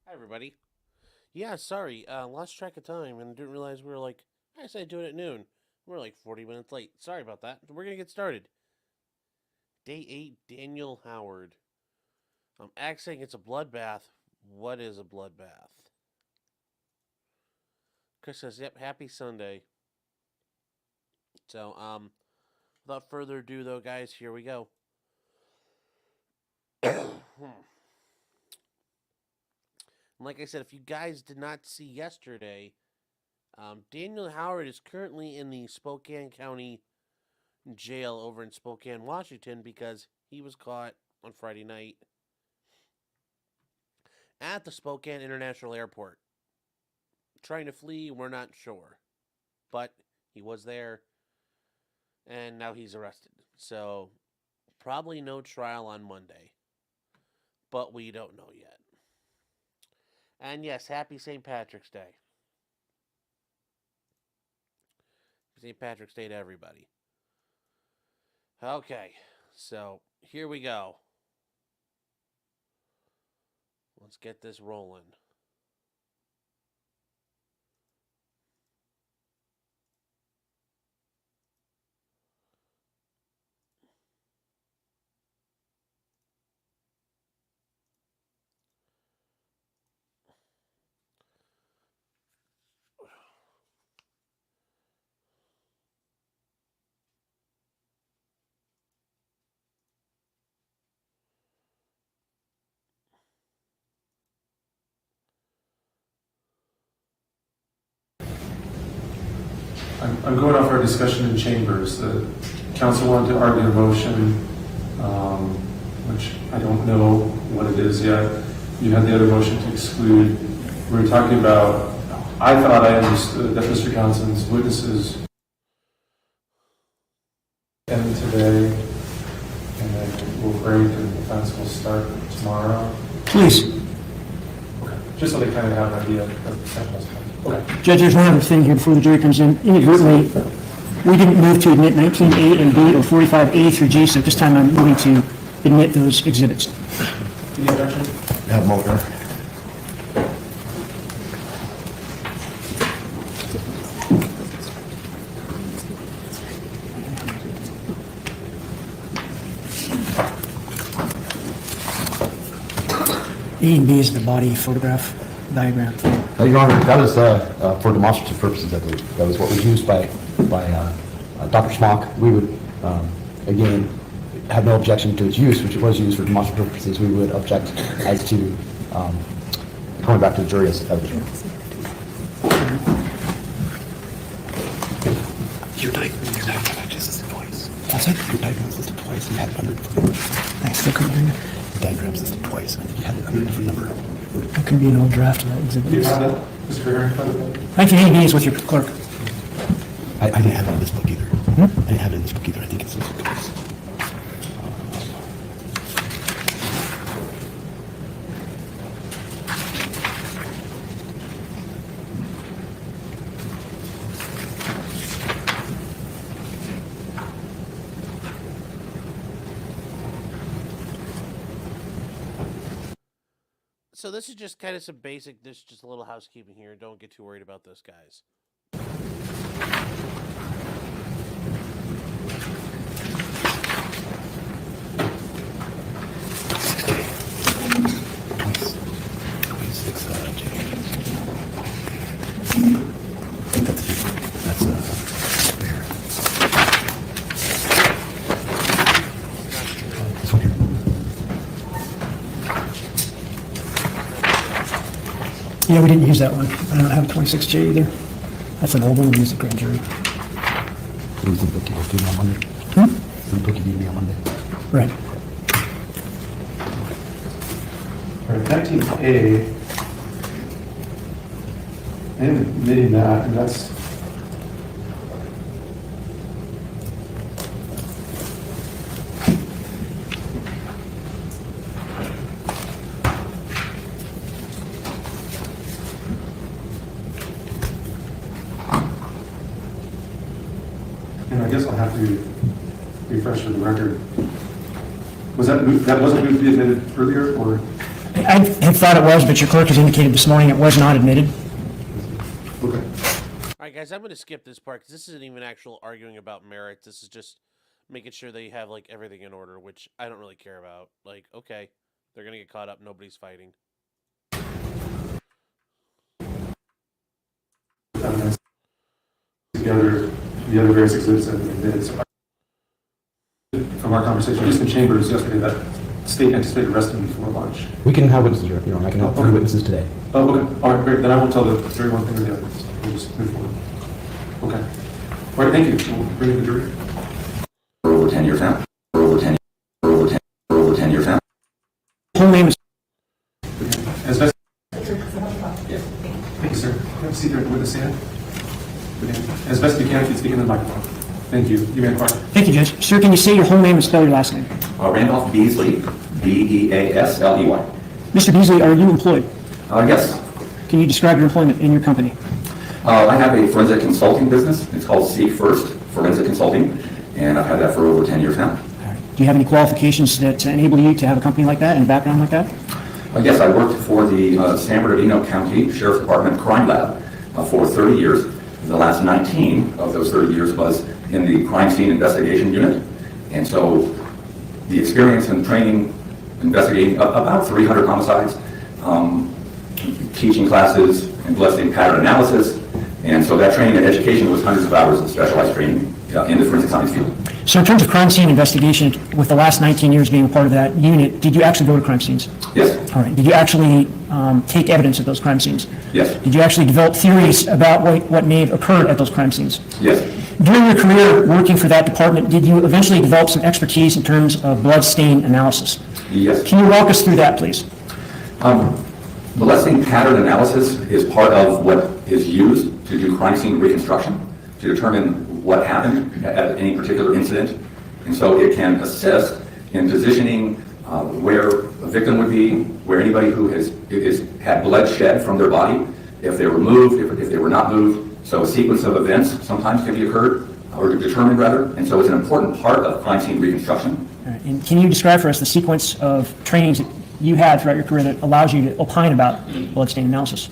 Hi, everybody. Yeah, sorry, lost track of time and didn't realize we were I said do it at noon. We're like 40 minutes late. Sorry about that. We're gonna get started. Day 8, Daniel Howard. Axe saying it's a bloodbath. What is a bloodbath? Chris says, yep, happy Sunday. So, without further ado, though, guys, here we go. Like I said, if you guys did not see yesterday, Daniel Howard is currently in the Spokane County Jail over in Spokane, Washington, because he was caught on Friday night at the Spokane International Airport. Trying to flee, we're not sure. But he was there, and now he's arrested. So, probably no trial on Monday. But we don't know yet. And yes, happy St. Patrick's Day. St. Patrick's Day to everybody. Okay, so here we go. Let's get this rolling. I'm going off our discussion in chambers. The council wanted to argue a motion, which I don't know what it is yet. You had the other motion to exclude. We were talking about, I thought I understood that Mr. Johnson's witnesses end today, and then we'll break and the defense will start tomorrow. Please. Okay, just so they kind of have an idea of the okay. Judge, there's one other thing here before the jury comes in. Inadvertently, we didn't move to admit 19A and B or 45A through G, so at this time I'm moving to admit those exhibits. Any objection? Have them over. A and B is the body photograph diagram. Your Honor, that was for demonstrative purposes, I believe. That was what was used by Dr. Smock. We would, again, have no objection to its use, which it was used for demonstrative purposes. We would object as to going back to the jury as evidence. Your diagnosis is twice. What's that? Your diagnosis is twice. You had it under different numbers. Thanks, still couldn't hear you. The diagrams is twice. You had it under a different number. There could be an old draft of that exhibit. Do you have that, Mr. Herring? 19A and B is with your clerk. I didn't have it in this book either. I didn't have it in this book either. I think it's this book. So this is just kind of some basic, this is just a little housekeeping here. Don't get too worried about this, guys. Yeah, we didn't use that one. I don't have a 26J either. That's an old one. We used the grand jury. It was the book you were doing on Monday. The book you gave me on Monday. Right. All right, 19A, and admitting that, and that's and I guess I'll have to refresh for the record. Was that wasn't moved to be admitted earlier, or? I had thought it was, but your clerk has indicated this morning it was not admitted. Okay. All right, guys, I'm going to skip this part because this isn't even actual arguing about merits. This is just making sure they have like everything in order, which I don't really care about. Like, okay, they're going to get caught up. Nobody's fighting. Together, the other various exhibits that have been admitted. So from our conversation, just in chambers yesterday, that state anticipated arresting me before lunch. We can have witnesses, Your Honor. I can have 3 witnesses today. Oh, okay. All right, great. Then I won't tell the jury one thing or the other. We'll just move forward. Okay. All right, thank you. We'll bring in the jury. For over 10 years now. For over 10 years now. Whole name is As best. Thank you, sir. Have a seat there with the stand. As best you can, if you speak in the microphone. Thank you. You may inquire. Thank you, Judge. Sir, can you say your whole name and spell your last name? Randolph Beasley, Beasley. Mr. Beasley, are you employed? Yes. Can you describe your employment in your company? I have a forensic consulting business. It's called Seek First Forensic Consulting, and I've had that for over 10 years now. Do you have any qualifications that enable you to have a company like that and a background like that? Yes, I worked for the San Bernardino County Sheriff's Department Crime Lab for 30 years. The last 19 of those 30 years was in the crime scene investigation unit. And so the experience and training investigating about 300 homicides, teaching classes and blessing pattern analysis. And so that training and education was hundreds of hours of specialized training in the forensic science field. So in terms of crime scene investigation, with the last 19 years being a part of that unit, did you actually go to crime scenes? Yes. All right. Did you actually take evidence of those crime scenes? Yes. Did you actually develop theories about what may have occurred at those crime scenes? Yes. During your career working for that department, did you eventually develop some expertise in terms of blood stain analysis? Yes. Can you walk us through that, please? Blessing pattern analysis is part of what is used to do crime scene reconstruction, to determine what happened at any particular incident. And so it can assist in positioning where a victim would be, where anybody who has had blood shed from their body, if they were moved, if they were not moved. So a sequence of events sometimes can be occurred, or determined rather. And so it's an important part of crime scene reconstruction. All right. And can you describe for us the sequence of trainings that you had throughout your career that allows you to opine about blood stain analysis?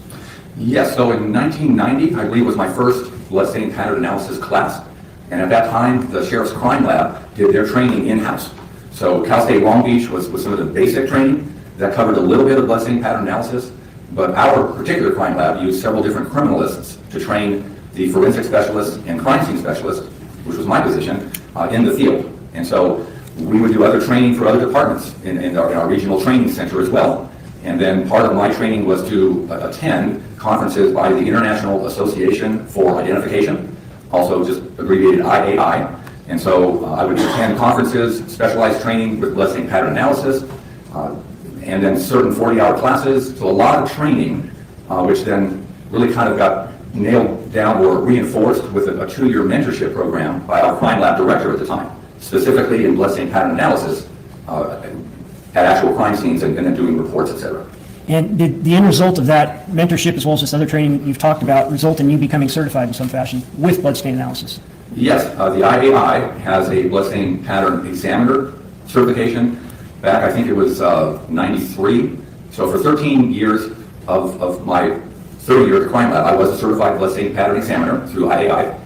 Yes, so in 1990, I believe was my first blood stain pattern analysis class. And at that time, the Sheriff's Crime Lab did their training in-house. So Cal State Long Beach was some of the basic training that covered a little bit of blood stain pattern analysis. But our particular crime lab used several different criminalists to train the forensic specialists and crime scene specialists, which was my position, in the field. And so we would do other training for other departments in our regional training center as well. And then part of my training was to attend conferences by the International Association for Identification, also just abbreviated IAI. And so I would attend conferences, specialized training with blood stain pattern analysis, and then certain 40-hour classes. So a lot of training, which then really kind of got nailed down or reinforced with a 2-year mentorship program by our crime lab director at the time, specifically in blood stain pattern analysis at actual crime scenes and then doing reports, et cetera. And did the end result of that mentorship, as well as this other training you've talked about, result in you becoming certified in some fashion with blood stain analysis? Yes, the IAI has a blood stain pattern examiner certification back, I think it was 93. So for 13 years of my 30 years at the crime lab, I was a certified blood stain pattern examiner through IAI.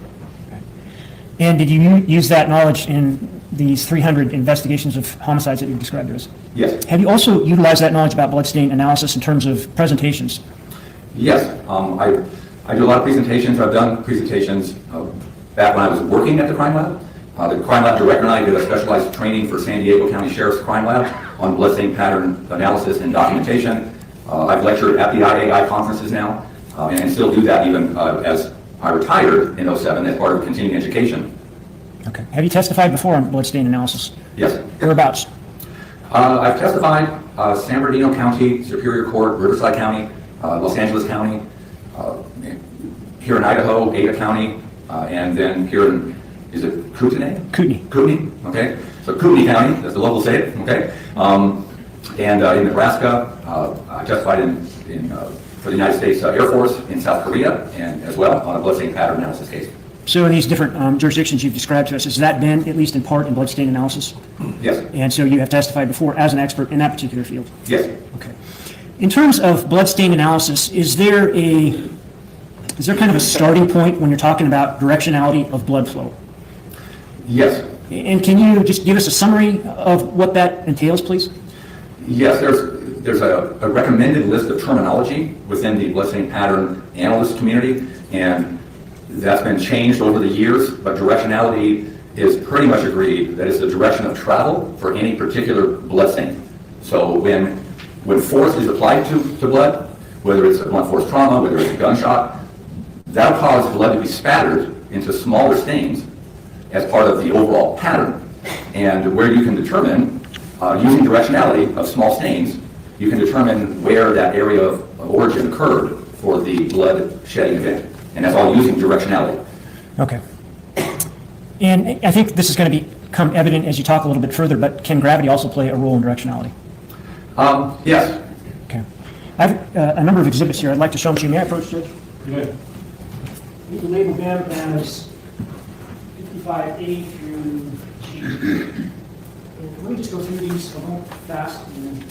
And did you use that knowledge in these 300 investigations of homicides that you've described to us? Yes. Have you also utilized that knowledge about blood stain analysis in terms of presentations? Yes, I do a lot of presentations. I've done presentations back when I was working at the crime lab. The crime lab director and I did a specialized training for San Diego County Sheriff's Crime Lab on blood stain pattern analysis and documentation. I've lectured at the IAI conferences now, and still do that even as I retired in 2007 as part of continuing education. Okay. Have you testified before on blood stain analysis? Yes. Whereabouts? I've testified San Bernardino County, Superior Court, Riverside County, Los Angeles County, here in Idaho, Ada County, and then here in, is it Kootenai? Kootenai. Kootenai, okay. So Kootenai County, as the locals say it, okay. And in Nebraska, I testified for the United States Air Force in South Korea, and as well on a blood stain pattern analysis case. So in these different jurisdictions you've described to us, has that been, at least in part, in blood stain analysis? Yes. And so you have testified before as an expert in that particular field? Yes. Okay. In terms of blood stain analysis, is there kind of a starting point when you're talking about directionality of blood flow? Yes. And can you just give us a summary of what that entails, please? Yes, there's a recommended list of terminology within the blood stain pattern analyst community, and that's been changed over the years, but directionality is pretty much agreed that it's the direction of travel for any particular blood stain. So when force is applied to blood, whether it's a blunt force trauma, whether it's a gunshot, that'll cause blood to be spattered into smaller stains as part of the overall pattern. And where you can determine, using directionality of small stains, you can determine where that area of origin occurred for the blood shedding event. And that's all using directionality. Okay. And I think this is going to become evident as you talk a little bit further, but can gravity also play a role in directionality? Yes. Okay. I have a number of exhibits here. I'd like to show them to you. May I approach, Judge? Good. You can label them as 55A through G. And let me just go through these a little fast and then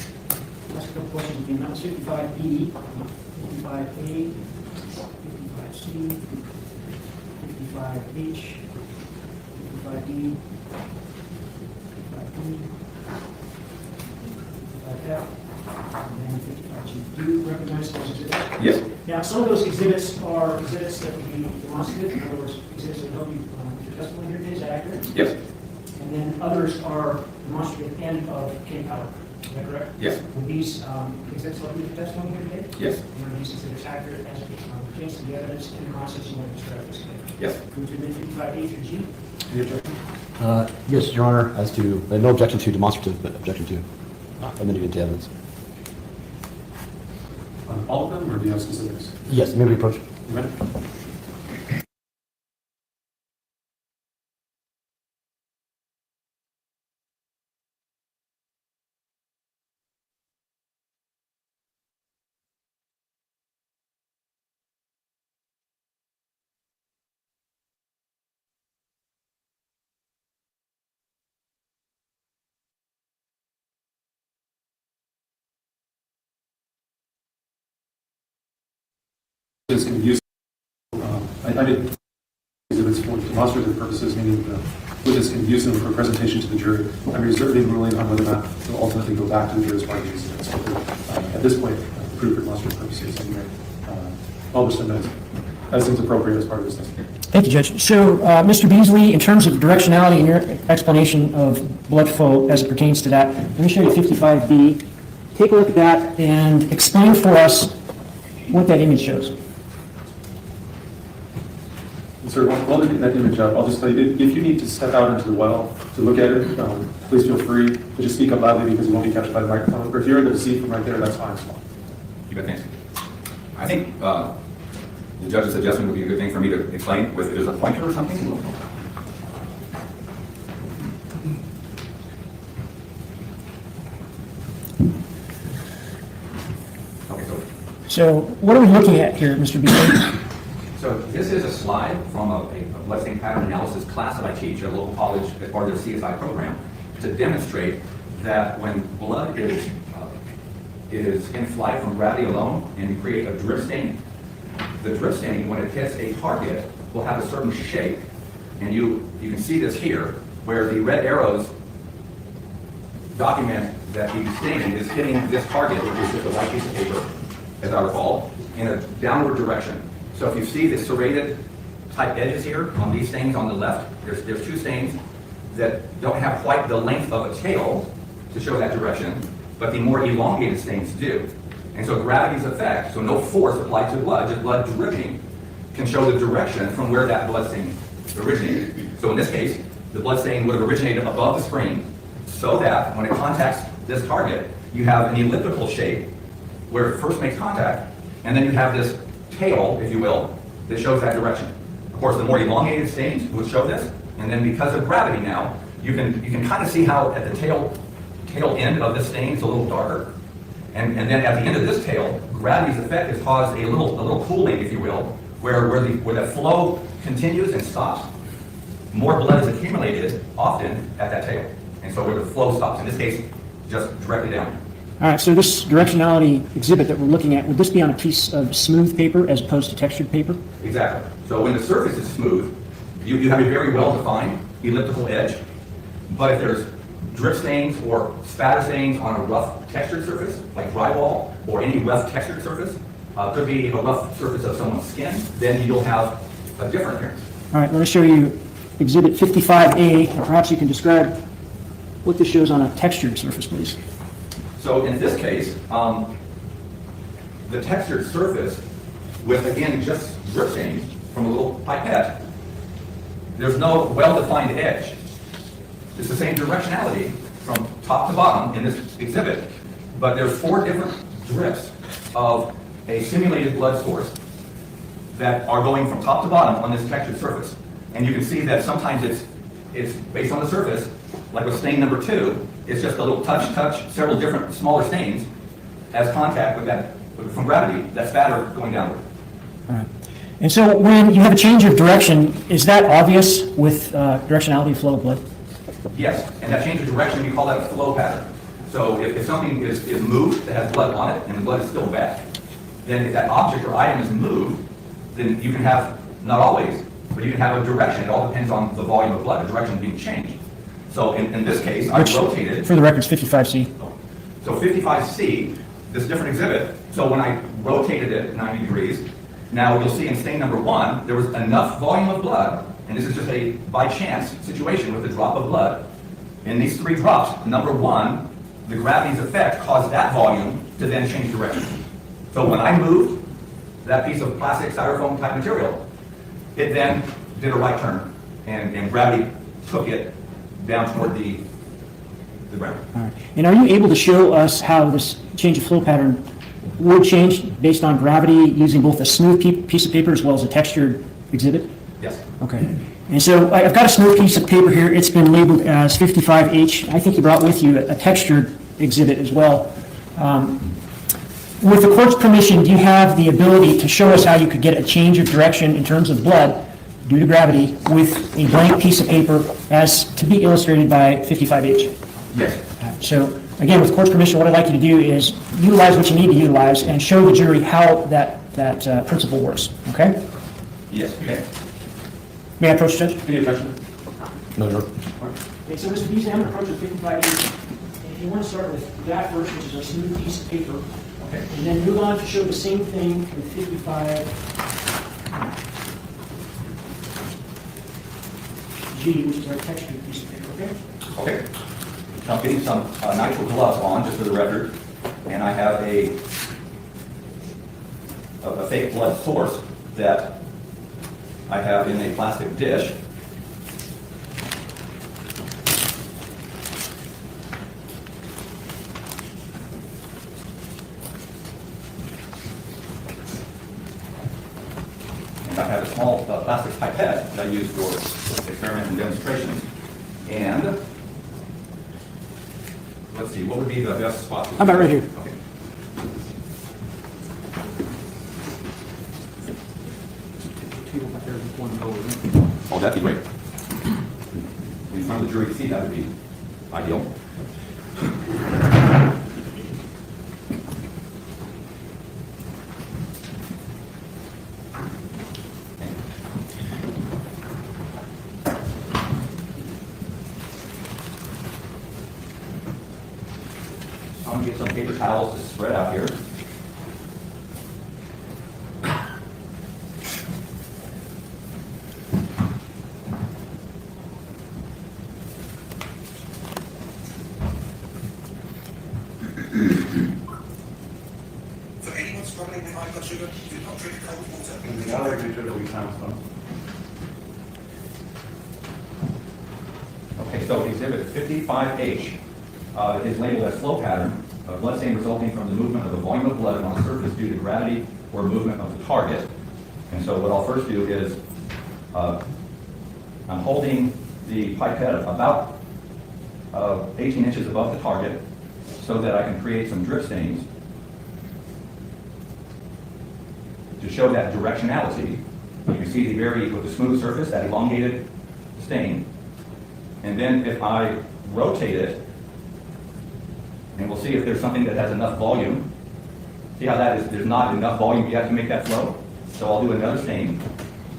ask a couple questions again. That was 55B, 55A, 55C, 55H, 55D, 55E, 55F, and then 55G. Do you recognize those exhibits? Yes. Now, some of those exhibits are exhibits that would be demonstrative, in other words, exhibits that help you with your testimony here today, is that accurate? Yes. And then others are demonstrative and of Kendy Howard, is that correct? Yes. Will these exhibits help you with your testimony here today? Yes. And are these exhibits accurate as it pertains to the evidence and the process you want to describe this today? Yes. Move to amend 55A through G. Yes, Your Honor, as to, no objection to demonstrative, but objection to amending into evidence. On all of them, or do you have specifics? Yes, may we approach? You ready? Is can be used. I did exhibits for demonstrative purposes, meaning the witness can use them for presentation to the jury. I'm reserving ruling on whether or not they'll ultimately go back to the jury's part of these exhibits. At this point, approved for demonstrative purposes, and publish them as seems appropriate as part of this testimony. Thank you, Judge. So, Mr. Beasley, in terms of directionality and your explanation of blood flow as it pertains to that, let me show you 55B. Take a look at that and explain for us what that image shows. Sir, while looking at that image up, I'll just tell you, if you need to step out into the well to look at it, please feel free to just speak up loudly because you won't be captured by the microphone. Or if you're able to see from right there, that's fine as well. You bet, thanks. I think the judge's suggestion would be a good thing for me to explain with, there's a pointer or something? Okay, So, what are we looking at here, Mr. Beasley? So this is a slide from a blood stain pattern analysis class that I teach at a local college as part of their CSI program to demonstrate that when blood is in flight from gravity alone and you create a drip stain, the drip stain, when it hits a target, will have a certain shape. And you can see this here, where the red arrows document that the stain is hitting this target, which is just a white piece of paper, as I recall, in a downward direction. So if you see the serrated type edges here on these stains on the left, there's two stains that don't have quite the length of a tail to show that direction, but the more elongated stains do. And so gravity's effect, so no force applied to blood, just blood dripping, can show the direction from where that blood stain originated. So in this case, the blood stain would have originated above the screen, so that when it contacts this target, you have an elliptical shape where it first makes contact, and then you have this tail, if you will, that shows that direction. Of course, the more elongated stains would show this, and then because of gravity now, you can kind of see how at the tail end of this stain is a little darker, and then at the end of this tail, gravity's effect has caused a little cooling, if you will, where the flow continues and stops. More blood is accumulated often at that tail, and so where the flow stops. In this case, just directly down. All right, so this directionality exhibit that we're looking at, would this be on a piece of smooth paper as opposed to textured paper? Exactly. So when the surface is smooth, you have a very well-defined elliptical edge. But if there's drip stains or spatter stains on a rough textured surface, like drywall or any rough textured surface, could be a rough surface of someone's skin, then you'll have a different appearance. All right, let me show you Exhibit 55A, and perhaps you can describe what this shows on a textured surface, please. So in this case, the textured surface with, again, just drip stains from a little pipette, there's no well-defined edge. It's the same directionality from top to bottom in this exhibit, but there's 4 different drips of a simulated blood source that are going from top to bottom on this textured surface. And you can see that sometimes it's based on the surface, like with stain number 2, it's just a little touch, several different smaller stains as contact with that, from gravity, that spatter going downward. All right. And so when you have a change of direction, is that obvious with directionality of flow of blood? Yes, and that change of direction, we call that a flow pattern. So if something is moved that has blood on it and the blood is still wet, then if that object or item is moved, then you can have, not always, but you can have a direction. It all depends on the volume of blood, the direction being changed. So in this case, I rotated. For the record, it's 55C. So 55C, this different exhibit, so when I rotated it 90 degrees, now you'll see in stain number 1, there was enough volume of blood, and this is just a by chance situation with a drop of blood. In these 3 drops, number 1, the gravity's effect caused that volume to then change direction. So when I moved that piece of plastic styrofoam type material, it then did a right turn, and gravity took it down toward the ground. All right. And are you able to show us how this change of flow pattern would change based on gravity using both a smooth piece of paper as well as a textured exhibit? Yes. Okay. And so I've got a smooth piece of paper here. It's been labeled as 55H. I think you brought with you a textured exhibit as well. With the court's permission, do you have the ability to show us how you could get a change of direction in terms of blood due to gravity with a blank piece of paper as to be illustrated by 55H? Yes. So again, with court's permission, what I'd like you to do is utilize what you need to utilize and show the jury how that principle works, okay? Yes, okay. May I approach, Judge? Any objection? No, sir. Okay, so Mr. Beasley, I'm going to approach with 55H. And you want to start with that first, which is a smooth piece of paper, Okay. and then move on to show the same thing with 55G, which is our textured piece of paper, okay? Okay. So I'm getting some nitrile gloves on, just for the record, and I have a fake blood source that I have in a plastic dish. And I have a small plastic pipette that I use for experiment and demonstrations. And let's see, what would be the best spot? How about right here? Okay. Oh, that'd be great. In front of the jury to see, that would be ideal. I'm going to get some paper towels to spread out here. For anyone struggling with high blood sugar, do not drink cold water. Okay, so exhibit 55H is labeled as flow pattern, a blood stain resulting from the movement of the volume of blood on a surface due to gravity or movement of the target. And so what I'll first do is I'm holding the pipette about 18 inches above the target so that I can create some drip stains to show that directionality. You can see with the smooth surface, that elongated stain. And then if I rotate it and we'll see if there's something that has enough volume. See how that is, there's not enough volume yet to make that flow? So I'll do another stain.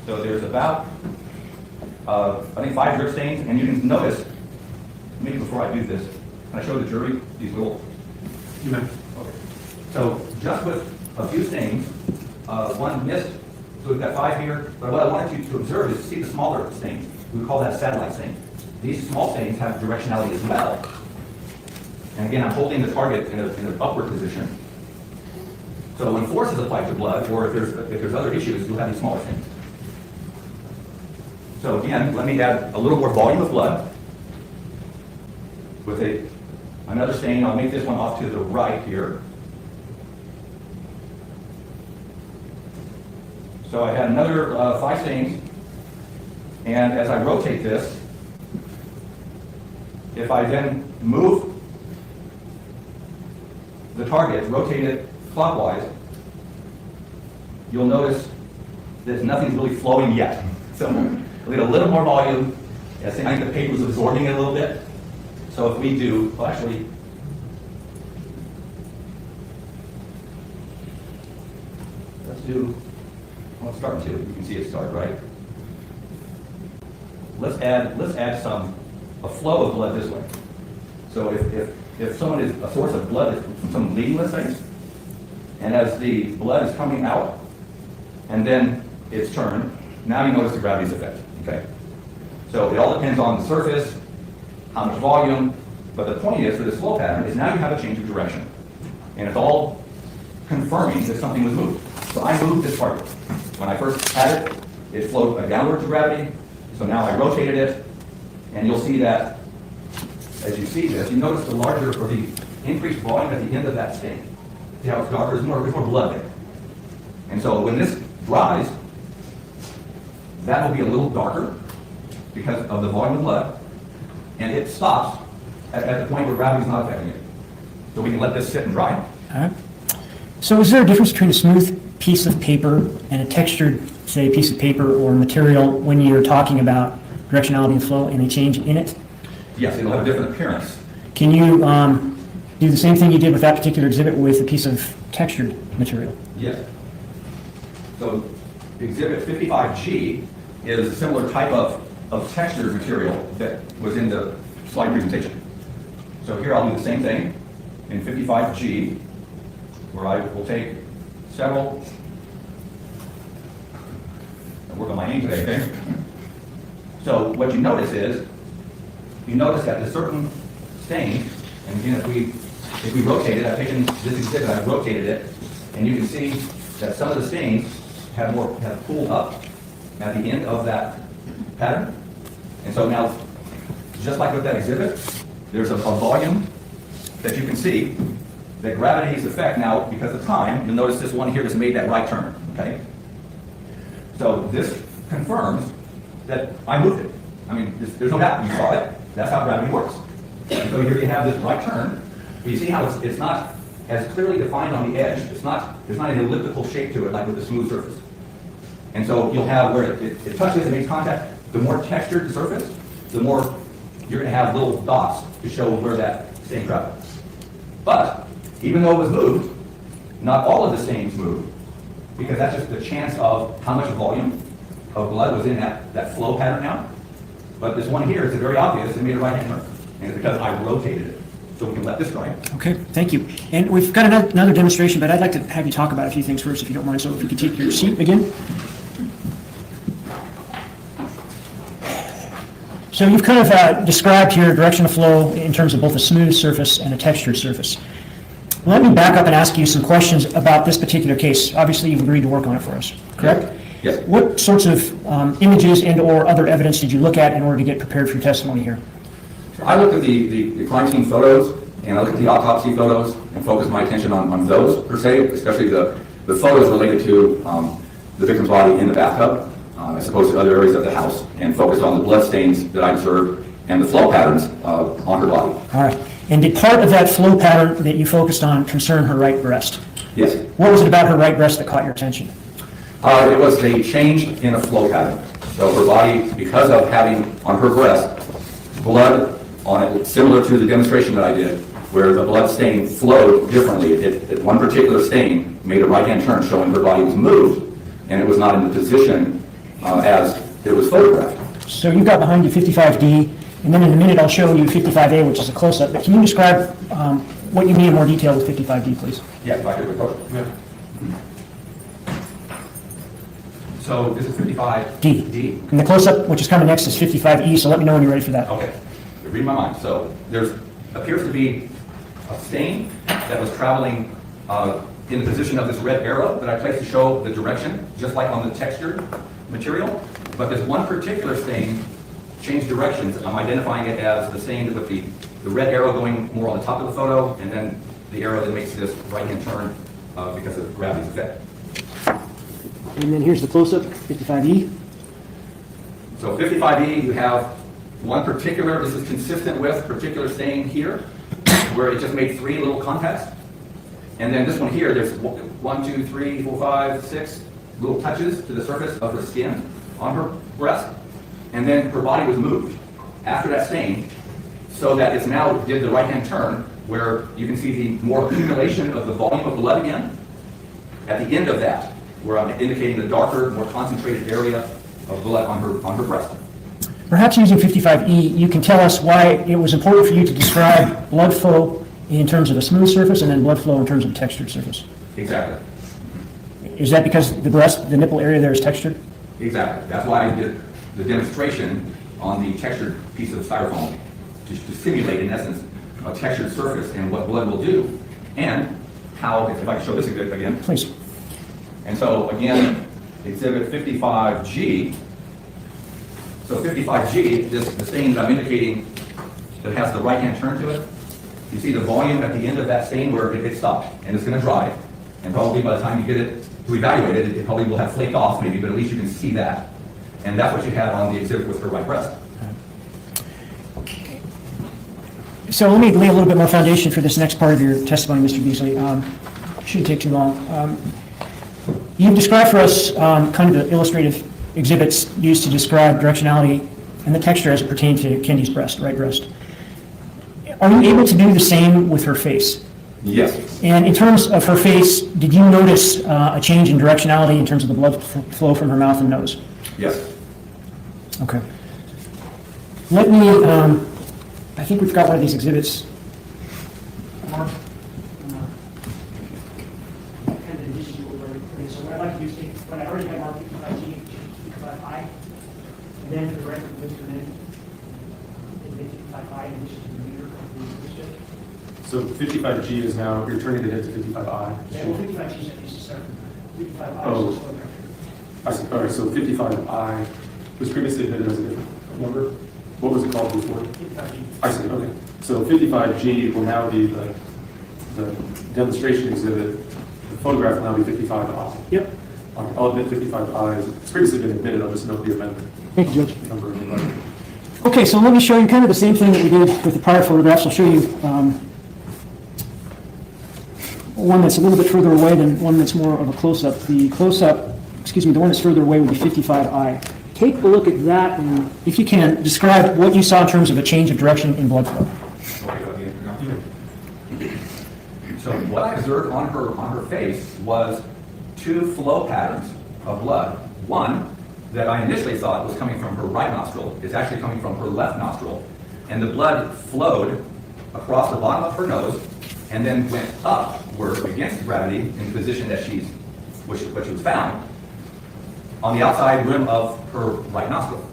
So there's about, I think 5 drip stains, and you can notice, maybe before I do this, can I show the jury these little? You may. Okay. So just with a few stains, one missed, so we've got 5 here, but what I wanted you to observe is see the smaller stains. We call that satellite stain. These small stains have directionality as well. And again, I'm holding the target in an upward position. So when force is applied to blood, or if there's other issues, you'll have these smaller stains. So again, let me add a little more volume of blood with another stain. I'll make this one off to the right here. So I had another 5 stains, and as I rotate this, if I then move the target, rotate it clockwise, you'll notice that nothing's really flowing yet. So we get a little more volume. I think the paper's absorbing it a little bit. So if we do, well actually, let's start to, you can see it start, right? Let's add a flow of blood this way. So if someone is a source of blood, if someone bleeding, let's say, and as the blood is coming out, and then it's turned, now you notice the gravity's effect, okay? So it all depends on the surface, how much volume, but the point is, for this flow pattern, is now you have a change of direction. And it's all confirming that something was moved. So I moved this target. When I first had it, it flowed downward to gravity, so now I rotated it, and you'll see that, as you see this, you notice the larger, or the increased volume at the end of that stain. See how it's darker? There's more blood there. And so when this dries, that will be a little darker because of the volume of blood, and it stops at the point where gravity is not affecting it. So we can let this sit and dry. All right. So is there a difference between a smooth piece of paper and a textured, say, piece of paper or material when you're talking about directionality and flow and a change in it? Yes, it'll have a different appearance. Can you do the same thing you did with that particular exhibit with a piece of textured material? Yes. So exhibit 55G is a similar type of textured material that was in the slide presentation. So here I'll do the same thing in 55G, where I will take several, I work on my aim today, okay? So what you notice is, you notice that there's certain stains, and again, if we rotate it, I've taken this exhibit, I've rotated it, and you can see that some of the stains have pulled up at the end of that pattern. And so now, just like with that exhibit, there's a volume that you can see that gravity's effect now, because of time, you'll notice this one here just made that right turn, okay? So this confirms that I moved it. I mean, there's no doubt, you saw it. That's how gravity works. And so here you have this right turn, but you see how it's not as clearly defined on the edge. There's not an elliptical shape to it like with the smooth surface. And so you'll have where it touches and makes contact, the more textured the surface, the more you're going to have little dots to show where that stain traveled. But even though it was moved, not all of the stains moved, because that's just the chance of how much volume of blood was in that flow pattern now. But this one here is very obvious, it made a right-hand turn. And it's because I rotated it. So we can let this dry. Okay, thank you. And we've got another demonstration, but I'd like to have you talk about a few things first, if you don't mind. So if you could take your seat again. So you've kind of described here direction of flow in terms of both a smooth surface and a textured surface. Let me back up and ask you some questions about this particular case. Obviously, you've agreed to work on it for us, correct? Yes. What sorts of images and or other evidence did you look at in order to get prepared for your testimony here? I looked at the crime scene photos, and I looked at the autopsy photos, and focused my attention on those, per se, especially the photos related to the victim's body in the bathtub, as opposed to other areas of the house, and focused on the blood stains that I observed and the flow patterns on her body. All right. And did part of that flow pattern that you focused on concern her right breast? Yes. What was it about her right breast that caught your attention? It was a change in a flow pattern. So her body, because of having on her breast blood on it, similar to the demonstration that I did, where the blood stain flowed differently. One particular stain made a right-hand turn showing her body was moved, and it was not in the position as it was photographed. So you've got behind you 55D, and then in a minute I'll show you 55A, which is a close-up. But can you describe what you mean in more detail with 55D, please? Yeah, if I could approach. Yeah. So this is 55 D. And the close-up, which is coming next, is 55E, so let me know when you're ready for that. Okay, you're reading my mind. So there appears to be a stain that was traveling in the position of this red arrow that I placed to show the direction, just like on the textured material. But this one particular stain changed directions. I'm identifying it as the stain with the red arrow going more on the top of the photo, and then the arrow that makes this right-hand turn because of gravity's effect. And then here's the close-up, 55E. So 55E, you have one particular, this is consistent with particular stain here, where it just made 3 little contacts. And then this one here, there's 1, 2, 3, 4, 5, 6 little touches to the surface of her skin on her breast. And then her body was moved after that stain, so that it's now did the right-hand turn, where you can see the more accumulation of the volume of blood again. At the end of that, where I'm indicating the darker, more concentrated area of blood on her breast. Perhaps using 55E, you can tell us why it was important for you to describe blood flow in terms of a smooth surface and then blood flow in terms of a textured surface. Exactly. Is that because the breast, the nipple area there is textured? Exactly. That's why I did the demonstration on the textured piece of styrofoam to simulate, in essence, a textured surface and what blood will do, and how, if I can show this again. Please. And so, again, exhibit 55G. So 55G, the stain that I'm indicating that has the right-hand turn to it, you see the volume at the end of that stain where it stopped, and it's going to dry. And probably by the time you get it to evaluate it, it probably will have flaked off maybe, but at least you can see that. And that's what you had on the exhibit with her right breast. So let me lay a little bit more foundation for this next part of your testimony, Mr. Beasley. Shouldn't take too long. You've described for us kind of the illustrative exhibits used to describe directionality and the texture as it pertained to Kendy's breast, right breast. Are you able to do the same with her face? Yes. And in terms of her face, did you notice a change in directionality in terms of the blood flow from her mouth and nose? Yes. Okay. Let me, I think we've got one of these exhibits. So what I'd like to do is take what I already have marked 55G, 55I, and then for the record, Mr. Ned, 55I in addition to the leader of the district. So 55G is now, you're turning the head to 55I. Yeah, well, 55G is at least a start. 55I Oh. is a slow record. I see. All right, so 55I was previously admitted as a different number. What was it called before? 55G. I see, okay. So 55G will now be the demonstration exhibit. The photograph will now be 55I. Yep. All right, I'll admit 55I. It's previously been admitted. I'll just note the amendment Thank you, Judge. number of the record. Okay, so let me show you kind of the same thing that we did with the prior photographs. I'll show you one that's a little bit further away than one that's more of a close-up. The close-up, excuse me, the one that's further away would be 55I. Take a look at that, and if you can, describe what you saw in terms of a change of direction in blood flow. So what I observed on her face was 2 flow patterns of blood. One that I initially thought was coming from her right nostril is actually coming from her left nostril, and the blood flowed across the bottom of her nose and then went upward against gravity in the position that which she was found on the outside rim of her right nostril.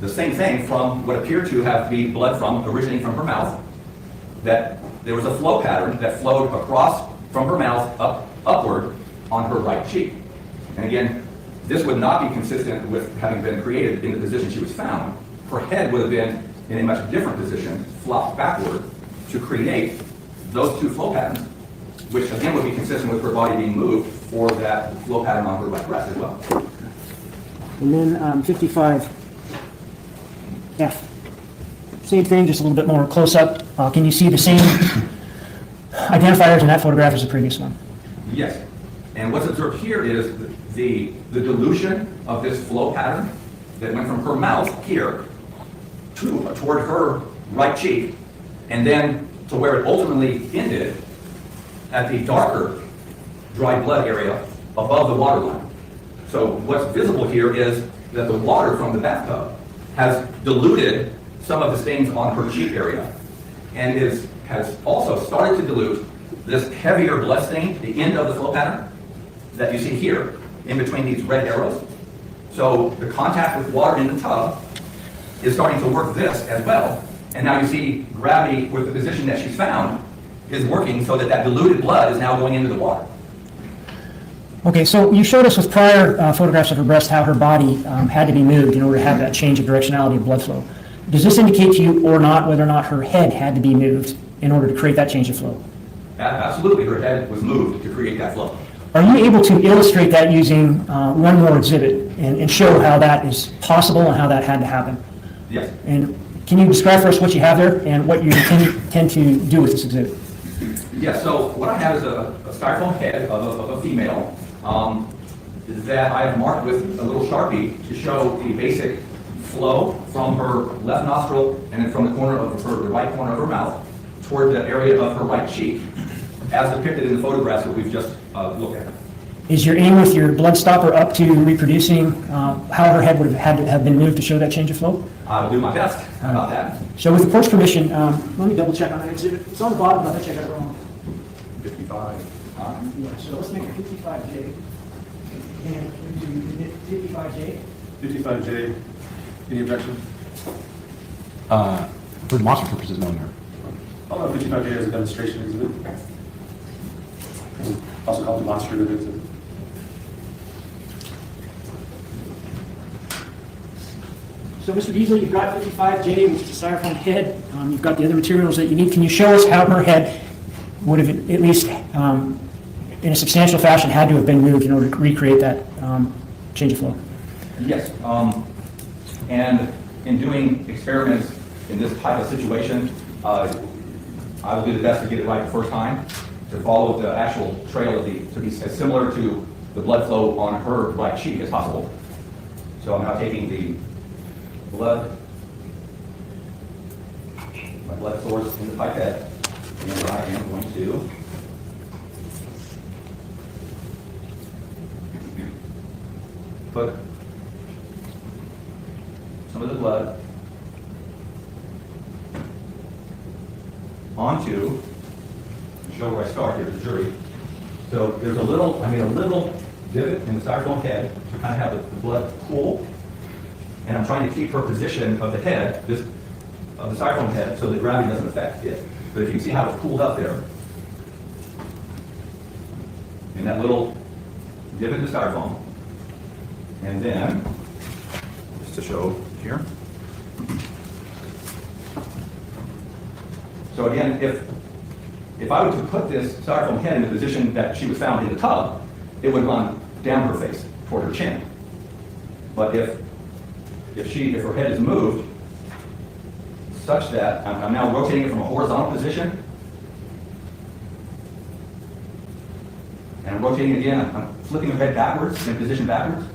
The same thing from what appeared to have been blood originating from her mouth, that there was a flow pattern that flowed across from her mouth upward on her right cheek. And again, this would not be consistent with having been created in the position she was found. Her head would have been in a much different position, flopped backward, to create those 2 flow patterns, which again would be consistent with her body being moved for that flow pattern on her right breast as well. And then 55F. Same thing, just a little bit more close-up. Can you see the same identifiers in that photograph as the previous one? Yes. And what's observed here is the dilution of this flow pattern that went from her mouth here toward her right cheek, and then to where it ultimately ended at the darker dry blood area above the water line. So what's visible here is that the water from the bathtub has diluted some of the stains on her cheek area and has also started to dilute this heavier blood stain, the end of the flow pattern that you see here in between these red arrows. So the contact with water in the tub is starting to work this as well. And now you see gravity with the position that she's found is working so that that diluted blood is now going into the water. Okay, so you showed us with prior photographs of her breast how her body had to be moved in order to have that change of directionality of blood flow. Does this indicate to you or not whether or not her head had to be moved in order to create that change of flow? Absolutely, her head was moved to create that flow. Are you able to illustrate that using one more exhibit and show how that is possible and how that had to happen? Yes. And can you describe for us what you have there and what you intend to do with this exhibit? Yes, so what I have is a styrofoam head of a female that I have marked with a little Sharpie to show the basic flow from her left nostril and then from the corner of the right corner of her mouth toward the area of her right cheek, as depicted in the photographs that we've just looked at. Is your aim with your blood stopper up to reproducing how her head would have had to have been moved to show that change of flow? I'll do my best about that. So with the court's permission, let me double check on that exhibit. It's on the bottom, but I think I got it wrong. 55. Yeah, so let's make it 55J. And we do 55J. 55J, any objection? For demonstrative purposes, no, Mayor. I'll allow 55J as a demonstration exhibit. Also called demonstrative exhibit. So Mr. Beasley, you've got 55J, which is a styrofoam head. You've got the other materials that you need. Can you show us how her head would have at least in a substantial fashion had to have been moved in order to recreate that change of flow? Yes, and in doing experiments in this type of situation, I will do the best to get it right the first time, to follow the actual trail to be as similar to the blood flow on her right cheek as possible. So I'm now taking the blood, my blood source in the pipette, and I am going to put some of the blood onto, show where I start here, the jury. So there's I made a little divot in the styrofoam head to kind of have the blood pool. And I'm trying to keep her position of the head, of the styrofoam head, so that gravity doesn't affect it. But if you can see how it's pooled up there, in that little divot in the styrofoam, and then, just to show here. So again, if I were to put this styrofoam head in the position that she was found in the tub, it would run down her face, toward her chin. But if her head is moved such that I'm now rotating it from a horizontal position, and I'm rotating it again, I'm flipping her head backwards, in position backwards,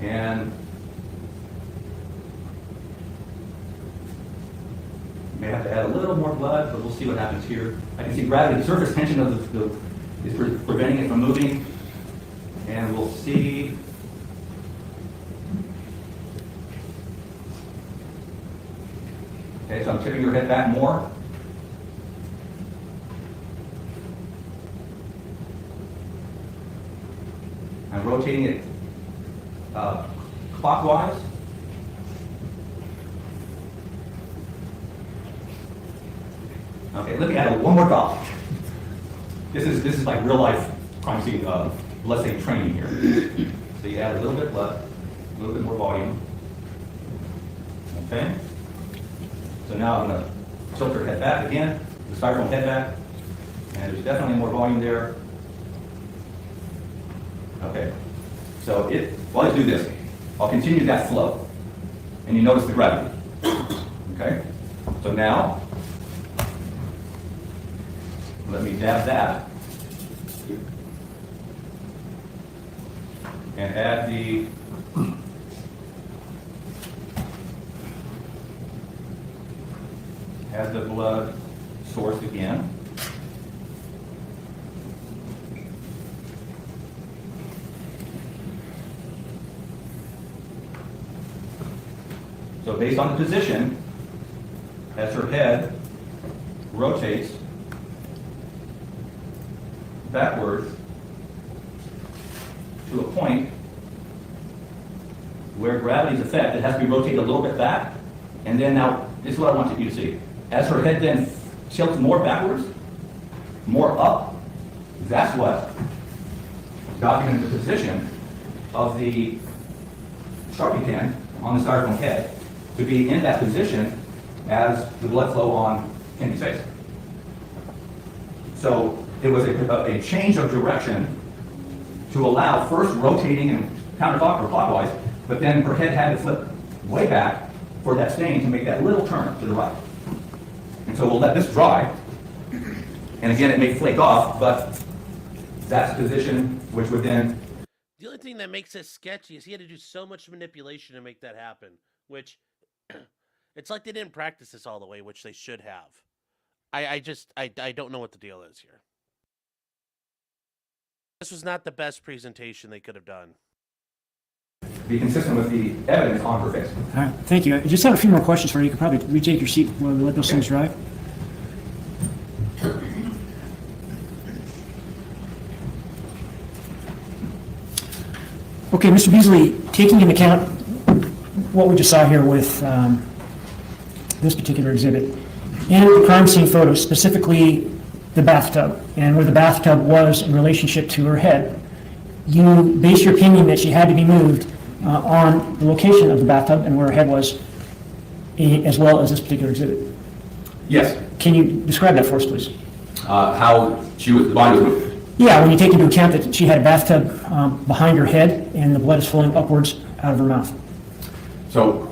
and may have to add a little more blood, but we'll see what happens here. I can see gravity, the surface tension of is preventing it from moving, and we'll see. Okay, so I'm tipping your head back more. I'm rotating it clockwise. Okay, let me add one more dot. This is like real life crime scene, let's say training here. So you add a little bit of blood, a little bit more volume. Okay? So now I'm going to tilt her head back again, the styrofoam head back, and there's definitely more volume there. Okay, so while I do this, I'll continue that flow, and you notice the gravity. Okay, so now, let me dab that, and add the as the blood source again. So based on the position, as her head rotates backwards to a point where gravity's effect, it has to be rotated a little bit back. And then now, this is what I want you to see. As her head then tilts more backwards, more up, that's what documented the position of the Sharpie pen on the styrofoam head to be in that position as the blood flow on Kendy's face. So it was a change of direction to allow first rotating and counterclockwise, but then her head had to flip way back for that stain to make that little turn to the right. And so we'll let this dry. And again, it may flake off, but that's the position which would then... The only thing that makes this sketchy is he had to do so much manipulation to make that happen, which it's like they didn't practice this all the way, which they should have. I don't know what the deal is here. This was not the best presentation they could have done. be consistent with the evidence on her face. All right, thank you. I just have a few more questions for you. You could probably retake your seat while we let those things dry. Okay, Mr. Beasley, taking into account what we just saw here with this particular exhibit, and the crime scene photos, specifically the bathtub, and where the bathtub was in relationship to her head, you base your opinion that she had to be moved on the location of the bathtub and where her head was, as well as this particular exhibit. Yes. Can you describe that for us, please? How the body was moved. Yeah, when you take into account that she had a bathtub behind her head and the blood is flowing upwards out of her mouth. So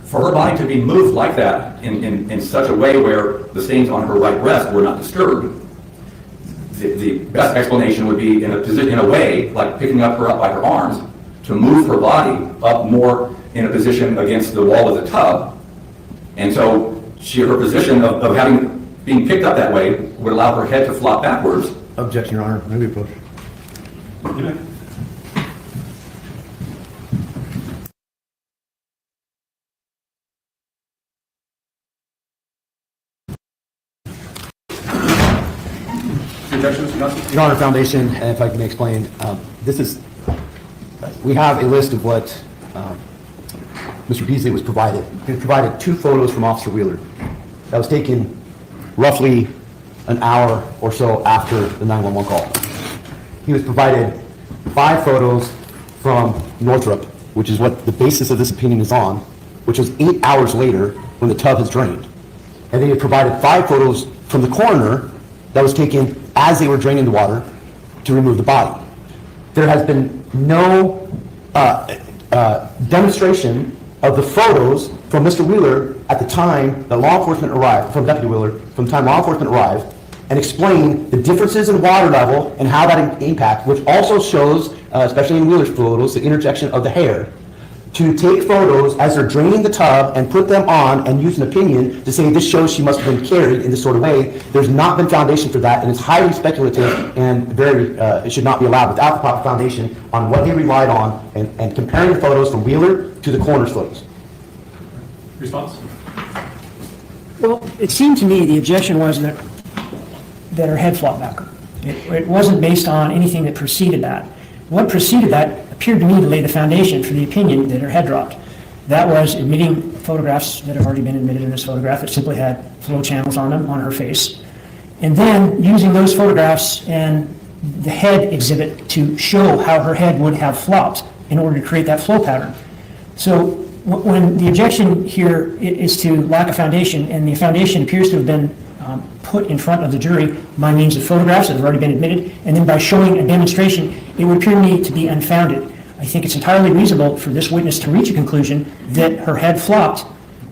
for her body to be moved like that in such a way where the stains on her right breast were not disturbed, the best explanation would be in a way like picking up by her arms to move her body up more in a position against the wall of the tub. And so her position of being picked up that way would allow her head to flop backwards. Objection, Your Honor. Maybe approach. Your Honor, Foundation, and if I can explain, we have a list of what Mr. Beasley was provided. He was provided 2 photos from Officer Wheeler. That was taken roughly an hour or so after the 911 call. He was provided 5 photos from Northrop, which is what the basis of this opinion is on, which was 8 hours later when the tub has drained. And then he had provided 5 photos from the coroner that was taken as they were draining the water to remove the body. There has been no demonstration of the photos from Mr. Wheeler at the time that law enforcement arrived, from Deputy Wheeler, from the time law enforcement arrived, and explain the differences in water level and how that impact, which also shows, especially in Wheeler's photos, the interjection of the hair, to take photos as they're draining the tub and put them on and use an opinion to say this shows she must have been carried in this sort of way. There's not been foundation for that, and it's highly speculative and it should not be allowed without the proper foundation on what they relied on and comparing the photos from Wheeler to the coroner's photos. Response? Well, it seemed to me the objection was that her head flopped back. It wasn't based on anything that preceded that. What preceded that appeared to me to lay the foundation for the opinion that her head dropped. That was admitting photographs that have already been admitted in this photograph that simply had flow channels on them, on her face. And then using those photographs and the head exhibit to show how her head would have flopped in order to create that flow pattern. So when the objection here is to lack of foundation, and the foundation appears to have been put in front of the jury by means of photographs that have already been admitted, and then by showing a demonstration, it would appear to me to be unfounded. I think it's entirely reasonable for this witness to reach a conclusion that her head flopped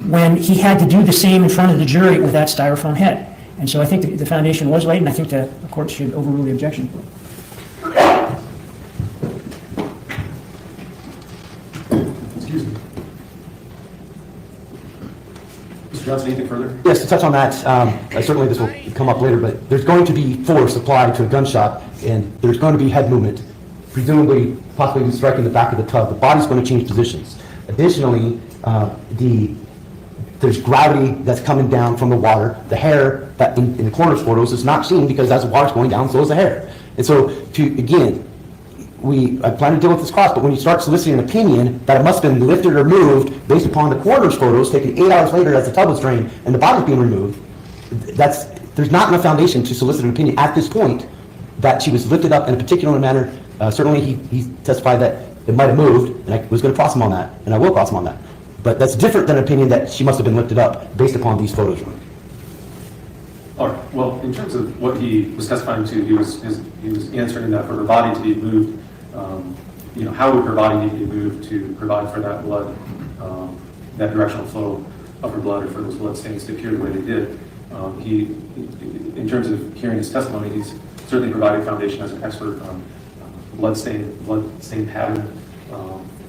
when he had to do the same in front of the jury with that styrofoam head. And so I think the foundation was laid, and I think the court should overrule the objection. Excuse me. Mr. Johnson, anything further? Yes, to touch on that, certainly this will come up later, but there's going to be force applied to a gunshot, and there's going to be head movement, presumably possibly striking the back of the tub. The body's going to change positions. Additionally, there's gravity that's coming down from the water. The hair that in the coroner's photos is not seen because as the water's going down, so is the hair. And so, again, I plan to deal with this cross, but when you start soliciting an opinion that it must have been lifted or moved based upon the coroner's photos taken 8 hours later as the tub was drained and the body's being removed, there's not enough foundation to solicit an opinion at this point that she was lifted up in a particular manner. Certainly he testified that it might have moved, and I was going to cross him on that, and I will cross him on that. But that's different than an opinion that she must have been lifted up based upon these photos. All right, well, in terms of what he was testifying to, he was answering that for her body to be moved, how would her body need to be moved to provide for that blood, that directional flow of her blood, or for those blood stains to appear the way they did. In terms of hearing his testimony, he's certainly provided foundation as an expert on blood stain pattern,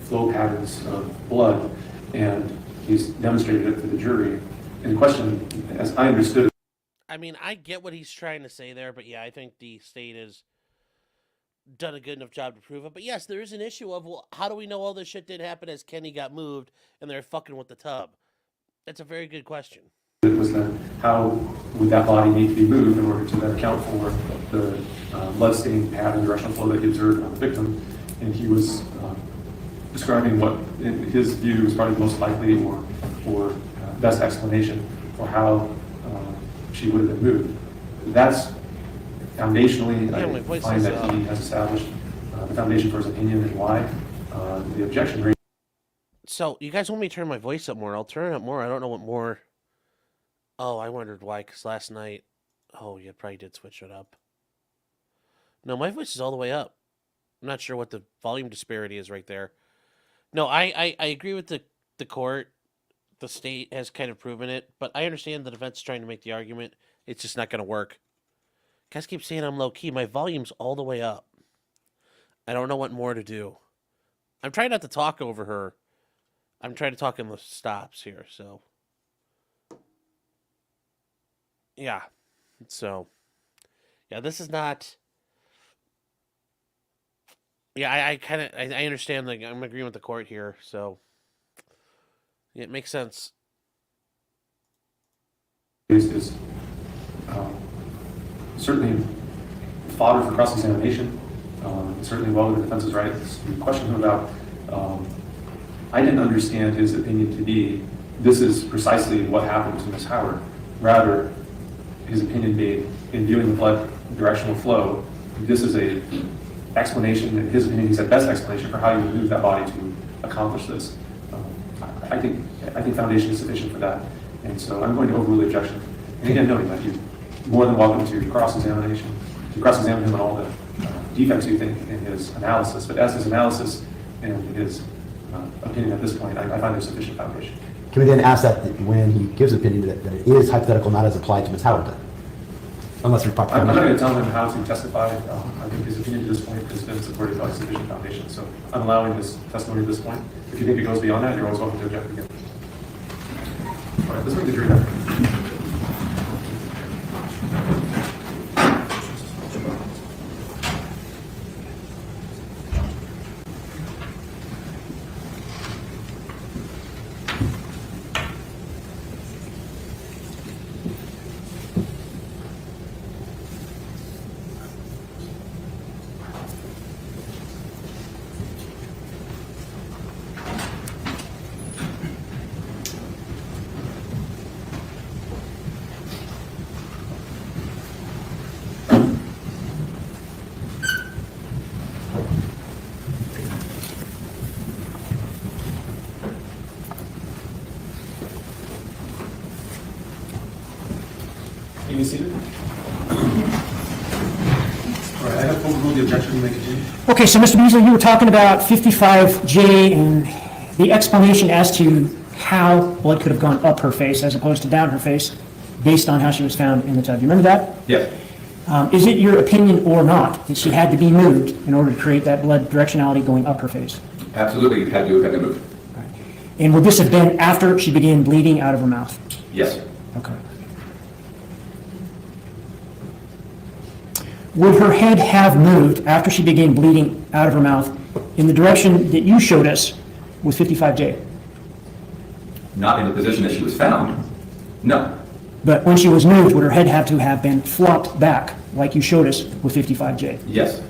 flow patterns of blood, and he's demonstrated it to the jury. And the question, as I understood it, I mean, I get what he's trying to say there, but yeah, I think the state has done a good enough job to prove it. But yes, there is an issue of, well, how do we know all this shit didn't happen as Kenny got moved and they're fucking with the tub? That's a very good question. it was then how would that body need to be moved in order to then account for the blood stain pattern, directional flow that he observed on the victim. And he was describing what, in his view, is probably the most likely or best explanation for how she would have been moved. That's foundationally, I find that he has established the foundation for his opinion and why the objection rate. So, you guys want me to turn my voice up more? I'll turn it up more. I don't know what more. Oh, I wondered why, because last night... Oh, you probably did switch it up. No, my voice is all the way up. I'm not sure what the volume disparity is right there. No, I agree with the court. The state has kind of proven it, but I understand the defense is trying to make the argument. It's just not going to work. Guys keep saying I'm low-key. My volume's all the way up. I don't know what more to do. I'm trying not to talk over her. I'm trying to talk in the stops here, so... Yeah. So... Yeah, this is not... Yeah, I understand, like, I'm agreeing with the court here, so... Yeah, it makes sense. Is certainly fodder for cross-examination. Certainly well within the defense's rights. You question him about, I didn't understand his opinion to be, this is precisely what happened to Ms. Howard. Rather, his opinion being, in viewing the blood directional flow, this is a explanation, in his opinion, he said best explanation for how you would move that body to accomplish this. I think foundation is sufficient for that. And so I'm going to overrule the objection. And again, noting that you're more than welcome to cross-examination, to cross-examine him on all the defects you think in his analysis. But as his analysis and his opinion at this point, I find there's sufficient foundation. Can we then ask that when he gives opinion that it is hypothetical, not as applied to Ms. Howard then? Unless we're I'm not going to tell him how to testify. I think his opinion to this point has been supported by sufficient foundation. So I'm allowing his testimony at this point. If you think it goes beyond that, you're always welcome to object again. All right, let's make the jury back. Can you see it? All right, I have overruled the objection. You may continue. Okay, so Mr. Beasley, you were talking about 55J and the explanation as to how blood could have gone up her face as opposed to down her face based on how she was found in the tub. You remember that? Yes. Is it your opinion or not that she had to be moved in order to create that blood directionality going up her face? Absolutely, it had to move. And would this have been after she began bleeding out of her mouth? Yes. Okay. Would her head have moved after she began bleeding out of her mouth in the direction that you showed us with 55J? Not in the position that she was found. No. But when she was moved, would her head have to have been flopped back like you showed us with 55J? Yes.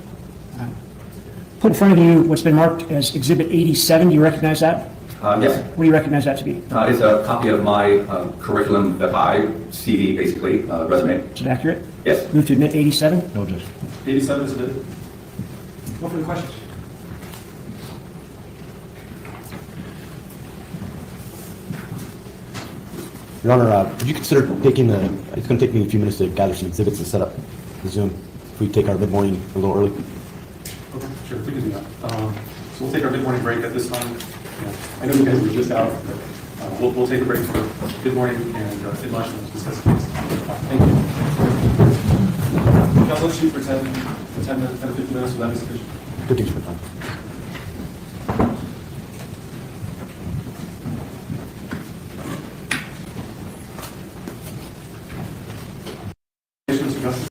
Put in front of you what's been marked as Exhibit 87. Do you recognize that? Yes. What do you recognize that to be? It's a copy of my curriculum that I, CV basically, resume. Is it accurate? Yes. Move to admit 87. No, Judge. 87 is admitted. No further questions. Your Honor, would you consider taking it's going to take me a few minutes to gather some exhibits and set up the Zoom. If we take our mid-morning a little early? Okay, sure, we can do that. So we'll take our mid-morning break at this time. I know you guys were just out, but we'll take a break for mid-morning and lunch and discuss the case. Thank you. Council, let's shoot for 10 minutes, 10 to 15 minutes, will that be sufficient? 15 minutes. Fine. Suggestions for justice?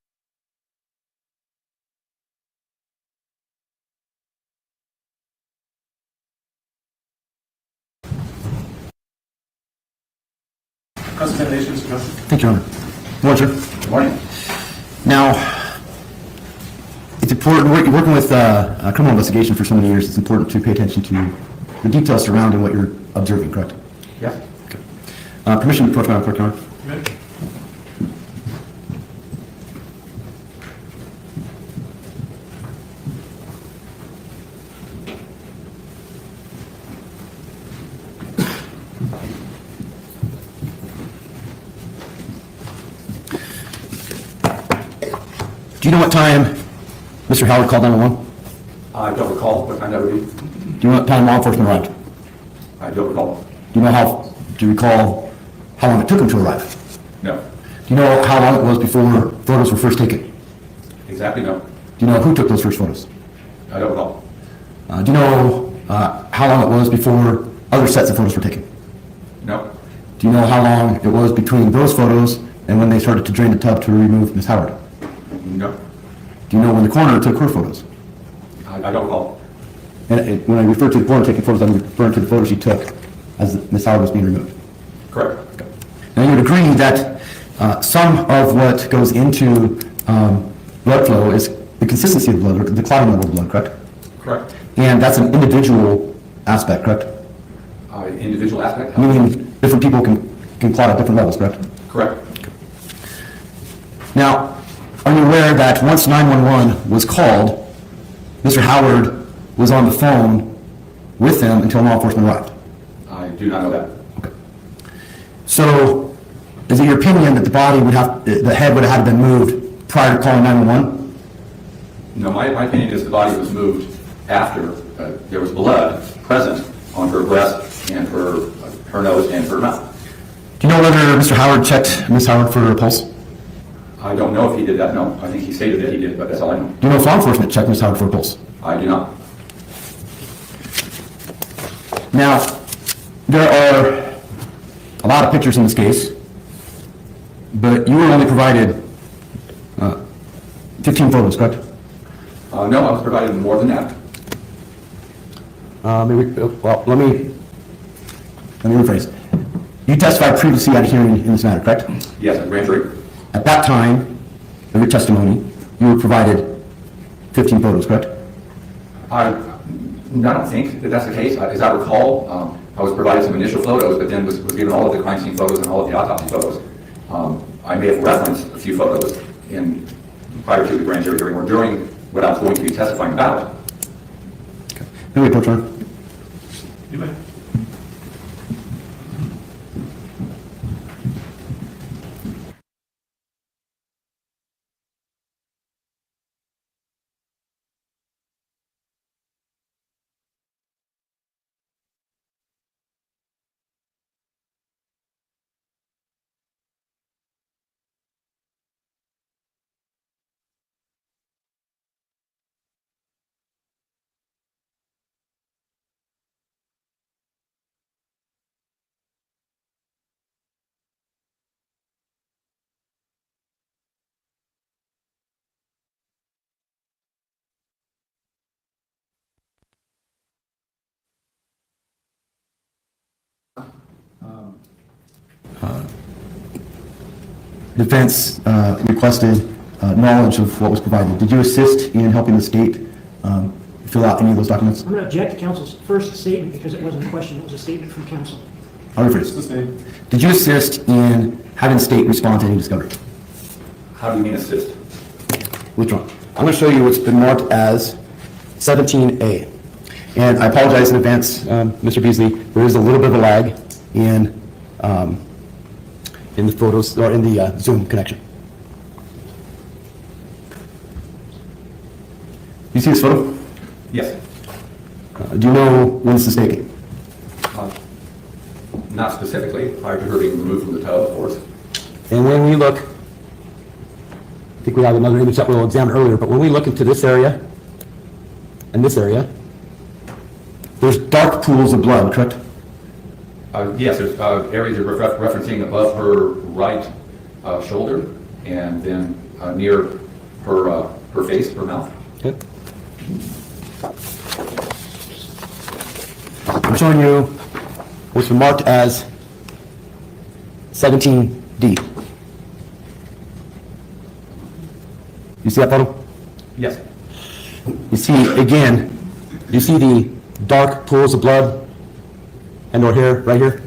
Cross-examination, Mr. Justice. Thank you, Your Honor. Morning, sir. Good morning. Now, it's important, working with a criminal investigation for so many years, it's important to pay attention to the details surrounding what you're observing, correct? Yes. Okay. Permission to approach Madam Clerk, Your Honor. Ready? Do you know what time Mr. Howard called 911? I don't recall what time that would be. Do you know what time law enforcement arrived? I don't recall. Do you recall how long it took him to arrive? No. Do you know how long it was before photos were first taken? Exactly no. Do you know who took those first photos? I don't recall. Do you know how long it was before other sets of photos were taken? No. Do you know how long it was between those photos and when they started to drain the tub to remove Ms. Howard? No. Do you know when the coroner took her photos? I don't recall. And when I refer to the coroner taking photos, I'm referring to the photos she took as Ms. Howard was being removed. Correct. Now, you would agree that some of what goes into blood flow is the consistency of blood, or the clotting level of blood, correct? Correct. And that's an individual aspect, correct? Individual aspect? Meaning different people can clot at different levels, correct? Correct. Now, are you aware that once 911 was called, Mr. Howard was on the phone with them until law enforcement arrived? I do not know that. Okay. So, is it your opinion that the head would have had to been moved prior to calling 911? No, my opinion is the body was moved after there was blood present on her breast and her nose and her mouth. Do you know whether Mr. Howard checked Ms. Howard for her pulse? I don't know if he did that, no. I think he stated that he did, but that's all I know. Do you know if law enforcement checked Ms. Howard for her pulse? I do not. Now, there are a lot of pictures in this case, but you were only provided 15 photos, correct? No, I was provided more than that. Let me rephrase. You testified previously at a hearing in this matter, correct? Yes, a grand jury. At that time of your testimony, you were provided 15 photos, correct? I don't think that that's the case. As I recall, I was provided some initial photos, but then was given all of the crime scene photos and all of the autopsy photos. I may have referenced a few photos prior to the grand jury hearing or during what I was going to be testifying about. Okay. May we approach, Your Honor? You may. defense requested knowledge of what was provided. Did you assist in helping the state fill out any of those documents? I'm going to object to counsel's first statement because it wasn't a question, it was a statement from counsel. I'll rephrase. Did you assist in having the state respond to any discovery? How do you mean assist? Withdrawn. I'm going to show you what's been marked as 17A. And I apologize in advance, Mr. Beasley, there is a little bit of a lag in the photos, or in the Zoom connection. You see this photo? Yes. Do you know when this is taken? Not specifically, prior to her being removed from the tub, of course. And when we look, I think we have another image that we'll examine earlier, but when we look into this area and this area, there's dark pools of blood, correct? Yes, there's areas you're referencing above her right shoulder, and then near her face, her mouth. Okay. I'm showing you what's been marked as 17D. You see that photo? Yes. You see, again, you see the dark pools of blood and or here, right here?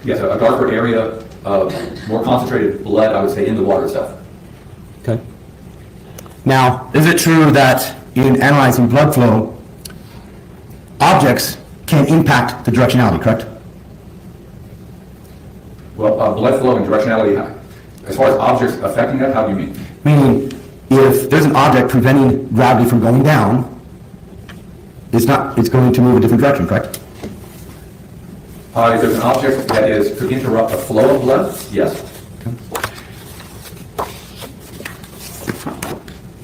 Yes, a darker area of more concentrated blood, I would say, in the water itself. Okay. Now, is it true that in analyzing blood flow, objects can impact the directionality, correct? Well, blood flow and directionality, as far as objects affecting that, how do you mean? Meaning, if there's an object preventing gravity from going down, it's going to move a different direction, correct? If there's an object that could interrupt the flow of blood, yes.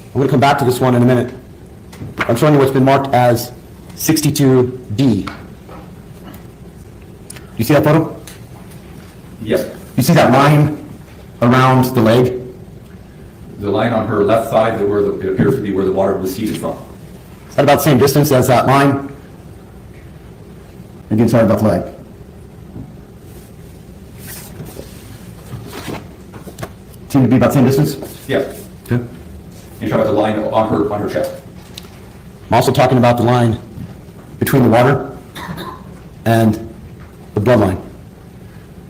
I'm going to come back to this one in a minute. I'm showing you what's been marked as 62D. You see that photo? Yes. You see that line around the leg? The line on her left thigh, it appears to be where the water recedes from. Is that about the same distance as that line? Again, sorry about the leg. Seem to be about the same distance? Yes. Okay. You're talking about the line on her chest. I'm also talking about the line between the water and the blood line.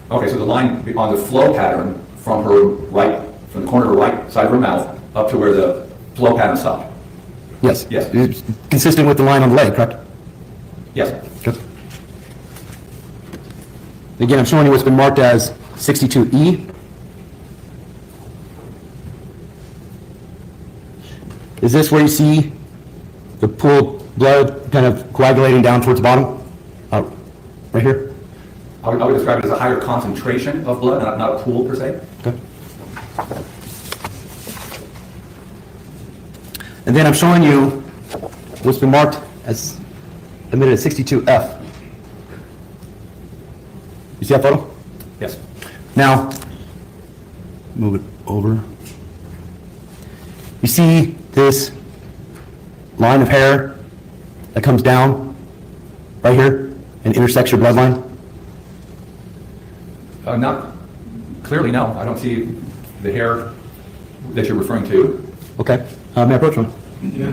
Okay, so the line on the flow pattern from the corner of her right side of her mouth up to where the flow pattern stopped. Yes. Yes. It's consistent with the line on the leg, correct? Yes. Okay. Again, I'm showing you what's been marked as 62E. Is this where you see the pooled blood kind of coagulating down towards the bottom? Right here? I would describe it as a higher concentration of blood, not a pool per se. Okay. And then I'm showing you what's been marked as emitted at 62F. You see that photo? Yes. Now, move it over. You see this line of hair that comes down right here and intersects your bloodline? Not clearly, no. I don't see the hair that you're referring to. Okay. May I approach one? Yeah.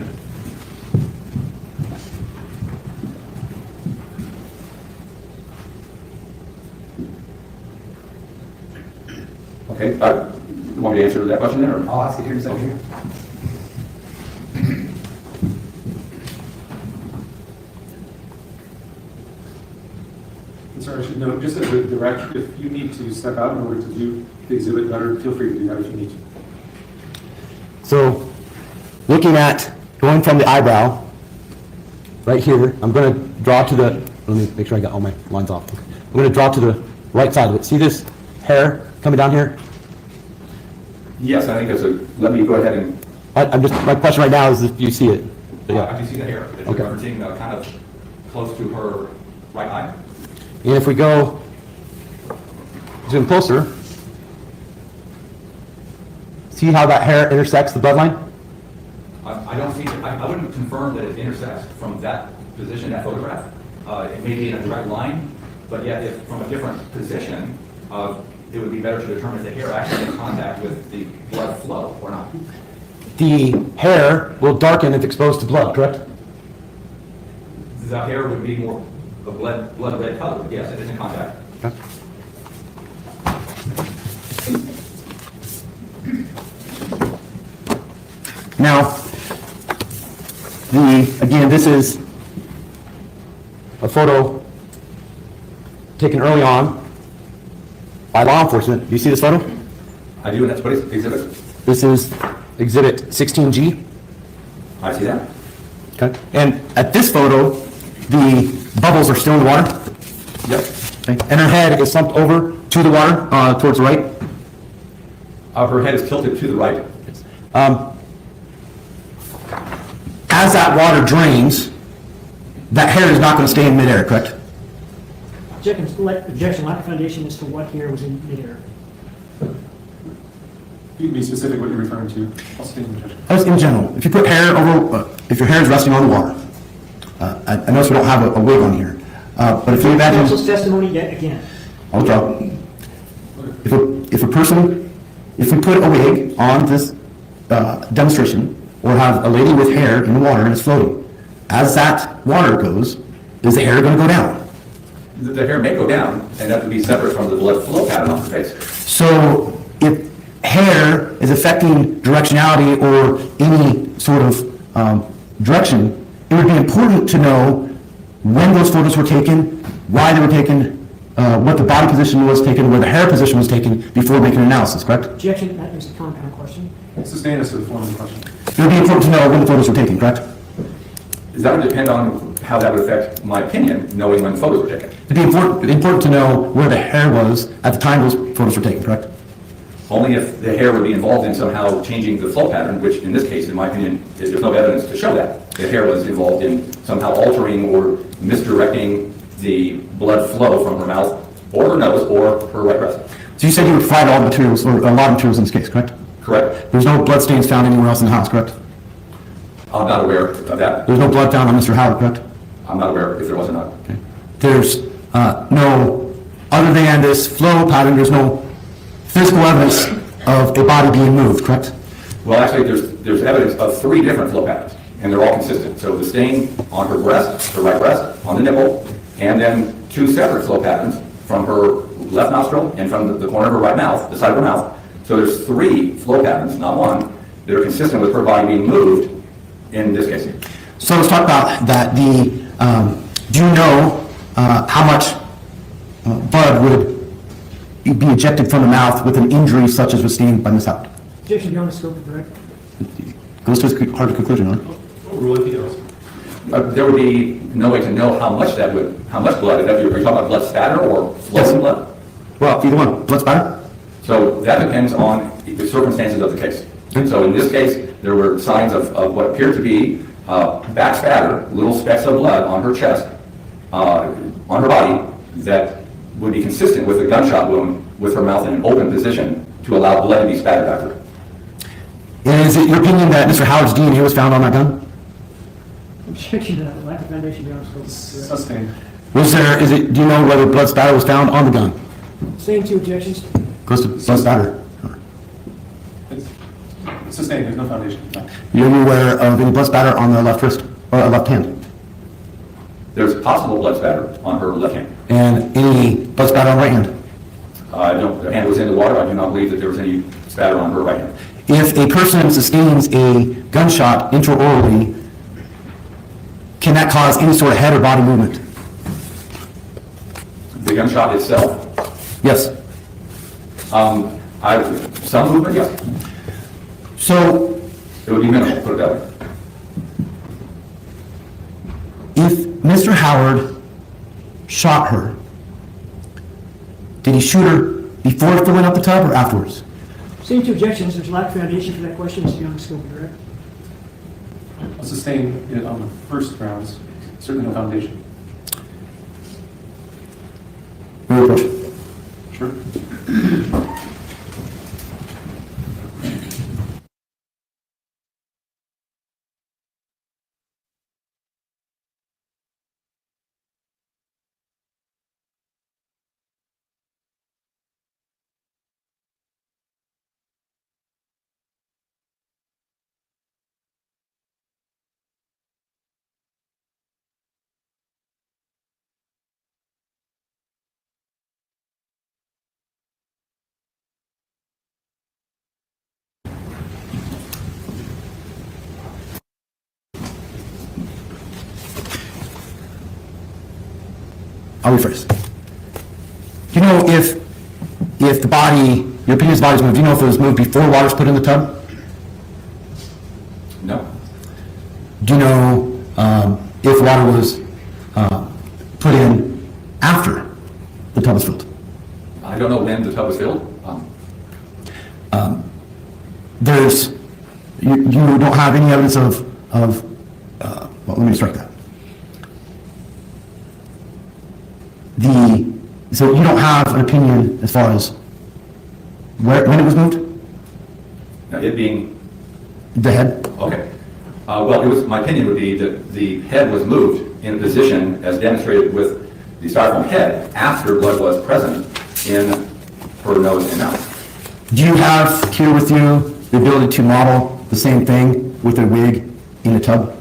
Okay. You want me to answer that question then, or? I'll ask it here in a second. Sorry, I should note, just as a direct, if you need to step out in order to do the exhibit better, feel free to do that if you need to. So, looking at going from the eyebrow, right here, I'm going to draw to the, let me make sure I got all my lines off. I'm going to draw to the right side of it. See this hair coming down here? Yes, I think there's let me go ahead and. My question right now is if you see it. Yeah. I do see the hair. It's Okay. referencing kind of close to her right eye. And if we go zoom closer, see how that hair intersects the bloodline? I don't see, I wouldn't confirm that it intersects from that position, that photograph. It may be in a direct line, but yet if from a different position, it would be better to determine if the hair actually in contact with the blood flow or not. The hair will darken if exposed to blood, correct? The hair would be more a blood red color, but yes, it is in contact. Okay. Now, again, this is a photo taken early on by law enforcement. Do you see this photo? I do, and that's what it's exhibit. This is exhibit 16G. I see that. Okay. And at this photo, the bubbles are still in the water. Yep. Okay. And her head is slumped over to the water, towards the right. Her head is tilted to the right. As that water drains, that hair is not going to stay in midair, correct? Objection, lack of foundation as to what hair was in midair. You can be specific what you're referring to. I'll stay in the judgment. Just in general, if you put hair over, if your hair is resting on the water, I notice we don't have a wig on here, but if you imagine, Counsel's testimony yet again. okay, if we put a wig on this demonstration, or have a lady with hair in the water and it's floating, as that water goes, is the hair going to go down? The hair may go down, and that would be separate from the blood flow pattern on the face. So if hair is affecting directionality or any sort of direction, it would be important to know when those photos were taken, why they were taken, what the body position was taken, where the hair position was taken before making an analysis, correct? Objection, that is a compound question. Sustain us to the form of the question. It would be important to know when the photos were taken, correct? That would depend on how that would affect my opinion, knowing when photos were taken. It'd be important to know where the hair was at the time those photos were taken, correct? Only if the hair would be involved in somehow changing the flow pattern, which in this case, in my opinion, there's no evidence to show that. The hair was involved in somehow altering or misdirecting the blood flow from her mouth or her nose or her right breast. So you said you would provide all the materials, or a lot of materials in this case, correct? Correct? There's no blood stains found anywhere else in the house, correct? I'm not aware of that. There's no blood found on Mr. Howard, correct? I'm not aware if there was or not. Okay. There's no, other than this flow pattern, there's no physical evidence of a body being moved, correct? Well, actually, there's evidence of 3 different flow patterns, and they're all consistent. So the stain on her breast, her right breast, on the nipple, and then 2 separate flow patterns from her left nostril and from the corner of her right mouth, the side of her mouth. So there's 3 flow patterns, not 1, that are consistent with her body being moved in this case. So let's talk about that. Do you know how much blood would be ejected from the mouth with an injury such as was sustained by Ms. Howard? Objection beyond the scope of the record. Goes to a hard conclusion, right? Rule if he does. There would be no way to know how much blood, are you talking about blood spatter or flowing blood? Well, either one. Blood spatter? So that depends on the circumstances of the case. So in this case, there were signs of what appeared to be back spatter, little specks of blood on her chest, on her body, that would be consistent with a gunshot wound with her mouth in an open position to allow blood to be spattered after. And is it your opinion that Mr. Howard's DNA was found on that gun? Objection to lack of foundation beyond the scope of the record. Sustain. Do you know whether blood spatter was found on the gun? Same 2 objections. Goes to blood spatter. It's sustained, there's no foundation. No. You're aware of any blood spatter on the left wrist or left hand? There's possible blood spatter on her left hand. And any blood spatter on the right hand? The hand was in the water. I do not believe that there was any spatter on her right hand. If a person sustains a gunshot intraorally, can that cause any sort of head or body movement? The gunshot itself, Yes. some movement, yes. So It would be minimal, put it that way. if Mr. Howard shot her, did he shoot her before filling up the tub or afterwards? Same 2 objections. There's lack of foundation for that question. It's beyond the scope of the record. I'll sustain it on the first grounds, certainly no foundation. Your approach. Sure. I'll rephrase. Do you know if the body, your opinion is the body was moved, do you know if it was moved before water was put in the tub? No. Do you know if water was put in after the tub was filled? I don't know when the tub was filled. You don't have any evidence well, let me strike that. So you don't have an opinion as far as when it was moved? Now, it being, The head? okay. Well, my opinion would be that the head was moved in a position as demonstrated with the styrofoam head after blood was present in her nose and mouth. Do you have here with you the ability to model the same thing with a wig in a tub?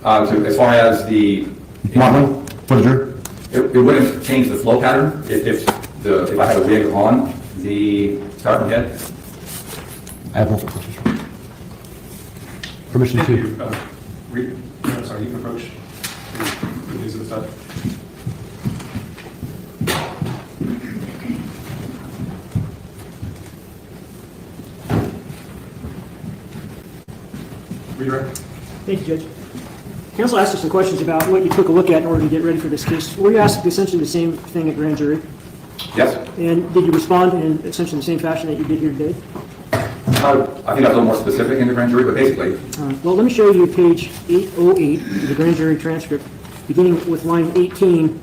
As far as the Modeling for the jury? It wouldn't change the flow pattern if I had a wig on the styrofoam head. I have no further questions. Permission Thank to... you. I'm sorry, you can approach the news of the stuff. Redirect. Thank you, Judge. Counsel asked us some questions about what you took a look at in order to get ready for this case. Were you asked essentially the same thing at grand jury? Yes. And did you respond in essentially the same fashion that you did here today? I think I was a little more specific in the grand jury, but basically, Well, let me show you page 808 of the grand jury transcript, beginning with line 18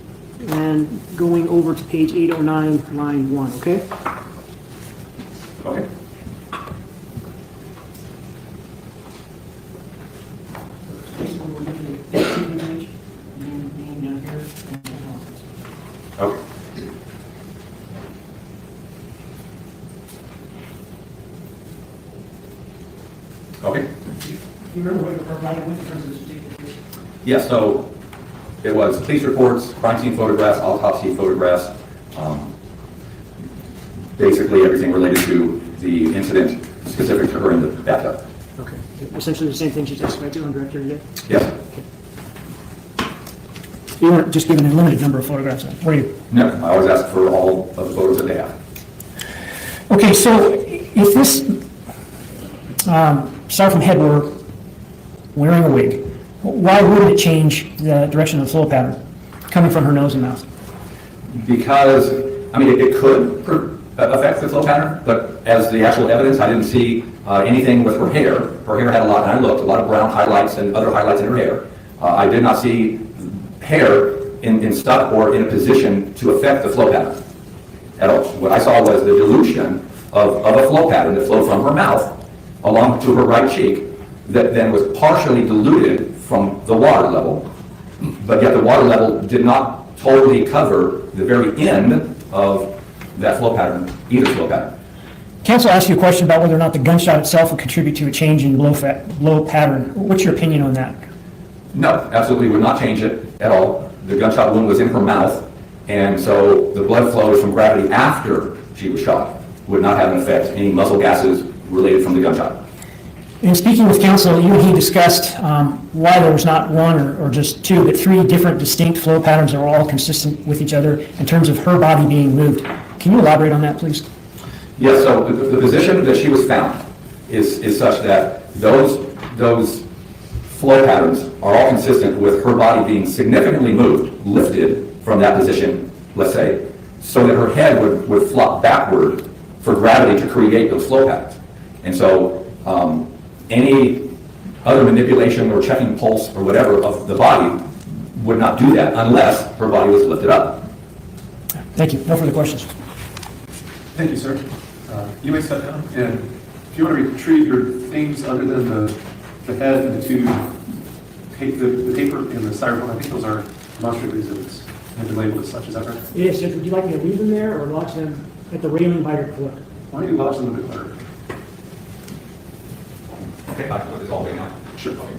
and going over to page 809, line 1, okay? okay. Okay. Okay. You remember what you provided with in terms of this particular case? Yes, so it was police reports, crime scene photographs, autopsy photographs, basically everything related to the incident specific to her in the bathtub. Okay. Essentially the same thing she testified to on direct jury today? Yes. You weren't just given a limited number of photographs, were you? No, I always ask for all of the photos that they have. Okay, so if this styrofoam head were wearing a wig, why wouldn't it change the direction of the flow pattern coming from her nose and mouth? Because, I mean, it could affect the flow pattern, but as the actual evidence, I didn't see anything with her hair. Her hair had a lot, and I looked, a lot of brown highlights and other highlights in her hair. I did not see hair in stuck or in a position to affect the flow pattern at all. What I saw was the dilution of a flow pattern that flowed from her mouth along to her right cheek that then was partially diluted from the water level, but yet the water level did not totally cover the very end of that flow pattern, either flow pattern. Counsel asked you a question about whether or not the gunshot itself would contribute to a change in blow pattern. What's your opinion on that? No, absolutely would not change it at all. The gunshot wound was in her mouth, and so the blood flows from gravity after she was shot would not have an effect, any muscle gases related from the gunshot. In speaking with counsel, you and he discussed why there was not one or just two, but three different distinct flow patterns that were all consistent with each other in terms of her body being moved. Can you elaborate on that, please? Yes, so the position that she was found is such that those flow patterns are all consistent with her body being significantly moved, lifted from that position, let's say, so that her head would flop backward for gravity to create those flow patterns. And so any other manipulation or checking pulse or whatever of the body would not do that unless her body was lifted up. Thank you. No further questions. Thank you, sir. You may step down, and if you want to retrieve your things other than the head and the two, the paper and the styrofoam, I think those are demonstrative exhibits. They've been labeled as such, is that right? Yes, Judge, would you like me to leave them there or lodge them at the railing by your clerk? Why don't you lodge them a bit better? Okay, I can put this all in now. Sure. Okay.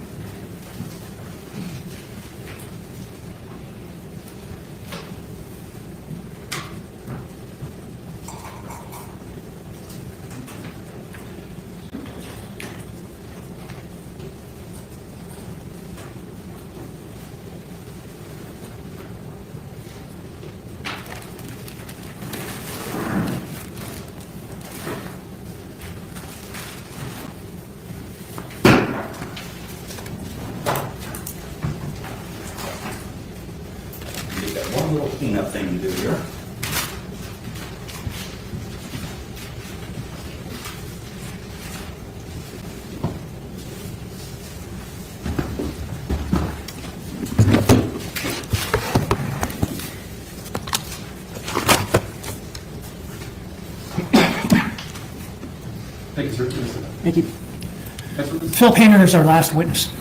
One little cleanup thing to do here. Thank you, sir. Thank you. Next witness. Phil Painter is our last witness.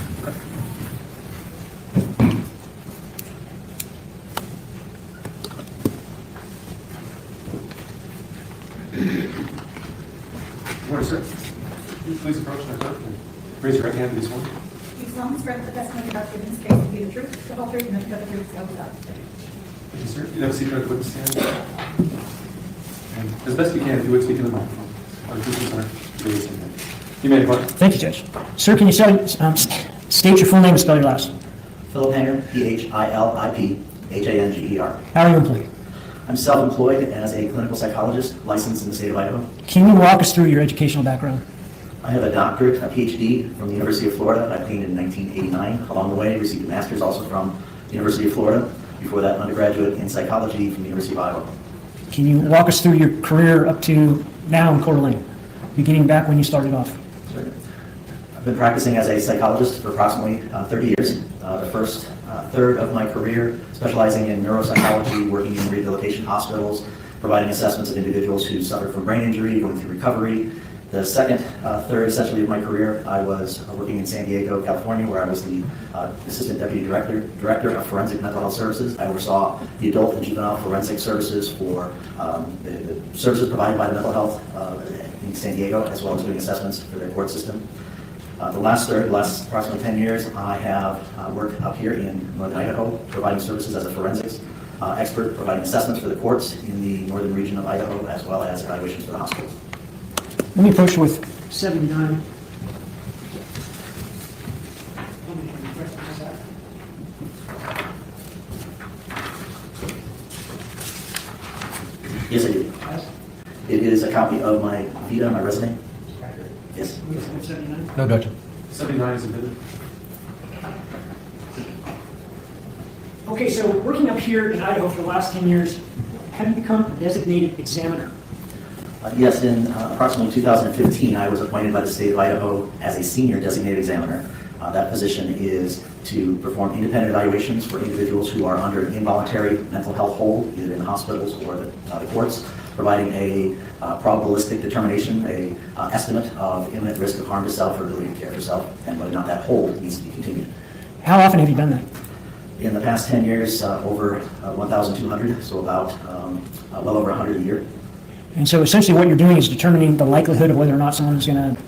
Good morning, sir. Will you please approach my clerk and raise your right hand to be sworn? You solemnly swear that the testimony about to give in this case will be the truth, the whole truth, and nothing but the truth, so help you God. Thank you, sir. You have a seat at the witness stand. And as best you can, if you would speak in the microphone. Our witnesses aren't raising it. You may depart. Thank you, Judge. Sir, can you state your full name and spell your last? Philip Hanger, Philip, How are you employed? I'm self-employed as a clinical psychologist licensed in the state of Idaho. Can you walk us through your educational background? I have a doctorate, a PhD from the University of Florida. I obtained in 1989. Along the way, received a master's also from the University of Florida. Before that, undergraduate in psychology from the University of Iowa. Can you walk us through your career up to now in Coeur d'Alene, beginning back when you started off? I've been practicing as a psychologist for approximately 30 years. The first third of my career specializing in neuropsychology, working in rehabilitation hospitals, providing assessments of individuals who suffered from brain injury, going through recovery. The second third, essentially, of my career, I was working in San Diego, California, where I was the Assistant Deputy Director of Forensic Mental Health Services. I oversaw the adult and juvenile forensic services for the services provided by the mental health in San Diego, as well as doing assessments for their court system. The last approximately 10 years, I have worked up here in northern Idaho, providing services as a forensics expert, providing assessments for the courts in the northern region of Idaho, as well as evaluations for the hospitals. Let me approach you with 79. Yes, I do. It is a copy of my vita, my resume. Yes. 79. No objection. 79 is admitted. Okay, so working up here in Idaho for the last 10 years, have you become a designated examiner? Yes, in approximately 2015, I was appointed by the state of Idaho as a senior designated examiner. That position is to perform independent evaluations for individuals who are under an involuntary mental health hold, either in the hospitals or the courts, providing a probabilistic determination, a estimate of imminent risk of harm to self or ability to care for self, and whether or not that hold needs to be continued. How often have you done that? In the past 10 years, over 1,200, so about well over 100 a year. And so essentially what you're doing is determining the likelihood of whether or not someone's going to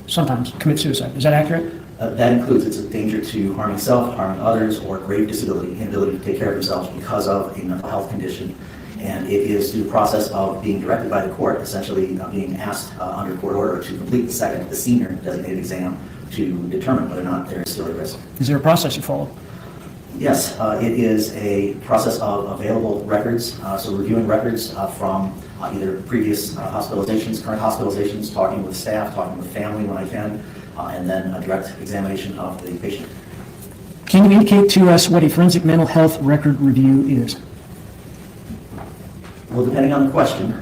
sometimes commit suicide. Is that accurate? That includes it's a danger to harming self, harming others, or grave disability, inability to take care of themselves because of a mental health condition. And it is through the process of being directed by the court, essentially being asked under court order to complete the senior designated exam to determine whether or not there is still a risk. Is there a process you follow? Yes, it is a process of available records, so reviewing records from either previous hospitalizations, current hospitalizations, talking with staff, talking with family when I can, and then a direct examination of the patient. Can you indicate to us what a forensic mental health record review is? Well, depending on the question,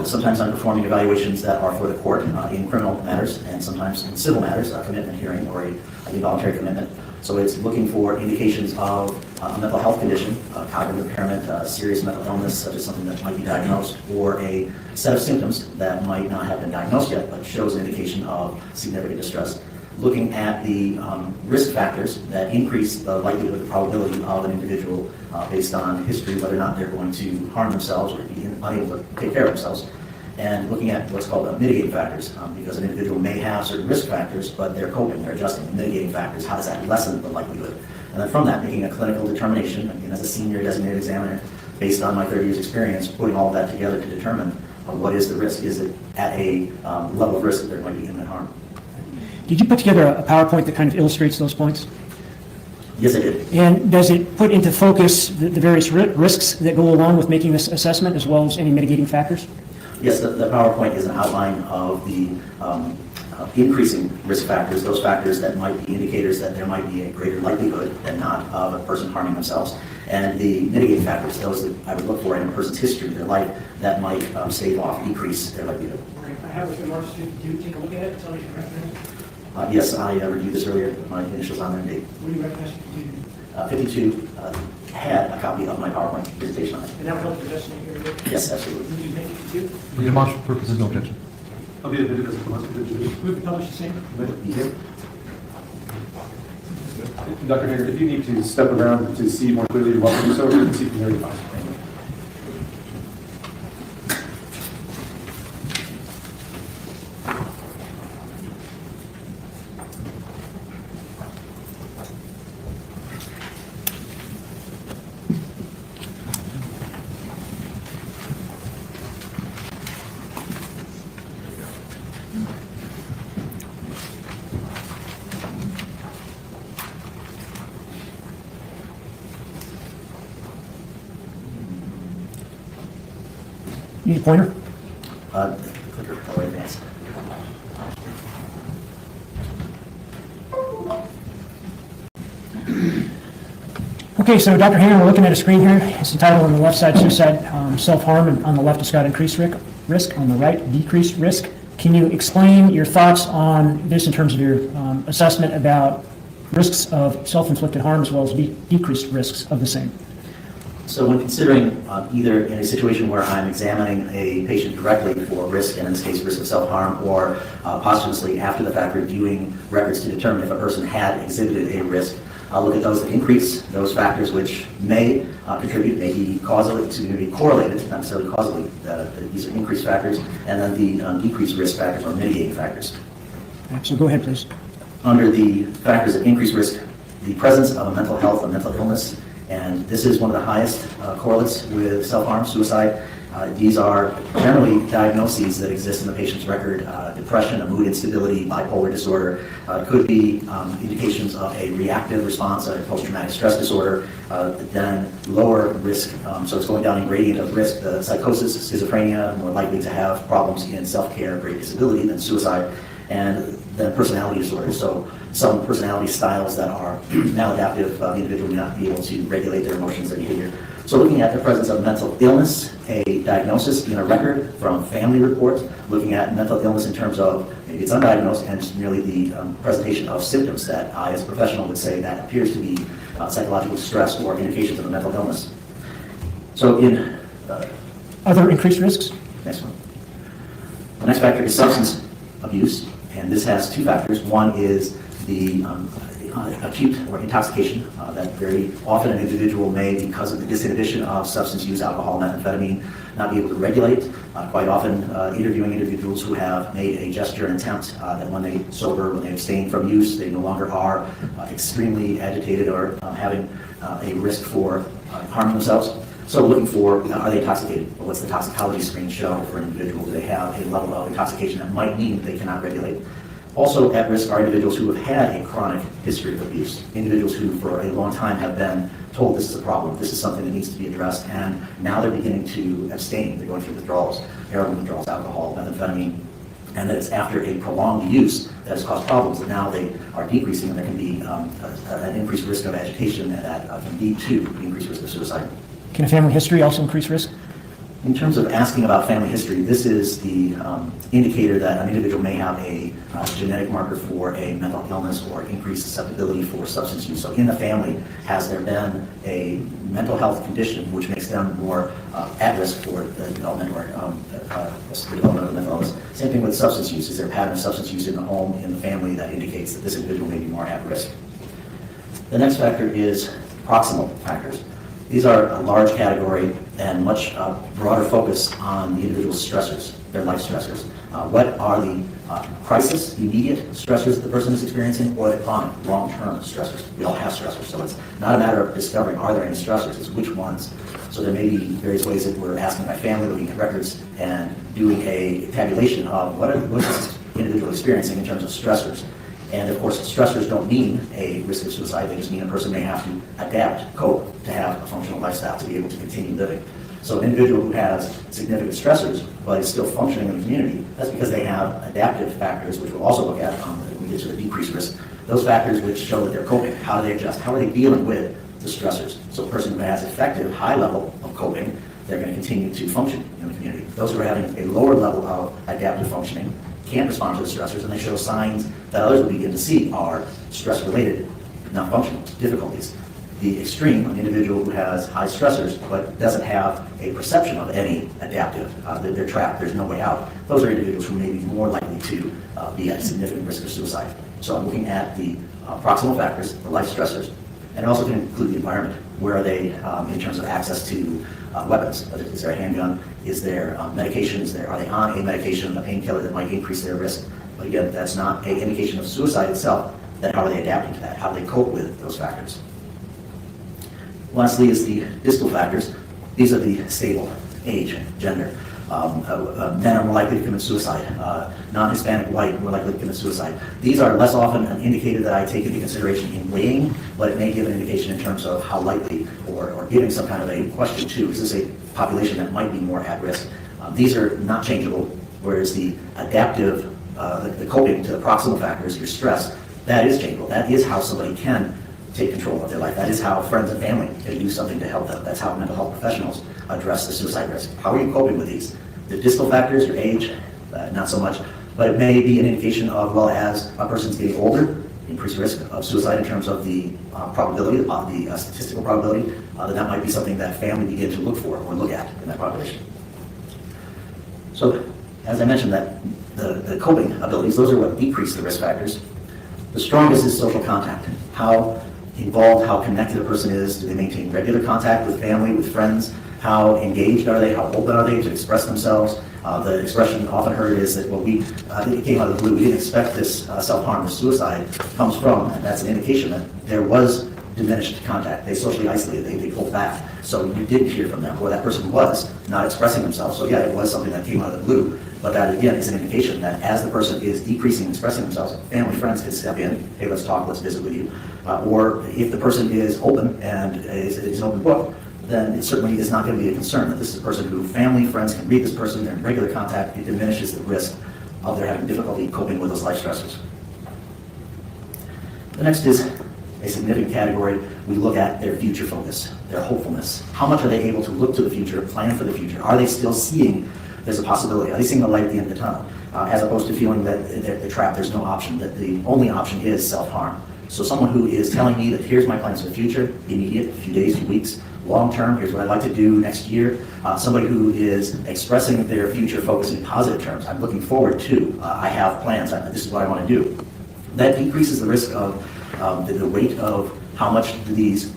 sometimes I'm performing evaluations that are for the court in criminal matters, and sometimes in civil matters, a commitment hearing or an involuntary commitment. So it's looking for indications of a mental health condition, cognitive impairment, serious mental illness, such as something that might be diagnosed, or a set of symptoms that might not have been diagnosed yet, but shows an indication of significant distress. Looking at the risk factors that increase the likelihood, the probability of an individual based on history, whether or not they're going to harm themselves or be unable to take care of themselves. And looking at what's called mitigating factors, because an individual may have certain risk factors, but they're coping, they're adjusting. Mitigating factors, how does that lessen the likelihood? And then from that, making a clinical determination, again, as a senior designated examiner, based on my 30 years experience, putting all of that together to determine what is the risk. Is it at a level of risk that there might be imminent harm? Did you put together a PowerPoint that kind of illustrates those points? Yes, I did. And does it put into focus the various risks that go along with making this assessment, as well as any mitigating factors? Yes, the PowerPoint is an outline of the increasing risk factors, those factors that might be indicators that there might be a greater likelihood than not of a person harming themselves, and the mitigating factors, those that I would look for in a person's history, their life, that might stave off, decrease their likelihood. I have with remarks to take a look at it, tell me if you recommend. Yes, I reviewed this earlier, my initials on there, date. What do you recommend to do? 52 had a copy of my PowerPoint presentation on it. And that would help the investigate here. Yes, absolutely. Would you make it to? For demonstrative purposes, no objection. I'll be admitted as a demonstrative. Move to publish the same. You do? Dr. Hager, if you need to step around to see more clearly, you're welcome to do so. You can see from here, you're fine. Need a pointer? Clicker, how do I advance? Okay, so Dr. Hannon, we're looking at a screen here. It's entitled on the left side, suicide, self-harm, and on the left it's got increased risk, on the right, decreased risk. Can you explain your thoughts on this in terms of your assessment about risks of self-inflicted harm as well as decreased risks of the same? So when considering either in a situation where I'm examining a patient directly for risk, and in this case risk of self-harm, or posthumously after the fact reviewing records to determine if a person had exhibited a risk, I'll look at those that increase, those factors which may contribute, may be causally, be correlated, not necessarily causally, these are increased factors, and then the decreased risk factors or mitigating factors. So go ahead, please. Under the factors that increase risk, the presence of a mental health, a mental illness, and this is one of the highest correlates with self-harm, suicide. These are generally diagnoses that exist in the patient's record. Depression, a mood instability, bipolar disorder, could be indications of a reactive response, a post-traumatic stress disorder, then lower risk, so it's going down in gradient of risk. The psychosis, schizophrenia, more likely to have problems in self-care, great disability than suicide, and then personality disorders. So some personality styles that are maladaptive, the individual may not be able to regulate their emotions and behavior. So looking at the presence of mental illness, a diagnosis in a record from family reports, looking at mental illness in terms of maybe it's undiagnosed and just merely the presentation of symptoms that I as a professional would say that appears to be psychological distress or indications of a mental illness. So in Other increased risks? next one. The next factor is substance abuse, and this has two factors. One is the acute or intoxication that very often an individual may, because of the disinhibition of substance use, alcohol, methamphetamine, not be able to regulate. Quite often interviewing individuals who have made a gesture and attempt that when they sober, when they abstain from use, they no longer are extremely agitated or having a risk for harming themselves. So looking for, are they intoxicated? Or what's the toxicology screen show for an individual? Do they have a level of intoxication that might mean that they cannot regulate? Also at risk are individuals who have had a chronic history of abuse, individuals who for a long time have been told this is a problem, this is something that needs to be addressed, and now they're beginning to abstain. They're going through withdrawals, heroin withdrawals, alcohol, methamphetamine, and that it's after a prolonged use that has caused problems that now they are decreasing, and there can be an increased risk of agitation that can lead to increased risk of suicide. Can a family history also increase risk? In terms of asking about family history, this is the indicator that an individual may have a genetic marker for a mental illness or increased susceptibility for substance use. So in the family, has there been a mental health condition which makes them more at risk for the development or the development of mental illness? Same thing with substance use. Is there a pattern of substance use in the home, in the family, that indicates that this individual may be more at risk? The next factor is proximal factors. These are a large category and much broader focus on the individual's stressors, their life stressors. What are the crisis, immediate stressors that the person is experiencing, or the chronic, long-term stressors? We all have stressors, so it's not a matter of discovering are there any stressors, it's which ones. So there may be various ways that we're asking my family, looking at records, and doing a tabulation of what is this individual experiencing in terms of stressors. And of course, stressors don't mean a risk of suicide. They just mean a person may have to adapt, cope, to have a functional lifestyle, to be able to continue living. So an individual who has significant stressors but is still functioning in the community, that's because they have adaptive factors, which we'll also look at when we get to the decreased risk. Those factors which show that they're coping. How do they adjust? How are they dealing with the stressors? So a person who has effective, high level of coping, they're going to continue to function in the community. Those who are having a lower level of adaptive functioning can't respond to the stressors, and they show signs that others will begin to see are stress-related, not functional difficulties. The extreme, an individual who has high stressors but doesn't have a perception of any adaptive, they're trapped, there's no way out. Those are individuals who may be more likely to be at significant risk of suicide. So I'm looking at the proximal factors, the life stressors, and also can include the environment. Where are they in terms of access to weapons? Is there a handgun? Is there medication? Are they on a medication, a painkiller that might increase their risk? But again, that's not an indication of suicide itself. Then how are they adapting to that? How do they cope with those factors? Lastly is the distal factors. These are the stable, age, gender. Men are more likely to commit suicide. Non-Hispanic white, more likely to commit suicide. These are less often an indicator that I take into consideration in weighing, but it may give an indication in terms of how likely or giving some kind of a question to, is this a population that might be more at risk? These are not changeable, whereas the adaptive, the coping to the proximal factors, your stress, that is changeable. That is how somebody can take control of their life. That is how friends and family can do something to help them. That's how mental health professionals address the suicide risk. How are you coping with these? The distal factors, your age, not so much, but it may be an indication of, well, as a person's getting older, increased risk of suicide in terms of the probability, the statistical probability, that might be something that family begin to look for or look at in that population. So, as I mentioned, that the coping abilities, those are what decrease the risk factors. The strongest is social contact. How involved, how connected a person is. Do they maintain regular contact with family, with friends? How engaged are they? How open are they to express themselves? The expression often heard is that, well, I think it came out of the blue. We didn't expect this self-harm, this suicide comes from, and that's an indication that there was diminished contact. They socially isolated, they pulled back. So you didn't hear from them, or that person was not expressing themselves. So yeah, it was something that came out of the blue. But that, again, is an indication that as the person is decreasing and expressing themselves, family, friends can step in, hey, let's talk, let's visit with you. Or if the person is open and is an open book, then it certainly is not going to be a concern that this is a person who family, friends can read this person, they're in regular contact, it diminishes the risk of their having difficulty coping with those life stressors. The next is a significant category. We look at their future focus, their hopefulness. How much are they able to look to the future, plan for the future? Are they still seeing there's a possibility? Are they seeing the light at the end of the tunnel? As opposed to feeling that they're trapped, there's no option, that the only option is self-harm. So someone who is telling me that here's my plans for the future, immediate, a few days, few weeks, long-term, here's what I'd like to do next year. Somebody who is expressing their future focus in positive terms. I'm looking forward to, I have plans, this is what I want to do. That decreases the risk of the rate of how much do these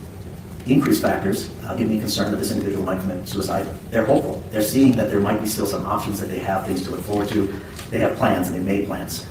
increased factors give me concern that this individual might commit suicide. They're hopeful. They're seeing that there might be still some options, that they have things to look forward to. They have plans and they've made plans.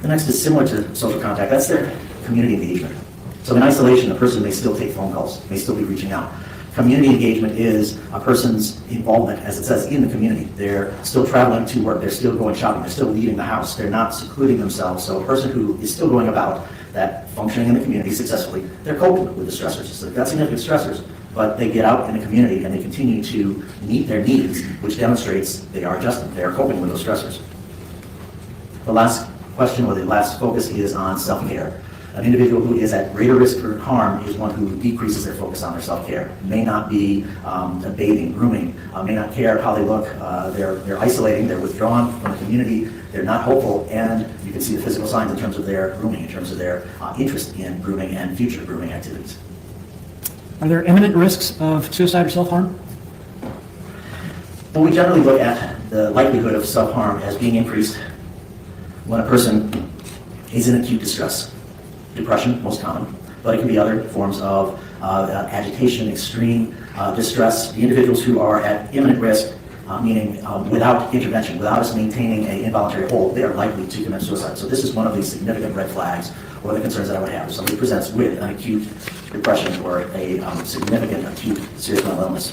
The next is similar to social contact. That's their community engagement. So in isolation, a person may still take phone calls, may still be reaching out. Community engagement is a person's involvement, as it says, in the community. They're still traveling to work, they're still going shopping, they're still leaving the house, they're not secluding themselves. So a person who is still going about that, functioning in the community successfully, they're coping with the stressors. So they've got significant stressors, but they get out in the community and they continue to meet their needs, which demonstrates they are adjusting, they are coping with those stressors. The last question, or the last focus, is on self-care. An individual who is at greater risk for harm is one who decreases their focus on their self-care. May not be bathing, grooming, may not care how they look. They're isolating, they're withdrawn from the community, they're not hopeful, and you can see the physical signs in terms of their grooming, in terms of their interest in grooming and future grooming activities. Are there imminent risks of suicide or self-harm? Well, we generally look at the likelihood of self-harm as being increased when a person is in acute distress. Depression, most common, but it can be other forms of agitation, extreme distress. The individuals who are at imminent risk, meaning without intervention, without us maintaining an involuntary hold, they are likely to commit suicide. So this is one of the significant red flags or the concerns that I would have. If somebody presents with an acute depression or a significant acute serious mental illness.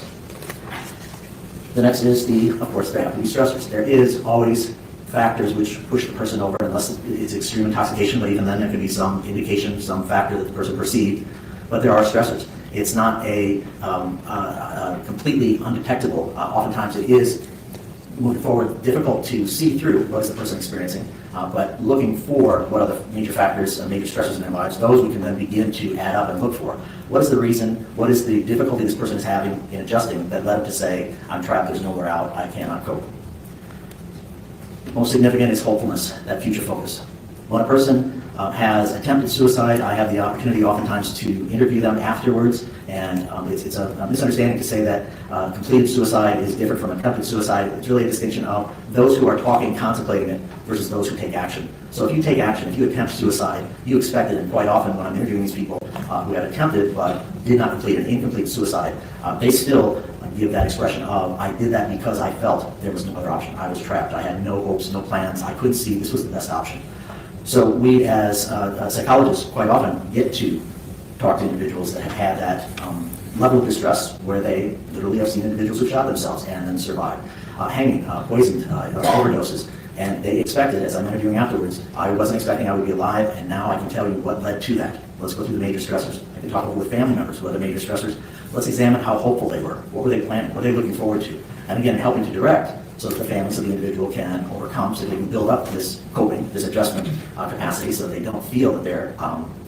The next is of course, there have to be stressors. There is always factors which push the person over, unless it's extreme intoxication, but even then there could be some indication, some factor that the person perceived. But there are stressors. It's not a completely undetectable. Oftentimes it is, moving forward, difficult to see through what is the person experiencing, but looking for what are the major factors, major stressors in their lives, those we can then begin to add up and look for. What is the reason, what is the difficulty this person is having in adjusting that led them to say, I'm trapped, there's nowhere out, I cannot cope. Most significant is hopefulness, that future focus. When a person has attempted suicide, I have the opportunity oftentimes to interview them afterwards, and it's a misunderstanding to say that completed suicide is different from attempted suicide. It's really a distinction of those who are talking, contemplating it, versus those who take action. So if you take action, if you attempt suicide, you expect it, and quite often when I'm interviewing these people who have attempted but did not complete an incomplete suicide, they still give that expression of, I did that because I felt there was no other option. I was trapped. I had no hopes, no plans. I couldn't see this was the best option. So we as psychologists quite often get to talk to individuals that have had that level of distress where they literally have seen individuals who shot themselves and then survived, hanging, poisoned, overdoses. And they expected, as I'm interviewing afterwards, I wasn't expecting I would be alive, and now I can tell you what led to that. Let's go through the major stressors. I can talk with family members what are the major stressors. Let's examine how hopeful they were. What were they planning? What were they looking forward to? And again, helping to direct so that the families of the individual can overcome, so they can build up this coping, this adjustment capacity, so that they don't feel that they're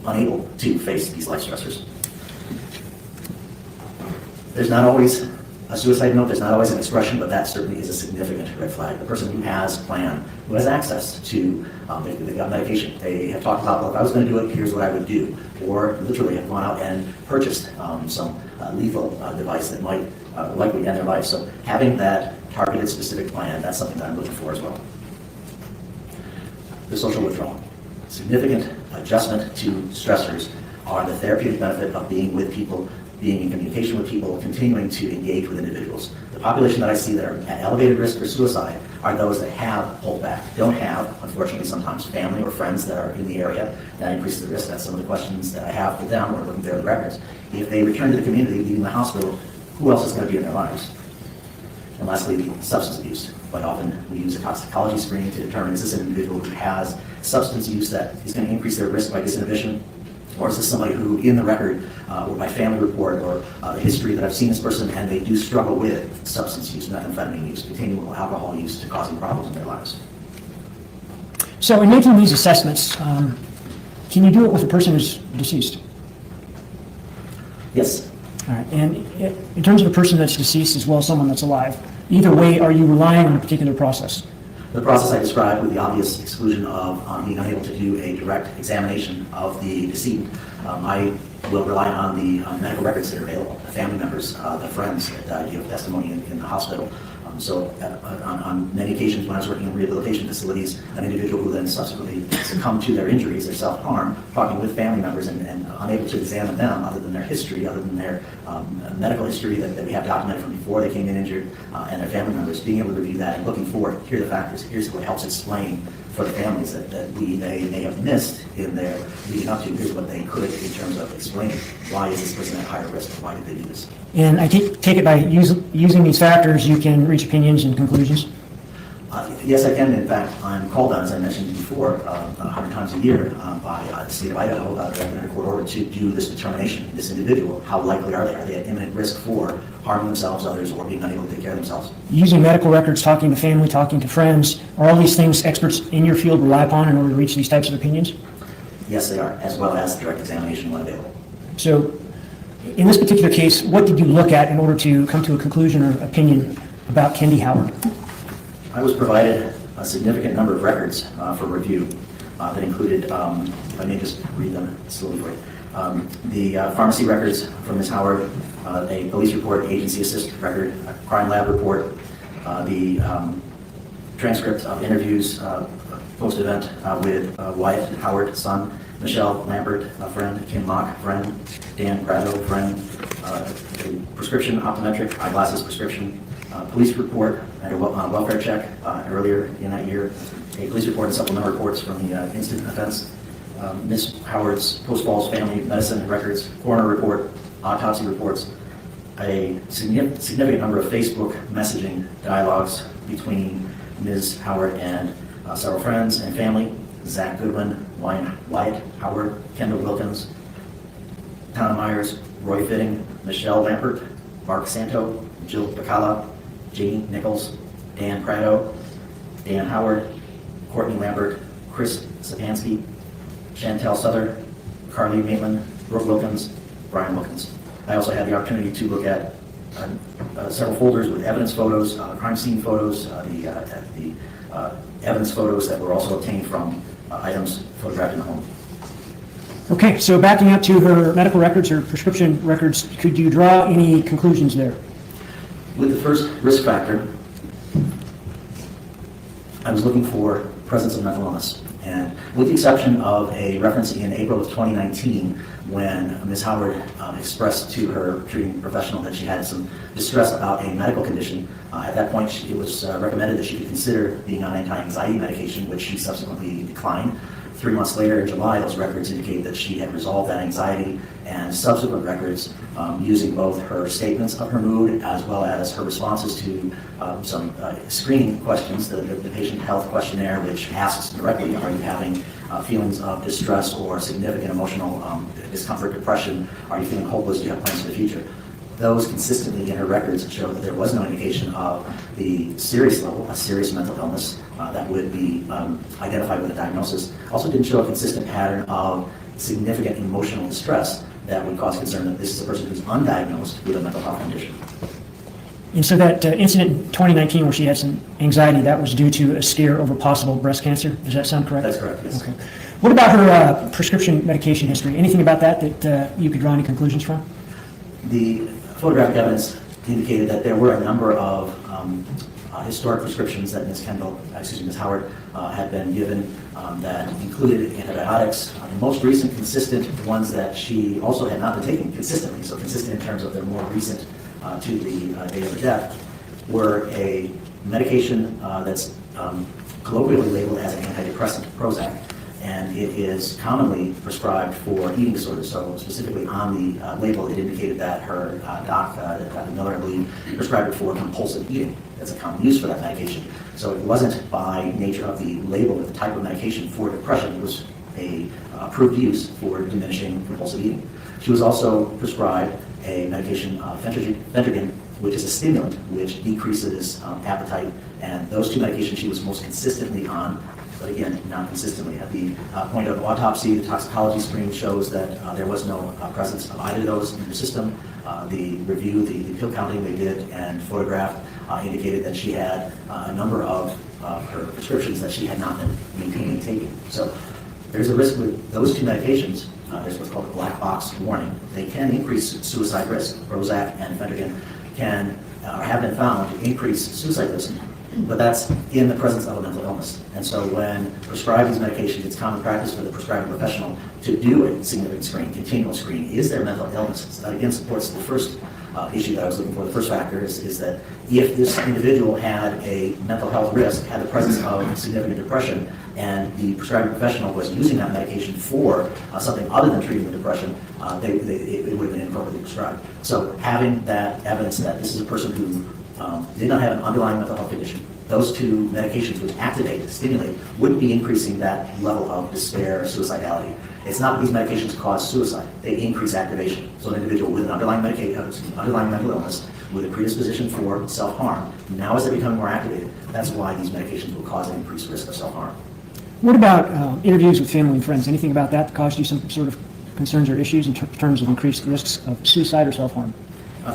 unable to face these life stressors. There's not always a suicide note, there's not always an expression, but that certainly is a significant red flag. The person who has a plan, who has access to, they've got medication, they have talked about, well, if I was going to do it, here's what I would do. Or literally have gone out and purchased some lethal device that might likely end their life. So having that targeted, specific plan, that's something that I'm looking for as well. The social withdrawal. Significant adjustment to stressors are the therapeutic benefit of being with people, being in communication with people, continuing to engage with individuals. The population that I see that are at elevated risk for suicide are those that have pulled back, don't have, unfortunately, sometimes family or friends that are in the area. That increases the risk. That's some of the questions that I have for them when looking through the records. If they return to the community, leaving the hospital, who else is going to be in their lives? And lastly, the substance abuse. Quite often, we use a toxicology screen to determine, is this an individual who has substance use that is going to increase their risk by disinhibition? Or is this somebody who, in the record, or by family report, or the history that I've seen this person, and they do struggle with substance use, methamphetamine use, continual alcohol use, to causing problems in their lives? So in making these assessments, can you do it with a person who's deceased? Yes. All right. And in terms of a person that's deceased as well as someone that's alive, either way, are you relying on a particular process? The process I described with the obvious exclusion of being unable to do a direct examination of the decedent, I will rely on the medical records that are available, the family members, the friends that give testimony in the hospital. So on many occasions when I was working in rehabilitation facilities, an individual who then subsequently succumbed to their injuries, their self-harm, talking with family members and unable to examine them other than their history, other than their medical history that we have documented from before they came in injured, and their family members, being able to review that and looking for, here are the factors, here's what helps explain for the families that they may have missed in their leading up to, here's what they could in terms of explaining why is this person at higher risk, why did they do this. And I take it by using these factors, you can reach opinions and conclusions? Yes, I can. In fact, I'm called on, as I mentioned before, 100 times a year by the state of Idaho, the recommended court order, to do this determination. This individual, how likely are they? Are they at imminent risk for harming themselves, others, or being unable to take care of themselves? Using medical records, talking to family, talking to friends, are all these things experts in your field rely upon in order to reach these types of opinions? Yes, they are, as well as direct examination when available. So, in this particular case, what did you look at in order to come to a conclusion or opinion about Kendy Howard? I was provided a significant number of records for review that included, if I may just read them slowly for you, the pharmacy records from Ms. Howard, a police report, agency assist record, a crime lab report, the transcript of interviews post-event with Wyatt Howard, son, Michelle Lambert, a friend, Kim Mock, friend, Dan Prado, friend, a prescription optometric eyeglasses prescription, police report and a welfare check earlier in that year, a police report and supplemental reports from the incident offense, Ms. Howard's post-falls family medicine records, coroner report, autopsy reports, a significant number of Facebook messaging dialogues between Ms. Howard and several friends and family, Zach Goodwin, Wyatt Howard, Kendall Wilkins, Tana Myers, Roy Fitting, Michelle Lampert, Mark Santo, Jill Bacala, Jamie Nichols, Dan Prado, Dan Howard, Courtney Lambert, Chris Sapansky, Chantel Souther, Carly Maitland, Brooke Wilkins, Brian Wilkins. I also had the opportunity to look at several folders with evidence photos, crime scene photos, the evidence photos that were also obtained from items photographed in the home. Okay, so backing up to her medical records, her prescription records, could you draw any conclusions there? With the first risk factor, I was looking for presence of mental illness. And with the exception of a reference in April of 2019, when Ms. Howard expressed to her treating professional that she had some distress about a medical condition, at that point it was recommended that she could consider being on anti-anxiety medication, which she subsequently declined. 3 months later, in July, those records indicate that she had resolved that anxiety, and subsequent records using both her statements of her mood as well as her responses to some screening questions, the patient health questionnaire, which asks directly, are you having feelings of distress or significant emotional discomfort, depression? Are you feeling hopeless? Do you have plans for the future? Those consistently in her records show that there was no indication of the serious level, a serious mental illness that would be identified with a diagnosis. Also didn't show a consistent pattern of significant emotional distress that would cause concern that this is a person who's undiagnosed with a mental health condition. And so that incident in 2019 where she had some anxiety, that was due to a scare over possible breast cancer? Does that sound correct? That's correct, yes. Okay. What about her prescription medication history? Anything about that you could draw any conclusions from? The photographic evidence indicated that there were a number of historic prescriptions that Ms. Howard had been given that included antibiotics. The most recent consistent ones that she also had not been taking consistently, so consistent in terms of their more recent to the date of her death, were a medication that's colloquially labeled as an antidepressant, Prozac, and it is commonly prescribed for eating disorders. So specifically on the label, it indicated that her doc, Dr. Miller, I believe, prescribed it for compulsive eating. That's a common use for that medication. So it wasn't by nature of the label or the type of medication for depression. It was a approved use for diminishing compulsive eating. She was also prescribed a medication, Phentergan, which is a stimulant which decreases appetite. And those two medications she was most consistently on, but again, not consistently. At the point of autopsy, the toxicology screen shows that there was no presence of either of those in her system. The review, the pill counting they did and photographed indicated that she had a number of her prescriptions that she had not been maintaining taking. So there's a risk with those two medications. There's what's called a black box warning. They can increase suicide risk. Prozac and Phentergan can or have been found to increase suicide risk, but that's in the presence of a mental illness. And so when prescribed these medications, it's common practice for the prescribing professional to do a significant screen, continual screen. Is there mental illness? So that again supports the first issue that I was looking for. The first factor is that if this individual had a mental health risk, had the presence of significant depression, and the prescribing professional was using that medication for something other than treating the depression, it would have been inappropriately prescribed. So having that evidence that this is a person who did not have an underlying mental health condition, those two medications which activate, stimulate, wouldn't be increasing that level of despair or suicidality. It's not that these medications cause suicide. They increase activation. So an individual with an underlying mental illness with a predisposition for self-harm, now as they're becoming more activated, that's why these medications will cause an increased risk of self-harm. What about interviews with family and friends? Anything about that caused you some sort of concerns or issues in terms of increased risks of suicide or self-harm?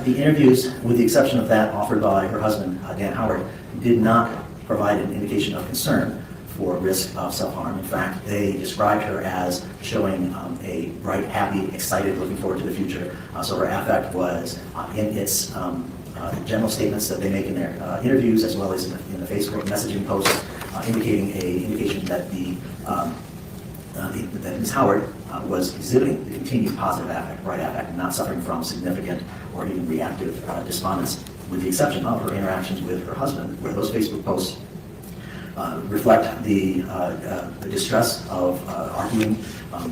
The interviews, with the exception of that offered by her husband, Dan Howard, did not provide an indication of concern for risk of self-harm. In fact, they described her as showing a bright, happy, excited, looking forward to the future. So her affect was in its general statements that they make in their interviews, as well as in the Facebook messaging posts, indicating an indication that that Ms. Howard was exhibiting the continued positive affect, bright affect, and not suffering from significant or even reactive despondence, with the exception of her interactions with her husband, where those Facebook posts reflect the distress of arguing,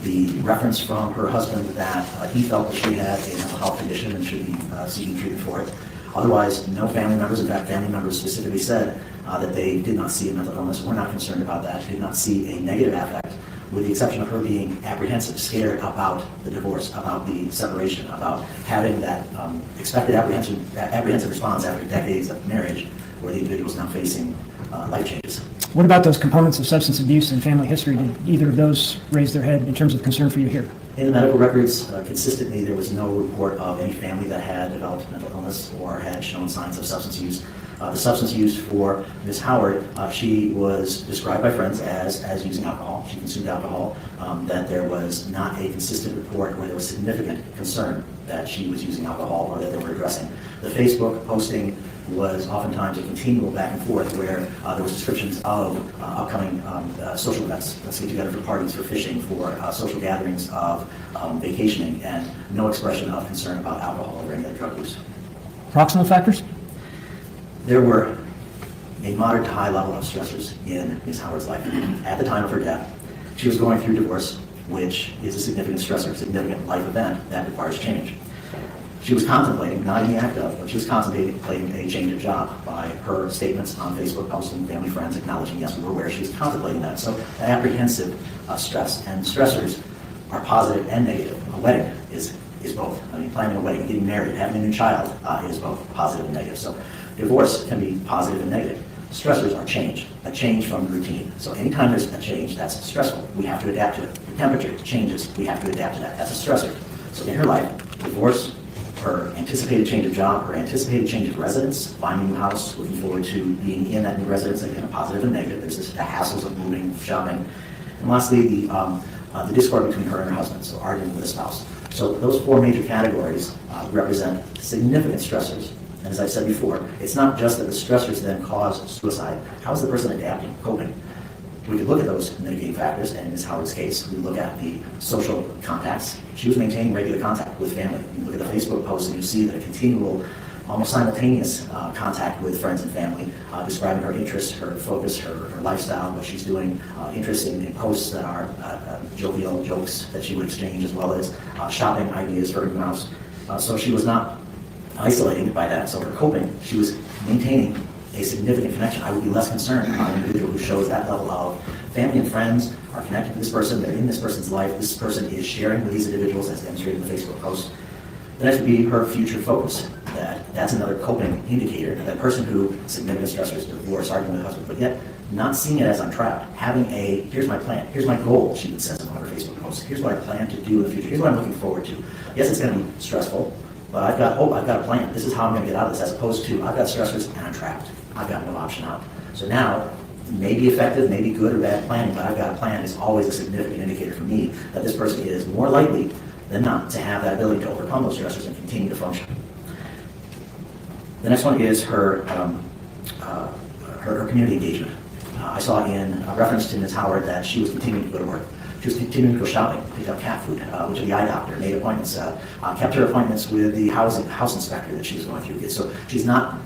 the reference from her husband that he felt that she had a mental health condition and should be seeking treatment for it. Otherwise, no family members, in fact, family members specifically said that they did not see a mental illness, were not concerned about that, did not see a negative affect with the exception of her being apprehensive, scared about the divorce, about the separation, about having that expected apprehensive response after decades of marriage, where the individual is now facing life changes. What about those components of substance abuse and family history? Did either of those raise their head in terms of concern for you here? In the medical records, consistently, there was no report of any family that had developed mental illness or had shown signs of substance use. The substance use for Ms. Howard, she was described by friends as using alcohol. She consumed alcohol, that there was not a consistent report where there was significant concern that she was using alcohol or that they were addressing. The Facebook posting was oftentimes a continual back and forth where there was descriptions of upcoming social events. Let's get together for parties, for fishing, for social gatherings of vacationing, and no expression of concern about alcohol or any other drug use. Proximal factors? There were a moderate to high level of stressors in Ms. Howard's life. At the time of her death, she was going through divorce, which is a significant stressor, a significant life event that requires change. She was contemplating, not in the act of, but she was contemplating a change of job by her statements on Facebook, posting, family, friends, acknowledging, yes, we were aware she was contemplating that. So apprehensive stress and stressors are positive and negative. A wedding is both. I mean, planning a wedding, getting married, having a new child is both positive and negative. So divorce can be positive and negative. Stressors are change, a change from routine. So anytime there's a change that's stressful, we have to adapt to it. The temperature changes, we have to adapt to that. That's a stressor. So in her life, divorce, her anticipated change of job, her anticipated change of residence, finding a new house, looking forward to being in that new residence, again, a positive and negative. There's the hassles of moving, shopping. And lastly, the discord between her and her husband, so arguing with a spouse. So those four major categories represent significant stressors. And as I said before, it's not just that the stressors then cause suicide. How is the person adapting, coping? We could look at those mitigating factors, and in Ms. Howard's case, we look at the social contacts. She was maintaining regular contact with family. You look at the Facebook posts and you see that a continual, almost simultaneous contact with friends and family, describing her interests, her focus, her lifestyle, what she's doing, interest in posts that are jovial jokes that she would exchange, as well as shopping ideas for her new house. So she was not isolated by that. So her coping, she was maintaining a significant connection. I would be less concerned about an individual who shows that level of family and friends are connected to this person, they're in this person's life, this person is sharing with these individuals as demonstrated in the Facebook post. The next would be her future focus. That's another coping indicator. That person who, significant stressors, divorce, arguing with her husband, but yet not seeing it as I'm trapped. Having here's my plan, here's my goal, she would say in one of her Facebook posts. Here's what I plan to do in the future, here's what I'm looking forward to. Yes, it's going to be stressful, but I've got hope, I've got a plan. This is how I'm going to get out of this, as opposed to I've got stressors and I'm trapped. I've got no option out. So now, maybe effective, maybe good or bad planning, but I've got a plan is always a significant indicator for me that this person is more likely than not to have that ability to overcome those stressors and continue to function. The next one is her community engagement. I saw in reference to Ms. Howard that she was continuing to go to work. She was continuing to go shopping, pick up cat food, went to the eye doctor, made appointments, kept her appointments with the house inspector that she was going through with. So she's not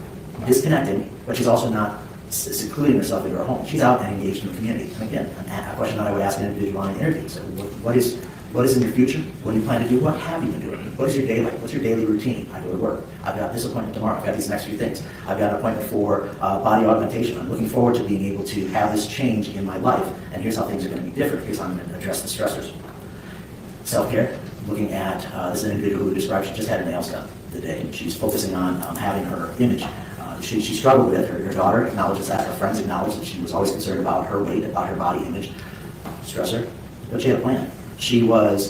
disconnecting, but she's also not secluding herself in her home. She's out and engaged in the community. And again, a question that I would ask an individual on an interview. So what is in your future? What do you plan to do? What have you been doing? What is your day like? What's your daily routine? I go to work. I've got this appointment tomorrow. I've got these next few things. I've got an appointment for body augmentation. I'm looking forward to being able to have this change in my life. And here's how things are going to be different. Here's how I'm going to address the stressors. Self-care. Looking at this is an individual who describes she just had her nails done today. She's focusing on having her image. She struggled with it. Her daughter acknowledges that. Her friends acknowledge that she was always concerned about her weight, about her body image. Stressor. But she had a plan. She had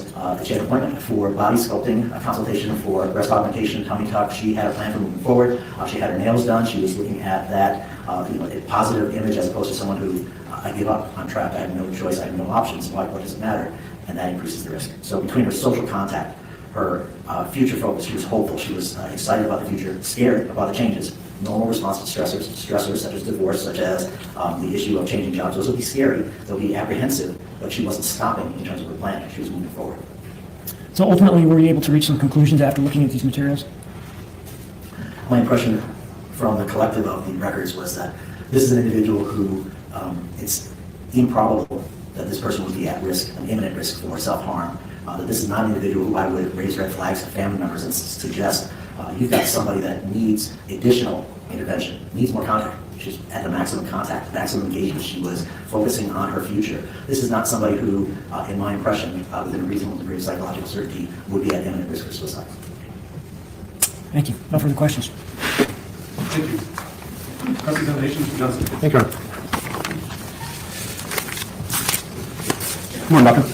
an appointment for body sculpting, a consultation for breast augmentation, tummy tuck. She had a plan for moving forward. She had her nails done. She was looking at that, a positive image as opposed to someone who, I give up, I'm trapped, I have no choice, I have no options, what does it matter? And that increases the risk. So between her social contact, her future focus, she was hopeful, she was excited about the future, scared about the changes. Normal response to stressors such as divorce, such as the issue of changing jobs. Those will be scary, they'll be apprehensive, but she wasn't stopping in terms of her plan. She was moving forward. So ultimately, were you able to reach some conclusions after looking at these materials? My impression from the collective of the records was that this is an individual who it's improbable that this person would be at risk, an imminent risk for self-harm, that this is not an individual who I would raise red flags to family members and suggest you've got somebody that needs additional intervention, needs more contact, She's at the maximum contact, maximum engagement. She was focusing on her future. This is not somebody who, in my impression, within a reasonable degree of psychological certainty, would be at imminent risk of suicide. Thank you. No further questions. Thank you. Cross-examination, Mr. Johnson. Thank you, Your Honor. Good morning, Doctor.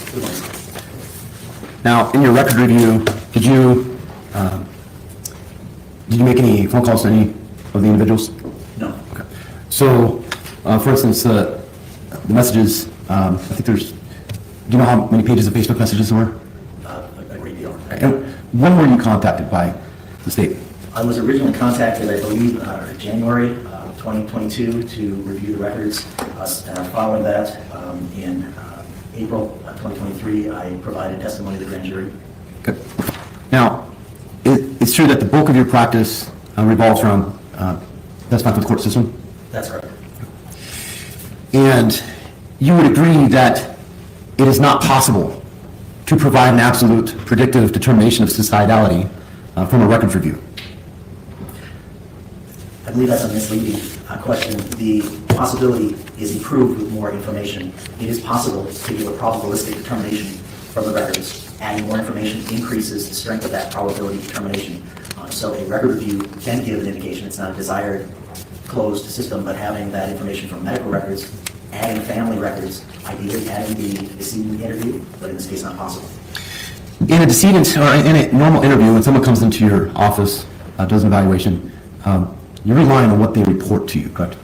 Now, in your record review, did you make any phone calls to any of the individuals? No. Okay. So, for instance, the messages, I think there's, do you know how many pages of Facebook messages there were? A great deal. And when were you contacted by the state? I was originally contacted, I believe, January 2022 to review the records. Following that, in April 2023, I provided testimony to the grand jury. Okay. Now, it's true that the bulk of your practice revolves around testifying for the court system, That's correct. and you would agree that it is not possible to provide an absolute predictive determination of suicidality from a records review. I believe that's a misleading question. The possibility is improved with more information. It is possible to give a probabilistic determination from the records. Adding more information increases the strength of that probability determination. So a record review can give an indication. It's not a desired closed system, but having that information from medical records, adding family records, ideally adding the decedent interview, but in this case not possible. In a decedent or in a normal interview, when someone comes into your office, does an evaluation, you're relying on what they report to you, correct?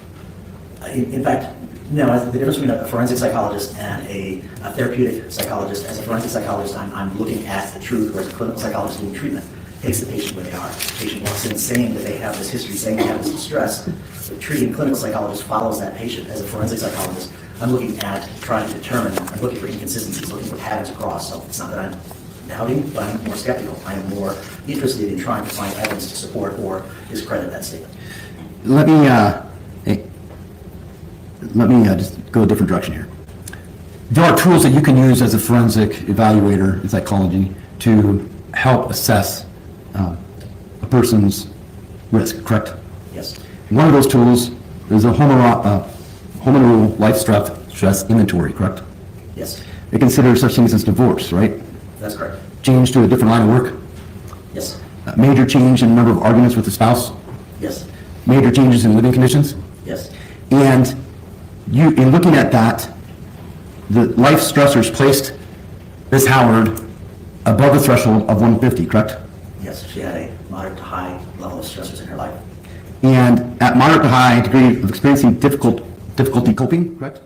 In fact, no, the difference between a forensic psychologist and a therapeutic psychologist, as a forensic psychologist, I'm looking at the truth, whereas a clinical psychologist doing treatment takes the patient where they are. The patient walks in saying that they have this history, saying they have this distress. The treating clinical psychologist follows that patient. As a forensic psychologist, I'm looking at trying to determine, I'm looking for inconsistencies, looking for patterns across. So it's not that I'm doubting, but I'm more skeptical. I am more interested in trying to find evidence to support or discredit that statement. Let me just go a different direction here. There are tools that you can use as a forensic evaluator in psychology to help assess a person's risk, correct? Yes. One of those tools is a home rule life stress inventory, correct? Yes. It considers such things as divorce, right? That's correct. Change to a different line of work, Yes. major change in the number of arguments with the spouse, Yes. major changes in living conditions. Yes. And you, in looking at that, the life stressors placed Ms. Howard above the threshold of 150, correct? Yes. She had a moderate to high level of stressors in her life. And at moderate to high degree of experiencing difficulty coping, correct?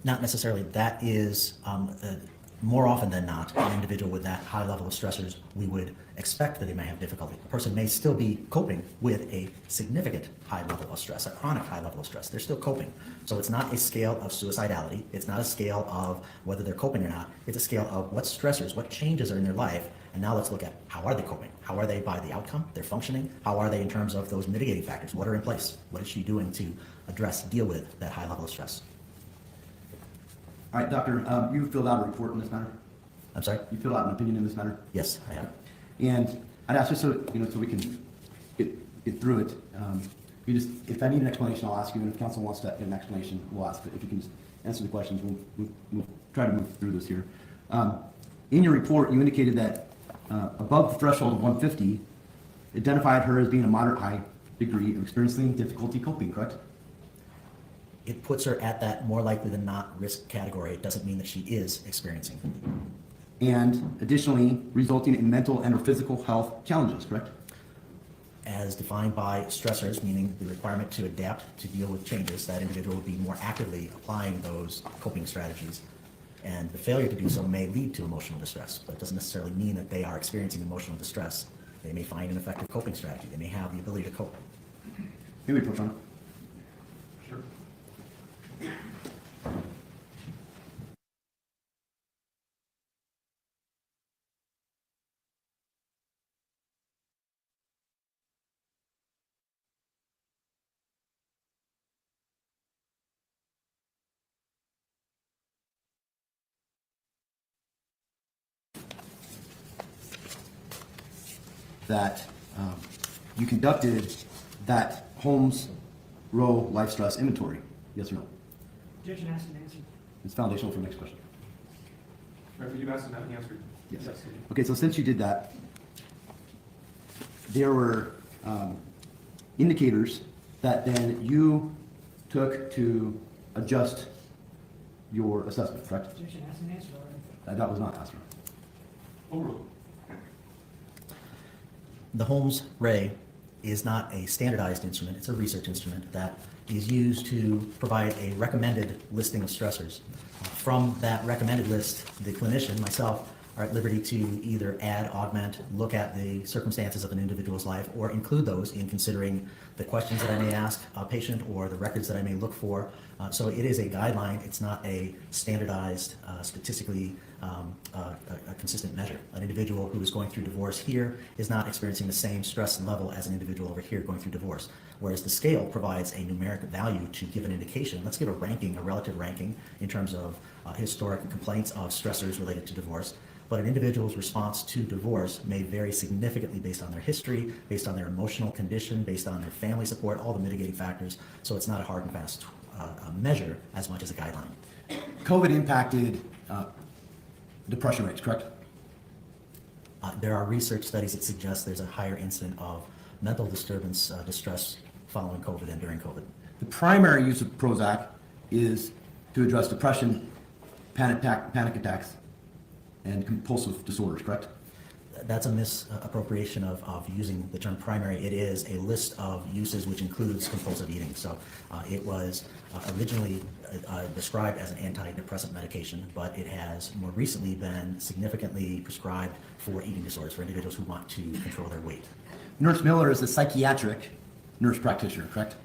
Not necessarily. That is, more often than not, an individual with that high level of stressors, we would expect that they may have difficulty. A person may still be coping with a significant high level of stress, a chronic high level of stress. They're still coping. So it's not a scale of suicidality. It's not a scale of whether they're coping or not. It's a scale of what stressors, what changes are in their life. And now let's look at how are they coping? How are they by the outcome? They're functioning. How are they in terms of those mitigating factors? What are in place? What is she doing to address, deal with that high level of stress? All right, doctor, you filled out a report in this matter? I'm sorry? You filled out an opinion in this matter? Yes, I have. And I'd ask just so, so we can get through it. You just, if I need an explanation, I'll ask you, and if council wants to get an explanation, we'll ask. But if you can just answer the questions, we'll try to move through this here. In your report, you indicated that above the threshold of 150, identified her as being a moderate high degree of experiencing difficulty coping, correct? It puts her at that more likely than not risk category. It doesn't mean that she is experiencing. And additionally, resulting in mental and or physical health challenges, correct? As defined by stressors, meaning the requirement to adapt to deal with changes, that individual will be more actively applying those coping strategies. And the failure to do so may lead to emotional distress, but it doesn't necessarily mean that they are experiencing emotional distress. They may find an effective coping strategy. They may have the ability to cope. Maybe we push on. Sure. That you conducted that Holmes row life stress inventory? Yes or no? Objection asked and answered. It's foundational for the next question. Remember, you've asked and not answered. Yes. Okay, so since you did that, there were indicators that then you took to adjust your assessment, correct? Objection asked and answered already. That was not asked. Overruled. The Holmes Ray is not a standardized instrument, it's a research instrument that is used to provide a recommended listing of stressors. From that recommended list, the clinician, myself, are at liberty to either add, augment, look at the circumstances of an individual's life, or include those in considering the questions that I may ask a patient or the records that I may look for. So it is a guideline, it's not a standardized, statistically a consistent measure. An individual who is going through divorce here is not experiencing the same stress level as an individual over here going through divorce. Whereas the scale provides a numeric value to give an indication. Let's give a ranking, a relative ranking in terms of historic complaints of stressors related to divorce. But an individual's response to divorce may vary significantly based on their history, based on their emotional condition, based on their family support, all the mitigating factors. So it's not a hard and fast measure as much as a guideline. COVID impacted depression rates, correct? There are research studies that suggest there's a higher incident of mental disturbance, distress following COVID and during COVID. The primary use of Prozac is to address depression, panic attacks, and compulsive disorders, correct? That's a misappropriation of using the term primary. It is a list of uses which includes compulsive eating. So it was originally described as an antidepressant medication, but it has more recently been significantly prescribed for eating disorders, for individuals who want to control their weight. Nurse Miller is a psychiatric nurse practitioner, correct?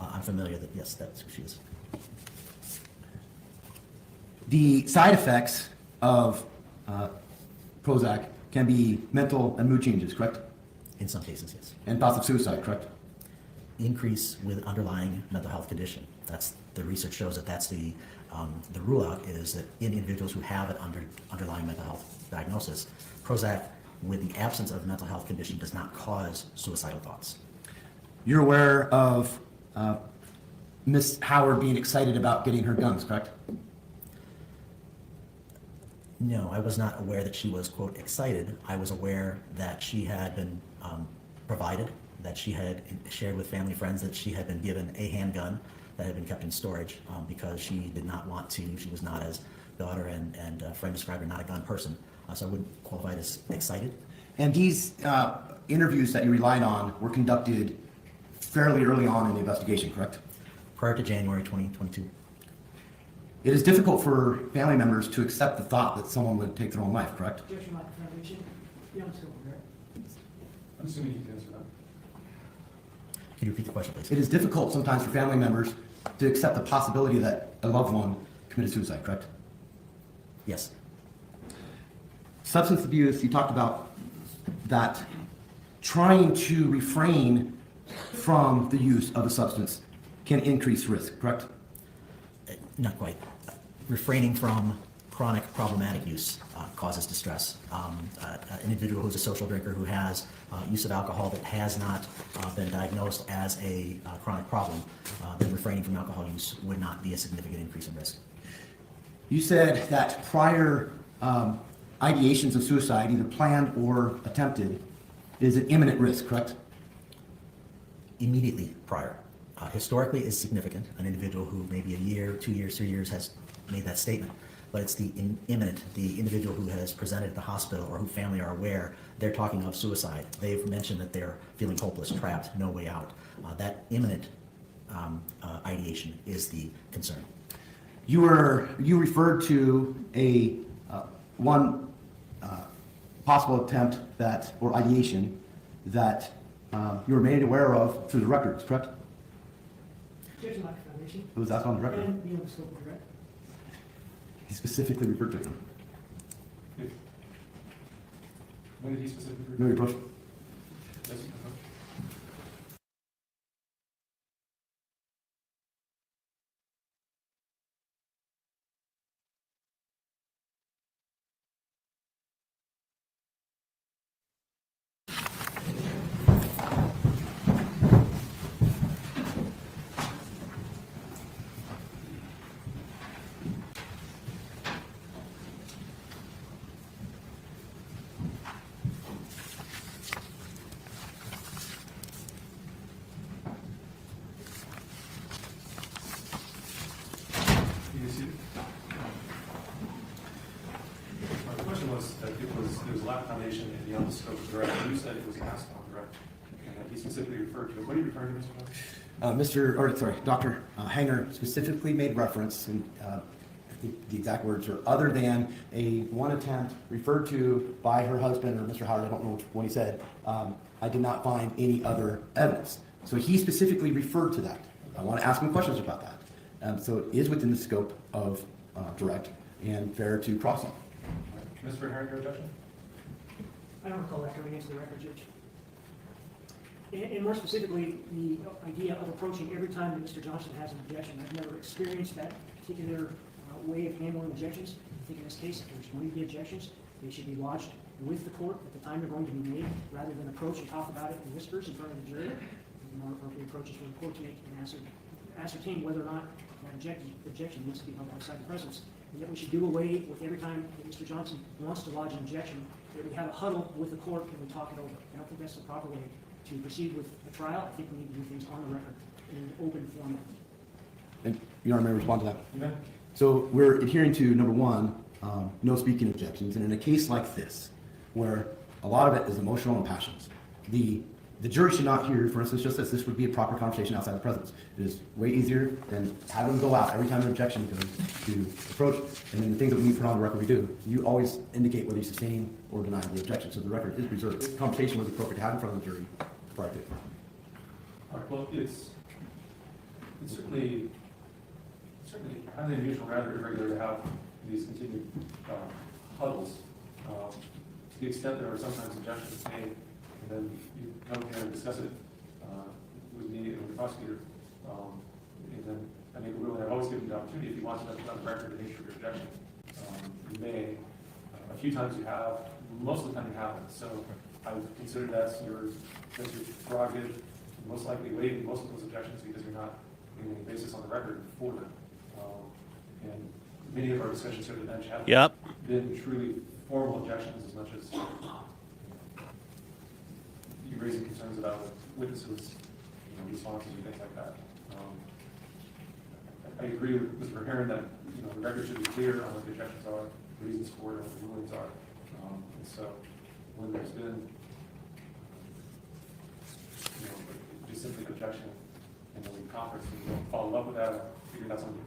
I'm familiar that, yes, that's who she is. The side effects of Prozac can be mental and mood changes, correct? In some cases, yes. And thoughts of suicide, correct? Increase with underlying mental health condition. That's the research shows that that's the rule out is that in individuals who have an underlying mental health diagnosis, Prozac with the absence of mental health condition does not cause suicidal thoughts. You're aware of Miss Howard being excited about getting her guns, correct? No, I was not aware that she was, quote, excited. I was aware that she had been provided, that she had shared with family friends that she had been given a handgun that had been kept in storage because she did not want to, she was not, as daughter and friend described her, not a gun person. So I wouldn't qualify it as excited. And these interviews that you relied on were conducted fairly early on in the investigation, correct? Prior to January 2022. It is difficult for family members to accept the thought that someone would take their own life, correct? Objection, microphone, Richard. You don't still correct. I'm assuming you can answer that. Can you repeat the question, please? It is difficult sometimes for family members to accept the possibility that a loved one committed suicide, correct? Yes. Substance abuse, you talked about that trying to refrain from the use of a substance can increase risk, correct? Not quite. Refraining from chronic problematic use causes distress. An individual who's a social drinker who has use of alcohol that has not been diagnosed as a chronic problem, then refraining from alcohol use would not be a significant increase in risk. You said that prior ideations of suicide, either planned or attempted, is an imminent risk, correct? Immediately prior. Historically is significant. An individual who maybe a year, 2 years, 3 years has made that statement, but it's the imminent, the individual who has presented at the hospital or who family are aware, they're talking of suicide. They've mentioned that they're feeling hopeless, trapped, no way out. That imminent ideation is the concern. You referred to a one possible attempt that, or ideation, that you were made aware of through the records, correct? Objection, microphone, Richard. It was that on the record? And you don't still correct. He specifically referred to him. When did he specifically? No reproach. Yes, there's a lack of foundation beyond the scope of direct. You said it was asked on direct, and he specifically referred to it. What are you referring to, Mr. Miller? Dr. Hanger specifically made reference, and I think the exact words are, other than a one attempt referred to by her husband or Mr. Howard, I don't know which one he said, I did not find any other evidence. So he specifically referred to that. I want to ask him questions about that. So it is within the scope of direct and fair to cross him. Mr. Herring, your objection? I don't recall that coming into the record, Judge. And more specifically, the idea of approaching every time that Mr. Johnson has an objection. I've never experienced that particular way of handling objections. I think in this case, if there's going to be objections, they should be lodged with the court at the time they're going to be made, rather than approach and talk about it in whispers in front of the jury. The more appropriate approach is for the court to make and ascertain whether or not that objection needs to be held outside the presence. And yet we should do away with every time that Mr. Johnson wants to lodge an objection, that we have a huddle with the court and we talk it over. I don't think that's the proper way to proceed with a trial. I think we need to do things on the record in an open format. And Your Honor, may I respond to that? Amen. So we're adhering to, number one, no speaking objections. And in a case like this, where a lot of it is emotional and passions, the jury should not hear, for instance, just this would be a proper conversation outside the presence. It is way easier than having them go out every time an objection goes to approach. And then the things that we need to put on the record we do. You always indicate whether you sustain or deny the objection, so the record is preserved. This conversation was appropriate to have in front of the jury prior to it. All right, well, it's certainly highly unusual, rather irregular to have these continued huddles. To the extent there are sometimes objections made, and then you come here and discuss it with me and with the prosecutor, and then I make a ruling. I've always given you the opportunity, if you want to put on the record the nature of your objection, you may. A few times you have, most of the time you haven't. So I would consider that's your prerogative. Most likely waiving most of those objections because you're not getting any basis on the record for them. And many of our discussions here at the bench have been truly formal objections, as much as you raising concerns about witnesses, responses and things like that. I agree with Mr. Herron that the record should be clear on what the objections are, the reasons for it, and what the rulings are. And so when there's been just simply an objection, and then we conference and we don't follow up with that, I figure that's on you.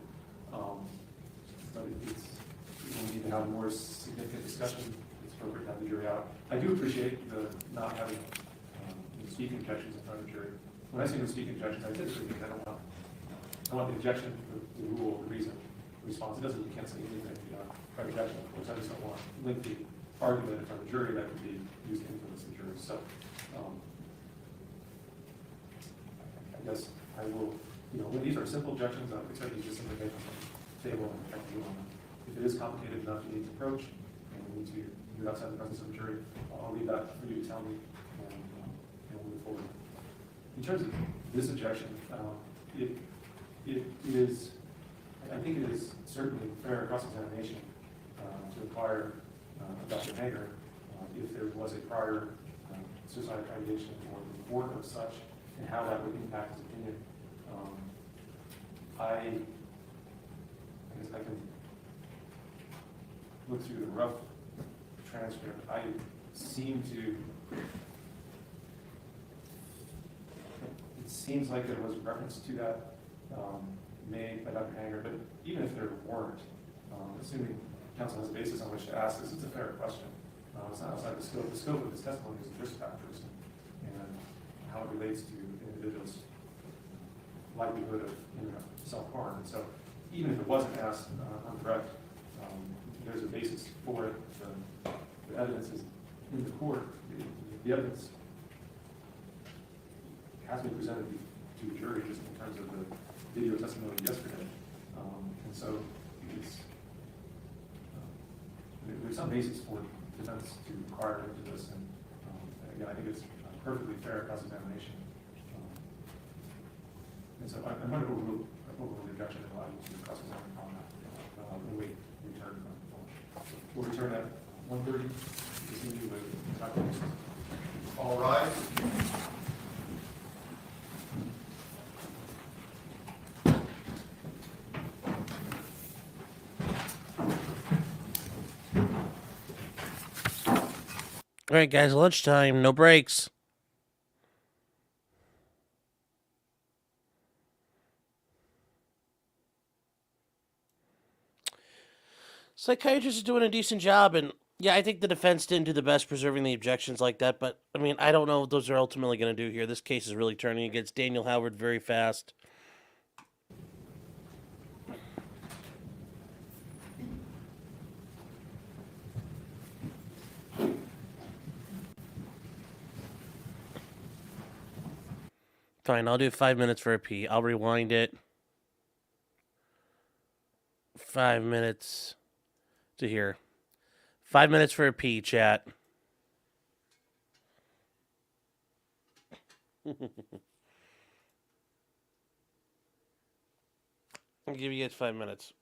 But we need to have a more significant discussion. It's appropriate to have the jury out. I do appreciate the not having speaking objections in front of the jury. When I say no speaking objections, I typically mean I want the objection, the rule, the reason, the response. It doesn't, you can't say anything by objection, of course. I just don't want lengthy argument in front of the jury that could be used to influence the jury. So I guess I will, when these are simple objections, I would expect you to just simply make them on the table and have to do on them. If it is complicated enough, you need to approach, and we need to do it outside the presence of the jury. I'll leave that for you to tell me, and we'll move forward. In terms of this objection, it is, I think it is certainly fair cross-examination to inquire Dr. Hager if there was a prior suicide ideation or report of such, and how that would impact his opinion. I guess I can look through the rough transcript. I seem to, it seems like there was reference to that made by Dr. Hanger, but even if there weren't, assuming counsel has a basis on which to ask this, it's a fair question. It's not outside the scope. The scope of this testimony is the risk factors and how it relates to individuals' likelihood of self-harm. And so even if it wasn't asked on direct, there's a basis for it. The evidence is in the court. The evidence has been presented to the jury just in terms of the video testimony yesterday. And so there's some basis for defense to inquire into this. And again, I think it's perfectly fair cross-examination. And so I'm going to overrule the objection and allow you to cross-examine on that when we return. We'll return at 1:30. Continue with Dr. Wilson. All rise. All right, guys, lunchtime, no breaks. Psychiatrist is doing a decent job, and yeah, I think the defense didn't do the best preserving the objections like that, but I mean, I don't know what those are ultimately going to do here. This case is really turning against Daniel Howard very fast. Fine, I'll do 5 minutes for a pee. I'll rewind it. 5 minutes to here. 5 minutes for a pee, chat. I'll give you guys 5 minutes.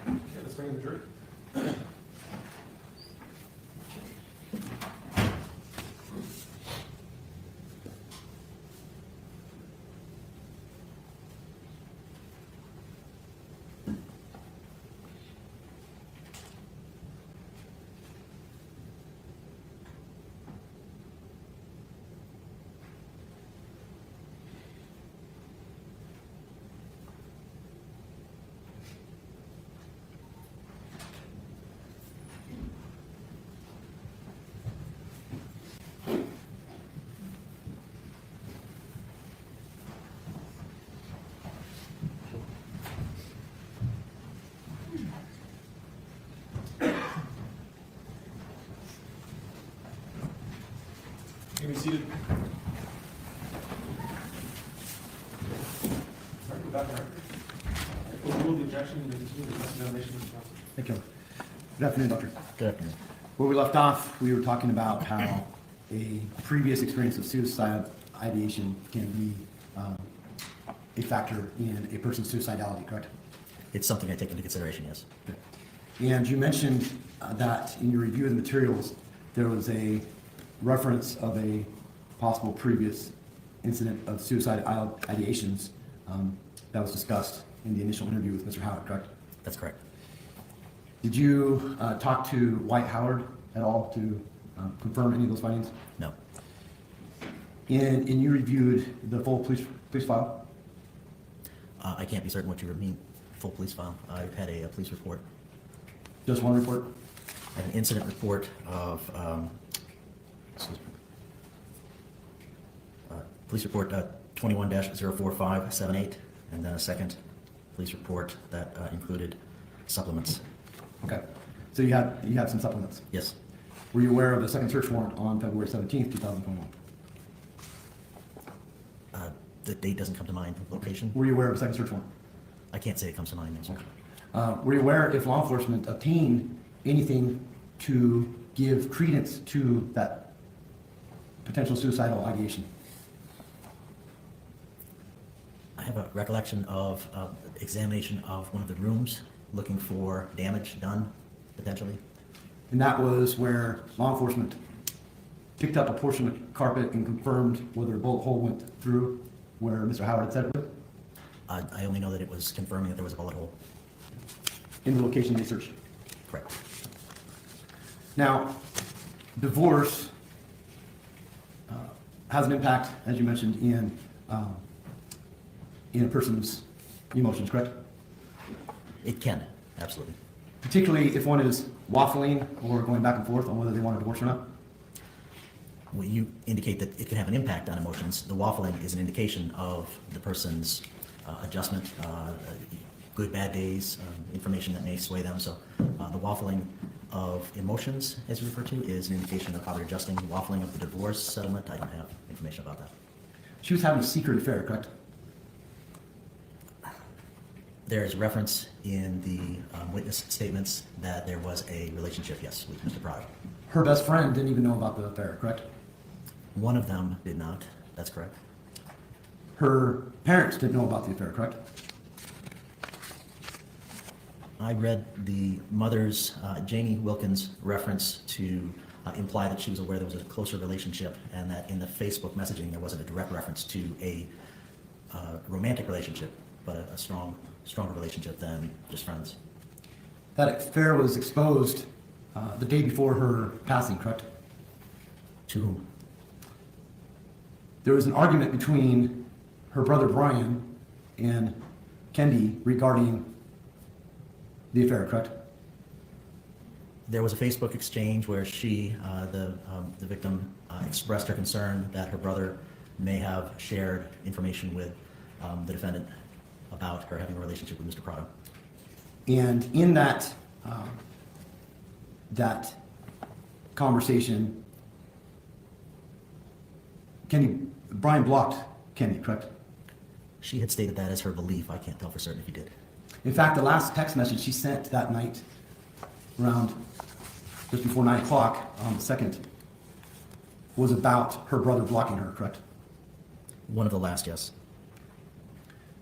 Okay, let's bring in the jury. You can be seated. Sorry, go back to record. Overrule the objection and continue the cross-examination of the counsel. Thank you. Good afternoon, Doctor. Good afternoon. Where we left off, we were talking about how a previous experience of suicide ideation can be a factor in a person's suicidality, correct? It's something I take into consideration, yes. And you mentioned that in your review of the materials, there was a reference of a possible previous incident of suicide ideations that was discussed in the initial interview with Mr. Howard, correct? That's correct. Did you talk to White Howard at all to confirm any of those findings? No. And you reviewed the full police file? I can't be certain what you mean, full police file. I've had a police report. Just one report? I have an incident report of, excuse me, police report 21-04578, and then a second police report that included supplements. Okay. So you had some supplements? Yes. Were you aware of the second search warrant on February 17th, 2021? The date doesn't come to mind. Location? Were you aware of the second search warrant? I can't say it comes to mind, no, sir. Were you aware if law enforcement obtained anything to give credence to that potential suicidal ideation? I have a recollection of examination of one of the rooms, looking for damage done, potentially. And that was where law enforcement picked up a portion of carpet and confirmed whether a bullet hole went through where Mr. Howard had said it would, I only know that it was confirming that there was a bullet hole. in the location they searched. Correct. Now, divorce has an impact, as you mentioned, in a person's emotions, correct? It can, absolutely. Particularly if one is waffling or going back and forth on whether they want a divorce or not. When you indicate that it can have an impact on emotions, the waffling is an indication of the person's adjustment, good, bad days, information that may sway them. So the waffling of emotions, as you refer to, is an indication of how they're adjusting. The waffling of the divorce settlement, I don't have information about that. She was having a secret affair, correct? There is reference in the witness statements that there was a relationship, yes, with Mr. Prado. Her best friend didn't even know about the affair, correct? One of them did not, that's correct. Her parents didn't know about the affair, correct? I read the mother's, Janie Wilkins' reference to imply that she was aware there was a closer relationship, and that in the Facebook messaging there wasn't a direct reference to a romantic relationship, but a stronger relationship than just friends. That affair was exposed the day before her passing, correct? To whom? There was an argument between her brother Brian and Kendy regarding the affair, correct? There was a Facebook exchange where she, the victim, expressed her concern that her brother may have shared information with the defendant about her having a relationship with Mr. Prado. And in that conversation, Brian blocked Kendy, correct? She had stated that as her belief. I can't tell for certain if he did. In fact, the last text message she sent that night, around just before 9 o'clock on the 2nd, was about her brother blocking her, correct? One of the last, yes.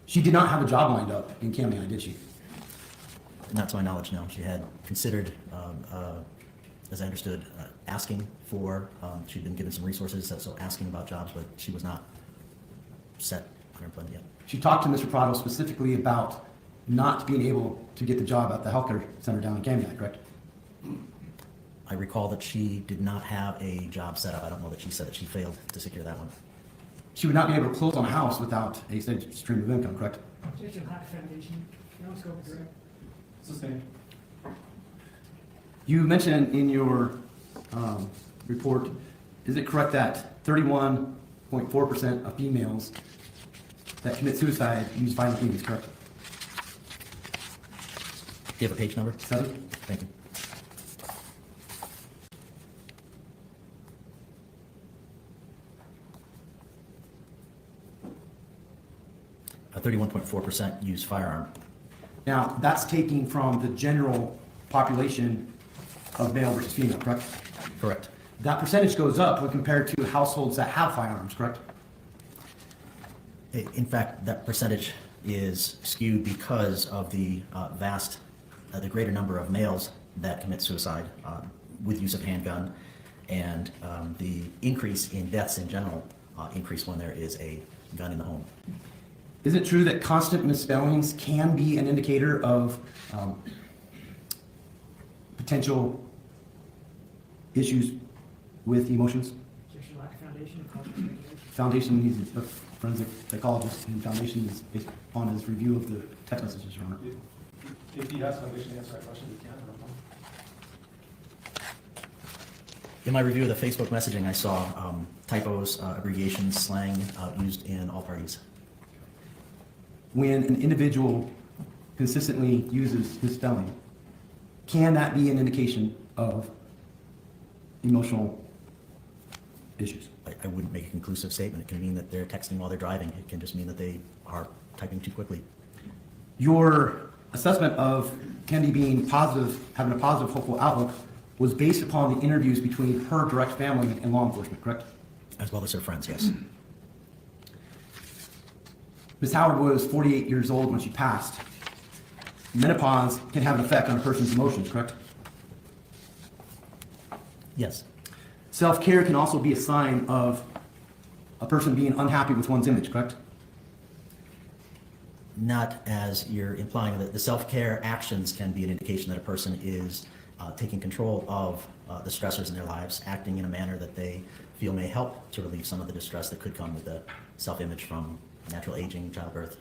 She did not have a job lined up in Camden, did she? Not to my knowledge, no. She had considered, as I understood, asking for, she'd been given some resources, so asking about jobs, but she was not set on her employment yet. She talked to Mr. Prado specifically about not being able to get the job at the healthcare center down in Camden, correct? I recall that she did not have a job set up. I don't know that she said that she failed to secure that one. She would not be able to close on a house without a steady stream of income, correct? Jason Hack Foundation, no scope direct. It's the same. You mentioned in your report, is it correct that 31.4% of females that commit suicide use violent means, correct? Do you have a page number? 7? Thank you. A 31.4% use firearm. Now, that's taking from the general population of male versus female, correct? Correct. that percentage goes up when compared to households that have firearms, correct? In fact, that percentage is skewed because of the the greater number of males that commit suicide with use of handgun, and the increase in deaths in general increase when there is a gun in the home. Is it true that constant misspellings can be an indicator of potential issues with emotions? There's a lack of foundation, cultural regulation. Foundation needs a forensic psychologist, and Foundation is based upon his review of the text messages, Your Honor. If he has foundation to answer that question, he can. In my review of the Facebook messaging, I saw typos, abbreviations, slang used in all parties. When an individual consistently uses misspelling, can that be an indication of emotional issues? I wouldn't make a conclusive statement. It can mean that they're texting while they're driving. It can just mean that they are typing too quickly. Your assessment of Kendy being positive, having a positive, hopeful outlook, was based upon the interviews between her direct family and law enforcement, correct? As well as her friends, yes. Ms. Howard was 48 years old when she passed. Menopause can have an effect on a person's emotions, correct? Yes. Self-care can also be a sign of a person being unhappy with one's image, correct? Not as you're implying. That the self-care actions can be an indication that a person is taking control of the stressors in their lives, acting in a manner that they feel may help to relieve some of the distress that could come with the self-image from natural aging, childbirth.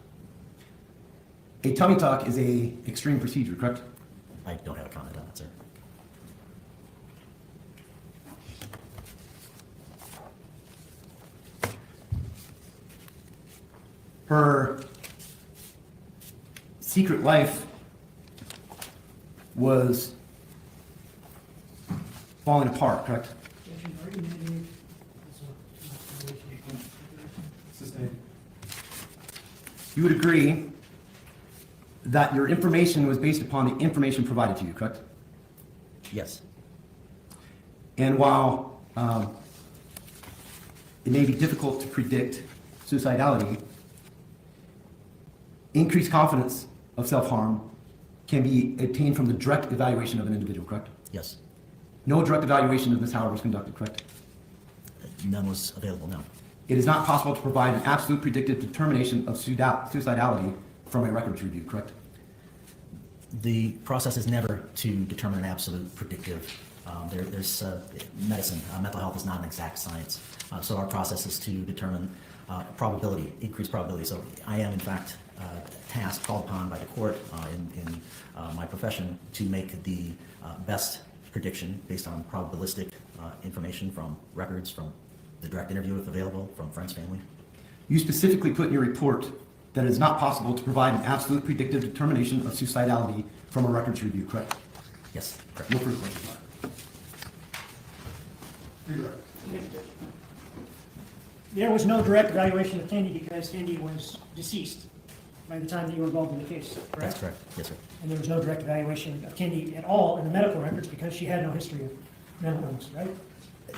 A tummy tuck is a extreme procedure, correct? I don't have a comment on that, sir. Her secret life was falling apart, correct? Objection, argument made. That's a foundation. Sustained. You would agree that your information was based upon the information provided to you, correct? Yes. And while it may be difficult to predict suicidality, increased confidence of self-harm can be obtained from the direct evaluation of an individual, correct? Yes. No direct evaluation of Ms. Howard was conducted, correct? None was available, no. It is not possible to provide an absolute predictive determination of suicidality from a records review, correct? The process is never to determine an absolute predictive. There's medicine. Mental health is not an exact science. So our process is to determine probability, increased probability. So I am, in fact, tasked, called upon by the court in my profession to make the best prediction based on probabilistic information from records, from the direct interview if available, from friends, family. You specifically put in your report that it is not possible to provide an absolute predictive determination of suicidality from a records review, correct? Yes, correct. No further questions. There was no direct evaluation of Kendy because Kendy was deceased by the time that you were involved in the case, correct? That's correct. Yes, sir. And there was no direct evaluation of Kendy at all in the medical records because she had no history of mental illness, right?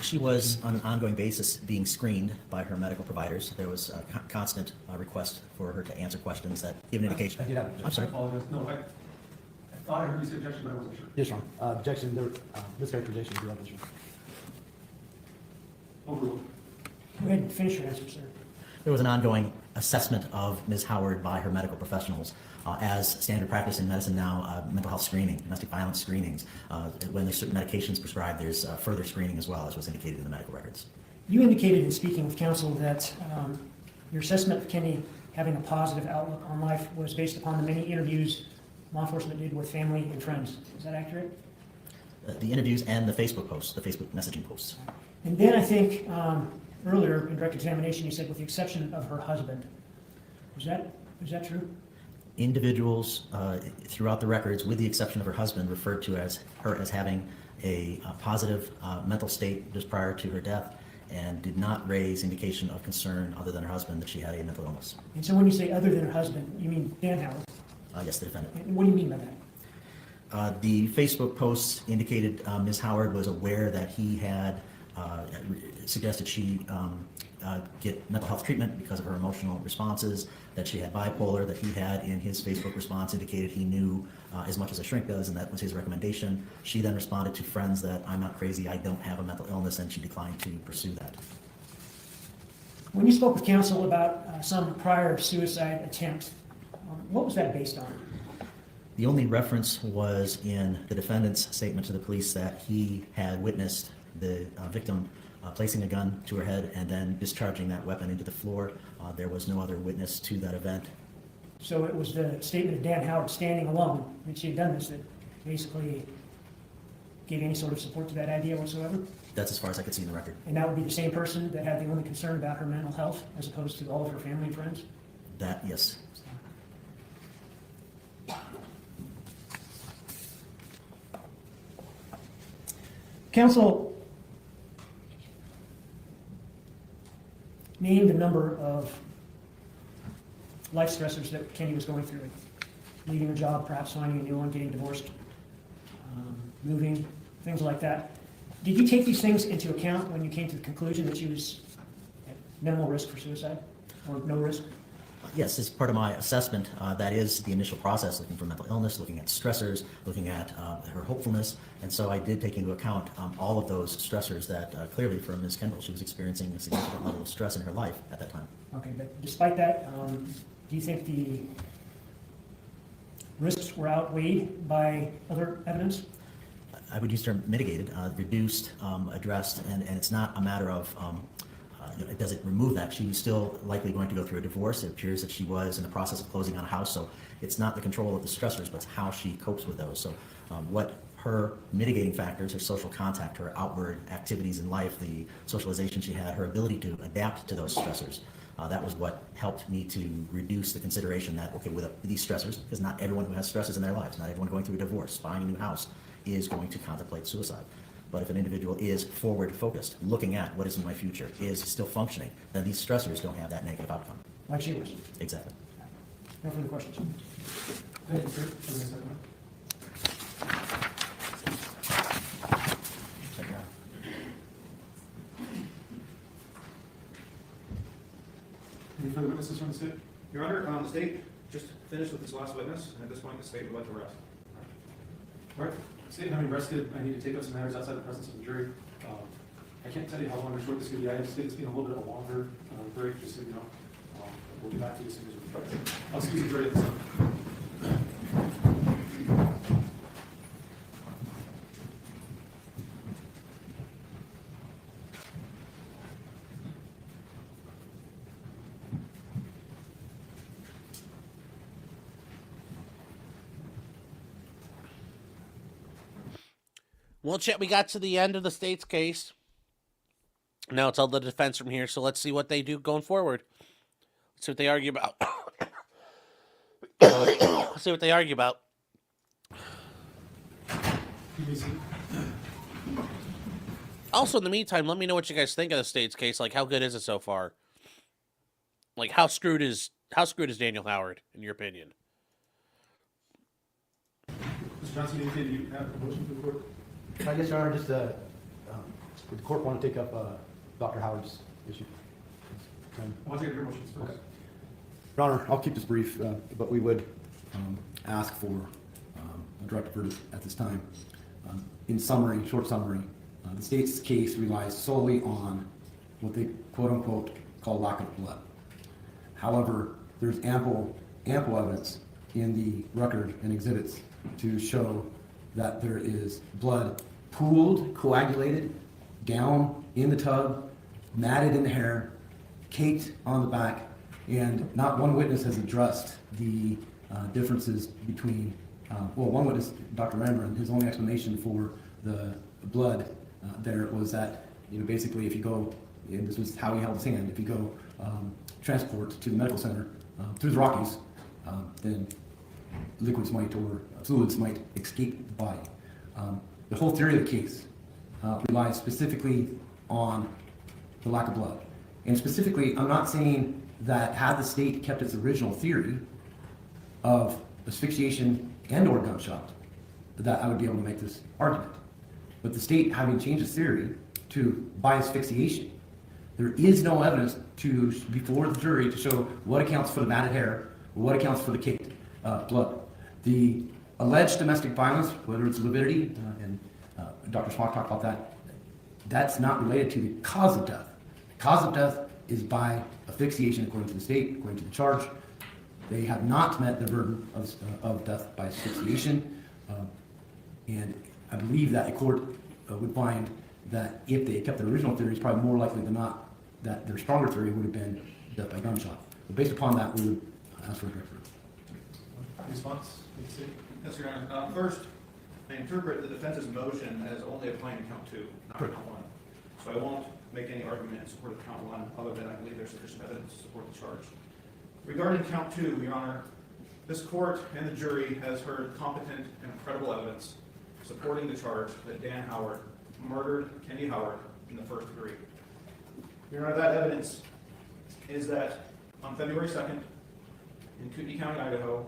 She was on an ongoing basis being screened by her medical providers. There was a constant request for her to answer questions that give an indication. I did have an objection. I'm sorry. I apologize. No, I thought I heard you say objection, but I wasn't sure. Yes, Your Honor. Objection, mischaracterization of the evidence. Overruled. Go ahead and finish your answer, sir. There was an ongoing assessment of Ms. Howard by her medical professionals. As standard practice in medicine now, mental health screening, domestic violence screenings. When there's certain medications prescribed, there's further screening as well, as was indicated in the medical records. You indicated in speaking with counsel that your assessment of Kendy having a positive outlook on life was based upon the many interviews law enforcement did with family and friends. Is that accurate? The interviews and the Facebook posts, the Facebook messaging posts. And then I think earlier in direct examination, you said with the exception of her husband. Is that true? Individuals throughout the records, with the exception of her husband, referred to her as having a positive mental state just prior to her death, and did not raise indication of concern other than her husband that she had a mental illness. And so when you say other than her husband, you mean Dan Howard? Yes, the defendant. And what do you mean by that? The Facebook posts indicated Ms. Howard was aware that he had suggested she get mental health treatment because of her emotional responses, that she had bipolar, that he had in his Facebook response indicated he knew as much as a shrink does, and that was his recommendation. She then responded to friends that I'm not crazy, I don't have a mental illness, and she declined to pursue that. When you spoke with counsel about some prior suicide attempt, what was that based on? The only reference was in the defendant's statement to the police that he had witnessed the victim placing a gun to her head and then discharging that weapon into the floor. There was no other witness to that event. So it was the statement of Dan Howard standing alone that she had done this that basically gave any sort of support to that idea whatsoever? That's as far as I could see in the record. And that would be the same person that had the only concern about her mental health as opposed to all of her family and friends? That, yes. Counsel named a number of life stressors that Kendy was going through. Leaving her job, perhaps finding a new one, getting divorced, moving, things like that. Did you take these things into account when you came to the conclusion that she was at minimal risk for suicide or no risk? Yes, as part of my assessment, that is the initial process, looking for mental illness, looking at stressors, looking at her hopefulness. And so I did take into account all of those stressors that clearly for Ms. Kendall, she was experiencing a significant level of stress in her life at that time. Okay, but despite that, do you think the risks were outweighed by other evidence? I would use the term mitigated, reduced, addressed, and it's not a matter of does it remove that? She was still likely going to go through a divorce. It appears that she was in the process of closing on a house, so it's not the control of the stressors, but it's how she copes with those. So what her mitigating factors, her social contact, her outward activities in life, the socialization she had, her ability to adapt to those stressors, that was what helped me to reduce the consideration that, okay, with these stressors, because not everyone who has stresses in their lives, not everyone going through a divorce, buying a new house, is going to contemplate suicide. But if an individual is forward-focused, looking at what is in my future, is still functioning, then these stressors don't have that negative outcome. Like she was. Exactly. No further questions. Thank you, sir. For the second. Any further witnesses from the state? Your Honor, the state just finished with this last witness, and at this point, the state would like to rest. All right. State having rested, I need to take up some matters outside the presence of the jury. I can't tell you how long or short this could be. I anticipate it's been a little bit of a longer break, just so you know. We'll be back to you as soon as we're ready. I'll excuse the jury at this time. Well, Chet, we got to the end of the state's case. Now it's all the defense from here, so let's see what they do going forward. Let's see what they argue about. Let's see what they argue about. Also, in the meantime, let me know what you guys think of the state's case. Like, how good is it so far? Like, how screwed is Daniel Howard, in your opinion? Mr. Johnson, you indicated you have a motion for the court? I guess, Your Honor, just would the court want to take up Dr. Howard's issue? I want to take your motions first. Okay. Your Honor, I'll keep this brief, but we would ask for a directed verdict at this time. In summary, short summary, the state's case relies solely on what they quote-unquote call lack of blood. However, there's ample evidence in the record and exhibits to show that there is blood pooled, coagulated, down in the tub, matted in the hair, caked on the back, and not one witness has addressed the differences between, one witness, Dr. Ramron, his only explanation for the blood there was that, basically if you go, and this was how he held his hand, if you go transport to the medical center through the Rockies, then liquids might or fluids might escape the body. The whole theory of the case relies specifically on the lack of blood. And specifically, I'm not saying that had the state kept its original theory of asphyxiation and or gunshot, that I would be able to make this argument. But the state, having changed its theory by asphyxiation. There is no evidence before the jury to show what accounts for the matted hair, or what accounts for the caked blood. The alleged domestic violence, whether it's lividity, and Dr. Smock talked about that, that's not related to the cause of death. The cause of death is by asphyxiation, according to the state, according to the charge. They have not met the burden of death by asphyxiation, and I believe that a court would find that if they had kept their original theory, it's probably more likely than not that their stronger theory would have been death by gunshot. But based upon that, we would ask for a director. Response? Yes, Your Honor. First, I interpret the defense's motion as only applying to count 2, not Correct. count 1. So I won't make any argument in support of count 1, other than I believe there's sufficient evidence to support the charge. Regarding count 2, Your Honor, this court and the jury has heard competent and credible evidence supporting the charge that Dan Howard murdered Kendy Howard in the first degree. Your Honor, that evidence is that on February 2nd, in Kootenai County, Idaho,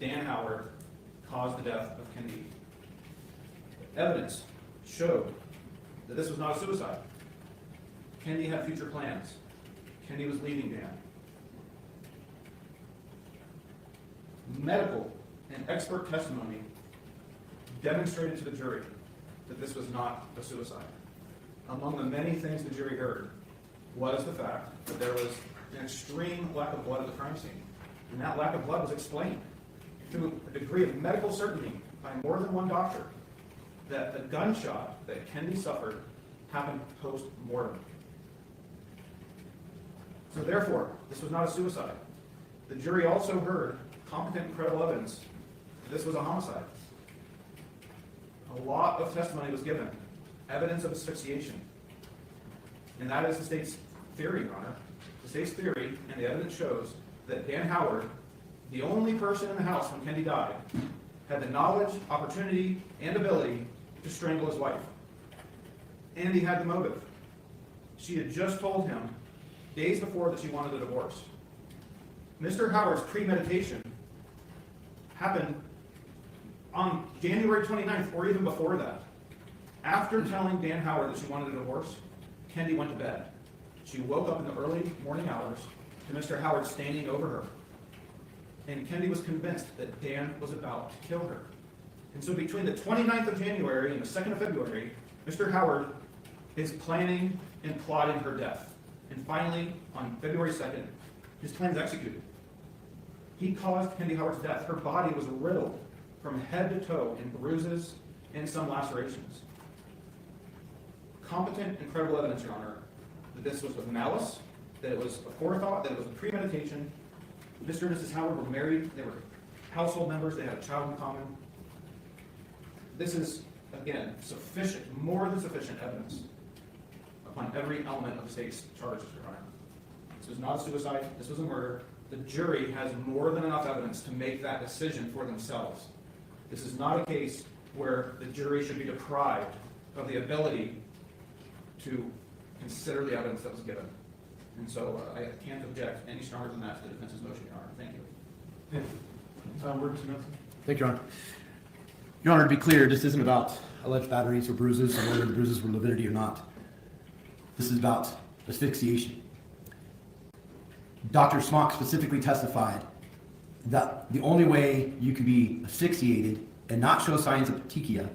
Dan Howard caused the death of Kendy. Evidence showed that this was not a suicide. Kendy had future plans. Kendy was leaving Dan. Medical and expert testimony demonstrated to the jury that this was not a suicide. Among the many things the jury heard was the fact that there was an extreme lack of blood at the crime scene. And that lack of blood was explained to a degree of medical certainty by more than one doctor that the gunshot that Kendy suffered happened post-mortem. So therefore, this was not a suicide. The jury also heard competent and credible evidence that this was a homicide. A lot of testimony was given, evidence of asphyxiation. And that is the state's theory, Your Honor. The state's theory, and the evidence shows, that Dan Howard, the only person in the house when Kendy died, had the knowledge, opportunity, and ability to strangle his wife. And he had the motive. She had just told him days before that she wanted a divorce. Mr. Howard's premeditation happened on January 29th, or even before that. After telling Dan Howard that she wanted a divorce, Kendy went to bed. She woke up in the early morning hours to Mr. Howard standing over her. And Kendy was convinced that Dan was about to kill her. And so between the 29th of January and the 2nd of February, Mr. Howard is planning and plotting her death. And finally, on February 2nd, his plan is executed. He caused Kendy Howard's death. Her body was riddled from head to toe in bruises and some lacerations. Competent and credible evidence, Your Honor, that this was with malice, that it was a forethought, that it was a premeditation. Mr. and Mrs. Howard were married. They were household members. They had a child in common. This is, again, sufficient, more than sufficient evidence upon every element of the state's charges, Your Honor. This was not a suicide. This was a murder. The jury has more than enough evidence to make that decision for themselves. This is not a case where the jury should be deprived of the ability to consider the evidence that was given. And so I can't object any stronger than that to the defense's motion, Your Honor. Thank you. Tom, words or nothing? Thank you, Your Honor. Your Honor, to be clear, this isn't about alleged batteries or bruises, or whether the bruises were lividity or not. This is about asphyxiation. Dr. Smock specifically testified that the only way you can be asphyxiated and not show signs of petechia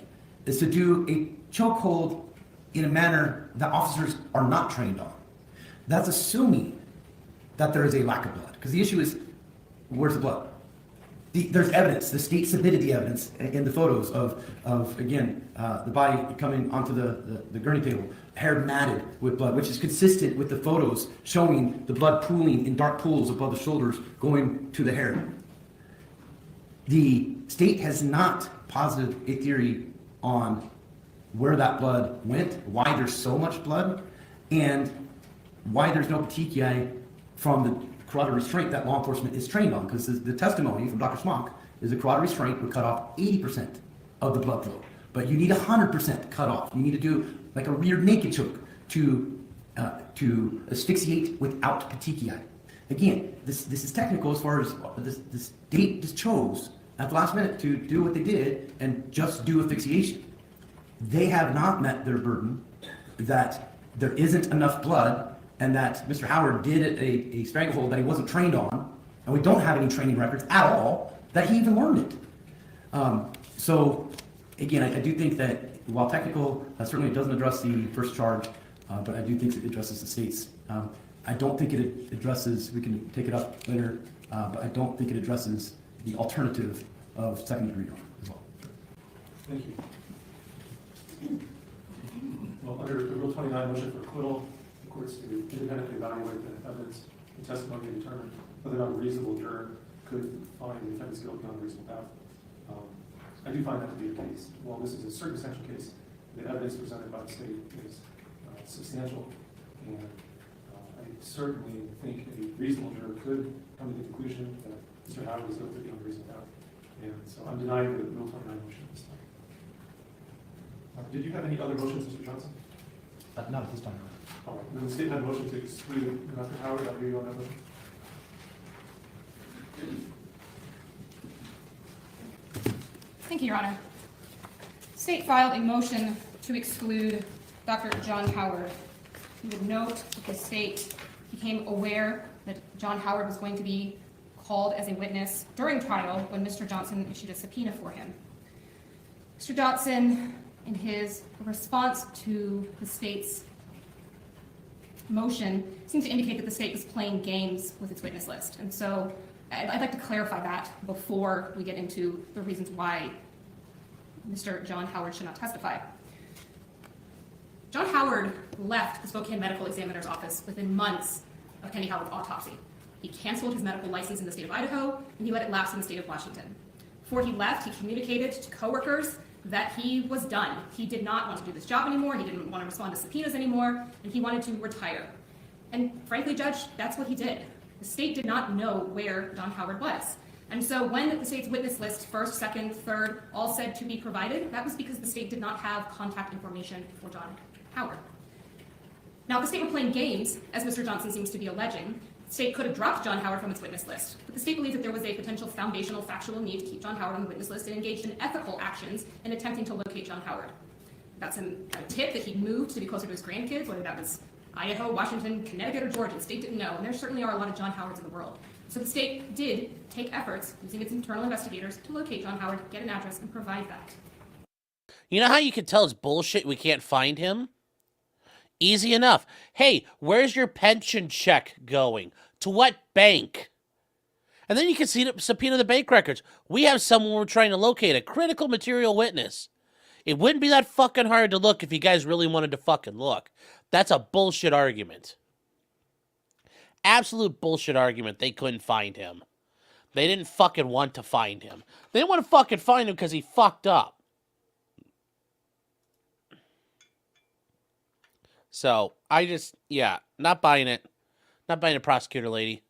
is to do a chokehold in a manner that officers are not trained on. That's assuming that there is a lack of blood. Because the issue is, where's the blood? There's evidence. The state submitted the evidence in the photos of again, the body coming onto the gurney table, hair matted with blood, which is consistent with the photos showing the blood pooling in dark pools above the shoulders going to the hair. The state has not posited a theory on where that blood went, why there's so much blood, and why there's no petechiae from the carotid restraint that law enforcement is trained on. Because the testimony from Dr. Smock is the carotid restraint would cut off 80% of the blood flow. But you need 100% cut off. You need to do like a rear naked choke to asphyxiate without petechiae. Again, this is technical as far as the state just chose at the last minute to do what they did and just do asphyxiation. They have not met their burden that there isn't enough blood and that Mr. Howard did a stranglehold that he wasn't trained on, and we don't have any training records at all, that he even learned it. So, again, I do think that while technical, certainly it doesn't address the first charge, but I do think it addresses the state's. I don't think it addresses, we can take it up later, but I don't think it addresses the alternative of second degree murder as well. Thank you. Well, under the Rule 29 motion for acquittal, the courts to independently evaluate the evidence and testimony and determine whether or not a reasonable juror could find the defendant's guilty beyond a reasonable doubt. I do find that to be the case. While this is a circumstantial case, the evidence presented by the state is substantial, and I certainly think a reasonable juror could come to the conclusion that Mr. Howard was guilty beyond a reasonable doubt. And so I'm denying the Rule 29 motion this time. Did you have any other motions, Mr. Johnson? Not at this time. All right. Then the state had a motion to exclude Dr. Howard. I'll hear you on that motion. Thank you, Your Honor. State filed a motion to exclude Dr. John Howard. You would note that the state became aware that John Howard was going to be called as a witness during trial when Mr. Johnson issued a subpoena for him. Mr. Johnson, in his response to the state's motion, seemed to indicate that the state was playing games with its witness list. And so I'd like to clarify that before we get into the reasons why Mr. John Howard should not testify. John Howard left the Spokane Medical Examiner's office within months of Kendy Howard's autopsy. He canceled his medical license in the state of Idaho, and he let it lapse in the state of Washington. Before he left, he communicated to coworkers that he was done. He did not want to do this job anymore, he didn't want to respond to subpoenas anymore, and he wanted to retire. And frankly, Judge, that's what he did. The state did not know where John Howard was. And so when the state's witness list, first, second, third, all said to be provided, that was because the state did not have contact information for John Howard. Now, if the state were playing games, as Mr. Johnson seems to be alleging, the state could have dropped John Howard from its witness list. But the state believed that there was a potential foundational factual need to keep John Howard on the witness list and engaged in ethical actions in attempting to locate John Howard. That's a tip that he'd moved to be closer to his grandkids, whether that was Idaho, Washington, Connecticut, or Georgia. The state didn't know, and there certainly are a lot of John Howards in the world. So the state did take efforts, using its internal investigators, to locate John Howard, get an address, and provide that. You know how you can tell it's bullshit we can't find him? Easy enough. Hey, where's your pension check going? To what bank? And then you can subpoena the bank records. We have someone we're trying to locate, a critical material witness. It wouldn't be that fucking hard to look if you guys really wanted to fucking look. That's a bullshit argument. Absolute bullshit argument. They couldn't find him. They didn't fucking want to find him. They didn't want to fucking find him because he fucked up. So, I just, yeah, not buying it. Not buying it, prosecutor lady.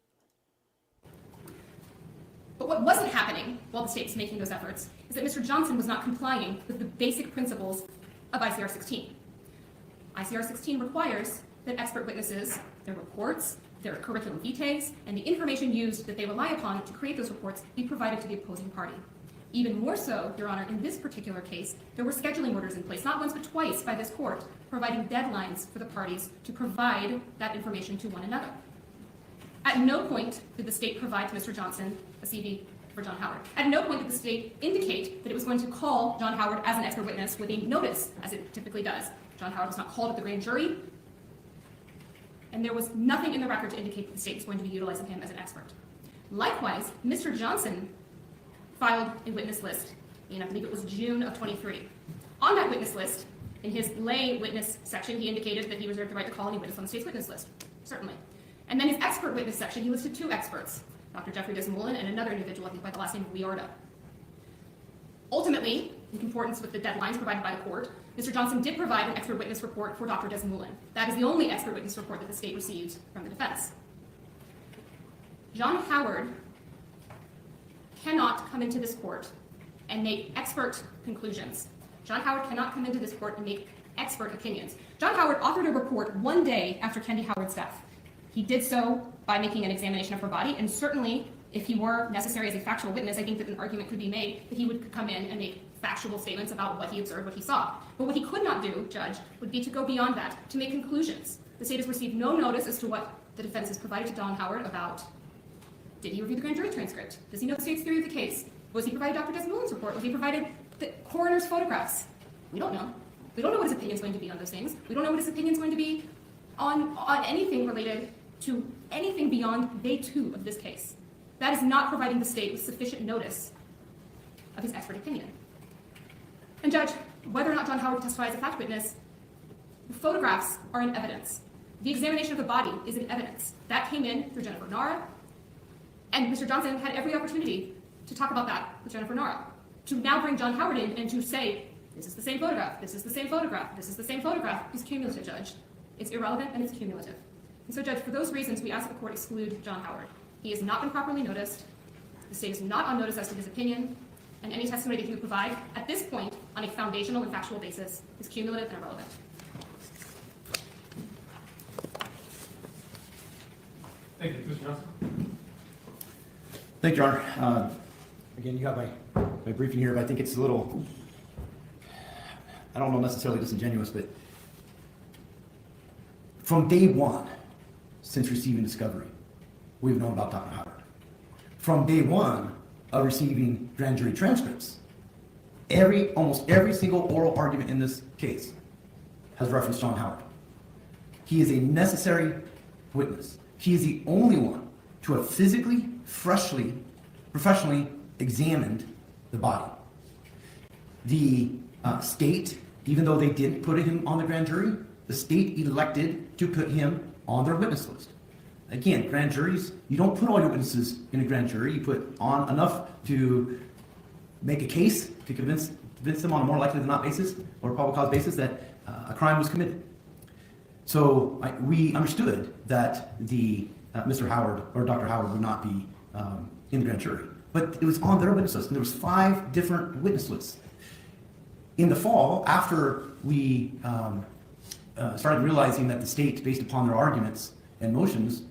But what wasn't happening while the state was making those efforts is that Mr. Johnson was not complying with the basic principles of ICR 16. ICR 16 requires that expert witnesses, their reports, their curriculum vitae, and the information used that they rely upon to create those reports be provided to the opposing party. Even more so, Your Honor, in this particular case, there were scheduling orders in place, not once but twice by this court, providing deadlines for the parties to provide that information to one another. At no point did the state provide to Mr. Johnson a CV for John Howard. At no point did the state indicate that it was going to call John Howard as an expert witness with a notice, as it typically does. John Howard was not called at the grand jury, and there was nothing in the record to indicate that the state was going to be utilizing him as an expert. Likewise, Mr. Johnson filed a witness list in, I believe it was June of 23. On that witness list, in his lay witness section, he indicated that he reserved the right to call any witness on the state's witness list, certainly. And then his expert witness section, he listed two experts, Dr. Jeffrey Desmoulin and another individual, I think by the last name of Liorda. Ultimately, in concordance with the deadlines provided by the court, Mr. Johnson did provide an expert witness report for Dr. Desmoulin. That is the only expert witness report that the state received from the defense. John Howard cannot come into this court and make expert conclusions. John Howard cannot come into this court and make expert opinions. John Howard authored a report one day after Kendy Howard's death. He did so by making an examination of her body, and certainly If he were necessary as a factual witness, I think that an argument could be made that he would come in and make factual statements about what he observed, what he saw. But what he could not do, Judge, would be to go beyond that, to make conclusions. The state has received no notice as to what the defense has provided to Don Howard about, did he review the grand jury transcript? Does he know the state's theory of the case? Was he provided Dr. Desmoulins's report? Was he provided the coroner's photographs? We don't know. We don't know what his opinion is going to be on those things. We don't know what his opinion is going to be on anything related to anything beyond day 2 of this case. That is not providing the state with sufficient notice of his expert opinion. And Judge, whether or not John Howard testifies as a fact witness, the photographs are in evidence. The examination of the body is in evidence. That came in through Jennifer Nara, and Mr. Johnson had every opportunity to talk about that with Jennifer Nara. To now bring John Howard in and to say, this is the same photograph, this is the same photograph, this is the same photograph, is cumulative, Judge. It's irrelevant and it's cumulative. And so, Judge, for those reasons, we ask that the court exclude John Howard. He has not been properly noticed. The state is not on notice as to his opinion, and any testimony that he would provide at this point on a foundational and factual basis is cumulative and irrelevant. Thank you, Mr. Johnson. Thank you, Your Honor. Again, you have my briefing here, but I think it's a little, I don't know necessarily disingenuous, but from day 1, since receiving discovery, we've known about Dr. Howard. From day 1 of receiving grand jury transcripts, almost every single oral argument in this case has referenced John Howard. He is a necessary witness. He is the only one to have physically, freshly, professionally examined the body. The state, even though they didn't put him on the grand jury, the state elected to put him on their witness list. Again, grand juries, you don't put all your witnesses in a grand jury. You put on enough to make a case, to convince them on a more likely than not basis or probable cause basis that a crime was committed. So we understood that Mr. Howard or Dr. Howard would not be in the grand jury, but it was on their witness list, and there was 5 different witness lists. In the fall, after we started realizing that the state, based upon their arguments and motions,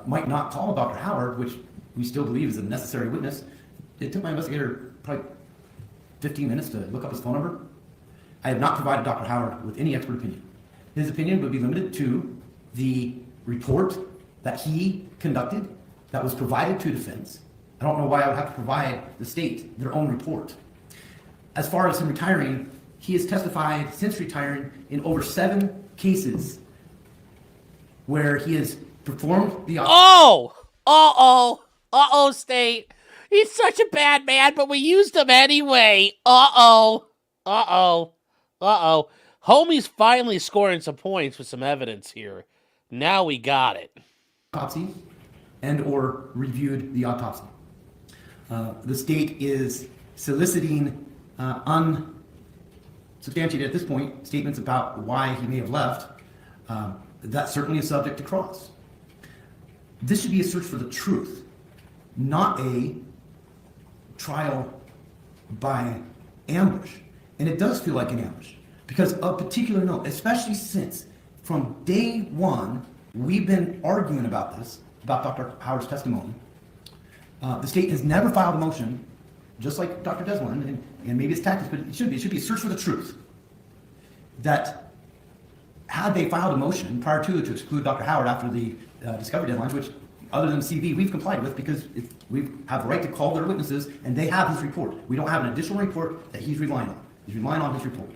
might not call Dr. Howard, which we still believe is a necessary witness, it took my investigator probably 15 minutes to look up his phone number. I have not provided Dr. Howard with any expert opinion. His opinion would be limited to the report that he conducted that was provided to defense. I don't know why I would have to provide the state their own report. As far as him retiring, he has testified since retiring in over 7 cases where he has performed the... State. He's such a bad man, but we used him anyway. Homie's finally scoring some points with some evidence here. Now we got it. Autopsy and or reviewed the autopsy. The state is soliciting unsubstantiated at this point statements about why he may have left. That's certainly a subject to cross. This should be a search for the truth, not a trial by ambush. And it does feel like an ambush because of particular note, especially since from day 1, we've been arguing about this, about Dr. Howard's testimony. The state has never filed a motion, just like Dr. Desmond, and maybe it's tactics, but it should be a search for the truth. That had they filed a motion prior to exclude Dr. Howard after the discovery deadlines, which other than CV, we've complied with because we have the right to call their witnesses and they have his report. We don't have an additional report that he's relying on. He's relying on his report.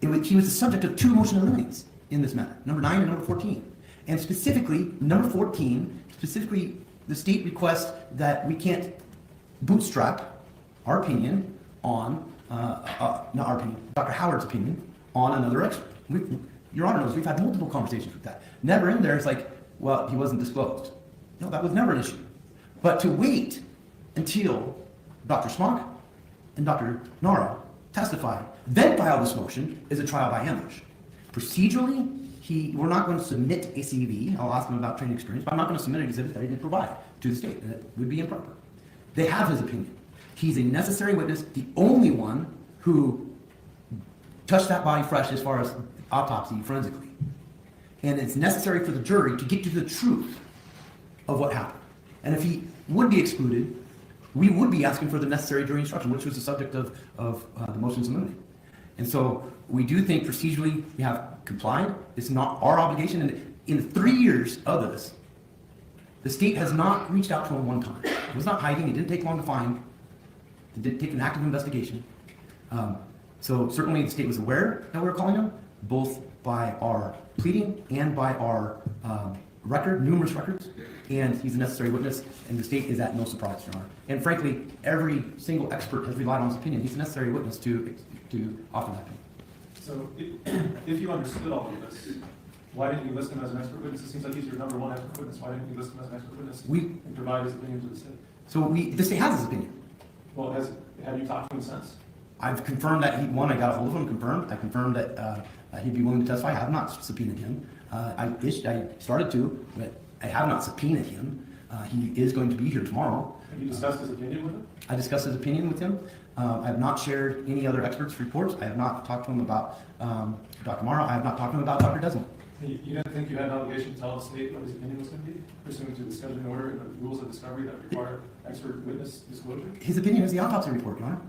He was the subject of 2 motion eliminates in this matter, number 9 and number 14. And specifically, number 14, the state requests that we can't bootstrap our opinion on, not our opinion, Dr. Howard's opinion on another expert. Your Honor knows we've had multiple conversations with that. Never in there it's like, well, he wasn't disclosed. No, that was never an issue. But to wait until Dr. Smock and Dr. Nara testified, then file this motion is a trial by ambush. Procedurally, we're not going to submit a CV. I'll ask him about training experience, but I'm not going to submit an exhibit that he didn't provide to the state. That would be improper. They have his opinion. He's a necessary witness, the only one who touched that body fresh as far as autopsy forensically. And it's necessary for the jury to get to the truth of what happened. And if he would be excluded, we would be asking for the necessary jury instruction, which was the subject of the motions of limine. And so we do think procedurally we have complied. It's not our obligation. And in 3 years of this, the state has not reached out to him one time. It was not hiding. It didn't take long to find. It didn't take an active investigation. So certainly the state was aware that we were calling him, both by our pleading and by our record, numerous records. And he's a necessary witness, and the state is at no surprise, Your Honor. And frankly, every single expert has relied on his opinion. He's a necessary witness to offer that opinion. So if you understood all of this, why didn't you list him as an expert witness? It seems like he's your number one expert witness. Why didn't you list him as an expert witness and provide his opinion to the state? So the state has his opinion. Well, have you talked to him since? I've confirmed that I got a hold of him, confirmed. I confirmed that he'd be willing to testify. I have not subpoenaed him. I started to, but I have not subpoenaed him. He is going to be here tomorrow. Have you discussed his opinion with him? I discussed his opinion with him. I have not shared any other experts' reports. I have not talked to him about Dr. Morrow. I have not talked to him about Dr. Desmond. You didn't think you had an obligation to tell the state what his opinion was going to be, pursuant to the scheduling order and the rules of discovery that require expert witness disclosure? His opinion is the autopsy report, Your Honor.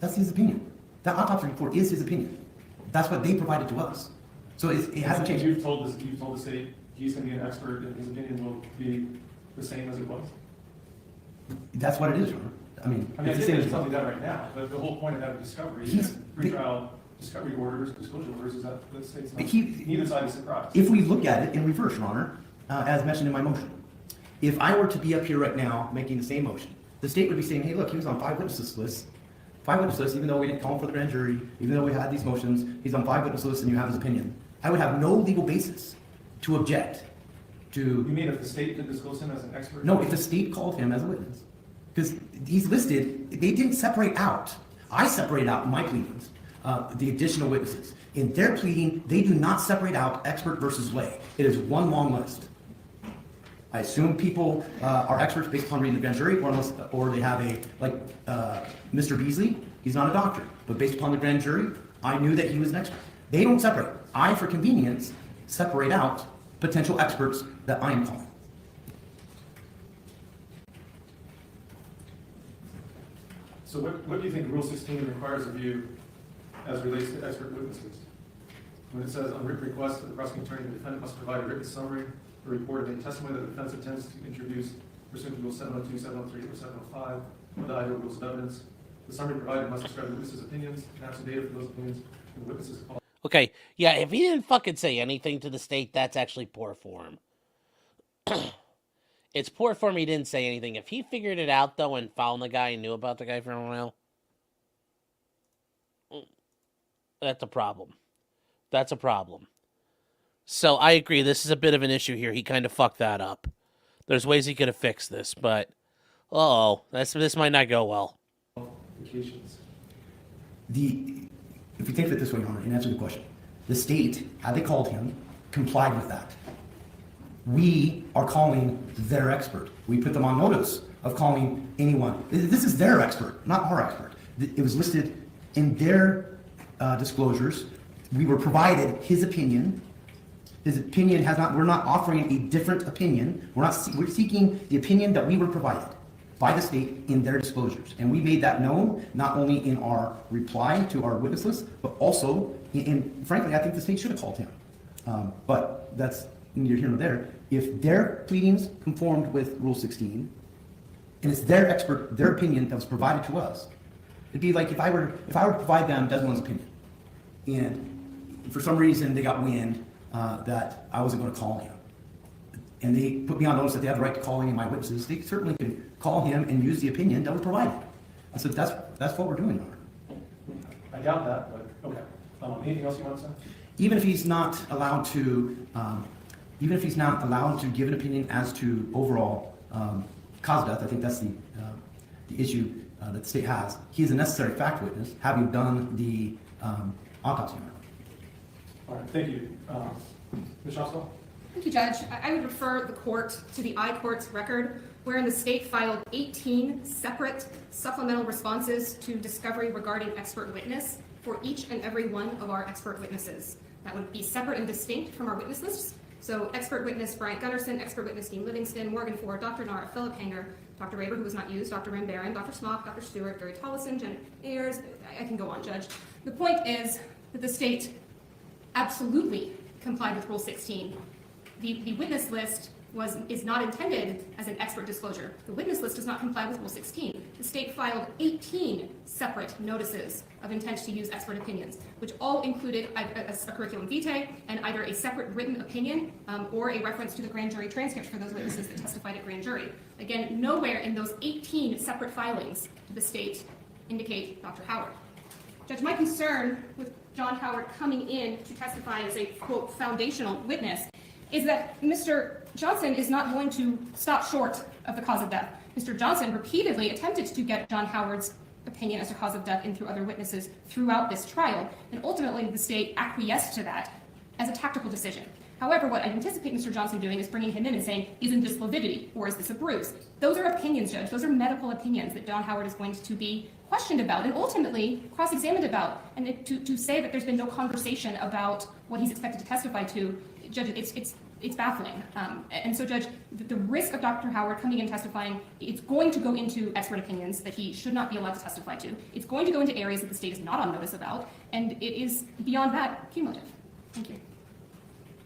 That's his opinion. That autopsy report is his opinion. That's what they provided to us. So it hasn't changed. You've told the state he's going to be an expert and his opinion will be the same as it was? That's what it is, Your Honor. I mean, I it's the get same that as you're telling me that right now, but the whole point of having discovery, pre-trial discovery orders, disclosure orders, is that the state's not, neither side is surprised. If we look at it in reverse, Your Honor, as mentioned in my motion, if I were to be up here right now making the same motion, the state would be saying, hey, look, he was on 5 witnesses lists, even though we didn't call him for the grand jury, even though we had these motions, he's on 5 witness lists and you have his opinion. I would have no legal basis to object to... You mean if the state did disclose him as an expert? No, if the state called him as a witness. Because he's listed, they didn't separate out. I separated out in my pleadings, the additional witnesses. In their pleading, they do not separate out expert versus lay. It is one long list. I assume people are experts based upon reading the grand jury, or they have Mr. Beasley, he's not a doctor, but based upon the grand jury, I knew that he was an expert. They don't separate. I, for convenience, separate out potential experts that I am calling. So what do you think Rule 16 requires of you as relates to expert witnesses? When it says on written request of the prosecuting attorney, the defendant must provide a written summary or report of any testimony that the defense intends to introduce pursuant to Rule 702, 703, or 705 of the Idaho Rules of Evidence. The summary provided must describe the witness's opinions and have some data for those opinions and the witnesses called. Okay, yeah, if he didn't fucking say anything to the state, that's actually poor form. It's poor form he didn't say anything. If he figured it out, though, and found the guy and knew about the guy for a while, that's a problem. That's a problem. So I agree, this is a bit of an issue here. He kind of fucked that up. There's ways he could have fixed this, but, this might not go well. Vacations. If you think of it this way, Your Honor, and answer the question, the state, had they called him, complied with that. We are calling their expert. We put them on notice of calling anyone. This is their expert, not our expert. It was listed in their disclosures. We were provided his opinion. His opinion we're not offering a different opinion. We're seeking the opinion that we were provided by the state in their disclosures. And we made that known, not only in our reply to our witness list, but also, frankly, I think the state should have called him. But that's neither here nor there. If their pleadings conformed with Rule 16, and it's their expert, their opinion that was provided to us, it'd be like if I were to provide them Desmond's opinion, and for some reason they got wind that I wasn't going to call him, and they put me on notice that they have the right to call any of my witnesses, they certainly could call him and use the opinion that was provided. I said, that's what we're doing, Your Honor. I doubt that, but okay. Anything else you want to say? Even if he's not allowed to give an opinion as to overall cause of death, I think that's the issue that the state has. He is a necessary fact witness, having done the autopsy. All right, thank you. Ms. Shostel? Thank you, Judge. I would refer the court to the I-Court's record, wherein the state filed 18 separate supplemental responses to discovery regarding expert witness for each and every one of our expert witnesses. That would be separate and distinct from our witness lists, So expert witness Bryant Gunderson, expert witness Dean Livingston, Morgan Ford, Dr. Nara, Philip Hanger, Dr. Raber, who was not used, Dr. Rambaran, Dr. Smock, Dr. Stewart, Gary Tollison, Janet Ayers. I can go on, Judge. The point is that the state absolutely complied with Rule 16. The witness list is not intended as an expert disclosure. The witness list does not comply with Rule 16. The state filed 18 separate notices of intent to use expert opinions, which all included a curriculum vitae and either a separate written opinion or a reference to the grand jury transcript for those witnesses that testified at grand jury. Again, nowhere in those 18 separate filings did the state indicate Dr. Howard. Judge, my concern with John Howard coming in to testify as a, quote, foundational witness is that Mr. Johnson is not going to stop short of the cause of death. Mr. Johnson repeatedly attempted to get John Howard's opinion as to cause of death in through other witnesses throughout this trial, and ultimately the state acquiesced to that as a tactical decision. However, what I anticipate Mr. Johnson doing is bringing him in and saying, isn't this lividity, or is this a bruise? Those are opinions, Judge. Those are medical opinions that John Howard is going to be questioned about and ultimately cross-examined about. And to say that there's been no conversation about what he's expected to testify to, Judge, it's baffling. And so, Judge, the risk of Dr. Howard coming in testifying, it's going to go into expert opinions that he should not be allowed to testify to. It's going to go into areas that the state is not on notice about, and it is beyond that cumulative. Thank you.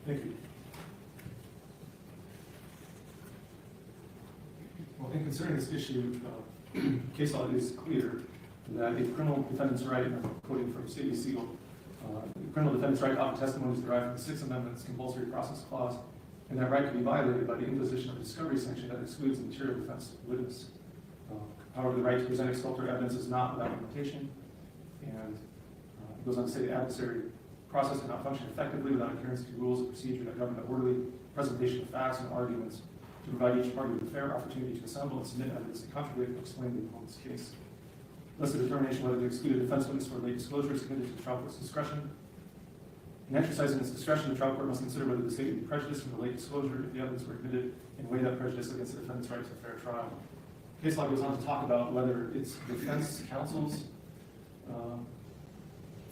Thank you. Well, in considering this issue, case law is clear that a criminal defendant's right, and I'm quoting from State v. Siegel, the criminal defendant's right to offer testimony is derived from the Sixth Amendment's compulsory process clause, and that right can be violated by the imposition of a discovery sanction that excludes the material defense witness. However, the right to present exculpatory evidence is not without limitation, and it goes on to say the adversary process cannot function effectively without adherence to rules of procedure that govern the orderly presentation of facts and arguments to provide each party with a fair opportunity to assemble and submit evidence to contradict or explain the opponent's case. Thus, the determination whether the excluded defense witness for late disclosure is committed to the trial court's discretion. In exercising its discretion, the trial court must consider whether the state would be prejudiced from the late disclosure if the evidence were admitted and weigh that prejudice against the defendant's right to a fair trial. Case law goes on to talk about whether it's defense counsel's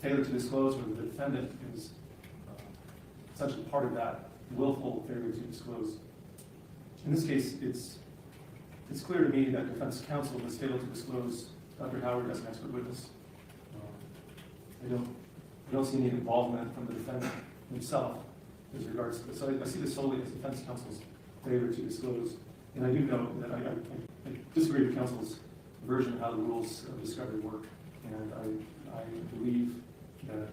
failure to disclose or the defendant is essentially part of that willful failure to disclose. In this case, it's clear to me that defense counsel has failed to disclose Dr. Howard as an expert witness. I don't see any involvement from the defendant himself with regards to this. So I see this solely as defense counsel's failure to disclose. And I do know that I disagree with counsel's version of how the rules of discovery work. And I believe that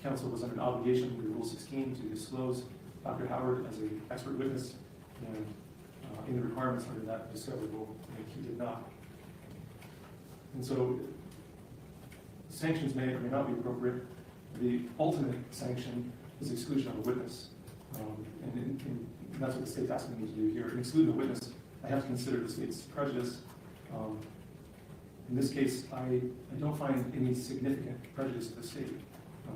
counsel was under an obligation under Rule 16 to disclose Dr. Howard as an expert witness, and in the requirements under that discovery rule, he did not. And so sanctions may or may not be appropriate. The ultimate sanction is exclusion of a witness. And that's what the state's asking me to do here. In excluding a witness, I have to consider the state's prejudice. In this case, I don't find any significant prejudice to the state.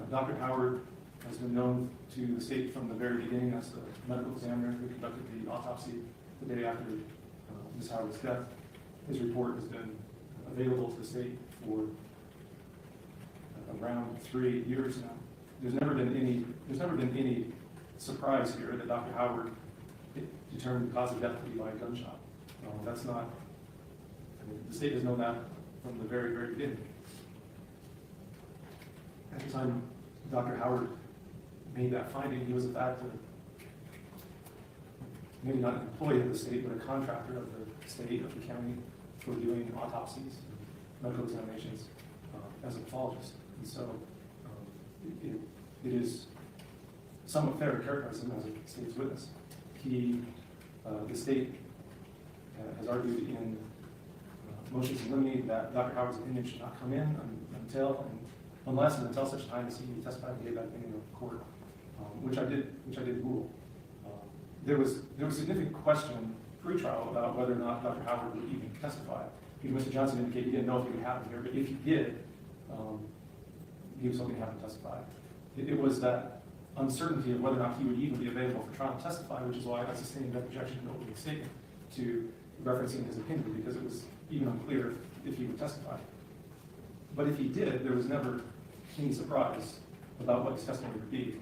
Dr. Howard has been known to the state from the very beginning as the medical examiner who conducted the autopsy the day after Ms. Howard's death. His report has been available to the state for around 3 years now. There's never been any surprise here that Dr. Howard determined the cause of death to be by a gunshot. That's not. The state has known that from the very, very beginning. At the time Dr. Howard made that finding, he was in fact maybe not an employee of the state, but a contractor of the state, of the county, for doing autopsies and medical examinations as a pathologist. And so it is somewhat fair to characterize him as a state's witness. The state has argued in motions in limine that Dr. Howard's opinion should not come in unless and until such time as he testified and gave that opinion in court, which I did rule. There was significant question pre-trial about whether or not Dr. Howard would even testify. Even Mr. Johnson indicated he didn't know if it would happen here, but if he did, he was hoping to have him testify. It was that uncertainty of whether or not he would even be available for trial to testify, which is why I sustained that objection in the opening statement to referencing his opinion, because it was even unclear if he would testify. But if he did, there was never any surprise about what his testimony would be.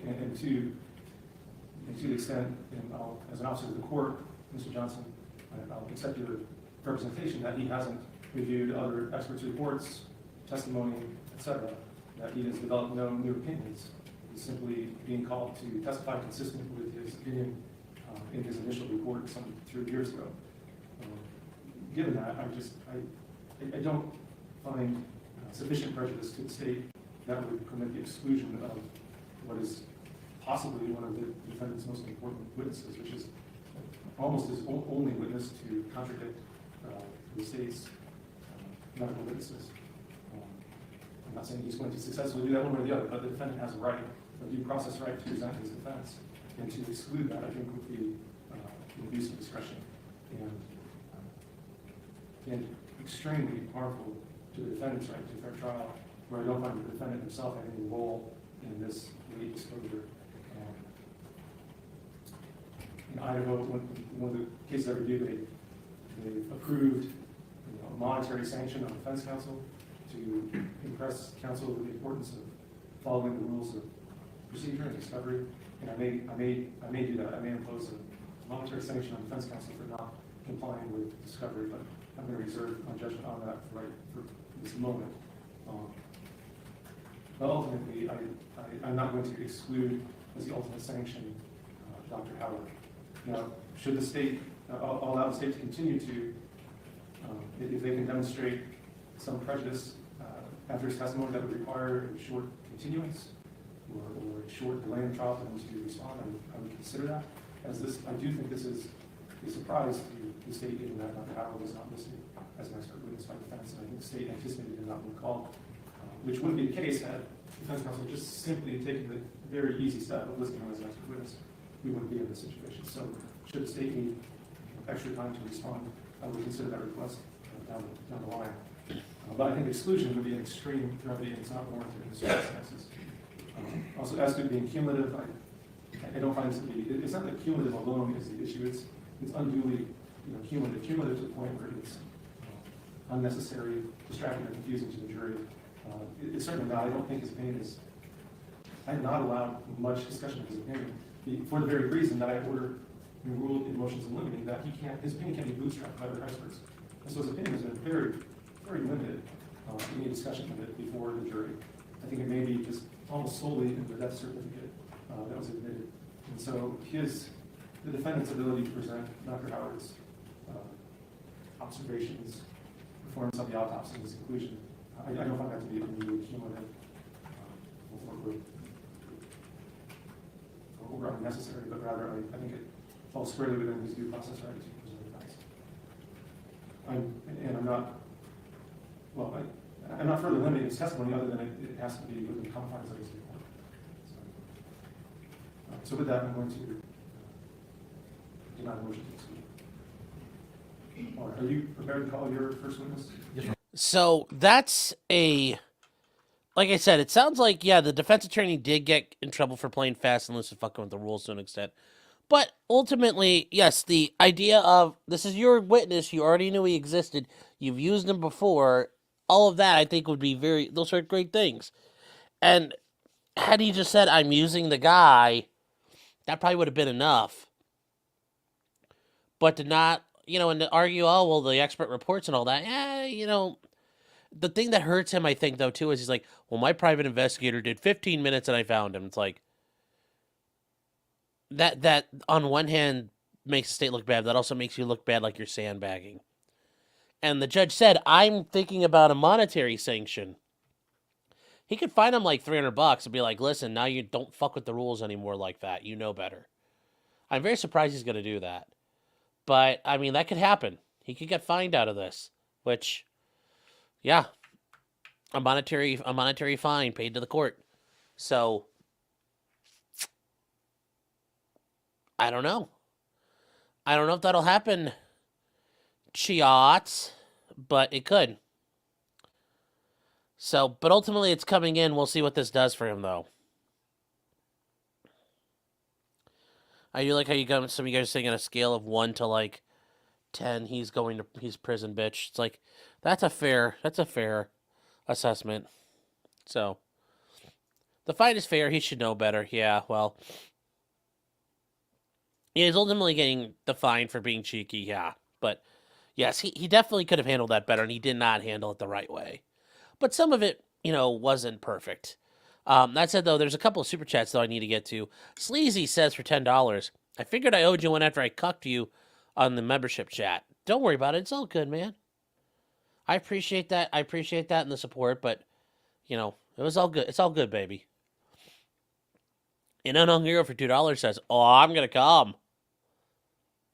And to to the extent, and as an officer of the court, Mr. Johnson, I'll accept your representation that he hasn't reviewed other experts' reports, testimony, etc., that he has developed no new opinions. He's simply being called to testify consistent with his opinion in his initial report some 3 years ago. Given that, I don't find sufficient prejudice to the state that would permit the exclusion of what is possibly one of the defendant's most important witnesses, which is almost his only witness to contradict the state's medical witnesses. I'm not saying he's going to successfully do that one way or the other, but the defendant has a right, a due process right to present his defense. And to exclude that, I think, would be an abuse of discretion and extremely harmful to the defendant's right to a fair trial, where I don't find the defendant himself having any role in this late disclosure. In Idaho, one of the cases I reviewed, they approved a monetary sanction on defense counsel to impress counsel with the importance of following the rules of procedure and discovery. And I may do that. I may impose a monetary sanction on defense counsel for not complying with discovery, but I'm going to reserve my judgment on that right for this moment. But ultimately, I'm not going to exclude as the ultimate sanction Dr. Howard. Now, should the state allow the state to continue to, if they can demonstrate some prejudice after his testimony that would require a short continuance or a short delay in the trial for them to respond, I would consider that. As this, I do think this is a surprise to the state, given that Dr. Howard was not listed as an expert witness by defense, and I think the state anticipated him not being called, which wouldn't be the case had defense counsel just simply taken the very easy step of listing him as an expert witness. We wouldn't be in this situation. So should the state need extra time to respond, I would consider that request down the line. But I think exclusion would be an extreme remedy, and it's not warranted in the circumstances. Also, as to being cumulative, I don't find this to be, it's not that cumulative alone is the issue, it's unduly cumulative to the point where it's unnecessary, distracting, or confusing to the jury. It's certainly not. I don't think his opinion is, I have not allowed much discussion of his opinion for the very reason that I ordered and ruled in motions in limine that his opinion can't be bootstrapped by other experts. And so his opinion has been very, very limited, any discussion of it before the jury. I think it may be just almost solely in the death certificate that was admitted. And so the defendant's ability to present Dr. Howard's observations, performance of the autopsy, and his conclusion, I don't find that to be unduly cumulative or unnecessary, but rather I think it falls squarely within his due process right to present defense. I'm not further limiting his testimony other than it has to be within the confines of his report. So with that, I'm going to deny the motion to exclude. All right, are you prepared to call your first witness? Yes, sir. So that's like I said, it sounds like, yeah, the defense attorney did get in trouble for playing fast and loose and fucking with the rules to an extent. But ultimately, yes, the idea of this is your witness, you already knew he existed, you've used him before, all of that I think would be those are great things. And had he just said, I'm using the guy, that probably would have been enough. But to not, and to argue, oh, well, the expert reports and all that, the thing that hurts him, I think, though, too, is he's like, well, my private investigator did 15 minutes and I found him. It's like, that on one hand makes the state look bad, but that also makes you look bad like you're sandbagging. And the judge said, I'm thinking about a monetary sanction. He could fine him like $300 and be like, listen, now you don't fuck with the rules anymore like that. You know better. I'm very surprised he's going to do that. But, I mean, that could happen. He could get fined out of this, which, yeah, a monetary fine paid to the court. So, I don't know. I don't know if that'll happen, Chiot, but it could. So, but ultimately it's coming in. We'll see what this does for him, though. I do like how you got some of you guys saying on a scale of 1 to like 10, he's prison bitch. It's like, that's a fair assessment. So, the fight is fair. He should know better. Yeah, well, Yeah, he's ultimately getting the fine for being cheeky, yeah. But yes, he definitely could have handled that better, and he did not handle it the right way. But some of it, wasn't perfect. That said, though, there's a couple of super chats, though, I need to get to. Sleazy says for $10, I figured I owed you one after I cucked you on the membership chat. Don't worry about it. It's all good, man. I appreciate that. I appreciate that and the support, but, it was all good. It's all good, baby. An Unknown Hero for $2 says, oh, I'm going to come.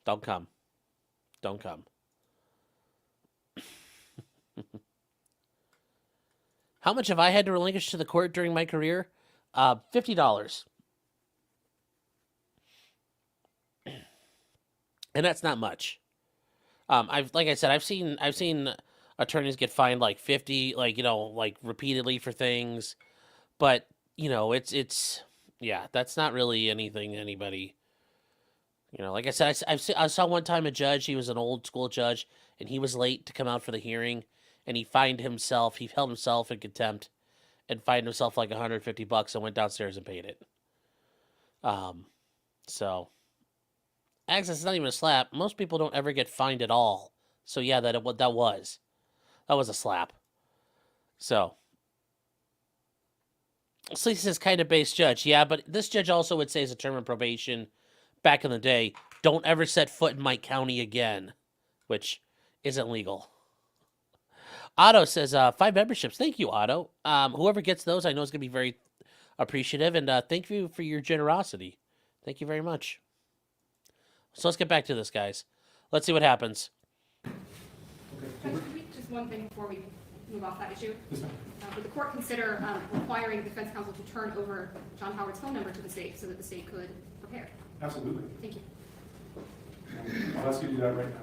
Don't come. Don't come. How much have I had to relinquish to the court during my career? $50. And that's not much. Like I said, I've seen attorneys get fined like 50, like repeatedly for things. But, it's yeah, that's not really anything anybody, like I said, I saw one time a judge, he was an old school judge, and he was late to come out for the hearing, and he held himself in contempt and fined himself like $150 and went downstairs and paid it. So, access is not even a slap. Most people don't ever get fined at all. So yeah, that was a slap. So, Sleazy says kind of base judge. Yeah, but this judge also would say as a term of probation back in the day, don't ever set foot in my county again, which isn't legal. Otto says 5 memberships. Thank you, Otto. Whoever gets those, I know is going to be very appreciative, and thank you for your generosity. Thank you very much. So let's get back to this, guys. Let's see what happens. Just one thing before we move off that issue. Yes, ma'am. Would the court consider requiring the defense counsel to turn over John Howard's phone number to the state so that the state could prepare? Absolutely. Thank you. I'll ask you to do that right now.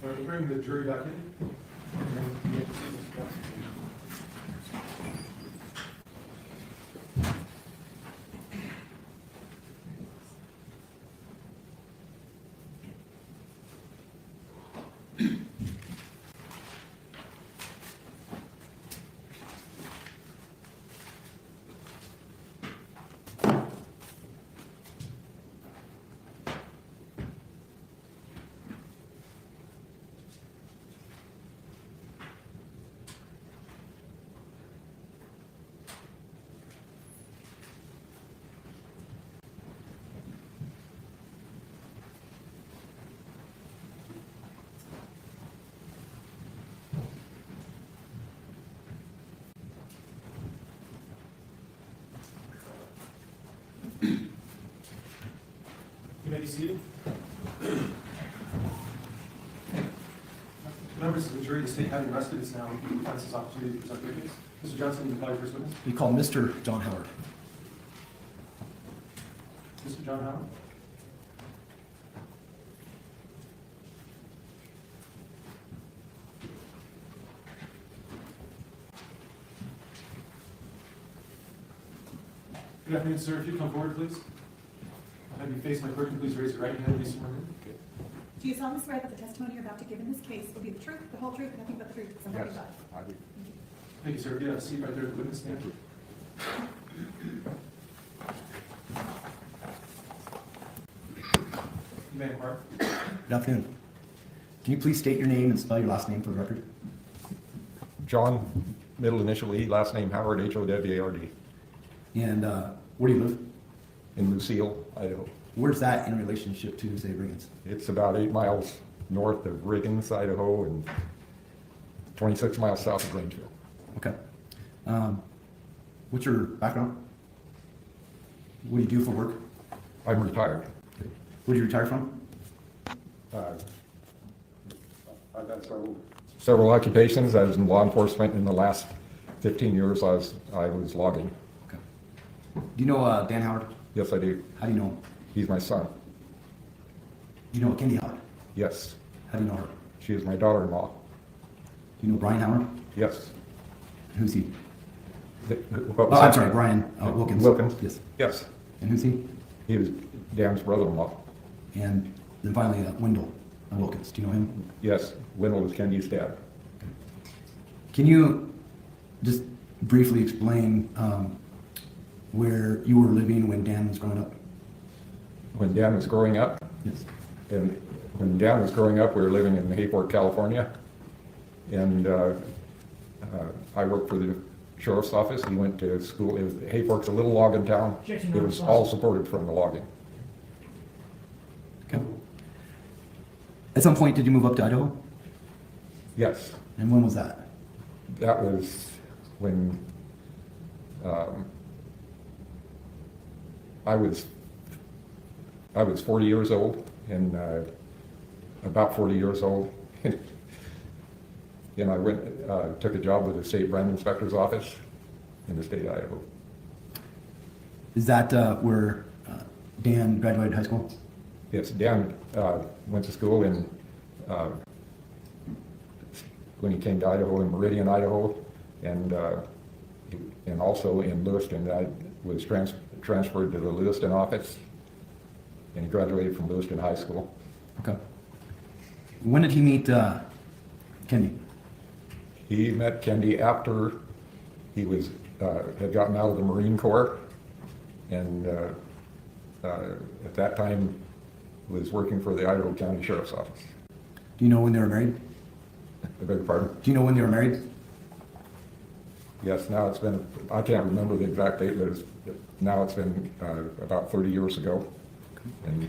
All right, bring the jury back in. You may be seated. Members of the jury, the state having arrested is now the defense's opportunity to present their case. Mr. Johnson, you can call your first witness. We call Mr. John Howard. Mr. John Howard. Good afternoon, sir. If you come forward, please. I'll have you face my clerk, and please raise your right hand and be sworn in. Do you solemnly swear that the testimony you're about to give in this case will be the truth, the whole truth, and nothing but the truth? So help you God. I do. Thank you, sir. If you have a seat right there at the witness stand. You may depart. Good afternoon. Can you please state your name and spell your last name for the record? John, middle initial E, last name Howard, Howard. And where do you live? In Lucille, Idaho. Where's that in relationship to, say, Riggins? It's about 8 miles north of Riggins, Idaho, and 26 miles south of Grangeville. Okay. What's your background? What do you do for work? I'm retired. Where do you retire from? I I've had several occupations. I was in law enforcement. In the last 15 years, I was logging. Okay. Do you know Dan Howard? Yes, I do. How do you know him? He's my son. Do you know Kendy Howard? Yes. How do you know her? She is my daughter-in-law. Do you know Brian Howard? Yes. Who's he? What Oh, was I'm that? sorry, Brian Wilkins. Wilkins? Yes. Yes. And who's he? He was Dan's brother-in-law. And then finally, Wendell Wilkins. Do you know him? Yes. Wendell was Kendy's dad. Can you just briefly explain where you were living when Dan was growing up? When Dan was growing up, Yes. and when Dan was growing up, we were living in Hayfork, California. And I worked for the sheriff's office. He went to school. Hayfork's a little logging town. Objection, It was all supported from the logging. Okay. At some point, did you move up to Idaho? Yes. And when was that? That was when I was 40 years old, and about 40 years old. And I went, took a job with the state brand inspector's office in the state of Idaho. Is that where Dan graduated high school? Yes, Dan went to school in, when he came to Idaho, in Meridian, Idaho, and also in Lewiston. I was transferred to the Lewiston office, and he graduated from Lewiston High School. Okay. When did he meet Kendy? He met Kendy after he was had gotten out of the Marine Corps, and at that time was working for the Idaho County Sheriff's Office. Do you know when they were married? I beg your pardon? Do you know when they were married? Yes, now it's been, I can't remember the exact date, but now it's been about 30 years ago. And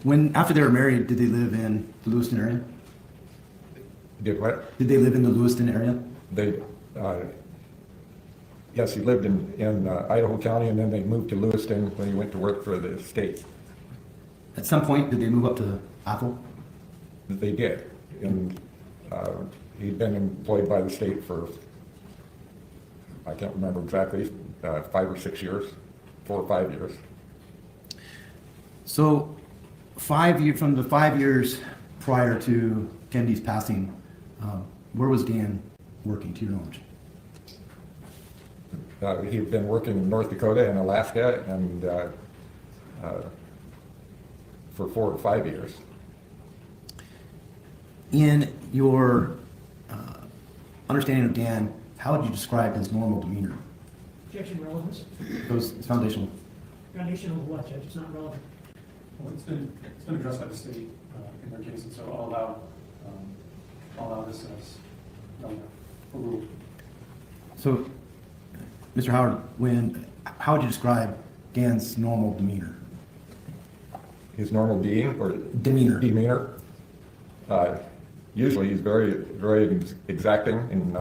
When, after they were married, did they live in the Lewiston area? did what? Did they live in the Lewiston area? They, yes, he lived in Idaho County, and then they moved to Lewiston when he went to work for the state. At some point, did they move up to Athol? They did, and he'd been employed by the state for, I can't remember exactly, 5 or 6 years, 4 or 5 years. So, from the 5 years prior to Kendy's passing, where was Dan working, to your knowledge? He'd been working in North Dakota and Alaska, and for 4 or 5 years. In your understanding of Dan, how would you describe his normal demeanor? Objection, relevance. It's foundational. Foundation of what, Judge? It's not relevant. Well, it's been addressed by the state in their case, and so I'll allow this as a rule. So, Mr. Howard, how would you describe Dan's normal demeanor? His normal being or Demeanor. demeanor. Usually, he's very, very exacting in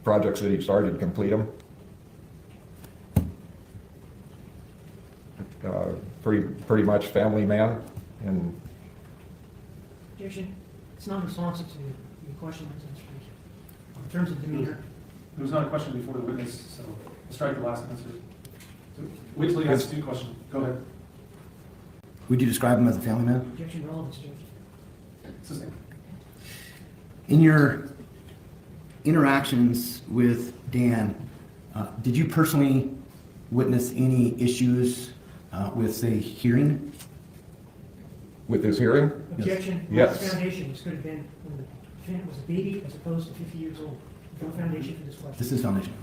projects that he started to complete them. Pretty much family man, and Objection. It's non-responsive to your question. In terms of demeanor. There was not a question before the witness, so we'll strike the last answer. So wait till he asks you a question. Go ahead. Would you describe him as a family man? Objection, relevance, Judge. It's the same. In your interactions with Dan, did you personally witness any issues with, say, hearing? With his hearing, Objection. Yes. Foundation. This could have been when the defendant was a baby as opposed to 50 years old. No foundation for this question. This is foundation.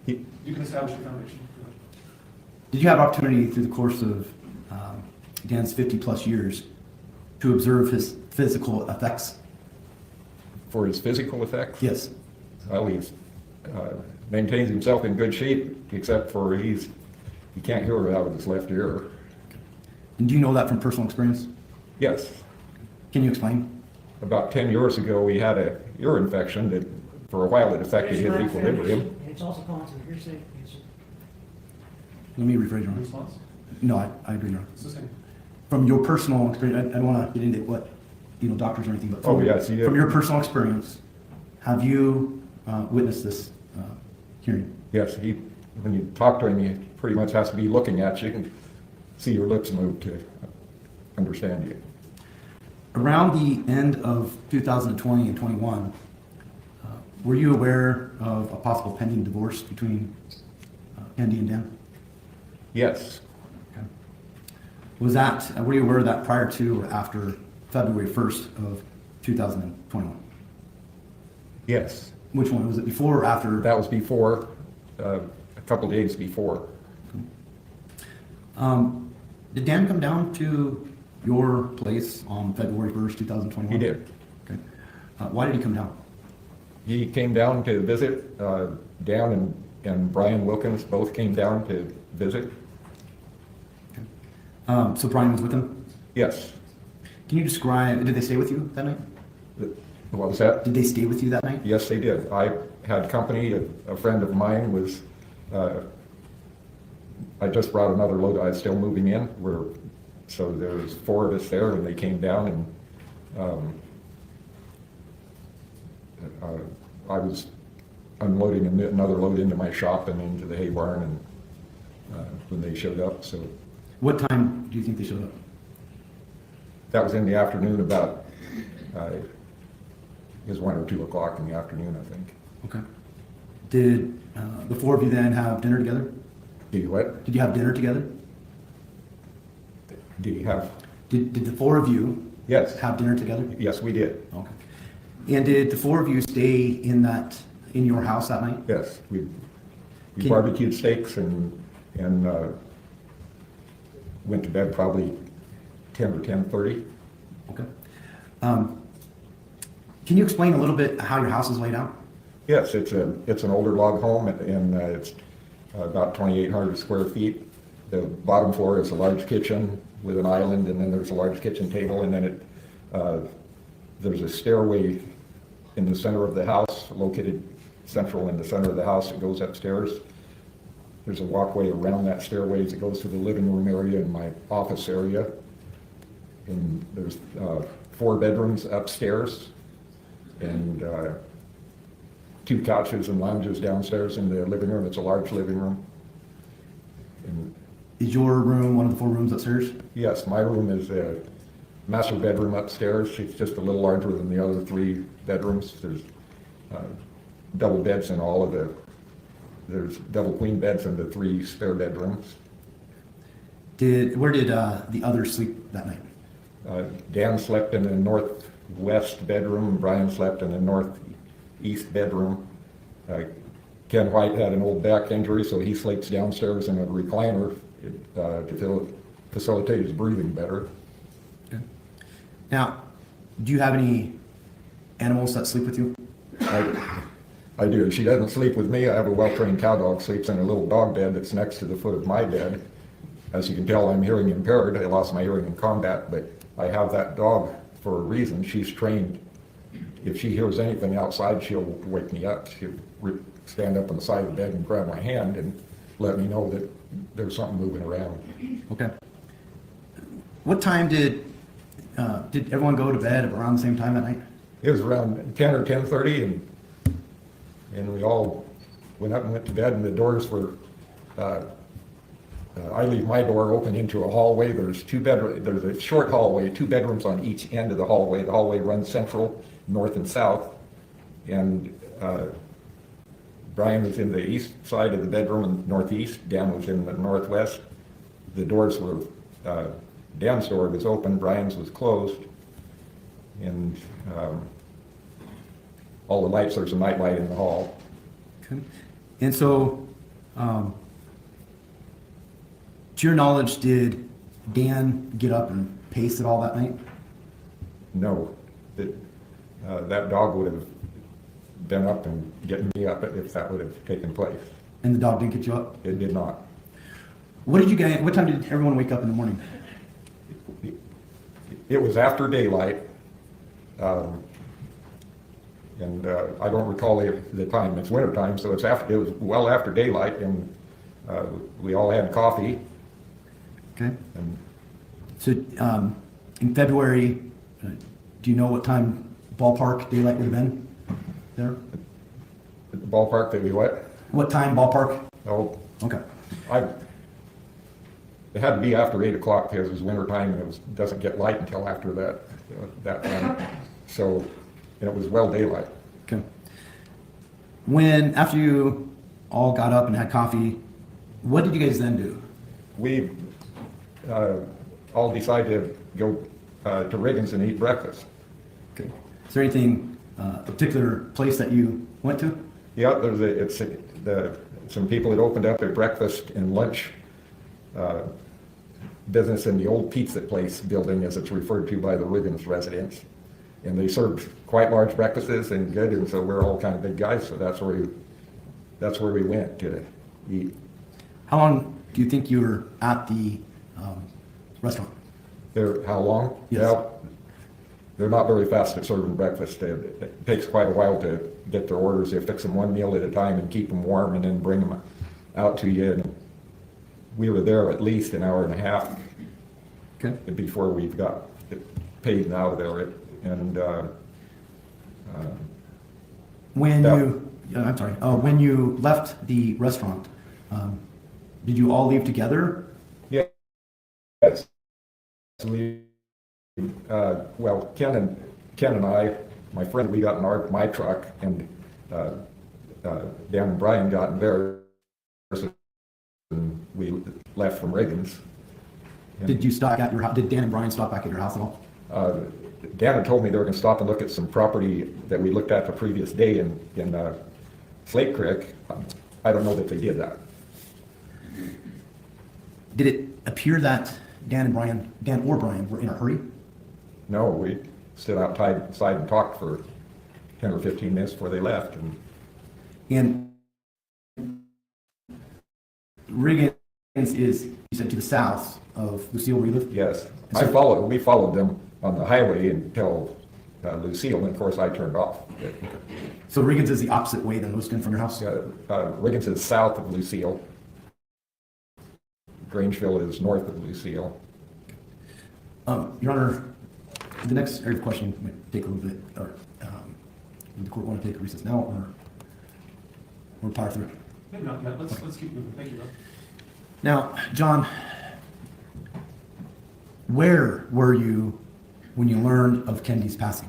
You can establish your foundation. Go ahead. Did you have opportunity through the course of Dan's 50-plus years to observe his physical effects? for his physical effects. Yes. Well, he's maintains himself in good shape, except for he can't hear out of his left ear. And do you know that from personal experience? Yes. Can you explain? About 10 years ago, we had a ear infection that, for a while, it affected his equilibrium. And it's also calling to the hearsay answer. Let me rephrase your Response? No, I agree, no. It's the same. from your personal experience, I don't want to get into what, doctors or anything, but Oh, yes, he did. from your personal experience, have you witnessed this hearing? Yes, when you talk to him, he pretty much has to be looking at you and see your lips move to understand you. Around the end of 2020 and 21, were you aware of a possible pending divorce between Kendy and Dan? Yes, Okay. Were you aware of that prior to or after February 1st of 2021? yes. Which one? Was it before or after? That was before, a couple days before. Did Dan come down to your place on February 1st, 2021? He did. Okay. Why did he come down? He came down to visit. Dan and Brian Wilkins both came down to visit. So Brian was with him? Yes. Can you describe, did they stay with you that night? What was that? Did they stay with you that night? Yes, they did. I had company. A friend of mine was, I just brought another load. I was still moving in. So there was 4 of us there, and they came down, and I was unloading another load into my shop and into the hay barn, and when they showed up. So What time do you think they showed up? that was in the afternoon, about it was 1 or 2 o'clock in the afternoon, I think. Okay. Did the 4 of you then have dinner together? Did you what? Did you have dinner together? Did he have? Did the 4 of you Yes. have dinner together? Yes, we did. Okay. And did the 4 of you stay in your house that night? Yes, we Can- barbecued steaks and went to bed probably 10 or 10:30. Okay. Can you explain a little bit how your house is laid out? Yes, it's an older log home, and it's about 2,800 square feet. The bottom floor is a large kitchen with an island, and then there's a large kitchen table, and then there's a stairway in the center of the house, located central in the center of the house that goes upstairs. There's a walkway around that stairway that goes to the living room area and my office area. And there's 4 bedrooms upstairs, and 2 couches and lounges downstairs in the living room. It's a large living room. And Is your room one of the 4 rooms upstairs? yes, my room is a master bedroom upstairs. It's just a little larger than the other 3 bedrooms. There's double beds in all of there's double queen beds in the 3 spare bedrooms. Where did the others sleep that night? Dan slept in the northwest bedroom, Brian slept in the northeast bedroom. Ken White had an old back injury, so he sleeps downstairs in a recliner to facilitate his breathing better. Okay. Now, do you have any animals that sleep with you? I do. She doesn't sleep with me. I have a well-trained cow dog, sleeps in a little dog bed that's next to the foot of my bed. As you can tell, I'm hearing impaired. I lost my hearing in combat, but I have that dog for a reason. She's trained. If she hears anything outside, she'll wake me up. She'll stand up on the side of the bed and grab my hand and let me know that there's something moving around. Okay. What time did everyone go to bed around the same time that night? It was around 10 or 10:30, and we all went up and went to bed, and the doors were, I leave my door open into a hallway. There's a short hallway, 2 bedrooms on each end of the hallway. The hallway runs central, north and south, and Brian was in the east side of the bedroom and northeast. Dan was in the northwest. The doors were, Dan's door was open, Brian's was closed, and all the lights, there's a night light in the hall. Okay. And so, to your knowledge, did Dan get up and pace at all that night? No, that dog would have been up and getting me up if that would have taken place. And the dog didn't get you up? It did not. What time did everyone wake up in the morning? It was after daylight, and I don't recall the time. It's winter time, so it was well after daylight, and we all had coffee. Okay. So in February, do you know what time ballpark daylight would have been there? The ballpark that we what? What time ballpark? Oh, Okay. it had to be after 8 o'clock because it was winter time and it doesn't get light until after that time. So, and it was well daylight. Okay. After you all got up and had coffee, what did you guys then do? We all decided to go to Riggins and eat breakfast. Okay. Is there anything, a particular place that you went to? Yeah, some people had opened up a breakfast and lunch business in the old pizza place building, as it's referred to by the Riggins residents. And they served quite large breakfasts and good, and so we're all kind of big guys, so that's where we went to eat. How long do you think you were at the restaurant? How long? Yes. Well, they're not very fast at serving breakfast. It takes quite a while to get their orders. They fix them one meal at a time and keep them warm and then bring them out to you. And we were there at least an hour and a half before we got paid and out of there. And when you left the restaurant, did you all leave together? yes. Well, Ken and I, my friend, we got in my truck, and Dan and Brian got in theirs, and we left from Riggins. Did you stop at your house? Did Dan and Brian stop back at your house at all? Dan had told me they were going to stop and look at some property that we looked at the previous day in Slate Creek. I don't know that they did that. Did it appear that Dan or Brian were in a hurry? No, we stood outside and talked for 10 or 15 minutes before they left. And Riggins is, you said, to the south of Lucille, where you live? Yes, So- we followed them on the highway until Lucille, and of course I turned off. So Riggins is the opposite way than Lewiston from your house? Riggins is south of Lucille. Grangeville is north of Lucille. Your Honor, the next area of question might take a little bit, or would the court want to take a recess now, or power through it? Maybe not yet. Let's keep moving. Thank you, Bill. Now, John, where were you when you learned of Kendy's passing?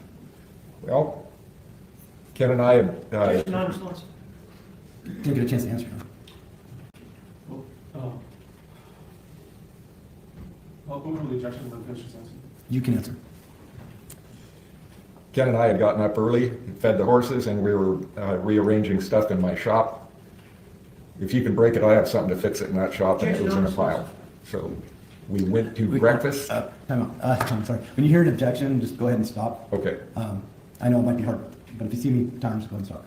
Well, Ken and I had, Non-response. Didn't get a chance to answer. Well, over the objection, let finish his answer. You can answer. Ken and I had gotten up early, fed the horses, and we were rearranging stuff in my shop. If you can break it, I have something to fix it in that shop, and it was in a pile. So we went to breakfast. Time out. I'm sorry. When you hear an objection, just go ahead and stop. Okay. I know it might be hard, but if you see me times, go ahead and stop.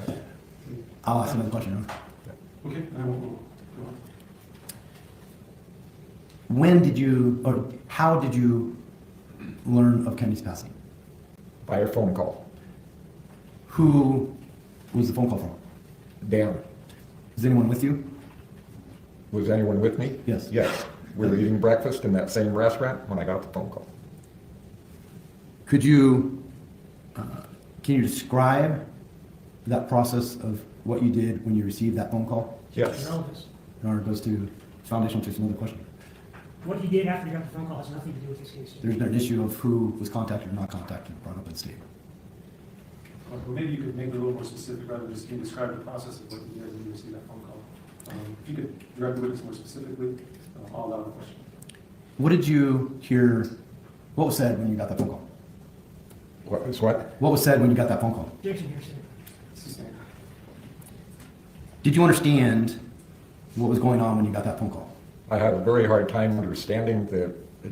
I'll ask another question. Okay, I will go on. When did you, or how did you learn of Kendy's passing? By a phone call. Who was the phone call from? Dan, Is anyone with you? was anyone with me? Yes. Yes. We were eating breakfast in that same restaurant when I got the phone call. Could you, can you describe that process of what you did when you received that phone call? Yes. Relevance. In order, it goes to foundational to another question. What he did after he got the phone call has nothing to do with this case. There's an issue of who was contacted or not contacted, brought up in state. Well, maybe you could make it a little more specific rather than just describe the process of what you did when you received that phone call. If you could direct the witness more specifically, I'll allow the question. What did you hear, what was said when you got that phone call? What was what? What was said when you got that phone call? Objection here, sir. It's the same. Did you understand what was going on when you got that phone call? I had a very hard time understanding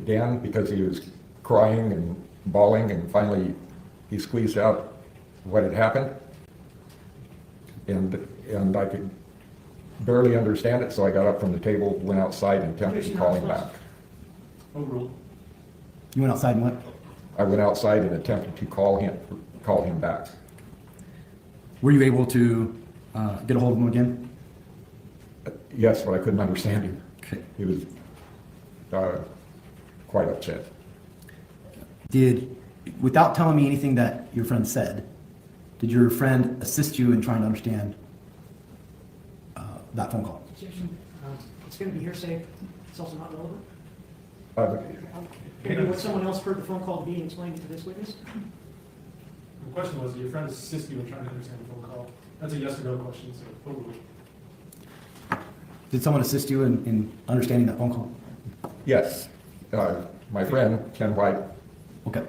Dan because he was crying and bawling, and finally he squeezed out what had happened. And I could barely understand it, so I got up from the table, went outside, and attempted to call him back. Overruled. You went outside and what? I went outside and attempted to call him back. Were you able to get a hold of him again? Yes, but I couldn't understand him. Okay. He was quite upset. without telling me anything that your friend said, did your friend assist you in trying to understand that phone call? Objection. It's going to be hearsay. It's also not relevant. Uh, Maybe what someone else heard the phone call to be and explained it to this witness? The question was, did your friend assist you in trying to understand the phone call? That's a yes or no question, so overruled. Did someone assist you in understanding that phone call? Yes, my friend, Ken White. Okay.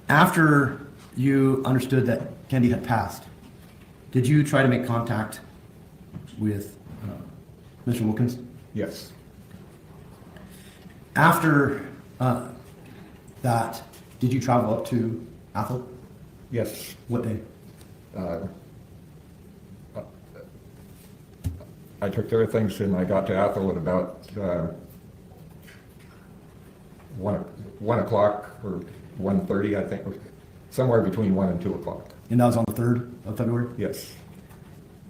After you understood that Kendy had passed, did you try to make contact with Mr. Wilkins? Yes, After that, did you travel up to Athol? yes. What day? I took care of things and I got to Athol at about 1 o'clock or 1:30, I think, somewhere between 1 and 2 o'clock. And that was on the 3rd of February? Yes,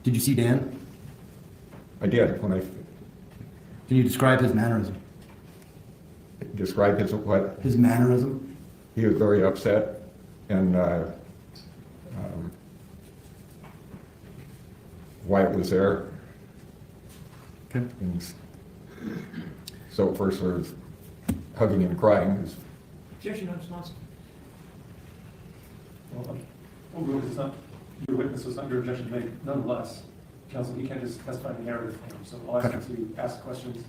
Did you see Dan? I did. When I Can you describe his mannerism? described his what, His mannerism? he was very upset and Wyatt was there. Okay. And so at first there was hugging and crying. Objection, no response. Well, overruled, it's not, your witness was under objection made. Nonetheless, counsel, you can't just testify in the narrative form, so I'll ask you to ask questions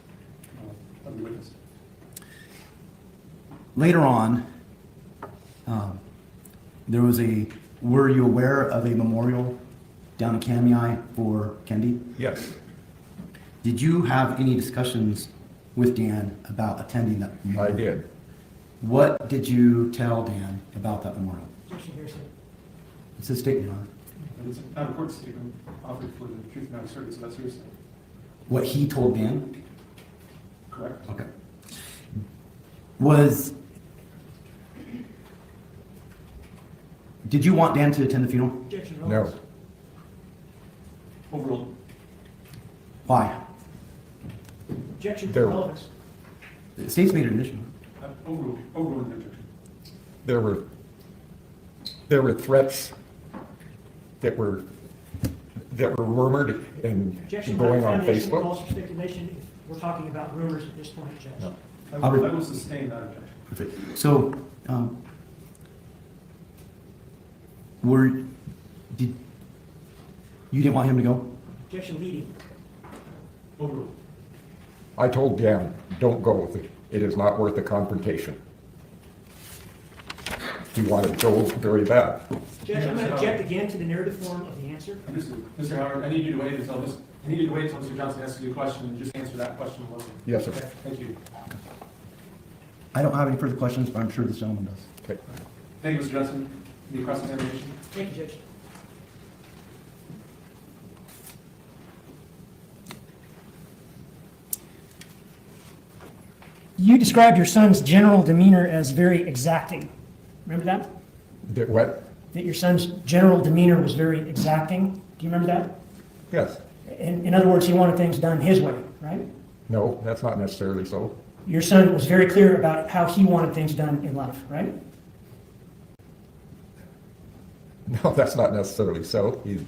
of the witness. Later on, were you aware of a memorial down in Kamiah for Kendy? Yes, Did you have any discussions with Dan about attending that I memorial? did. What did you tell Dan about that memorial? Objection, hearsay. It's a statement, Your Honor. And it's an out-of-court statement offered for the truth not asserted, so that's hearsay. What he told Dan? Correct? Okay. Did you want Dan to attend the funeral? Objection, No, relevance. Overruled. Why? Objection, There- relevance. The state's made an admission. Overruled. Overruled the objection. there were threats that were rumored and Objection, going on defamation, Facebook. false speculation. If we're talking about rumors at this point, Judge. No. I will sustain that objection. So, you didn't want him to go? Objection, leading. Overruled. I told Dan, don't go with it. It is not worth the confrontation. He wanted to go very bad. Judge, I'm going to object again to the narrative form of the answer. Understood. Mr. Howard, I need you to wait until Mr. Johnson asks you a question and just answer that question alone. Yes, sir. Okay, thank you. I don't have any further questions, but I'm sure this gentleman does. Okay. Thank you, Mr. Johnson. Any cross-examination? Thank you, Judge. You described your son's general demeanor as very exacting. Remember that? Did what? That your son's general demeanor was very exacting. Do you remember that? Yes. In other words, he wanted things done his way, right? No, that's not necessarily so. Your son was very clear about how he wanted things done in life, right? No, that's not necessarily so. He's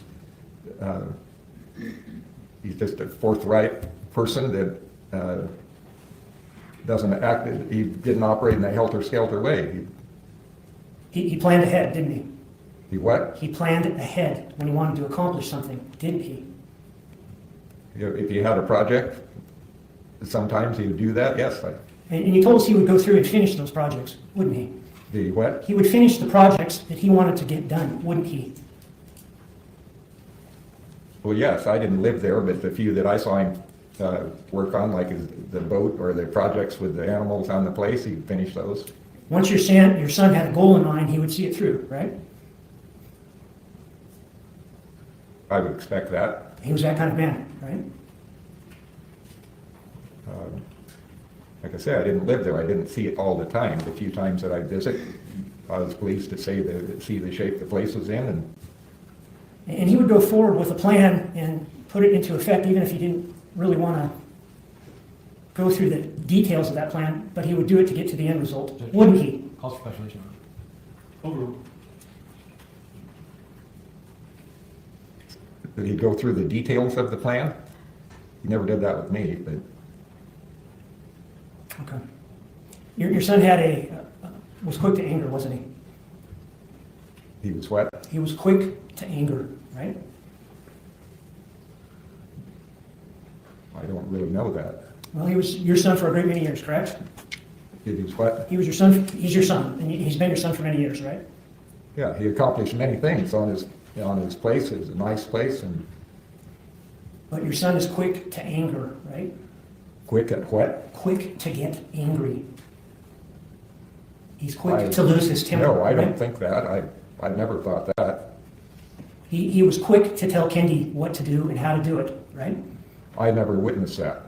just a forthright person that doesn't act, he didn't operate in a helter-skelter way. He planned ahead, didn't he? He what? He planned ahead when he wanted to accomplish something, didn't he? If he had a project, sometimes he would do that, yes. And you told us he would go through and finish those projects, wouldn't he? The what? He would finish the projects that he wanted to get done, wouldn't he? Well, yes, I didn't live there, but the few that I saw him work on, like the boat or the projects with the animals on the place, he'd finish those. Once your son had a goal in mind, he would see it through, right? I would expect that. He was that kind of man, right? Like I said, I didn't live there. I didn't see it all the time. The few times that I visit, I was pleased to see the shape the place was in. And he would go forward with a plan and put it into effect, even if he didn't really want to go through the details of that plan, but he would do it to get to the end result, wouldn't he? Calls for speculation. Overruled. Did he go through the details of the plan? He never did that with me, but Okay. Your son was quick to anger, wasn't he? he was what? He was quick to anger, right? I don't really know that. Well, he was your son for a great many years, correct? He was what? He was your son, he's your son, and he's been your son for many years, right? Yeah, he accomplished many things on his place. It was a nice place and But your son is quick to anger, right? quick at what? Quick to get angry. He's quick to lose his temper. No, I don't right? think that. I never thought that. He was quick to tell Kendy what to do and how to do it, right? I never witnessed that.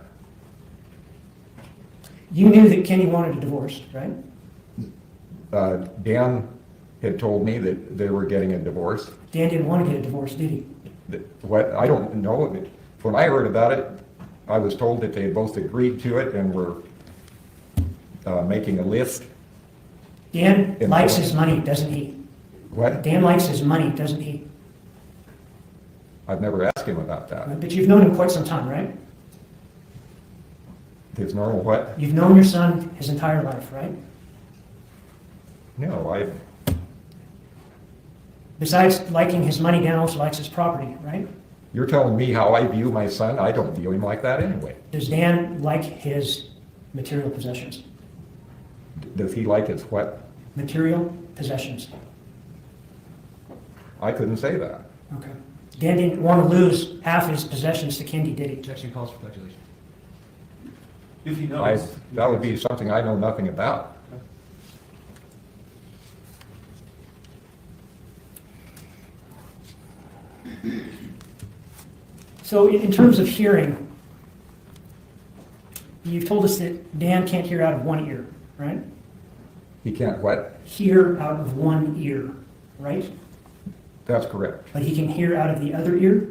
You knew that Kendy wanted a divorce, right? Dan had told me that they were getting a divorce. Dan didn't want to get a divorce, did he? What, I don't know. When I heard about it, I was told that they had both agreed to it and were making a list. Dan likes his money, doesn't he? What? Dan likes his money, doesn't he? I've never asked him about that. But you've known him quite some time, right? His normal what? You've known your son his entire life, right? No, Besides liking his money, Dan also likes his property, right? you're telling me how I view my son? I don't view him like that anyway. Does Dan like his material possessions? Does he like his what? Material possessions. I couldn't say that. Okay. Dan didn't want to lose half his possessions to Kendy, did he? Objection calls for speculation. If he knows. That would be something I know nothing about. So in terms of hearing, you've told us that Dan can't hear out of one ear, right? He can't what? Hear out of one ear, right? That's correct. But he can hear out of the other ear?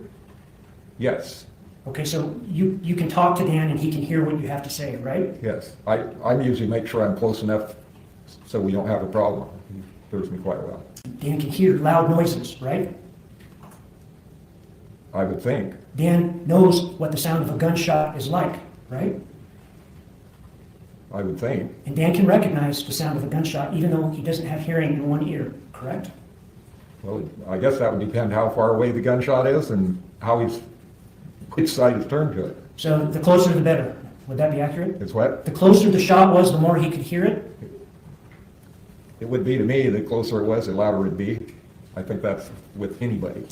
Yes, Okay, so you can talk to Dan and he can hear what you have to say, right? yes. I usually make sure I'm close enough so we don't have a problem. He hears me quite well. Dan can hear loud noises, right? I would think. Dan knows what the sound of a gunshot is like, right? I would think. And Dan can recognize the sound of a gunshot even though he doesn't have hearing in one ear, correct? Well, I guess that would depend how far away the gunshot is and which side he's turned to it. So the closer the better. Would that be accurate? It's what? The closer the shot was, the more he could hear it? It would be to me, the closer it was, the louder it'd be. I think that's with anybody.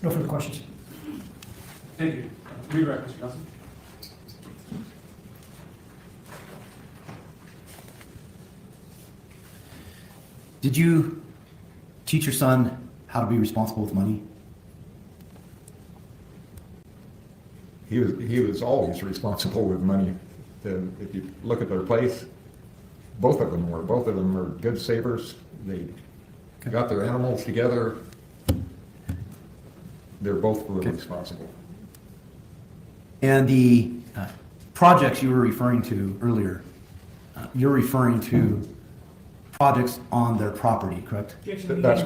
No further questions. Thank you. Redirect, Mr. Johnson. Did you teach your son how to be responsible with money? He was always responsible with money. If you look at their place, both of them were good savers. They got their animals together. They're both really responsible. And the projects you were referring to earlier, you're referring to projects on their property, correct? That's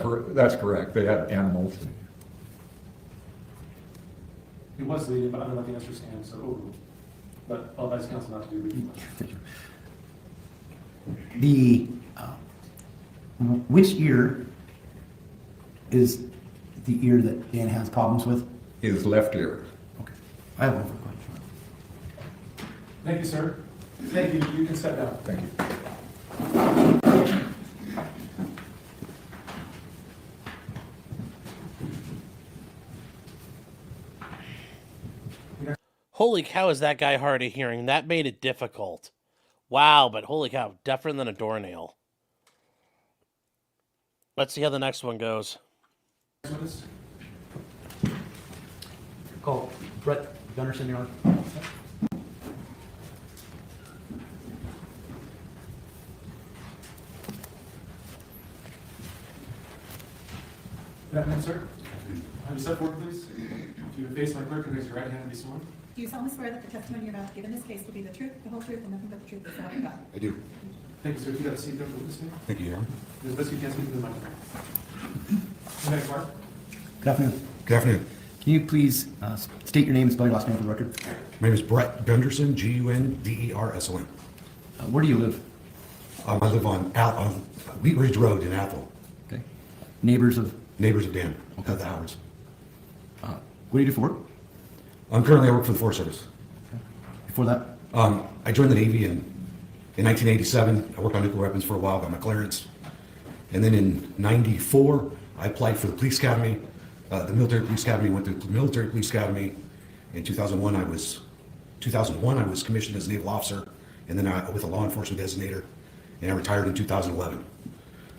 correct. They had animals. He was leading, but I'm not letting us stand, so overruled. But I'll advise council not to do reading much. The, which ear is the ear that Dan has problems with? His left ear. Okay. I have one more question. Thank you, sir. Thank you. You can step down. Thank you. Holy cow, is that guy hard of hearing? That made it difficult. Wow, but holy cow, deafer than a doornail. Let's see how the next one goes. Call Brett Gunderson, Your Honor. Good afternoon, sir. Have you step forward, please? If you would face my clerk and raise your right hand and be sworn. Do you solemnly swear that the testimony you're about to give in this case will be the truth, the whole truth, and nothing but the truth, so help you God? I do. Thank you, sir. If you got a seat, don't witness me. Thank you, Your Honor. As best you can, speak to the microphone. Next, Mark. Good afternoon. Good afternoon. Can you please state your name and spell your last name for the record? My name is Brett Gunderson, Gunderson. Where do you live? I live on Wheat Ridge Road in Athol. Okay. Neighbors of, Neighbors of Dan, the Howards. what do you do for work? Currently I work for the Forest Service. Before that? I joined the Navy in 1987. I worked on nuclear weapons for a while, got my clearance. And then in 94, I applied for the police academy, the military police academy, went to the military police academy. In 2001, I was commissioned as a naval officer, and then with a law enforcement designator, and I retired in 2011.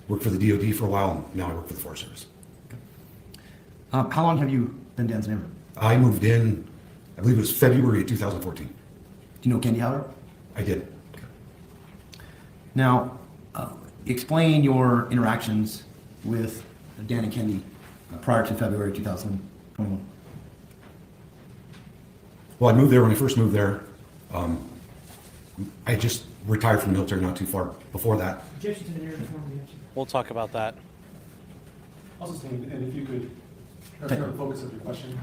Worked for the DOD for a while, and now I work for the Forest Service. How long have you been Dan's neighbor? I moved in, I believe it was February of 2014. Do you know Kendy Howard? I did. Now, explain your interactions with Dan and Kendy prior to February 2021. Well, I moved there when I first moved there. I just retired from the military not too far before that. Objection to the narrative form of the answer. We'll talk about that. Also, stand, and if you could try to focus of your question.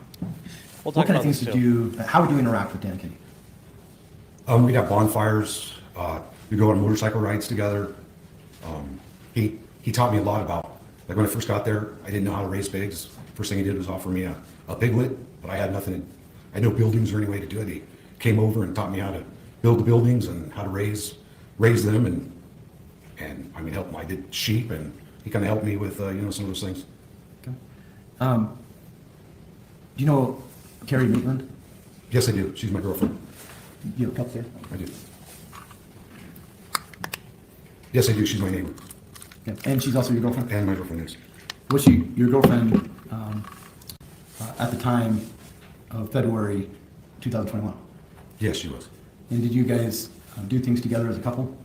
We'll talk What kind about of things this did too. you, how would you interact with Dan and Kendy? We'd have bonfires. We'd go on motorcycle rides together. He taught me a lot about, like when I first got there, I didn't know how to raise pigs. First thing he did was offer me a piglet, but I had nothing, I had no buildings or any way to do it. He came over and taught me how to build the buildings and how to raise them and I mean, help him. I did sheep and he kind of helped me with, some of those things. Okay. Do you know Carrie Maitland? Yes, I do. She's my girlfriend. You have a couple there? I do. Yes, I do. She's my neighbor. Okay. And she's also your girlfriend? And my girlfriend is. Was she your girlfriend at the time of February 2021? Yes, she was. And did you guys do things together as a couple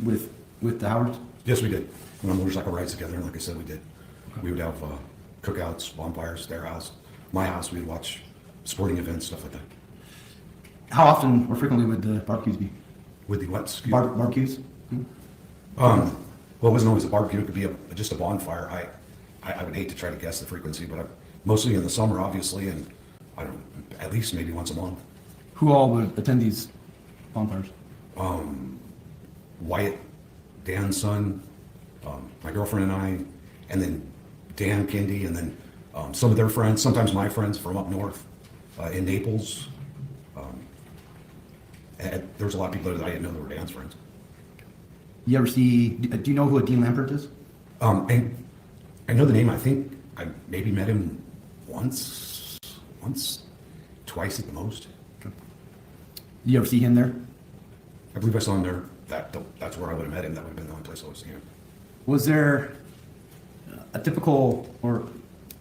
with the Howards? Yes, we did. Went on motorcycle rides together, and like I said, we did. We would have cookouts, bonfires, their house, my house. We'd watch sporting events, stuff like that. How often or frequently would the barbecues be? With the what? Excuse me? Barbecues? Well, it wasn't always a barbecue. It could be just a bonfire. I would hate to try to guess the frequency, but mostly in the summer, obviously, and I don't know, at least maybe once a month. Who all would attend these bonfires? Wyatt, Dan's son, my girlfriend and I, and then Dan, Kendy, and then some of their friends, sometimes my friends from up north in Naples. And there was a lot of people there that I didn't know that were Dan's friends. You ever see, do you know who Dean Lampert is? And I know the name. I think I maybe met him once, twice at the most. You ever see him there? I believe I saw him there. That's where I would have met him. That would have been the only place I would have seen him. Was there a typical, or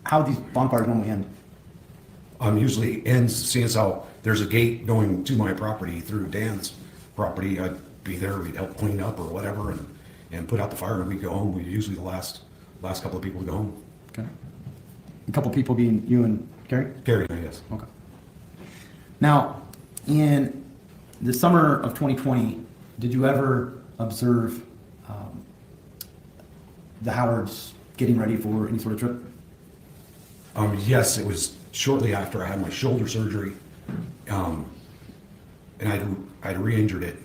how these bonfires normally end? Usually ends, seeing as how there's a gate going to my property through Dan's property. I'd be there. We'd help clean up or whatever, and put out the fire, and we'd go home. We'd usually the last couple of people to go home. Okay. A couple people being you and Carrie? Carrie, yes. Okay. Now, in the summer of 2020, did you ever observe the Howards getting ready for any sort of trip? Yes, it was shortly after I had my shoulder surgery, and I'd re-injured it.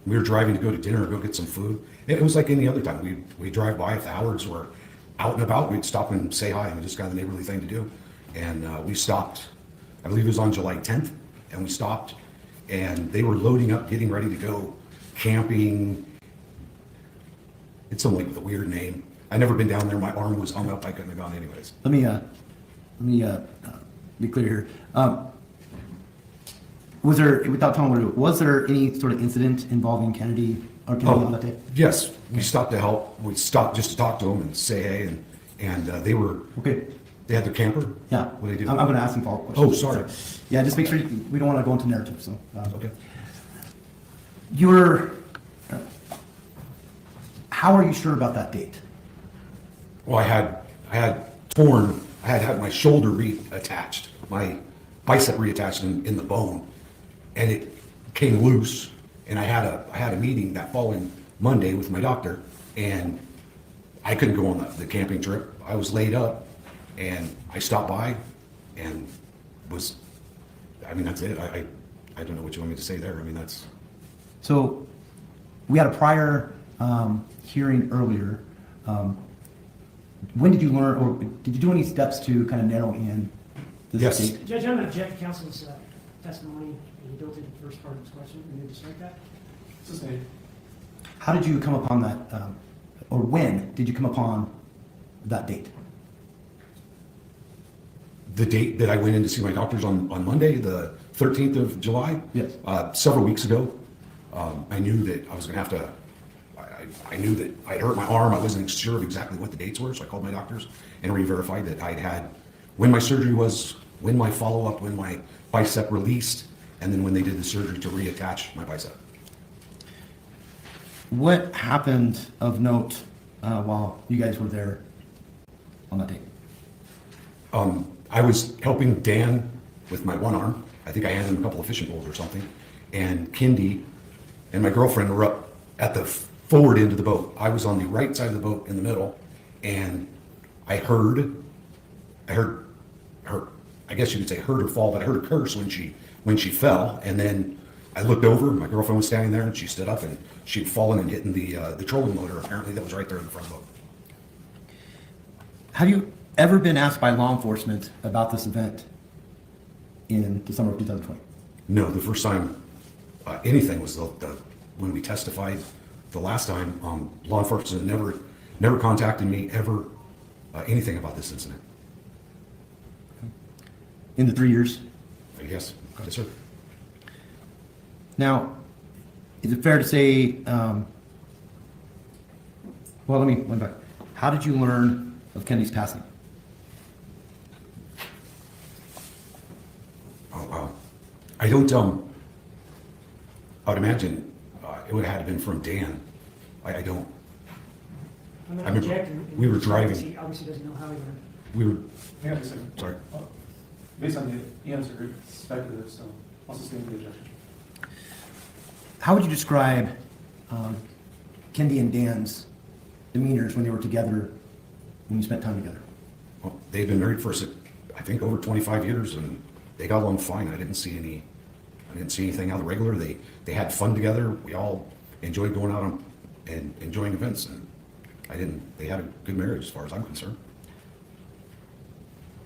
We were driving to go to dinner or go get some food. It was like any other time. We'd drive by. If the Howards were out and about, we'd stop and say hi, and just kind of the neighborly thing to do. And we stopped, I believe it was on July 10th, and we stopped, and they were loading up, getting ready to go camping. It's something like with a weird name. I'd never been down there. My arm was hung up. I couldn't have gone anyways. Let me be clear here. Was there, without telling what it was there any sort of incident involving Kennedy or Kennedy on that day? Yes, we stopped to help. We stopped just to talk to them and say hey, and they were, Okay. they had their camper? Yeah. What did they do? I'm going to ask some follow-up questions. Oh, sorry. Yeah, just make sure we don't want to go into narrative. So. Okay. How are you sure about that date? Well, I had born, I had had my shoulder reattached, my bicep reattached in the bone, and it came loose. And I had a meeting that following Monday with my doctor, and I couldn't go on the camping trip. I was laid up, and I stopped by, and that's it. I don't know what you want me to say there. I mean, that's. So, we had a prior hearing earlier. When did you learn, or did you do any steps to kind of narrow in this Yes. date? Judge, I'm going to object to counsel's testimony, and you don't take the first part of this question, and you just strike that. Sustained. How did you come upon that, or when did you come upon that date? The date that I went in to see my doctors on Monday, the 13th of July? Yes. Several weeks ago. I knew that I was gonna have to, I knew that I'd hurt my arm. I wasn't sure of exactly what the dates were, so I called my doctors and re-verified that I'd had, when my surgery was, when my follow-up, when my bicep released, and then when they did the surgery to reattach my bicep. What happened of note while you guys were there on that date? I was helping Dan with my one arm. I think I handed him a couple of fishing poles or something. And Kendy and my girlfriend were up at the forward end of the boat. I was on the right side of the boat in the middle, and I heard her, I guess you could say heard her fall, but I heard her curse when she fell. And then I looked over, my girlfriend was standing there, and she stood up, and she'd fallen and hit in the trolling motor, apparently, that was right there in the front of the boat. Have you ever been asked by law enforcement about this event in the summer of 2020? No, the first time anything was when we testified the last time. Law enforcement never contacted me ever anything about this incident. In the 3 years? Yes, yes, sir. Now, is it fair to say, well, let me back. How did you learn of Kendy's passing? I don't, I would imagine it would have had to been from Dan. I don't, I'm I going to remember object. and- we were driving. He obviously doesn't know how he learned. we were, Hang on a second. sorry. Based on the answer, it's speculative, so I'll sustain the objection. How would you describe Kendy and Dan's demeanors when they were together, when you spent time together? Well, they've been married for, I think, over 25 years, and they got along fine. I didn't see anything out of the regular. They had fun together. We all enjoyed going out and enjoying events, and they had a good marriage as far as I'm concerned.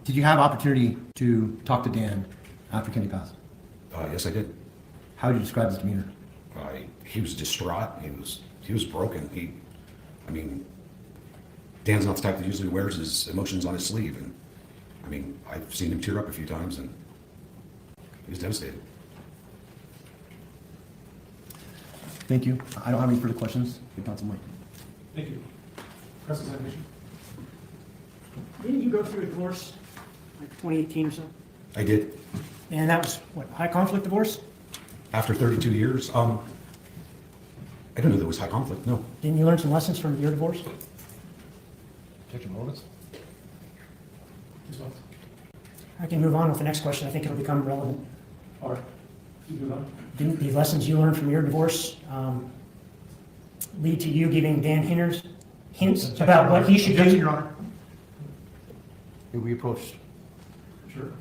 Did you have opportunity to talk to Dan after Kendy passed? Yes, I did. How would you describe his demeanor? He was distraught. He was broken. Dan's not the type that usually wears his emotions on his sleeve, and I've seen him tear up a few times, and he was devastated. Thank you. I don't have any further questions. Good Council Mike. Thank you. Cross-examination. Didn't you go through a divorce, like 2018 or so? I did. And that was, what, high conflict divorce? After 32 years, I don't know there was high conflict, no. Didn't you learn some lessons from your divorce? Take your moments. I can move on with the next question. I think it'll become relevant. All right. You move on. Didn't the lessons you learned from your divorce lead to you giving Dan hints about what he should do? Your Honor. We approached. Sure.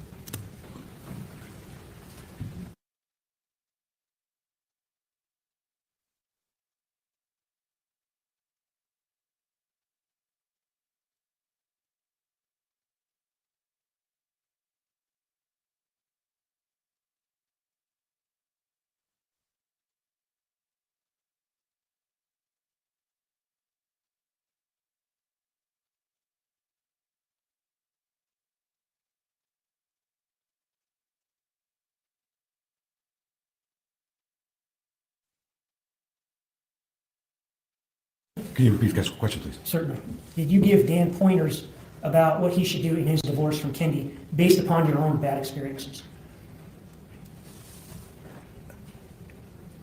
Can you repeat the question, please? Certainly. Did you give Dan pointers about what he should do in his divorce from Kendy based upon your own bad experiences?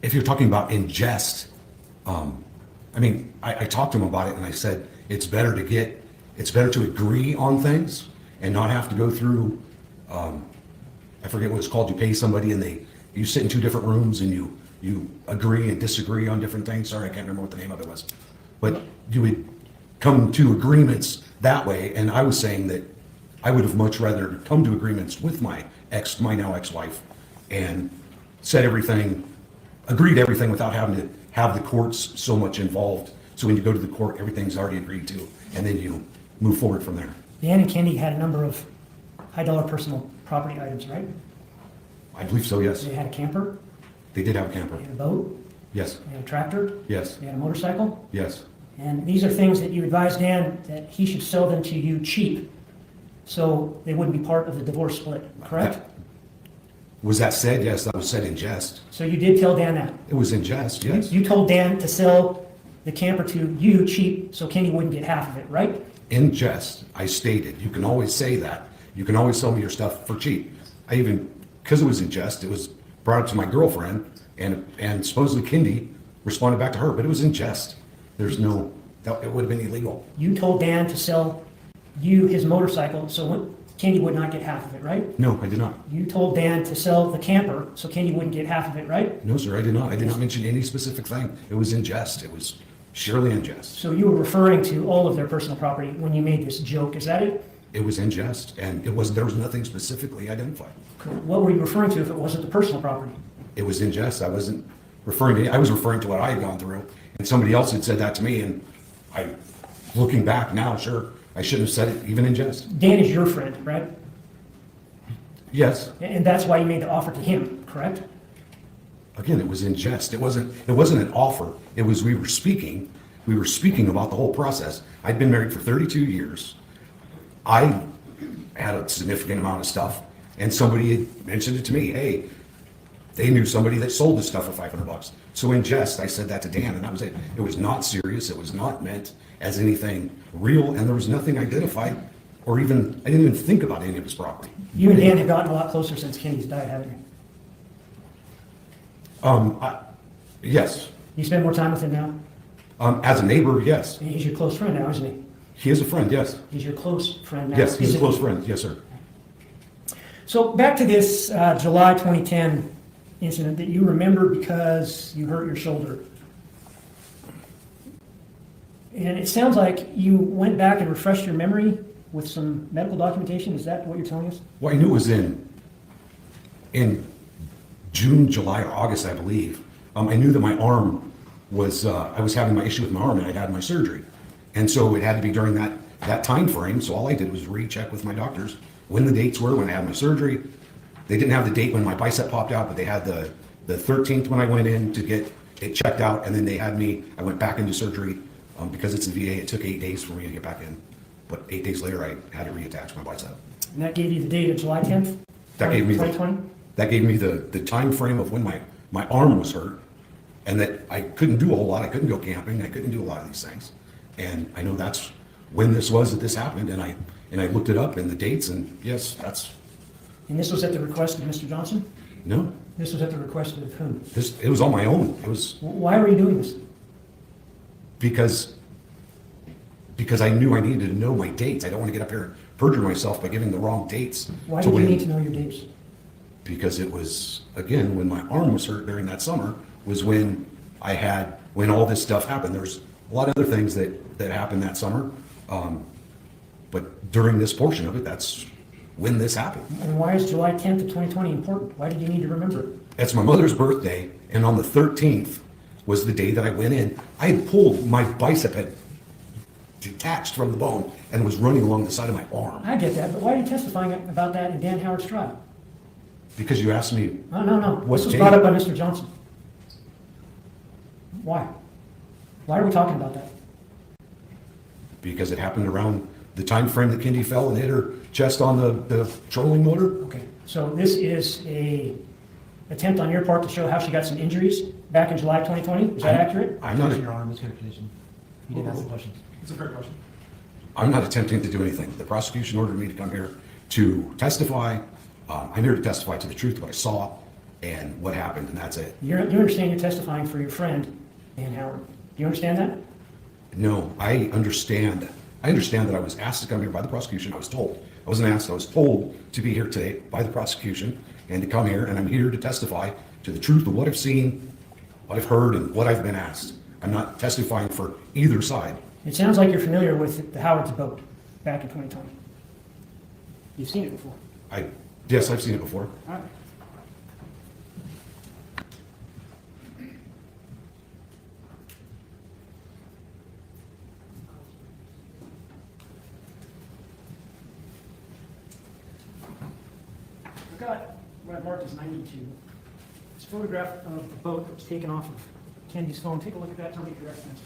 If you're talking about in jest, I talked to him about it, and I said it's better to get it's better to agree on things and not have to go through, I forget what it's called, you pay somebody and you sit in two different rooms and you agree and disagree on different things. Sorry, I can't remember what the name of it was. But you would come to agreements that way, and I was saying that I would have much rather come to agreements with my now ex-wife, and said everything, agreed to everything without having to have the courts so much involved. So when you go to the court, everything's already agreed to, and then you move forward from there. Dan and Kendy had a number of high-dollar personal property items, right? I believe so, yes. They had a camper, They did have a camper. they had a boat, Yes, they had a tractor, yes, they had a motorcycle. yes. And these are things that you advised Dan that he should sell them to you cheap, so they wouldn't be part of the divorce split, correct? Was that said? Yes, that was said in jest. So you did tell Dan that? It was in jest, yes. You told Dan to sell the camper to you cheap, so Kenny wouldn't get half of it, right? In jest, I stated, you can always say that. You can always sell me your stuff for cheap. I even, because it was in jest, it was brought up to my girlfriend, and supposedly Kendy responded back to her, but it was in jest. There's no, it would have been illegal. You told Dan to sell you his motorcycle, so Kenny would not get half of it, right? No, I did not. You told Dan to sell the camper, so Kenny wouldn't get half of it, right? No, sir, I did not. I did not mention any specific thing. It was in jest. It was surely in jest. So you were referring to all of their personal property when you made this joke, is that it? It was in jest, and there was nothing specifically identified. What were you referring to if it wasn't the personal property? It was in jest. I wasn't referring to, I was referring to what I had gone through, and somebody else had said that to me, and looking back now, sure, I shouldn't have said it even in jest. Dan is your friend, right? Yes. And that's why you made the offer to him, correct? Again, it was in jest. It wasn't an offer. It was, we were speaking about the whole process. I'd been married for 32 years. I had a significant amount of stuff, and somebody had mentioned it to me. Hey, they knew somebody that sold this stuff for $500. So in jest, I said that to Dan, and that was it. It was not serious. It was not meant as anything real, and there was nothing identified, or even, I didn't even think about any of his property. You and Dan have gotten a lot closer since Kenny's died, haven't you? Yes. You spend more time with him now? As a neighbor, yes. He's your close friend now, isn't he? He is a friend, yes. He's your close friend now. Yes, he's a isn't close he? friend, yes, sir. So back to this July 2010 incident that you remember because you hurt your shoulder. And it sounds like you went back and refreshed your memory with some medical documentation. Is that what you're telling us? Well, I knew it was in June, July, or August, I believe. I knew that my arm was, I was having my issue with my arm, and I'd had my surgery. And so it had to be during that time frame. So all I did was recheck with my doctors when the dates were, when I had my surgery. They didn't have the date when my bicep popped out, but they had the 13th when I went in to get it checked out, and then they had me, I went back into surgery. Because it's the VA, it took 8 days for me to get back in. But 8 days later, I had to reattach my bicep. And that gave you the date of July 10th? That gave me 2020? That gave me the time frame of when my arm was hurt, and that I couldn't do a whole lot. I couldn't go camping. I couldn't do a lot of these things. And I know that's when this was that this happened, and I looked it up in the dates, and yes, that's. And this was at the request of Mr. Johnson? No. This was at the request of whom? It was on my own. It was. Why were you doing this? Because I knew I needed to know my dates. I don't want to get up here and perjure myself by giving the wrong dates. Why did you need to know your dates? Because it was, again, when my arm was hurt during that summer, was when when all this stuff happened. There's a lot of other things that happened that summer. But during this portion of it, that's when this happened. And why is July 10th of 2020 important? Why did you need to remember it? It's my mother's birthday, and on the 13th was the day that I went in. I had pulled, my bicep had detached from the bone and was running along the side of my arm. I get that, but why are you testifying about that in Dan Howard's trial? Because you asked me. No. What This was date? brought up by Mr. Johnson. Why? Why are we talking about that? Because it happened around the time frame that Kendy fell and hit her chest on the trolling motor. Okay, so this is a attempt on your part to show how she got some injuries back in July 2020? Is that accurate? I'm not. Your arm is good position. You didn't ask the questions. It's a fair question. I'm not attempting to do anything. The prosecution ordered me to come here to testify. I'm here to testify to the truth of what I saw and what happened, and that's it. You understand you're testifying for your friend, Dan Howard. Do you understand that? No, I understand I understand that I was asked to come here by the prosecution. I was told. I wasn't asked. I was told to be here today by the prosecution and to come here, and I'm here to testify to the truth of what I've seen, what I've heard, and what I've been asked. I'm not testifying for either side. It sounds like you're familiar with the Howard's boat back in 2020. You've seen it before. Yes, I've seen it before. All right. I've got what I've marked as 92. It's a photograph of the boat that was taken off of Kendy's phone. Take a look at that. Tell me if you recognize it.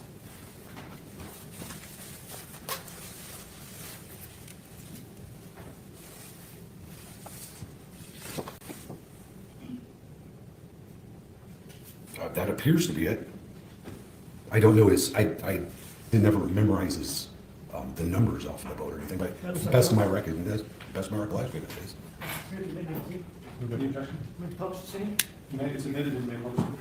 That appears to be it. I don't know I did never memorize the numbers off the boat or anything, but to the best of my recollection, it is. Anybody objection? Would you publish the same? It's admitted in the motion.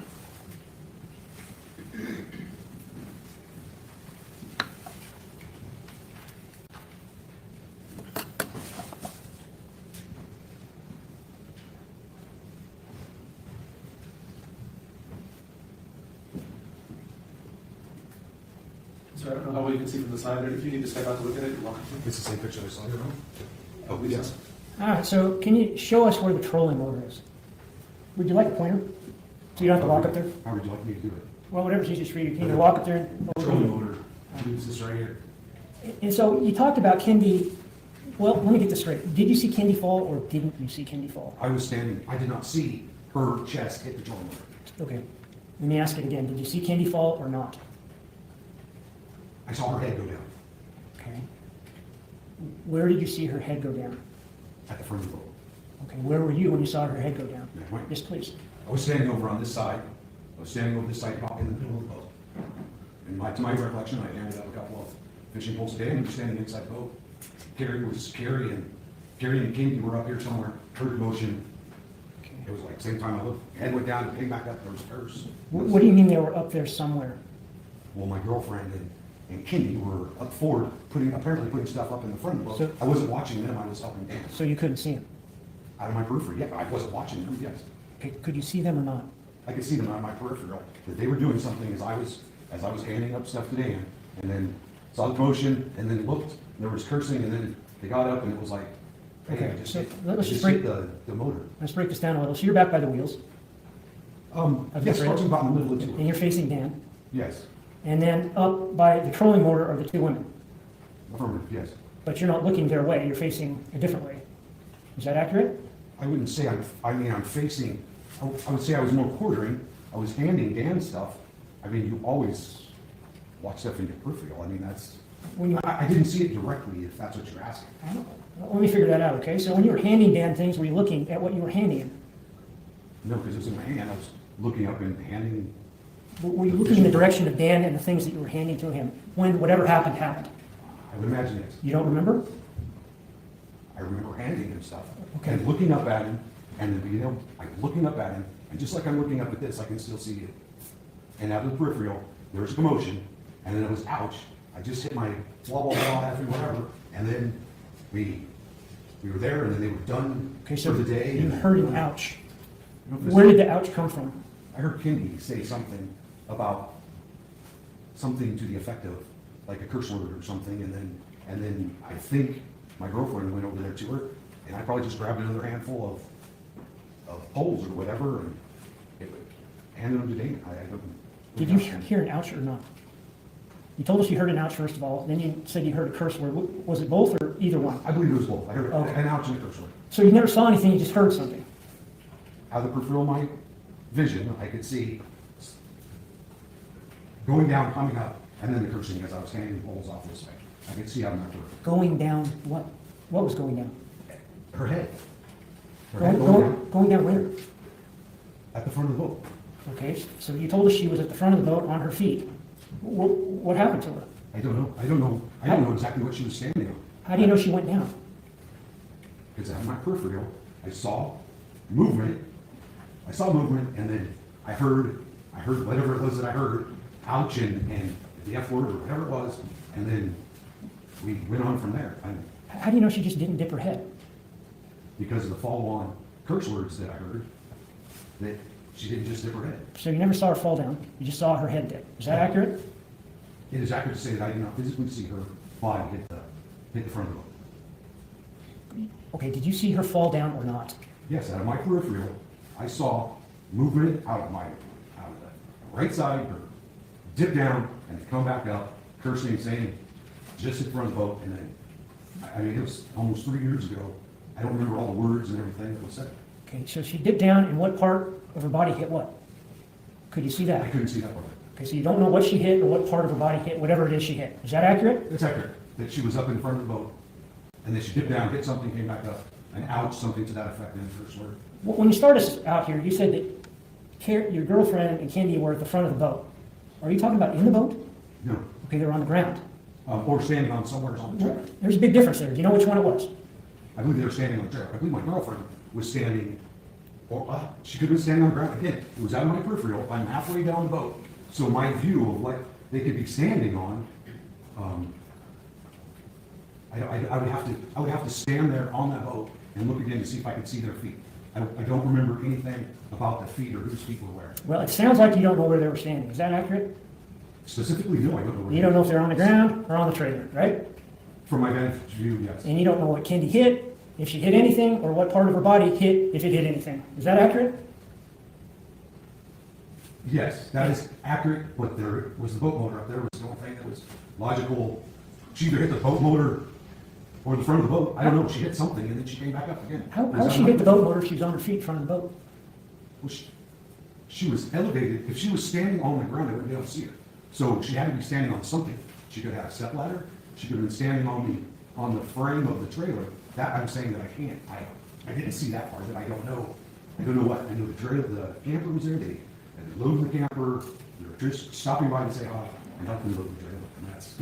So I don't know how well you can see from the side there. If you need to step out to look at it, you're welcome to. It's the same picture I saw. Oh, yes. All right, so can you show us where the trolling motor is? Would you like a pointer? So you don't have to walk up there? How would you like me to do it? Well, whatever's easiest for you. You can either walk up there and... Trolling motor. Use this right here. And so you talked about Kendy, well, let me get this straight. Did you see Kendy fall or didn't you see Kendy fall? I was standing, I did not see her chest hit the trolling motor. Okay, let me ask it again. Did you see Kendy fall or not? I saw her head go down Okay. Where did you see her head go down? at the front of the boat. Okay, where were you when you saw her head go down? Right. Yes, please. I was standing over on this side. I was standing over this side in the middle of the boat. And to my recollection, I handed up a couple of fishing poles a day and he was standing inside the boat. Carrie and Kendy were up here somewhere, heard motion. It was like same time I looked, head went down and came back up, there was hers. What do you mean they were up there somewhere? Well, my girlfriend and Kendy were up forward, apparently putting stuff up in the front of the boat. So- I wasn't watching them, I was helping Dan. So you couldn't see them? Out of my periphery, yeah, I wasn't watching them, yes. Okay, could you see them or not? I could see them out of my peripheral, that they were doing something as I was handing up stuff to Dan, and then saw the motion, and then looked, and there was cursing, and then they got up, and it was like, hey, Okay, I just so hit, let's I just just break- hit the motor. Let's break this down a little. So you're back by the wheels, Of the Yes, trailer? talking about in the middle of the and two. you're facing Dan. Yes, And then up by the trolling motor are the two women. affirmative, yes. But you're not looking their way, you're facing a different way. Is that accurate? I wouldn't say I'm facing, I would say I was more quartering, I was handing Dan stuff. I mean, you always watch stuff in your peripheral, I mean, that's, When you, I didn't see it directly, if that's what you're asking. let me figure that out, okay? So when you were handing Dan things, were you looking at what you were handing him? No, because it was in my hand, I was looking up and handing, Were you looking in the direction of Dan and the things that you were handing to him when whatever happened happened? I would imagine yes. You don't remember? I remember handing him stuff. Okay. And looking up at him, and then, I'm looking up at him, and just like I'm looking up at this, I can still see you. And out of the peripheral, there was a commotion, and then it was ouch. I just hit my blah, blah, blah, after whatever, and then we were there, and then they were done Okay, for so the day. you and- heard an ouch. I don't know if Where this- did the ouch come from? I heard Kendy say something about something to the effect of, like a curse word or something, and then I think my girlfriend went over there to her, and I probably just grabbed another handful of poles or whatever, and handed them to Dana. I don't. Did you hear an ouch or not? You told us you heard an ouch first of all, then you said you heard a curse word. Was it both or either one? I believe it was both. I heard Okay. an ouch and a curse word. So you never saw anything, you just heard something? Out of the peripheral of my vision, I could see going down, coming up, and then the cursing as I was handing poles off this way. I could see out of my peripheral. Going down what? What was going down? Her head. Her head Going down where? at the front of the boat. Okay, so you told us she was at the front of the boat on her feet. What happened to her? I don't know. I don't know exactly what she was standing on. How do you know she went down? Because out of my peripheral, I saw movement. I saw movement, and then I heard whatever it was that I heard, ouch, and the F word or whatever it was, and then we went on from there. How do you know she just didn't dip her head? Because of the follow-on curse words that I heard, that she didn't just dip her head. So you never saw her fall down, you just saw her head dip. Is that accurate? It is accurate to say that I did not physically see her body hit the front of the boat. Okay, did you see her fall down or not? Yes, out of my peripheral, I saw movement out of the right side, her dip down and come back up, cursing, saying, just in front of the boat. And then, I mean, it was almost 3 years ago. I don't remember all the words and everything that was said. Okay, so she dipped down and what part of her body hit what? Could you see that? I couldn't see that part. Okay, so you don't know what she hit or what part of her body hit, whatever it is she hit. Is that accurate? It's accurate, that she was up in front of the boat, and then she dipped down, hit something, came back up, and ouch, something to that effect in the first word. When you started us out here, you said that your girlfriend and Kendy were at the front of the boat. Are you talking about in the boat? No, Okay, they were on the ground. or standing on somewhere on the chair. There's a big difference there. Do you know which one it was? I believe they were standing on the chair. I believe my girlfriend was standing, or she could have been standing on the ground. Again, it was out of my peripheral. I'm halfway down the boat, so my view of what they could be standing on, I would have to stand there on that boat and look again to see if I could see their feet. I don't remember anything about the feet or whose feet were where. Well, it sounds like you don't know where they were standing. Is that accurate? Specifically, no, I don't know where. You don't know if they're on the ground or on the trailer, right? From my vantage view, yes. And you don't know what Kendy hit, if she hit anything, or what part of her body hit, if it hit anything. Is that accurate? Yes, that is accurate, but there was the boat motor up there was the only thing that was logical. She either hit the boat motor or the front of the boat. I don't know, she hit something and then she came back up again. How did she hit the boat motor if she was on her feet in front of the boat? Well, she was elevated. If she was standing on the ground, I wouldn't be able to see her. So she had to be standing on something. She could have had a step ladder. She could have been standing on the frame of the trailer. That I'm saying that I can't. I didn't see that part of it. I don't know. I don't know what. I know the trailer, the camper was there. They loaded the camper. They were just stopping by and say hi and helping load the trailer. And that's.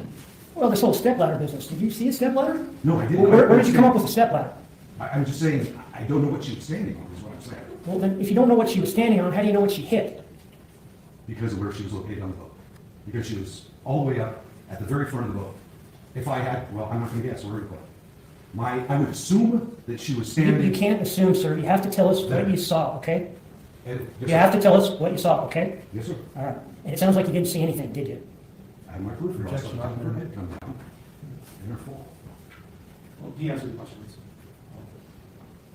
Well, this whole stepladder business. Did you see a stepladder? No, I didn't. Well, where did you come up with a stepladder? I'm just saying I don't know what she was standing on. Is what I'm saying. Well, then, if you don't know what she was standing on, how do you know what she hit? Because of where she was located on the boat. Because she was all the way up at the very front of the boat. If I had, well, I'm not going to guess. We're going to go. I would assume that she was standing. You can't assume, sir. You have to tell us what you saw, okay? Yes, You have to tell us what you saw, okay? Yes, sir. All right. And it sounds like you didn't see anything, did you? I had my peripheral, I saw her head come down and her fall. Well, he answered the question.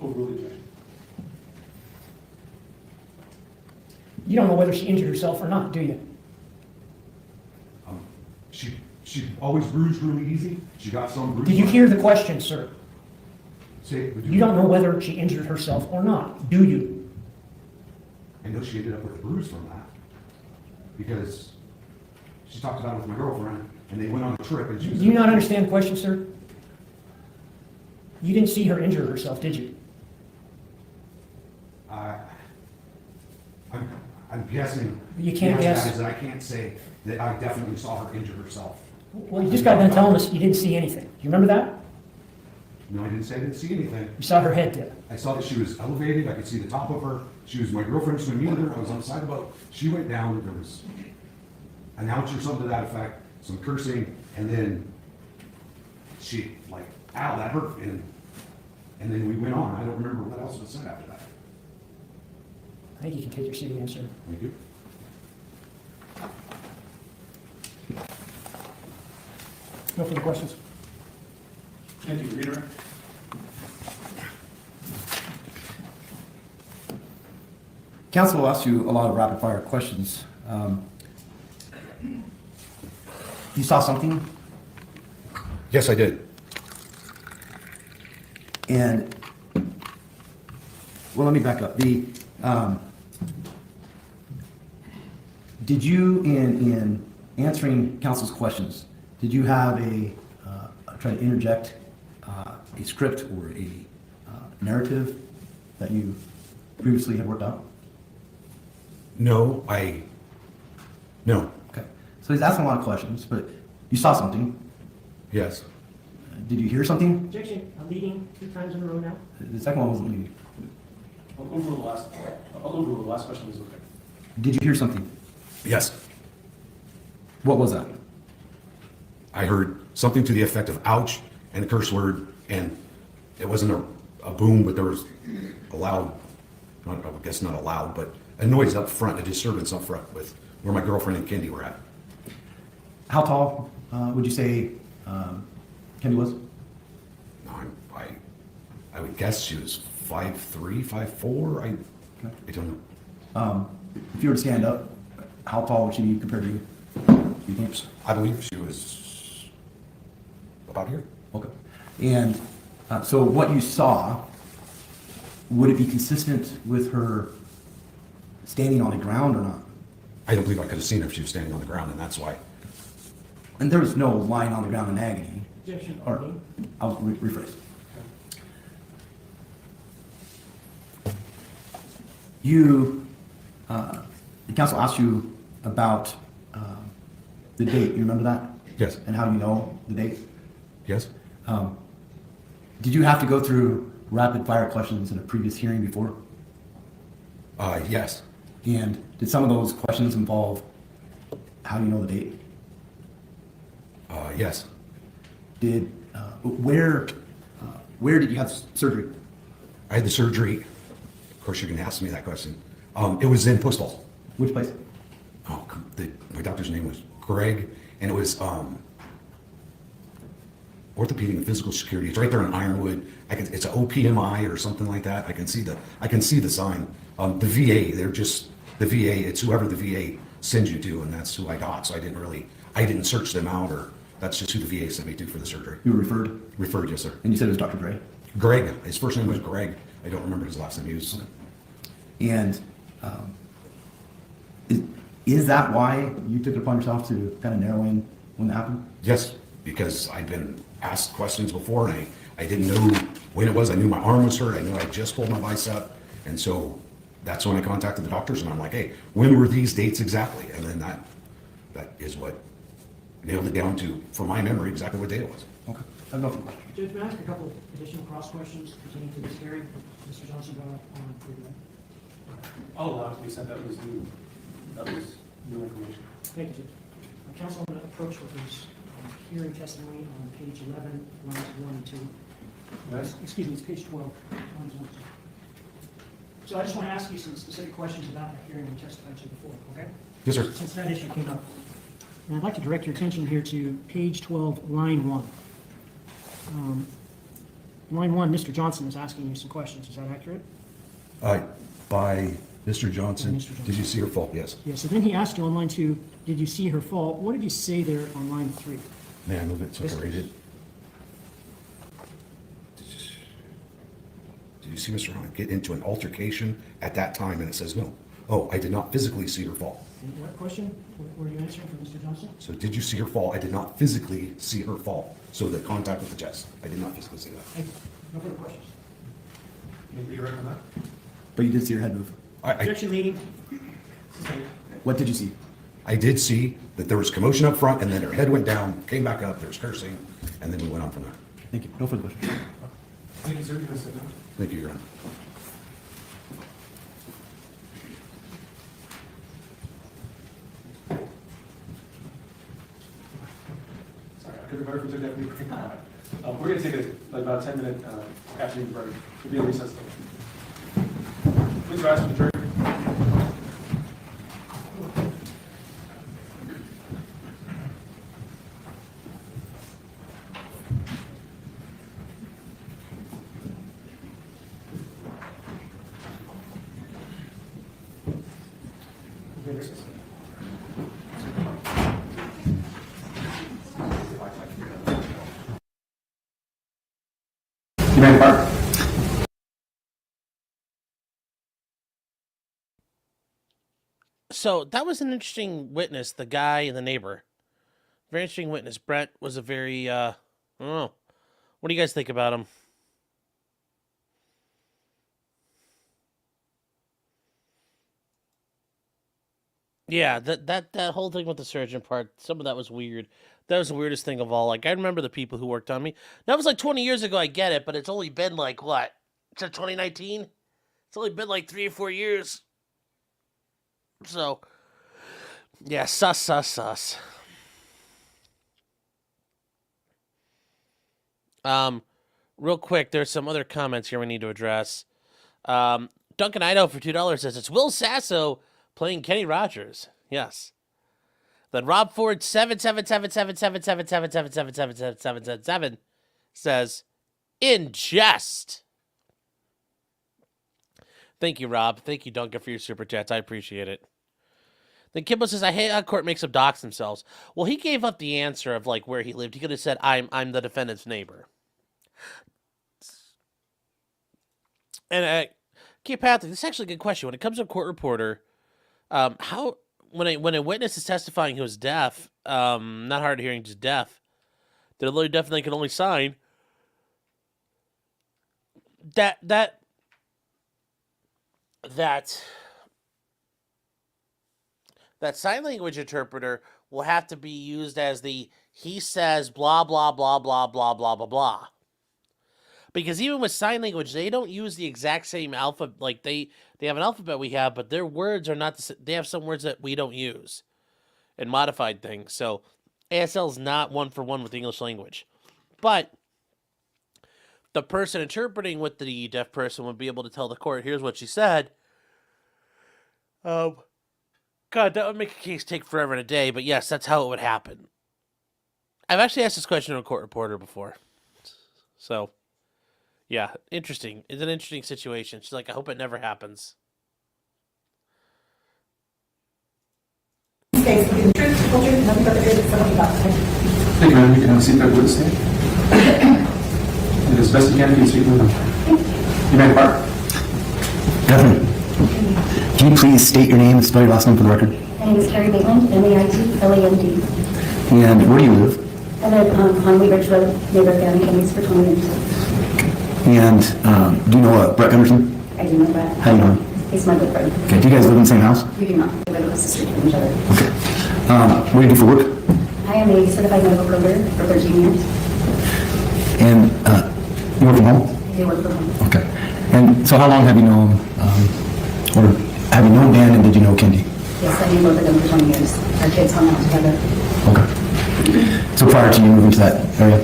Overrule the objection. You don't know whether she injured herself or not, do you? She always bruised really easy. She got some bruise. Did you hear the question, sir? Say, would You don't know whether she injured herself or not, do you? I know she ended up with a bruise from that because she talked about it with my girlfriend and they went on a trip and she was. Do you not understand the question, sir? You didn't see her injure herself, did you? I'm guessing. You can't the answer to guess. that is that I can't say that I definitely saw her injure herself. Well, you just got done telling us you didn't see anything. Do you remember that? No, I didn't say I didn't see anything. You saw her head dip. I saw that she was elevated. I could see the top of her. She was my girlfriend swimming with her. I was on the side of the boat. She went down. There was an ouch or something to that effect, some cursing, and then she like, ow, that hurt. And then we went on. I don't remember what else was said after that. I think you can take your seat again, sir. Thank you. No further questions? Thank you, Reader. Council will ask you a lot of rapid fire questions. You saw something? Yes, I did. And, well, let me back up. Did you, in answering council's questions, did you have try to interject a script or a narrative that you previously had worked out? No. No. Okay. So he's asking a lot of questions, but you saw something. Yes. Did you hear something? Objection. I'm leading 2 times in a row now. The second one wasn't leading. I'll overrule the last question is okay. Did you hear something? Yes. What was that? I heard something to the effect of ouch and a curse word, and it wasn't a boom, but there was a loud, I guess not a loud, but a noise up front, a disturbance up front with where my girlfriend and Kendy were at. How tall would you say Kendy was? No, I would guess she was 5'3", 5'4". I don't know. If you were to stand up, how tall would she be compared to you? You think? I believe she was about here. Okay. And so what you saw, would it be consistent with her standing on the ground or not? I don't believe I could have seen her if she was standing on the ground, and that's why. And there was no lying on the ground in agony. Objection. Or, I'll rephrase. You, the council asked you about the date. You remember that? Yes. And how do you know the date? Yes. Did you have to go through rapid fire questions in a previous hearing before? Yes. And did some of those questions involve how do you know the date? Yes. Did where did you have surgery? I had the surgery. Of course, you can ask me that question. It was in Post Falls. Which place? Oh, my doctor's name was Greg, and it was orthopedic and physical security. It's right there in Ironwood. It's an OPMI or something like that. I can see the sign. The VA, the VA. It's whoever the VA sends you to, and that's who I got. So I didn't search them out, or that's just who the VA sent me to for the surgery. You were referred? Referred, yes, sir. And you said it was Dr. Dre? Greg. His first name was Greg. I don't remember his last name. He was. And is that why you took it upon yourself to kind of narrow in when that happened? Yes, because I'd been asked questions before, and I didn't know when it was. I knew my arm was hurt. I knew I just pulled my bicep, and so that's when I contacted the doctors, and I'm like, hey, when were these dates exactly? And then that is what nailed it down to, from my memory, exactly what date it was. Okay. I have nothing. Judge, may I ask a couple additional cross questions pertaining to this hearing? Mr. Johnson brought up on the I'll allow it to be sent. That was new information. Thank you, Judge. Counsel, I'm going to approach with his hearing testimony on page 11, lines 1 and 2. Yes. Excuse me, it's page 12, lines 1 and 2. So I just want to ask you some specific questions about that hearing we testified to before, okay? Yes, sir. Since that issue came up. And I'd like to direct your attention here to page 12, line 1. Line 1, Mr. Johnson is asking you some questions. Is that accurate? By Mr. Johnson. By Mr. Johnson. Did you see her fall? Yes. Yeah, so then he asked you on line 2, did you see her fall? What did you say there on line 3? May I move it so I can read it? Did you see Mr. Hunt get into an altercation at that time? And it says no. Oh, I did not physically see her fall. And what question were you answering from Mr. Johnson? So did you see her fall? I did not physically see her fall. So the contact with the chest. I did not physically see that. Thank you. No further questions. Maybe you're right on that. But you did see her head move. Objection, leading. What did you see? I did see that there was commotion up front, and then her head went down, came back up, there was cursing, and then we went on from there. Thank you. No further questions. Thank you, sir. You can sit down. Thank you, Your Honor. Sorry, I could have better took that brief. We're going to take about a 10-minute afternoon break. We'll be in recess. Please rise for the jury. You may depart. So that was an interesting witness, the guy and the neighbor. Very interesting witness. Brett was a very, I don't know. What do you guys think about him? Yeah, that whole thing with the surgeon part, some of that was weird. That was the weirdest thing of all. Like, I remember the people who worked on me. That was like 20 years ago, I get it, but it's only been like, what? It's 2019? It's only been like 3 or 4 years. So, yeah, sus. Real quick, there's some other comments here we need to address. Duncan Idaho for $2 says it's Will Sasso playing Kenny Rogers. Yes. Then Rob Ford 7777777777777 says in jest. Thank you, Rob. Thank you, Duncan, for your super chats. I appreciate it. Then Kimbo says, I hate how court makes them dox themselves. Well, he gave up the answer of like where he lived. He could have said, I'm the defendant's neighbor. And Kate Patrick, this is actually a good question. When it comes to a court reporter, how when a witness is testifying who is deaf, not hard of hearing, just deaf, they're literally deaf and they can only sign. That sign language interpreter will have to be used as the he says blah blah blah blah blah blah blah blah. Because even with sign language, they don't use the exact same alphabet. Like they have an alphabet we have, but their words are not. They have some words that we don't use, and modified things. So ASL is not one for one with the English language, but the person interpreting with the deaf person would be able to tell the court, "Here's what she said." God, that would make a case take forever and a day. But yes, that's how it would happen. I've actually asked this question to a court reporter before, so. Yeah, interesting. It's an interesting situation. She's like, I hope it never happens. Thank you, ma'am. You can have a seat there, please. And as best you can, speak with them. You may depart. Definitely. Can you please state your name and spell your last name for the record? My name is Carrie Maitland, M-A-I-T-L-A-N-D. And where do you live? I live on Weaver's Road, neighborhood down in Kendy's for 20 years. And do you know Brett Gunderson? I do know Brett. How do you know him? He's my good friend. Okay, do you guys live in the same house? We do not. We live across the street from each other. Okay. What do you do for work? I am a certified medical coder for 13 years. And you work from home? I do work from home. Okay. And so how long have you known, or have you known Dan and did you know Kendy? Yes, I knew both of them for 20 years. Our kids hung out together. Okay. So prior to you moving to that area?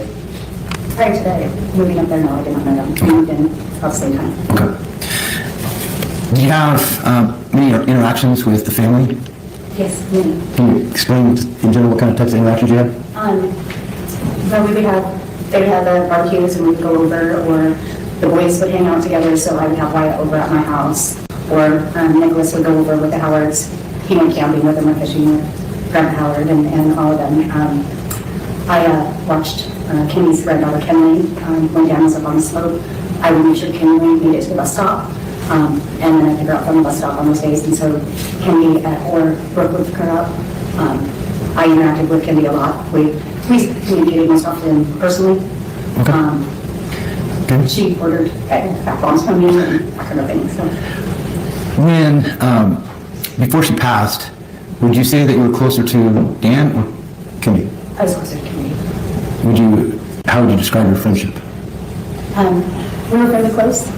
Prior to that, moving up there, no, I did not know them. We moved in about the same time. Okay. Do you have many interactions with the family? Yes, many. Can you explain in general what kind of types of interactions you had? Well, they would have barbecues and we would go over, or the boys would hang out together, so I would have Wyatt over at my house, or Nicholas would go over with the Howards. He went camping with them or fishing with Grandpa Howard and all of them. I watched Kenny's granddaughter Kenley when Dan was up on the slope. I would make sure Kenley made it to the bus stop, and then I'd pick her up from the bus stop on those days, and so Kenny or Brooke would pick her up. I interacted with Kendy a lot. We communicated most often personally. Okay. Okay. She ordered back bombs from me and that kind of thing. So. When, before she passed, would you say that you were closer to Dan or Kendy? I was closer to Kendy. How would you describe your friendship? We were fairly close.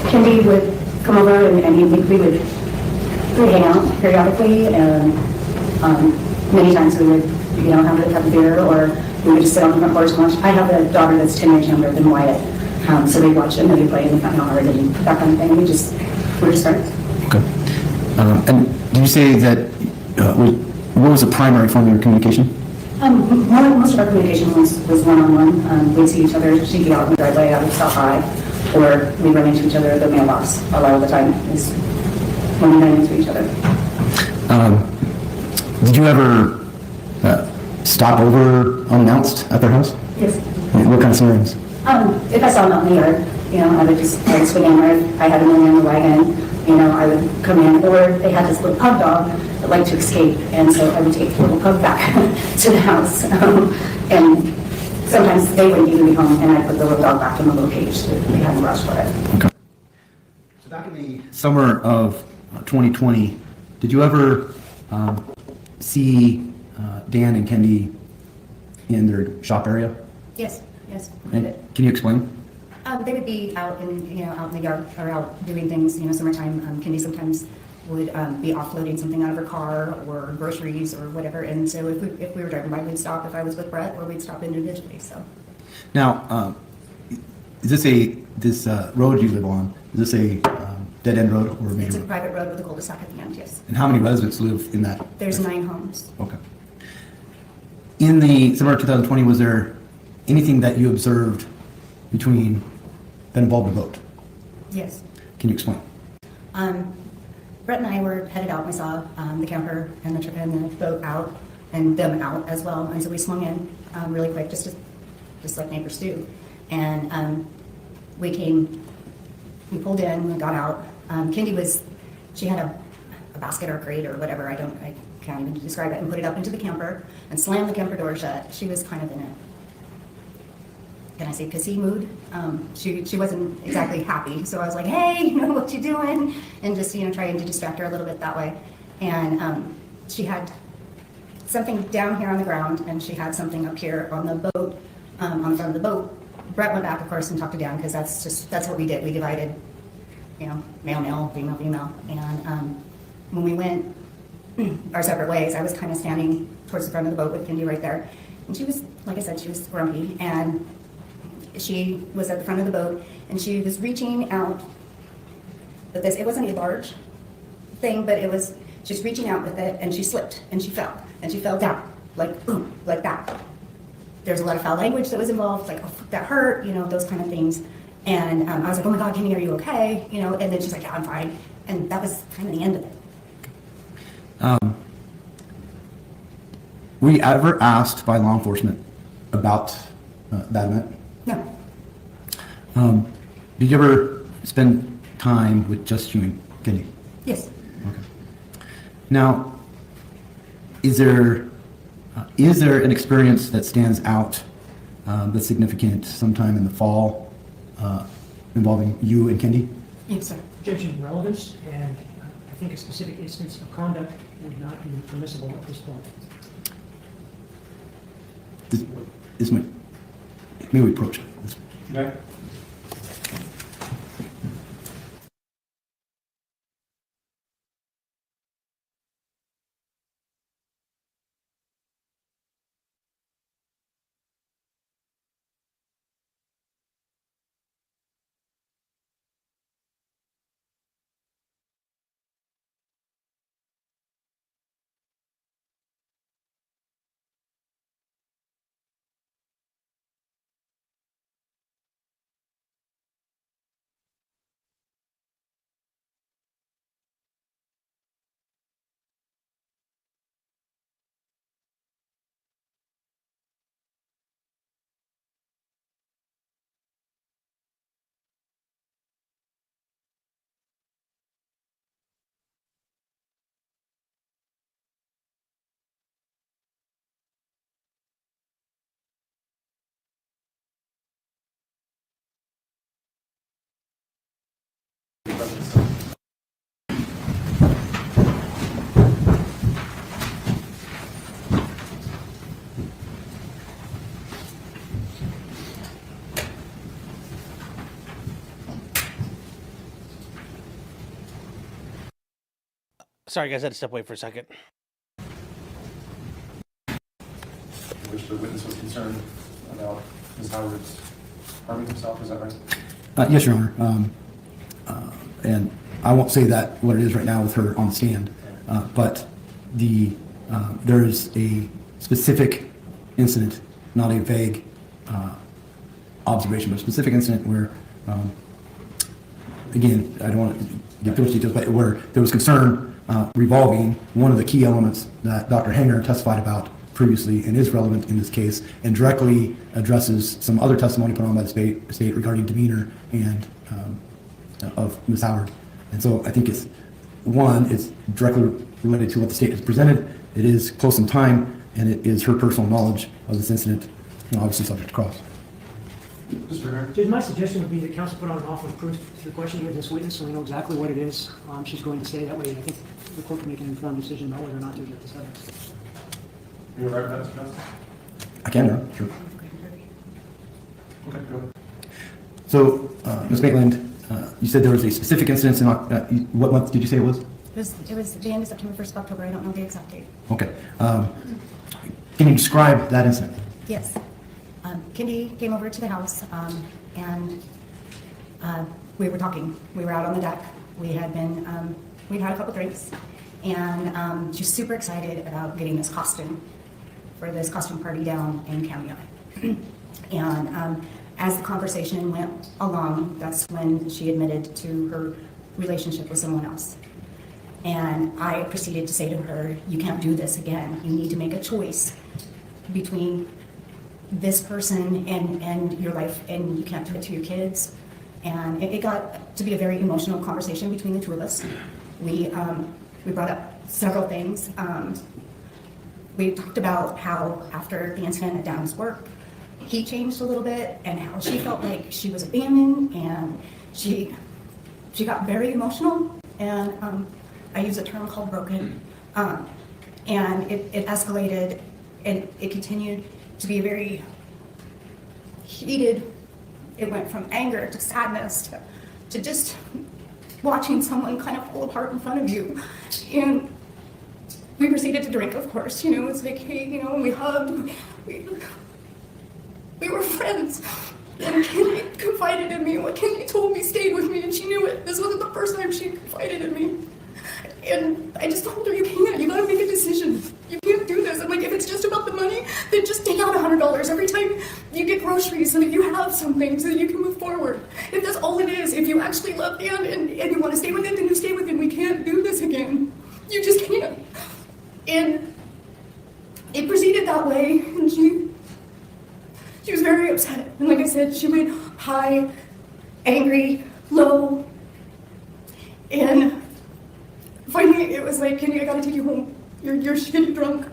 Kendy would come over and we would hang out periodically, and many times we would, have a beer, or we would just sit on the front porch and watch. I have a daughter that's 10 years younger than Wyatt, so we'd watch a movie play in the front yard and that kind of thing. We're just friends. Okay. And did you say that, what was the primary form of your communication? Most of our communication was one-on-one. We'd see each other. She'd get out in the driveway, I would stop by, or we'd run into each other at the mailbox. A lot of the time is when we ran into each other. Did you ever stop over unannounced at their house? Yes. What kind of scenarios? If I saw them out in the yard, I would just swing in, or if I had them in the wagon, I would come in, or they had this little pug dog that liked to escape, and so I would take the little pug back to the house, and sometimes they wouldn't even be home, and I'd put the little dog back in the little cage so they hadn't rushed for it. Okay. So back in the summer of 2020, did you ever see Dan and Kendy in their shop area? Yes. And can you explain? They would be out in the yard, or out doing things, summertime. Kendy sometimes would be offloading something out of her car, or groceries, or whatever. And so if we were driving by, we'd stop if I was with Brett, or we'd stop individually. So. Now, is this road you live on, is this a dead-end road or a main It's a road? private road with a cul-de-sac at the end, yes. And how many residents live in that? There's 9 homes. Okay. In the summer of 2020, was there anything that you observed between that involved a boat? Yes. Can you explain? Brett and I were headed out. We saw the camper and the trip and the boat out and them out as well. And so we swung in really quick, just like neighbors do. And we pulled in, we got out. Kendy she had a basket or a crate or whatever, I can't even describe it, and put it up into the camper and slammed the camper door shut. She was kind of in a, can I say, pissy mood. She wasn't exactly happy. So I was like, hey, what you doing? And just, trying to distract her a little bit that way. And she had something down here on the ground, and she had something up here on the boat, on the front of the boat. Brett went back, of course, and talked to Dan, because that's what we did. We divided, male, female. And when we went our separate ways, I was kind of standing towards the front of the boat with Kendy right there. And she was, like I said, she was grumpy. And she was at the front of the boat, and she was reaching out with this. It wasn't a large thing, but it was just reaching out with it, and she slipped, and she fell down, like boom, like that. There's a lot of foul language that was involved, like, oh, that hurt, those kind of things. And I was like, oh my God, Kenny, are you okay? And then she's like, yeah, I'm fine. And that was kind of the end of it. Were you ever asked by law enforcement about that event? No. Did you ever spend time with just you and Kenny? Yes. Okay. Now, is there an experience that stands out that's significant sometime in the fall involving you and Kendy? Yes, sir. Judging relevance, and I think a specific instance of conduct would not be permissible at this point. May we approach it? Okay. Sorry, guys, I had to step away for a second. Which the witness was concerned about Ms. Howard's harming himself, is that right? Yes, Your Honor. And I won't say that what it is right now with her on the stand, but there is a specific incident, not a vague observation, but a specific incident where, again, I don't want to get too much details, but where there was concern revolving one of the key elements that Dr. Hanger testified about previously and is relevant in this case, and directly addresses some other testimony put on by the state regarding demeanor and of Ms. Howard. And so I think it's directly related to what the state has presented. It is close in time, and it is her personal knowledge of this incident, obviously subject to cross. Judge, my suggestion would be that counsel put on an offer of proof to the questioning of this witness, so we know exactly what it is she's going to say. That way, I think the court can make an informed decision about whether or not to get this evidence. You're right with that, Mr. Johnson? I can, no? Sure. Okay, go ahead. So, Ms. Maitland, you said there was a specific incident in, what month did you say it was? It was the end of September, 1st of October. I don't know the exact date. Okay. Can you describe that incident? Yes. Kendy came over to the house, and we were talking. We were out on the deck. We'd had a couple drinks, and she was super excited about getting this costume for this costume party down in Cameo. And as the conversation went along, that's when she admitted to her relationship with someone else. And I proceeded to say to her, you can't do this again. You need to make a choice between this person and your life, and you can't do it to your kids. And it got to be a very emotional conversation between the two of us. We brought up several things. We talked about how after the incident at Down's work, he changed a little bit, and how she felt like she was abandoned, and she got very emotional, and I use a term called broken, and it escalated, and it continued to be very heated. It went from anger to sadness to just watching someone kind of fall apart in front of you. And we proceeded to drink, of course, it's like, hey, we hugged, we were friends. And Kendy confided in me. What Kendy told me stayed with me, and she knew it. This wasn't the first time she confided in me. And I just told her, you gotta make a decision. You can't do this. I'm like, if it's just about the money, then just take out $100 every time you get groceries so that you have something so that you can move forward. If that's all it is, if you actually love Dan and you want to stay with him, then you stay with him. We can't do this again. You just can't. And it proceeded that way, and she was very upset. And like I said, she went high, angry, low, and finally it was like, Kendy, I gotta take you home. You're shitty drunk.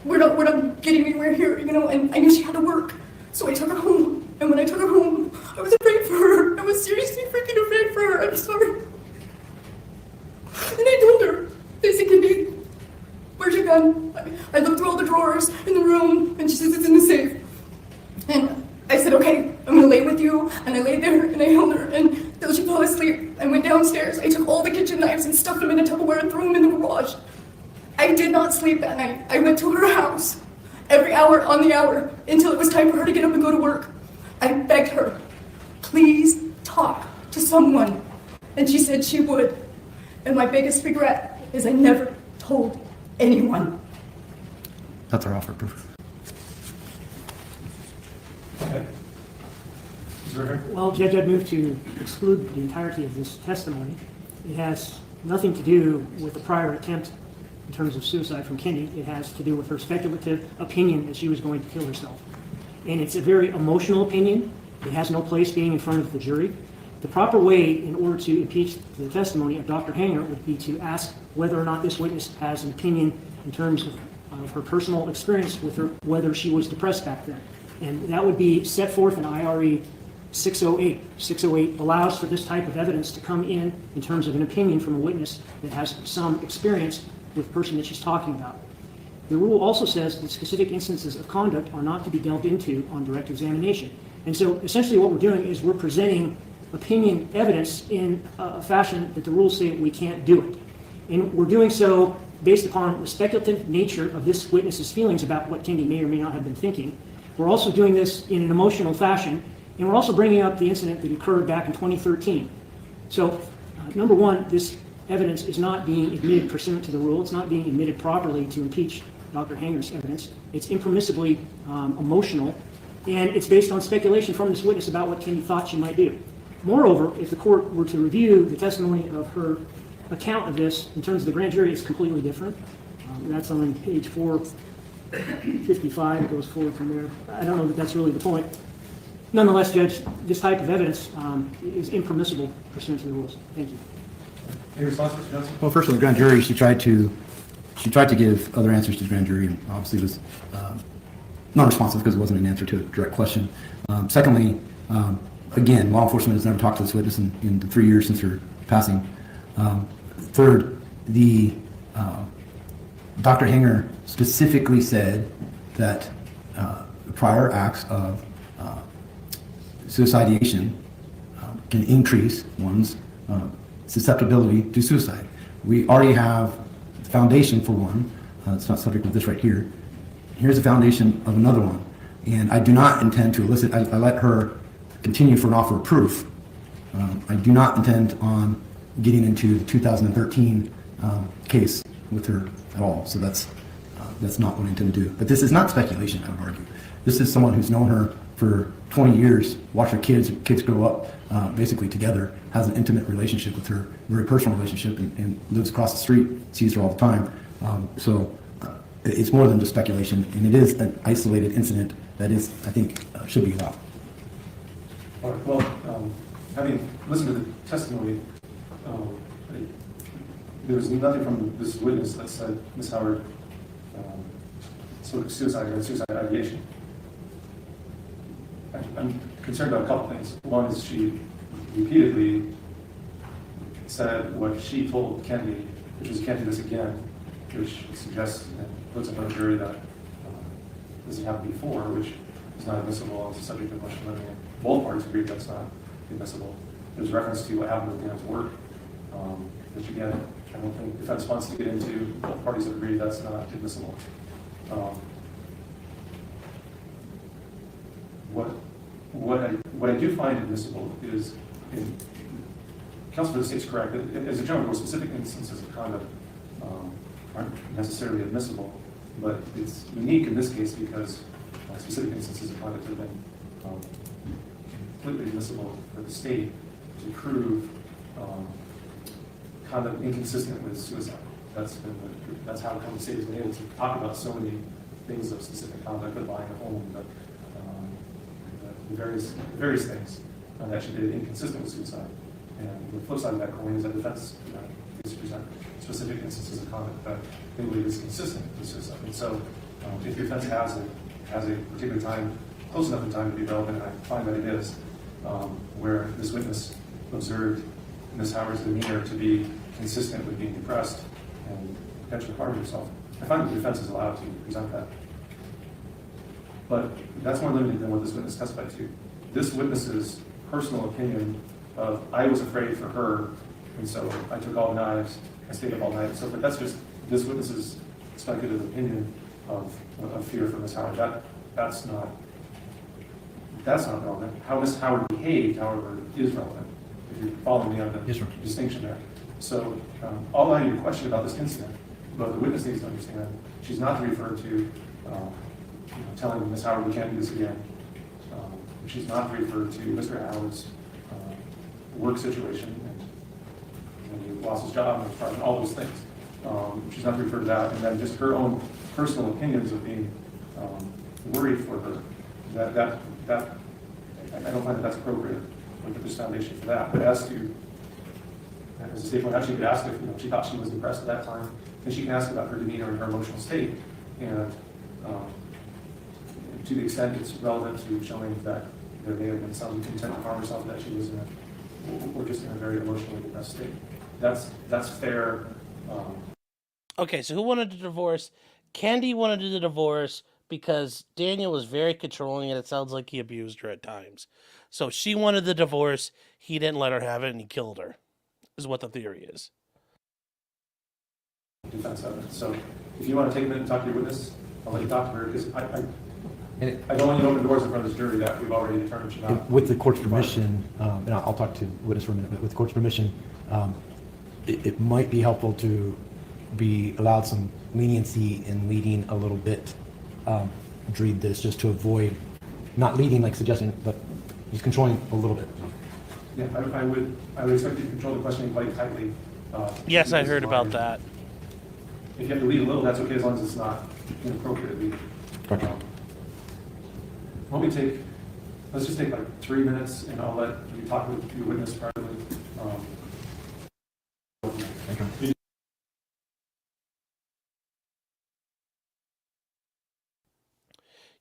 We're not getting anywhere here, and I knew she had to work. So I took her home. And when I took her home, I was afraid for her. I was seriously freaking afraid for her. I'm sorry. And I told her, I said, Kendy, where's your gun? I looked through all the drawers in the room, and she says it's in the safe. And I said, okay, I'm gonna lay with you. And I laid there, and I held her, and until she fell asleep. I went downstairs, I took all the kitchen knives and stuffed them in a Tupperware and threw them in the garage. I did not sleep that night. I went to her house every hour on the hour until it was time for her to get up and go to work. I begged her, please talk to someone. And she said she would. And my biggest regret is I never told anyone. That's our offer of proof. Okay. Is there Well, Judge, I'd move to exclude the entirety of this testimony. It has nothing to do with the prior attempt in terms of suicide from Kendy. It has to do with her speculative opinion that she was going to kill herself. And it's a very emotional opinion. It has no place being in front of the jury. The proper way in order to impeach the testimony of Dr. Hanger would be to ask whether or not this witness has an opinion in terms of her personal experience with her, whether she was depressed back then. And that would be set forth in IRE 608. 608 allows for this type of evidence to come in terms of an opinion from a witness that has some experience with the person that she's talking about. The rule also says that specific instances of conduct are not to be delved into on direct examination. And so essentially what we're doing is we're presenting opinion evidence in a fashion that the rules say we can't do it. And we're doing so based upon the speculative nature of this witness's feelings about what Kendy may or may not have been thinking. We're also doing this in an emotional fashion, and we're also bringing up the incident that occurred back in 2013. So, number one, this evidence is not being admitted pursuant to the rule. It's not being admitted properly to impeach Dr. Hanger's evidence. It's impermissibly emotional, and it's based on speculation from this witness about what Kendy thought she might do. Moreover, if the court were to review the testimony of her account of this in terms of the grand jury, it's completely different. That's on page 455. It goes forward from there. I don't know that that's really the point. Nonetheless, Judge, this type of evidence is impermissible pursuant to the rules. Thank you. any response, Mr. Johnson? Well, first, on the grand jury, she tried to give other answers to the grand jury, and obviously was non-responsive because it wasn't an answer to a direct question. Secondly, again, law enforcement has never talked to this witness in the 3 years since her passing. Third, Dr. Hanger specifically said that prior acts of suicidation can increase one's susceptibility to suicide. We already have the foundation for one. It's not subject to this right here. Here's the foundation of another one. And I do not intend to elicit, I let her continue for an offer of proof. I do not intend on getting into the 2013 case with her at all. So that's not what I intend to do. But this is not speculation, I would argue. This is someone who's known her for 20 years, watched her kids grow up basically together, has an intimate relationship with her, very personal relationship, and lives across the street, sees her all the time. It's more than just speculation, and it is an isolated incident that is, I think, should be allowed. All right, well, having listened to the testimony, there was nothing from this witness that said Ms. Howard sort of suicide ideation. I'm concerned about a couple things. One is she repeatedly said what she told Kendy, which is can't do this again, which suggests and puts up on a jury that this has happened before, which is not admissible as a subject of motion living. Both parties agree that's not admissible. There's reference to what happened with Dan's work, which again, I don't think defense wants to get into. Both parties have agreed that's not admissible. What I do find admissible is, counsel for the state's correct, as a general rule, specific instances of conduct aren't necessarily admissible, but it's unique in this case because specific instances of conduct have been completely admissible for the state to prove conduct inconsistent with suicide. That's how the state has been able to talk about so many things of specific conduct, but buying a home, but the various things that she did inconsistent with suicide. And the flip side of that coin is that defense is to present specific instances of conduct that they believe is consistent with suicide. And so, if the defense has a particular time, close enough in time to be relevant, and I find that it is, where this witness observed Ms. Howard's demeanor to be consistent with being depressed and potentially harming herself, I find the defense is allowed to present that. But that's more limited than what this witness testified to. This witness's personal opinion of, I was afraid for her, and so I took all the knives, I stayed up all night, and so forth. That's just this witness's speculative opinion of fear for Ms. Howard. That's not relevant. How Ms. Howard behaved, however, is relevant, if you're following me on the distinction there. So I'll allow you to question about this incident, but the witness needs to understand she's not to refer to telling Ms. Howard we can't do this again. She's not to refer to Mr. Howard's work situation and he lost his job and all those things. She's not to refer to that, and then just her own personal opinions of being worried for her. That I don't find that that's appropriate. Look at this foundation for that. But as to, as the state point out, she could ask if she thought she was depressed at that time, and she can ask about her demeanor and her emotional state, and to the extent it's relevant to showing that there may have been some intent to harm herself, that she was or just in a very emotionally depressed state. That's fair. Okay, so who wanted the divorce? Kendy wanted the divorce because Daniel was very controlling, and it sounds like he abused her at times. So she wanted the divorce. He didn't let her have it, and he killed her, is what the theory is. Defense evidence. So if you want to take a minute and talk to your witness, I'll let you talk to her, because I don't want you to open doors in front of this jury that we've already determined should not. With the court's permission, and I'll talk to the witness for a minute, but with the court's permission, it might be helpful to be allowed some leniency in leading a little bit. Read this just to avoid, not leading like suggesting, but just controlling a little bit. Yeah, I would expect you to control the questioning quite tightly. Yes, I heard about that. If you have to lead a little, that's okay, as long as it's not inappropriate leading. Okay. Let's just take like 3 minutes, and I'll let you talk with your witness privately. Okay.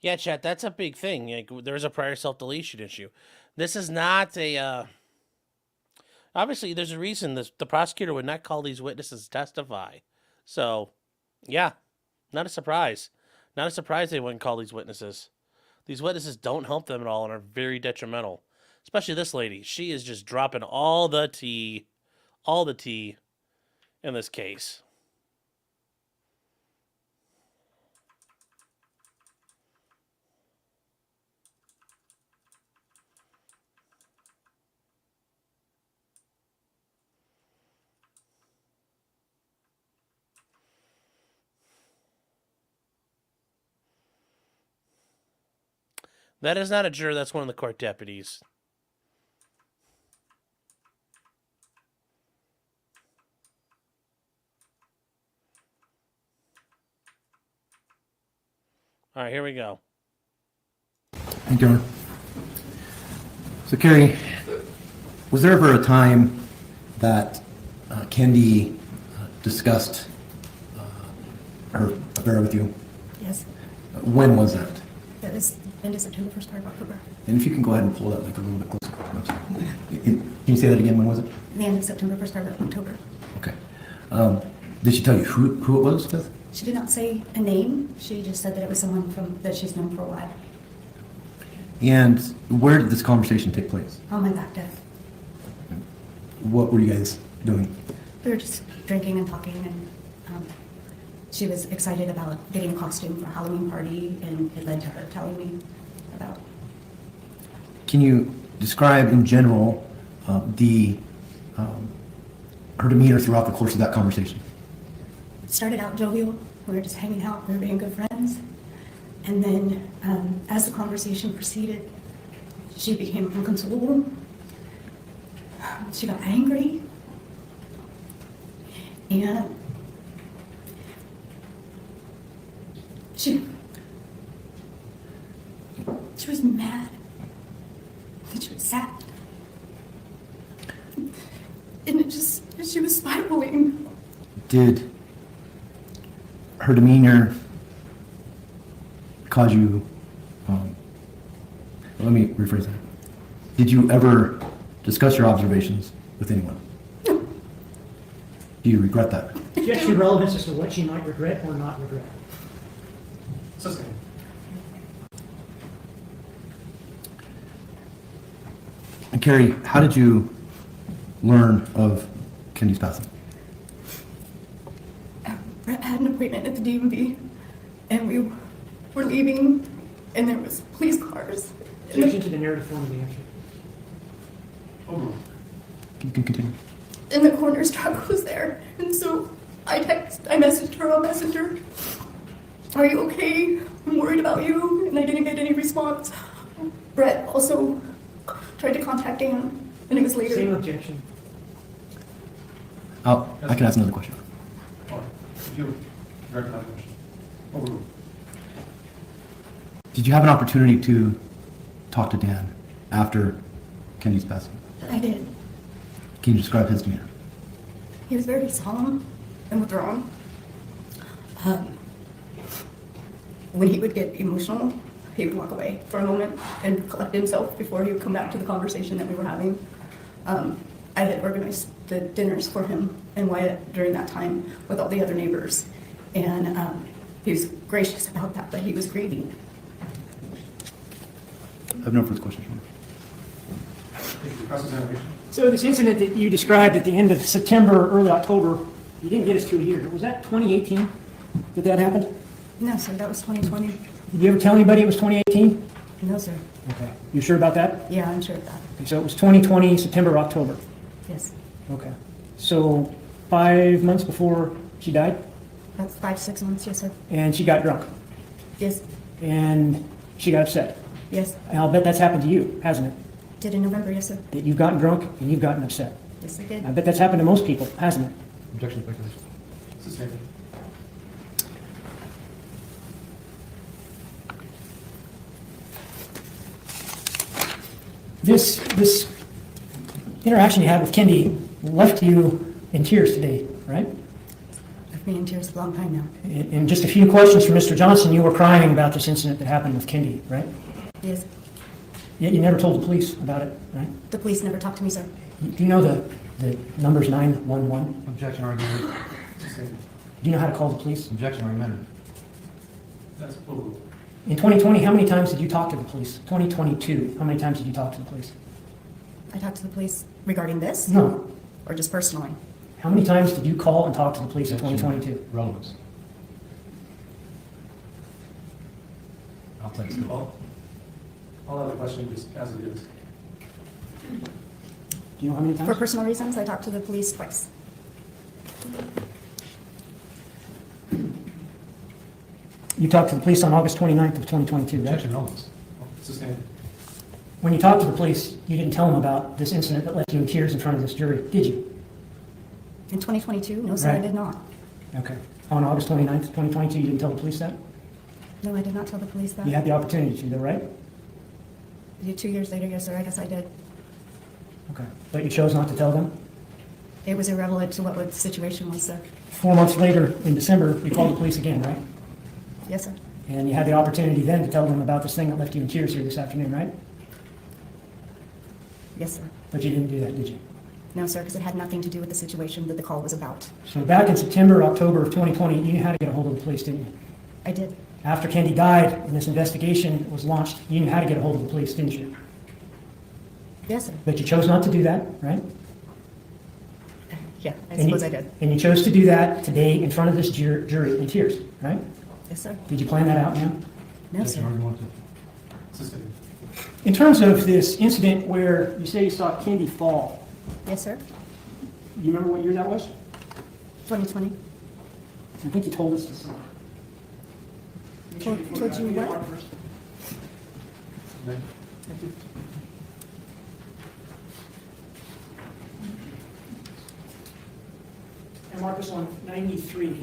Yeah, chat, that's a big thing. Like, there's a prior self-deletion issue. This is not a... Obviously, there's a reason the prosecutor would not call these witnesses to testify. So, yeah, not a surprise. Not a surprise they wouldn't call these witnesses. These witnesses don't help them at all and are very detrimental. Especially this lady. She is just dropping all the tea in this case. That is not a juror. That's one of the court deputies. All right, here we go. Thank you, Your Honor. So, Carrie, was there ever a time that Kendy discussed her affair with you? Yes, When was that? that was end of September, first part of October. And if you can go ahead and pull that mic a little bit closer. I'm sorry. Can you say that again? When was it? The end of September, first part of October. Okay. Did she tell you who it was with? She did not say a name. She just said that it was someone that she's known for a while. And where did this conversation take place? On my back deck. What were you guys doing? We were just drinking and talking, and she was excited about getting a costume for a Halloween party, and it led to her telling me about. Can you describe in general her demeanor throughout the course of that conversation? It started out jovial. We were just hanging out. We were being good friends. And then as the conversation proceeded, she became inconsolable. She got angry. And she was mad. And she was sad. And she was spiraling. Did her demeanor cause you, let me rephrase that. Did you ever discuss your observations with anyone? No. Do you regret that? Do you actually relevance as to what she might regret or not regret? Sustained. And Carrie, how did you learn of Kendy's passing? Brett had an appointment at the DMV, and we were leaving, and there was police cars. Objection to the narrative form of the answer. You can continue. And the coroner's truck was there, and so I messaged her on Messenger. Are you okay? I'm worried about you, and I didn't get any response. Brett also tried to contact Dan, and it was later. Same objection. I can ask another question. All right. If you direct that question. Overruled. Did you have an opportunity to talk to Dan after Kendy's passing? I did. Can you describe his demeanor? He was very solemn and withdrawn. When he would get emotional, he would walk away for a moment and collect himself before he would come back to the conversation that we were having. I had organized the dinners for him and Wyatt during that time with all the other neighbors. And he was gracious about that, but he was grieving. I have no further questions. Thank you. Cross-examination. So this incident that you described at the end of September, early October, you didn't get us to a year. Was that 2018 that happened? No, sir, that was 2020. Did you ever tell anybody it was 2018? No, sir. Okay. You sure about that? Yeah, I'm sure of that. Okay, so it was 2020, September, October. Yes. Okay. So 5 months before she died, That's 5, 6 months, yes, sir. and she got drunk, Yes, and she got upset. yes. And I'll bet that's happened to you, hasn't it? Did in November, yes, sir. That you've gotten drunk and you've gotten upset. Yes, I did. I bet that's happened to most people, hasn't it? Objection to speculation. Sustained. This interaction you had with Kendy left you in tears today, right? I've been in tears a long time now. In just a few questions from Mr. Johnson, you were crying about this incident that happened with Kendy, right? Yes. Yet you never told the police about it, right? The police never talked to me, sir. Do you know the number's 911? Objection argument. Sustained. Do you know how to call the police? Objection argument. That's overruled. In 2020, how many times did you talk to the police? 2022, how many times did you talk to the police? I talked to the police regarding this? No. Or just personally? How many times did you call and talk to the police in 2022? Relevance. I'll take it. I'll have a question just as it is. Do you know how many For times? personal reasons, I talked to the police twice. You talked to the police on August 29th of 2022, right? Objection relevance. Sustained. When you talked to the police, you didn't tell them about this incident that left you in tears in front of this jury, did you? In 2022? No, sir, I Right. did not. Okay. On August 29th, 2022, you didn't tell the police that? No, I did not tell the police that. You had the opportunity to, though, right? 2 years later, yes, sir, I guess I did. Okay. But you chose not to tell them? It was irrelevant to what the situation was, sir. 4 months later, in December, you called the police again, right? Yes, sir. And you had the opportunity then to tell them about this thing that left you in tears here this afternoon, right? Yes, sir. But you didn't do that, did you? No, sir, because it had nothing to do with the situation that the call was about. So back in September, October of 2020, you knew how to get a hold of the police, didn't you? I did. After Kendy died and this investigation was launched, you knew how to get a hold of the police, didn't you? Yes, sir. But you chose not to do that, right? Yeah, I And you- suppose I did. And you chose to do that today in front of this jury in tears, right? Yes, sir. Did you plan that out, ma'am? No, sir. Sustained. In terms of this incident where you say you saw Kendy fall, Yes, sir. you remember what year that was? 2020. I think you told us this. Told you what? And Marcus, on 93,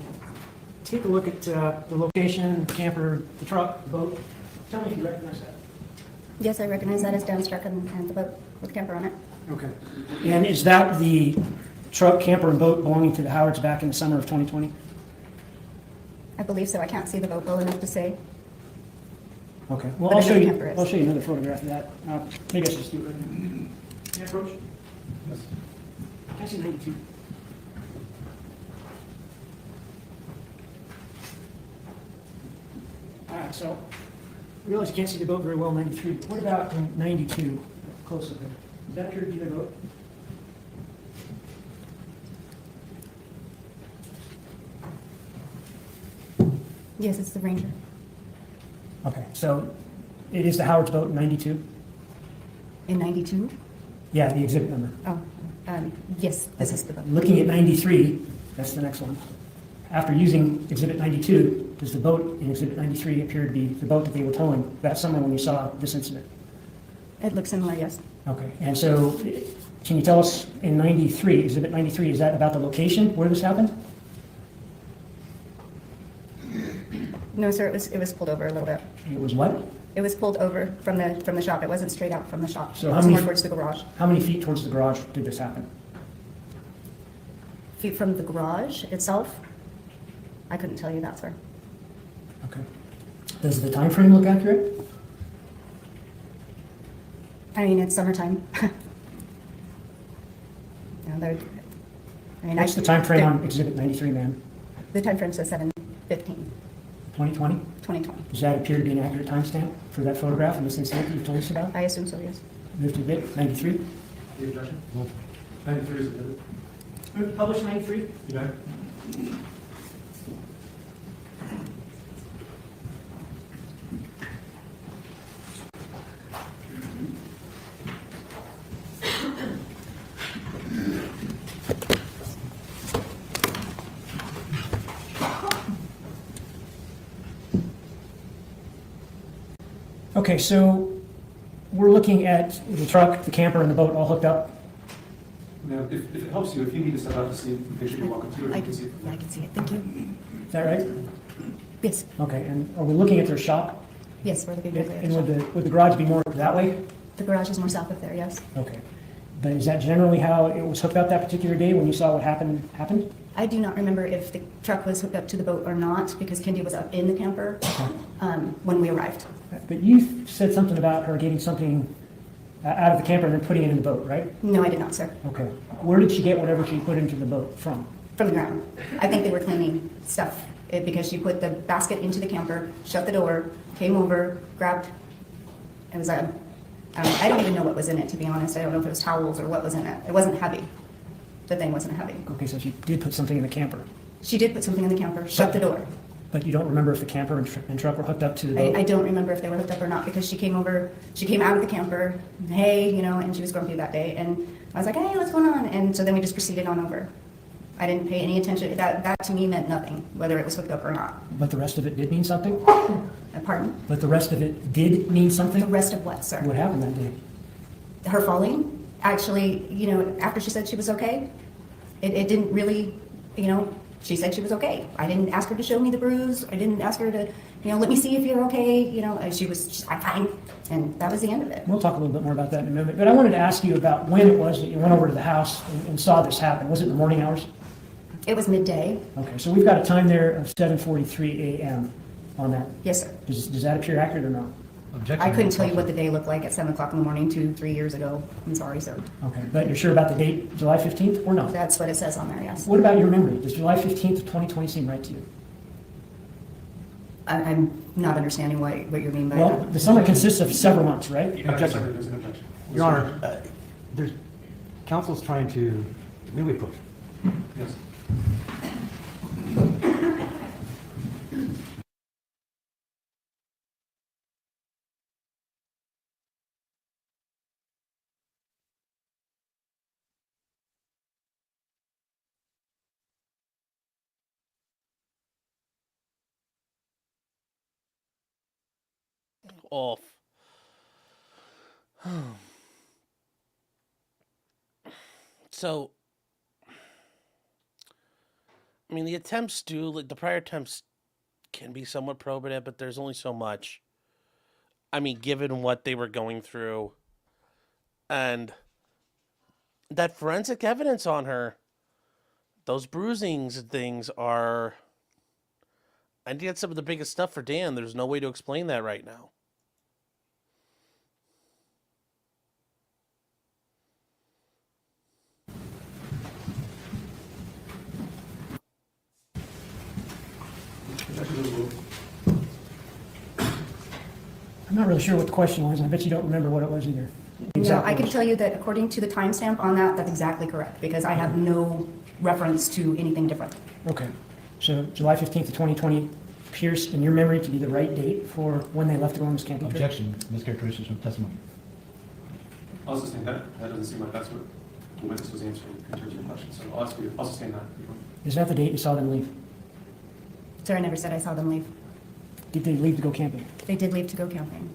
take a look at the location, the camper, the truck, the boat. Tell me if you recognize that. Yes, I recognize that as Dan's truck and the boat with camper on it. Okay. And is that the truck, camper, and boat belonging to the Howards back in the summer of 2020? I believe so. I can't see the boat well enough to say. Okay. Well, But I I'll know show the you. camper is. I'll show you another photograph of that. Maybe I should just do it right now. Can I approach? Yes. I see 92. All right. So I realize you can't see the boat very well, 93. But what about in 92? Close up there. Does that appear to be the boat? Yes, it's the Ranger. Okay. So it is the Howard's boat in 92? In 92? Yeah, the exhibit number. Oh, yes, this is the boat. Looking at 93, that's the next one. After using Exhibit 92, does the boat in Exhibit 93 appear to be the boat that they were towing that summer when you saw this incident? It looks similar, yes. Okay, and so can you tell us in 93, Exhibit 93, is that about the location where this happened? No, sir, it was pulled over a little bit. It was what? It was pulled over from the shop. It wasn't straight out from the shop. So It how was many- more towards the garage. How many feet towards the garage did this happen? Feet from the garage itself? I couldn't tell you that, sir. Okay. Does the time frame look accurate? I mean, it's summertime. No, they're- I mean, What's the time frame on Exhibit 93, ma'am? The time frame says 7/15, 2020? 2020. Does that appear to be an accurate timestamp for that photograph and this incident that you told us about? I assume so, yes. Move to bit 93? The objection? 93 is admitted. Published 93? You know? Okay, so we're looking at the truck, the camper, and the boat all hooked up. Now, if it helps you, if you need to step out to see the picture, you're welcome to, or I you can see it. yeah, I can see it. Thank you. Is that right? Yes, Okay, and are we looking at their shop? yes, we're looking at And the would the garage be more that way? The garage is more south of there, yes. Okay. But is that generally how it was hooked up that particular day when you saw what happened? I do not remember if the truck was hooked up to the boat or not, because Kendy was up in the camper when we arrived. But you said something about her getting something out of the camper and then putting it in the boat, right? No, I did not, sir. Okay. Where did she get whatever she put into the boat from? From the ground. I think they were cleaning stuff, because she put the basket into the camper, shut the door, came over, grabbed, it was I don't even know what was in it, to be honest. I don't know if it was towels or what was in it. It wasn't heavy. The thing wasn't heavy. Okay, so she did put something in the camper. She did put something in the camper, shut the door. But you don't remember if the camper and truck were hooked up to the boat? I don't remember if they were hooked up or not, because she came out of the camper, hey, and she was grumpy that day, and I was like, hey, what's going on? And so then we just proceeded on over. I didn't pay any attention. That to me meant nothing, whether it was hooked up or not. But the rest of it did mean something? Pardon? But the rest of it did mean something? The rest of what, sir? What happened that day? Her falling? Actually, you know, after she said she was okay, it didn't really, you know, she said she was okay. I didn't ask her to show me the bruise. I didn't ask her to, you know, let me see if you're okay. You know, she was, I'm fine. And that was the end of it. We'll talk a little bit more about that in a moment. But I wanted to ask you about when it was that you went over to the house and saw this happen. Was it in the morning hours? It was midday. Okay, so we've got a time there of 7:43 a.m. on that. Yes, sir. Does that appear accurate or not? I couldn't tell you what the day looked like at 7 o'clock in the morning 2-3 years ago. I'm sorry, sir. Okay, but you're sure about the date, July 15th, or no? That's what it says on there, yes. What about your memory? Does July 15th of 2020 seem right to you? I'm not understanding what you mean by Well, that. the summer consists of several months, right? Objection. There's an objection. Your Honor, counsel's trying to, may we approach? Yes. Off. So, I mean, the attempts do, like, the prior attempts can be somewhat probative, but there's only so much. I mean, given what they were going through and that forensic evidence on her, those bruisings and things are, I think that's some of the biggest stuff for Dan. There's no way to explain that right now. I'm not really sure what the question was, and I bet you don't remember what it was either. No, I can tell you that according to the timestamp on that, that's exactly correct, because I have no reference to anything different. Okay, so July 15th of 2020 appears in your memory to be the right date for when they left to go on this camping trip? Objection, mischaracterization of testimony. I'll sustain that. That doesn't seem like that's what the witness was answering in terms of your question. So I'll sustain that. Is that the date you saw them leave? Sir, I never said I saw them leave. Did they leave to go camping? They did leave to go camping.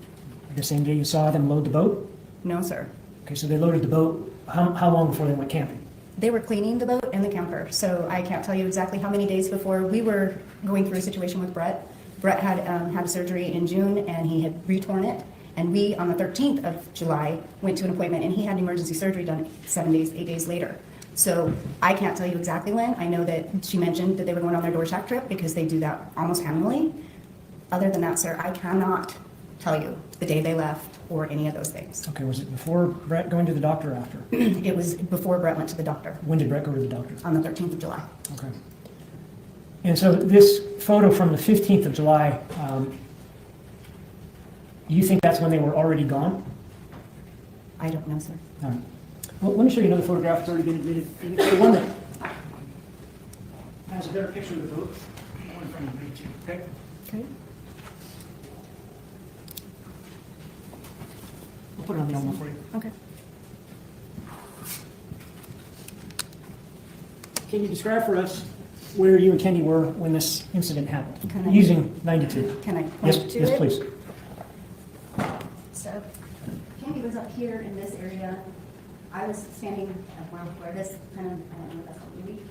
The same day you saw them load the boat? No, sir. Okay, so they loaded the boat, how long before they went camping? They were cleaning the boat and the camper, so I can't tell you exactly how many days before. We were going through a situation with Brett. Brett had had surgery in June, and he had retorn it. And we, on the 13th of July, went to an appointment, and he had emergency surgery done 8 days later. So I can't tell you exactly when. I know that she mentioned that they were going on their Dorsac trip because they do that almost annually. Other than that, sir, I cannot tell you the day they left or any of those things. Okay, was it before Brett going to the doctor or after? It was before Brett went to the doctor. When did Brett go to the doctor? On the 13th of July. Okay. And so this photo from the 15th of July, you think that's when they were already gone? I don't know, sir. All right. Well, let me show you another photograph that's already been admitted. The one that has a better picture of the boat. The one in front of me, too, okay? Okay. We'll put it on the envelope for you. Okay. Can you describe for us where you and Kendy were when this incident happened? Can I- Using 92. Can I Yes, point to yes, it? please. So, Kendy was up here in this area. I was standing where this kind of, I don't know what that's called, maybe,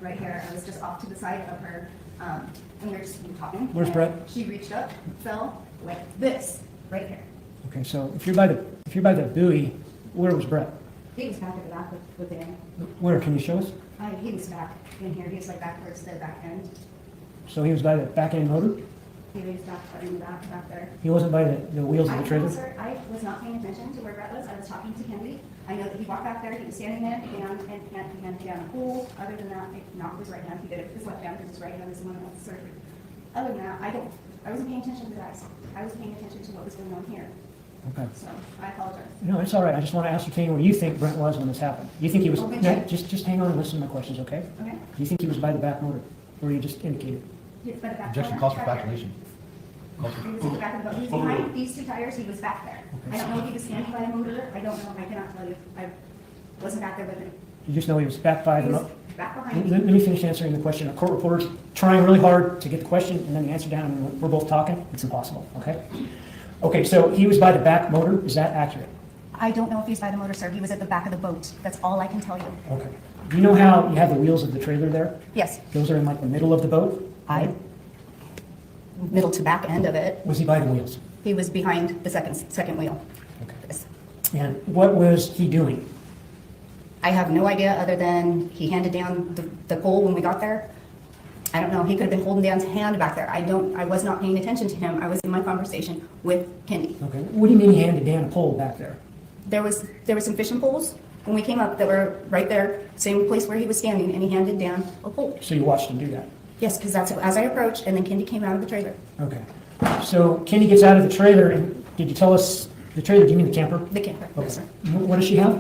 right here. I was just off to the side of her, and we were just talking. Where's and Brett? She reached up, fell like this, right here. Okay, so if you're by the buoy, where was Brett? He was back at the back with Dan. Where, can you show us? He was back in here. He was like back towards the back end. So he was by the back end motor? He was back in the back there. He wasn't by the wheels of the trailer? Sir, I was not paying attention to where Brett was. I was talking to Kendy. I know that he walked back there. He was standing there, and handed down a pool. Other than that, not with his right hand. He did it with his left hand because his right hand is the one that went to surgery. Other than that, I wasn't paying attention to that. I was paying attention to what was going on here. Okay. So I apologize. No, it's all right. I just want to ascertain where you think Brent was when this happened. You think he was, Okay. no, just hang on and listen to my questions, okay? Okay. Do you think he was by the back motor, or you just indicated? He was by the back Objection corner, calls for back there. factualization. He was at the back of the boat. He was behind these two tires. He was back there. I don't know if he was standing by a motor. I don't know. I cannot tell you. I wasn't back there with him. You just know he was back by He the, was back behind let me. me finish answering the question. A court reporter's trying really hard to get the question, and then the answer down, and we're both talking. It's impossible, okay? Okay, so he was by the back motor. Is that accurate? I don't know if he's by the motor, sir. He was at the back of the boat. That's all I can tell you. Okay. Do you know how you have the wheels of the trailer there? Yes, Those are in like the middle of the boat? middle to back end of it. Was he by the wheels? He was behind the second wheel. Okay. Yes. And what was he doing? I have no idea other than he handed down the pole when we got there. I don't know. He could have been holding down his hand back there. I was not paying attention to him. I was in my conversation with Kendy. Okay. What do you mean he handed down a pole back there? There were some fishing poles when we came up that were right there, same place where he was standing, and he handed down a pole. So you watched him do that? Yes, because that's as I approached, and then Kendy came out of the trailer. Okay. So Kenny gets out of the trailer, and did you tell us the trailer? Do you mean the camper? The camper. Okay. Yes, sir. What does she have?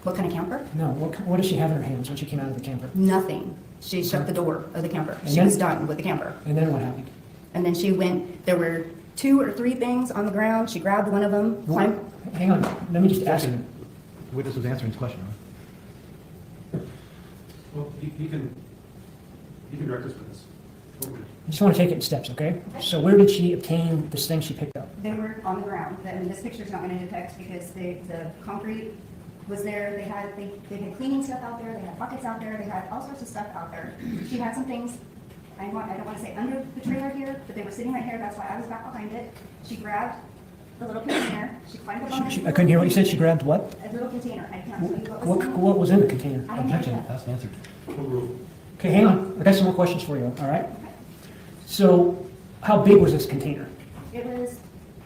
What kind of camper? No. What does she have in her hands when she came out of the camper? Nothing. She shut the door of the camper. And She then- was done with the camper. And then what happened? And then she went, there were 2 or 3 things on the ground. She grabbed one of them, climbed. Hang on. Let me just ask you. Witness was answering his question. Well, you can direct us with this. I just want to take it in steps, okay? So where did she obtain this thing she picked up? They were on the ground. I mean, this picture's not going to detect because the concrete was there. They had cleaning stuff out there. They had buckets out there. They had all sorts of stuff out there. She had some things, I don't want to say under the trailer here, but they were sitting right here. That's why I was back behind it. She grabbed the little container. She climbed up on it. I couldn't hear what you said. She grabbed what? A little container. I can't tell you what was in it. What was in the container? I don't know yet. That's answered. Okay, hang on. I got some more questions for you, all right? So how big was this container? It was,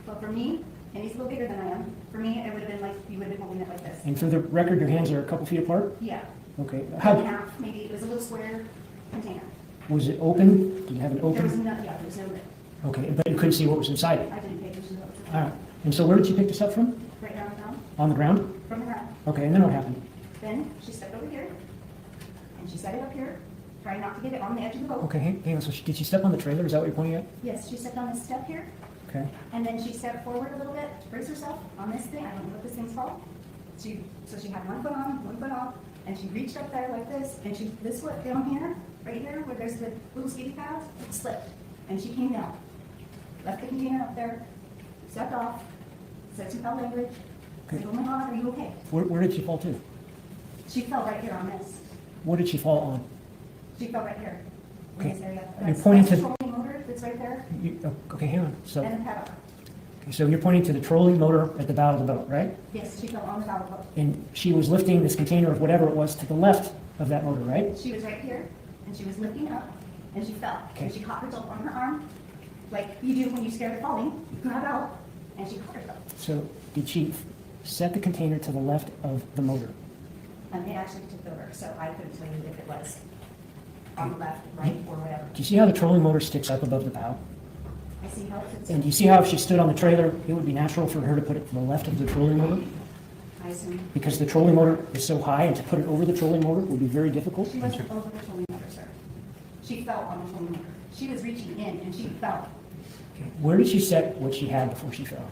well, for me, and he's a little bigger than I am. For me, it would have been like, you would have been holding it like this. And for the record, your hands are a couple feet apart? Yeah. Okay. Cut in half, maybe. It was a little square container. Was it open? Did you have it There was open? no, yeah, there was no lid. Okay, but you couldn't see what was inside it? I didn't pay attention to what was All right. And so where did you pick this up from? right down the ground, On the ground? from the ground. Okay, and then what happened? Then she stepped over here, and she set it up here, trying not to get it on the edge of the boat. Okay, hang on. So did she step on the trailer? Is that what you're pointing at? Yes, she stepped on this step here, Okay. and then she stepped forward a little bit to brace herself on this thing. I don't know what this thing's called. So she had one foot on, one foot off, and she reached up there like this, and this foot down here, right here, where there's the little skiddy pads, it slipped, and she came down. Left the container up there, stepped off, said some foul language, said, "Oh my God, are you okay?" Where did she fall to? She fell right here on this. What did she fall on? She fell right here, in Okay. this area. You're That's pointing the to- trolling motor that's right there, Okay, hang on. So, and the pedal. so you're pointing to the trolling motor at the bow of the boat, right? Yes, she fell on the bow of the boat. And she was lifting this container of whatever it was to the left of that motor, right? She was right here, and she was lifting up, and she fell. Okay. And she caught herself on her arm, like you do when you're scared of falling. You grab out, and she caught herself. So did she set the container to the left of the motor? And it actually tipped over, so I couldn't tell you if it was on the left, right, or whatever. Do you see how the trolling motor sticks up above the bow? I see how it's. And do you see how if she stood on the trailer, it would be natural for her to put it to the left of the trolling motor? I assume. Because the trolling motor is so high, and to put it over the trolling motor would be very difficult? She wasn't over the trolling motor, sir. She fell on the trolling motor. She was reaching in, and she fell. Okay. Where did she set what she had before she fell?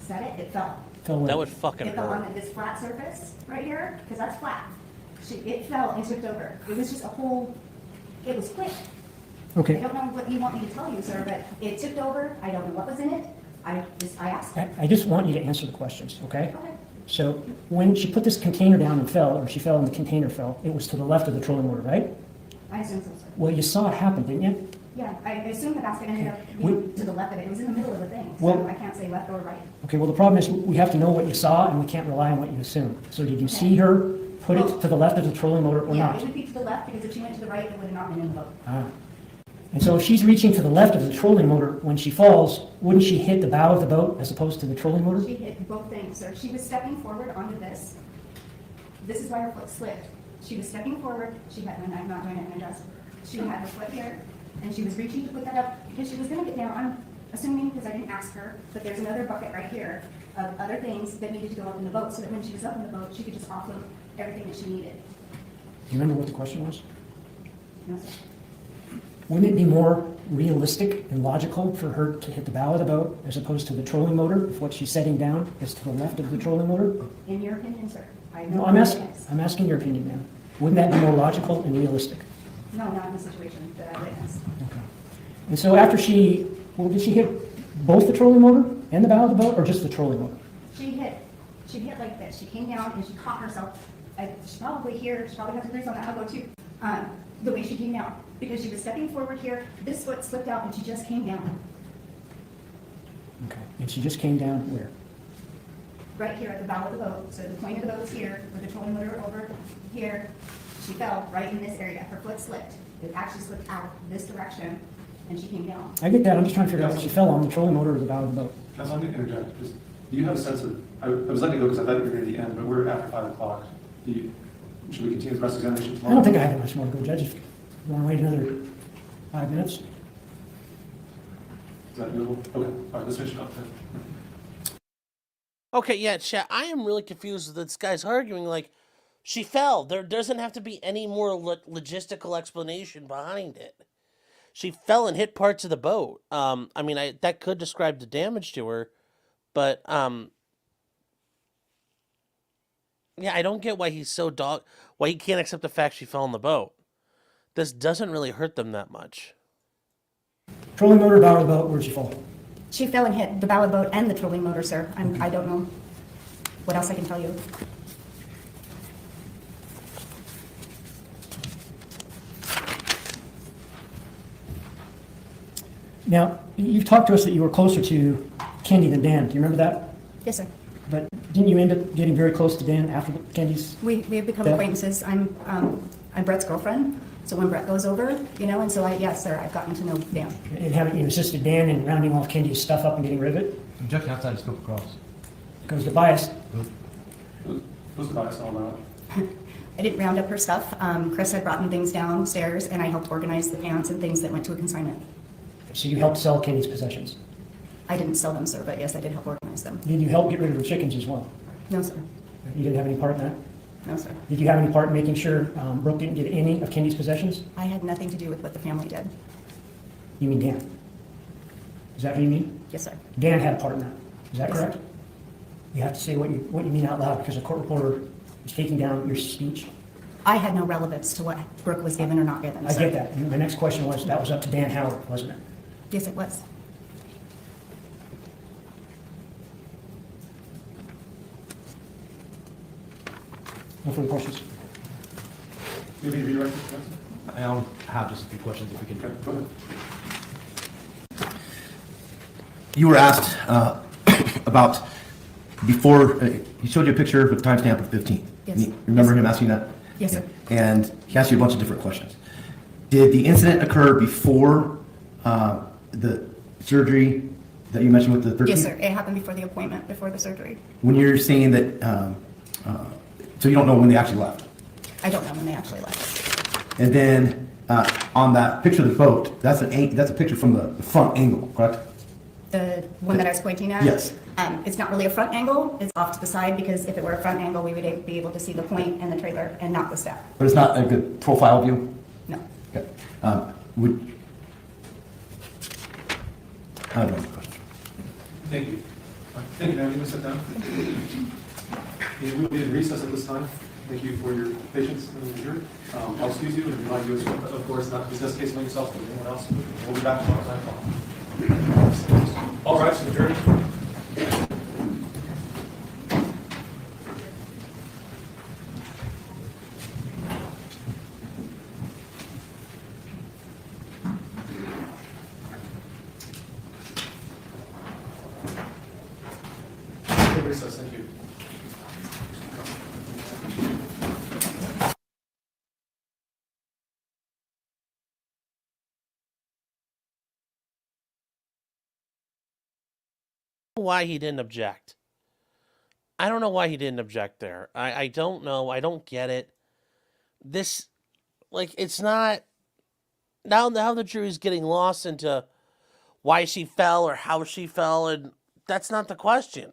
Set it, it fell. Fell where? That would fucking It fell hurt. on this flat surface right here, because that's flat. It fell and tipped over. It was just a whole, it was quick. I Okay. don't know what you want me to tell you, sir, but it tipped over. I don't know what was in it. I asked. I just want you to answer the questions, okay? Okay. So when she put this container down and fell, or she fell and the container fell, it was to the left of the trolling motor, right? I assume so, sir. Well, you saw it happen, didn't you? Yeah, I assume the basket ended up We- being to the left of it. It was in the middle of the thing, so Well- I can't say left or right. Okay, well, the problem is we have to know what you saw, and we can't rely on what you assume. So did you see her put it to the left of the trolling motor or Yeah, not? it would be to the left, because if she went to the right, it would have not been in the boat. Ah. And so if she's reaching to the left of the trolling motor, when she falls, wouldn't she hit the bow of the boat as opposed to the trolling motor? She hit both things, sir. She was stepping forward onto this. This is why her foot slipped. She was stepping forward. She had, and I'm not doing it in my dress. She had her foot here, and she was reaching to put that up because she was going to get down. I'm assuming, because I didn't ask her, but there's another bucket right here of other things that needed to go up in the boat, so that when she was up in the boat, she could just offload everything that she needed. Do you remember what the question was? No, sir. Wouldn't it be more realistic and logical for her to hit the bow of the boat as opposed to the trolling motor if what she's setting down is to the left of the trolling motor? In your opinion, sir? I No, know. I'm asking your opinion, ma'am. Wouldn't that be more logical and realistic? No, not in the situation that I witnessed. Okay. And so after did she hit both the trolling motor and the bow of the boat, or just the trolling motor? She hit like this. She came down and she caught herself. She's probably here. She probably has a grease on that elbow too. The way she came down, because she was stepping forward here, this foot slipped out and she just came down. Okay. And she just came down where? Right here at the bow of the boat. So the point of the boat is here, with the trolling motor over here. She fell right in this area. Her foot slipped. It actually slipped out this direction, and she came down. I get that. I'm just trying to figure out if she fell on the trolling motor or the bow of the boat. Council, I'm going to interject. Just, do you have a sense of, I was letting you go because I thought you were near the end, but we're after 5 o'clock. Should we continue the rest of the examination I tomorrow? don't think I have much more to go, Judge. If you want to wait another 5 minutes. Is that doable? Okay, all right, let's finish it up then. Okay, yeah, chat. I am really confused with this guy's arguing. Like, she fell. There doesn't have to be any more logistical explanation behind it. She fell and hit parts of the boat. I mean, that could describe the damage to her, but yeah, I don't get why he's so why he can't accept the fact she fell in the boat. This doesn't really hurt them that much. Trolling motor, bow of the boat, where'd she fall? She fell and hit the bow of the boat and the trolling motor, sir. I don't know what else I can tell you. Now, you've talked to us that you were closer to Kendy than Dan. Do you remember that? Yes, sir. But didn't you end up getting very close to Dan after Kendy's? We have become Yeah. acquaintances. I'm Brett's girlfriend. So when Brett goes over, and so yes, sir, I've gotten to know Dan. And haven't you assisted Dan in rounding off Kendy's stuff up and getting rid of it? Objection outside of scope of cross. Because the bias. Who's the bias on that? I didn't round up her stuff. Chris had brought me things downstairs, and I helped organize the pants and things that went to a consignment. So you helped sell Kendy's possessions. I didn't sell them, sir, but yes, I did help organize them. Did you help get rid of her chickens as well? No, sir. You didn't have any part in that? No, sir. Did you have any part in making sure Brooke didn't get any of Kendy's possessions? I had nothing to do with what the family did. You mean Dan? Is that what you mean? Yes, sir. Dan had a part in that. Is that Yes, correct? sir. You have to say what you mean out loud because a court reporter is taking down your speech. I had no relevance to what Brooke was given or not given, I sir. get that. And my next question was, that was up to Dan Howard, wasn't it? Yes, it was. No further questions? Maybe redirect it, Council? I have just a few questions if we can. Okay, go ahead. You were asked about before, he showed you a picture with a timestamp of 15. Yes. You remember him asking that? Yes, sir. And he asked you a bunch of different questions. Did the incident occur before the surgery that you mentioned with the 13th? Yes, sir. It happened before the appointment, before the surgery. When you're saying that, so you don't know when they actually left? I don't know when they actually left. And then on that picture of the boat, that's a picture from the front angle, correct? The one that I was pointing at? Yes. It's not really a front angle. It's off to the side because if it were a front angle, we would be able to see the point and the trailer and not the staff. But it's not a good profile view? No. Okay. Would, I don't know. Thank you. Thank you, ma'am. You may sit down. We will be in recess at this time. Thank you for your patience and your adjournment. I'll excuse you and remind you, of course, not to discuss the case among yourselves, but anyone else. We'll be back tomorrow at 9 o'clock. All rise and adjourn. Recess, thank you. Why he didn't object. I don't know why he didn't object there. I don't know. I don't get it. This, like, it's not, now the jury's getting lost into why she fell or how she fell, and that's not the question.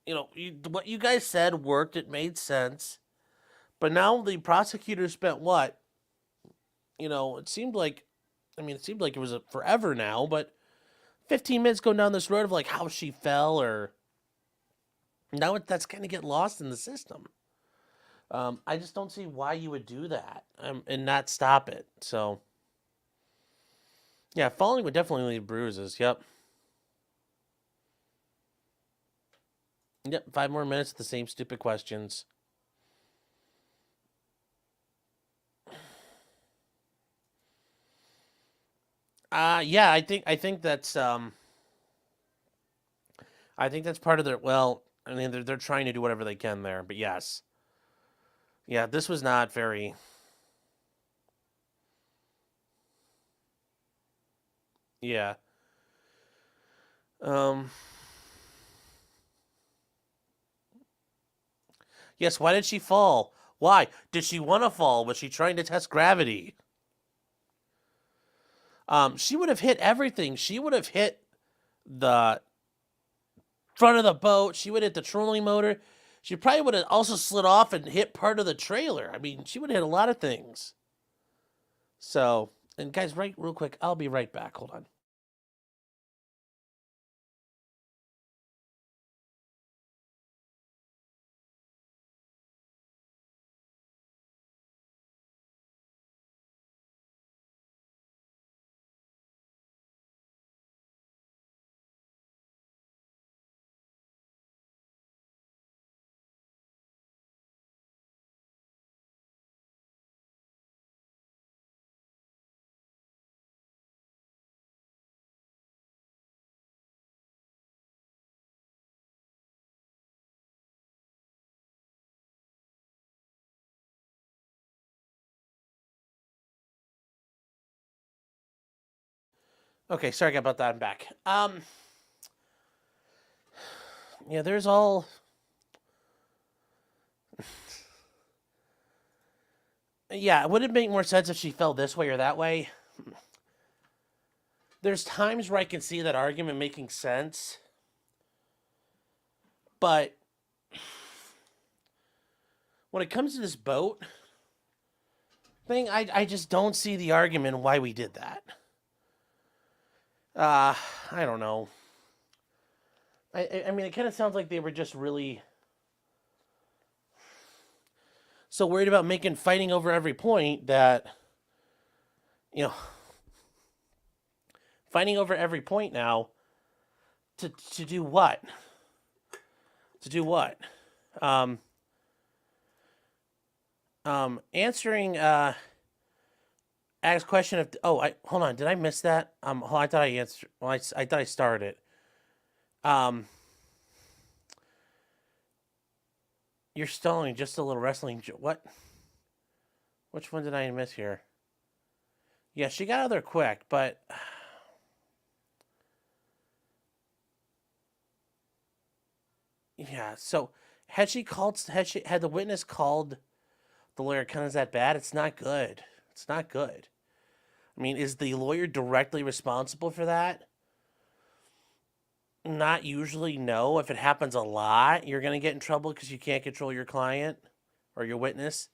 What you guys said worked. It made sense. But now the prosecutor spent what? It seemed like it was forever now, but 15 minutes going down this road of like how she fell or Now that's kind of get lost in the system. I just don't see why you would do that and not stop it. So, yeah, falling would definitely leave bruises. Yep. Yep, 5 more minutes of the same stupid questions. Yeah, I think that's part of their, well, I mean they're trying to do whatever they can there, but yes. Yeah, this was not very yeah. Yes, why did she fall? Why? Did she want to fall? Was she trying to test gravity? She would have hit everything. She would have hit the front of the boat. She would hit the trolling motor. She probably would have also slid off and hit part of the trailer. I mean, she would have hit a lot of things. So, and guys, real quick, I'll be right back. Hold on. Okay, sorry about that. I'm back. Yeah, there's all. Yeah, would it make more sense if she fell this way or that way? There's times where I can see that argument making sense, but when it comes to this boat thing, I just don't see the argument why we did that. I don't know. I mean, it kind of sounds like they were just really so worried about making fighting over every point that, fighting over every point now to do what? To do what? Answering Ag's question of hold on, did I miss that? I thought I answered. Well, I thought I started it. You're stalling just a little wrestling. What? Which one did I miss here? Yeah, she got out there quick, but yeah. So had the witness called the lawyer? Kind of that bad? It's not good. It's not good. I mean, is the lawyer directly responsible for that? Not usually, no. If it happens a lot, you're going to get in trouble because you can't control your client or your witness.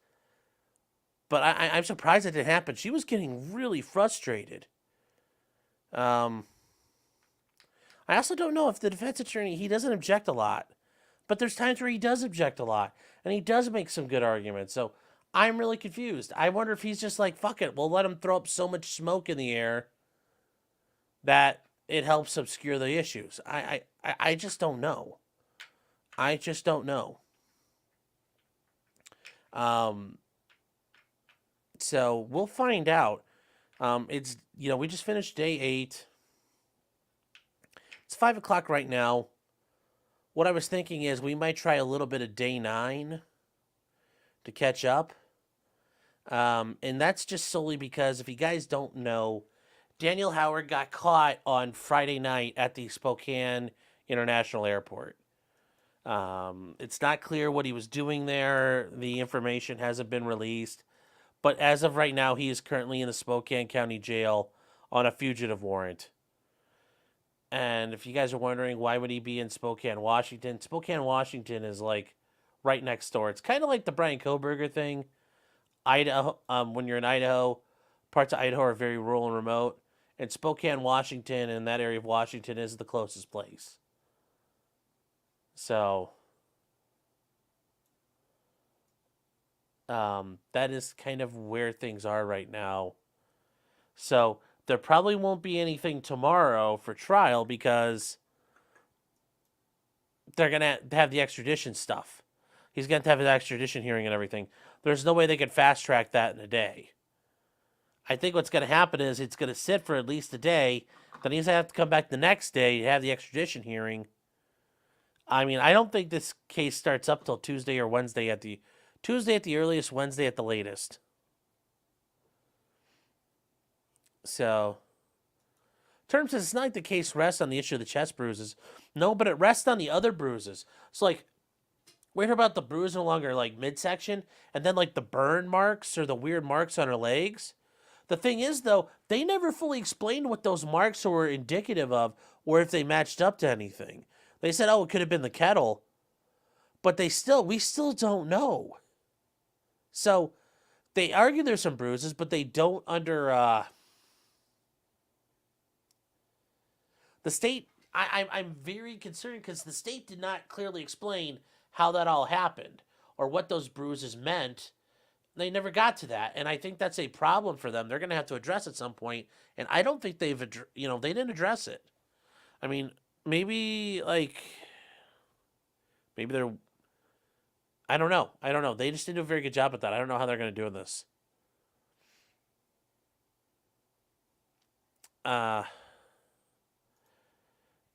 But I'm surprised it didn't happen. She was getting really frustrated. I also don't know if the defense attorney, he doesn't object a lot. But there's times where he does object a lot. And he does make some good arguments. So I'm really confused. I wonder if he's just like, fuck it, we'll let him throw up so much smoke in the air that it helps obscure the issues. I just don't know. I just don't know. So we'll find out. It's, we just finished day 8. It's 5 o'clock right now. What I was thinking is we might try a little bit of day 9 to catch up. And that's just solely because if you guys don't know, Daniel Howard got caught on Friday night at the Spokane International Airport. It's not clear what he was doing there. The information hasn't been released. But as of right now, he is currently in the Spokane County Jail on a fugitive warrant. And if you guys are wondering why would he be in Spokane, Washington is like right next door. It's kind of like the Brian Kohberger thing. Idaho, when you're in Idaho, parts of Idaho are very rural and remote. And Spokane, Washington, and that area of Washington is the closest place. So, That is kind of where things are right now. So there probably won't be anything tomorrow for trial because they're going to have the extradition stuff. He's going to have his extradition hearing and everything. There's no way they could fast track that in a day. I think what's going to happen is it's going to sit for at least a day. Then he's going to have to come back the next day to have the extradition hearing. I mean, I don't think this case starts up till Tuesday or Wednesday at the earliest, Wednesday at the latest. So, terms says it's not like the case rests on the issue of the chest bruises. No, but it rests on the other bruises. So, like, we're hearing about the bruise along her, like, midsection, and then, like, the burn marks or the weird marks on her legs. The thing is, though, they never fully explained what those marks were indicative of or if they matched up to anything. They said, oh, it could have been the kettle. But we still don't know. So, they argue there's some bruises, but they don't the state, I'm very concerned because the state did not clearly explain how that all happened or what those bruises meant. They never got to that, and I think that's a problem for them. They're going to have to address at some point, and I don't think they didn't address it. I mean, maybe they're, I don't know. They just didn't do a very good job at that. I don't know how they're going to do this.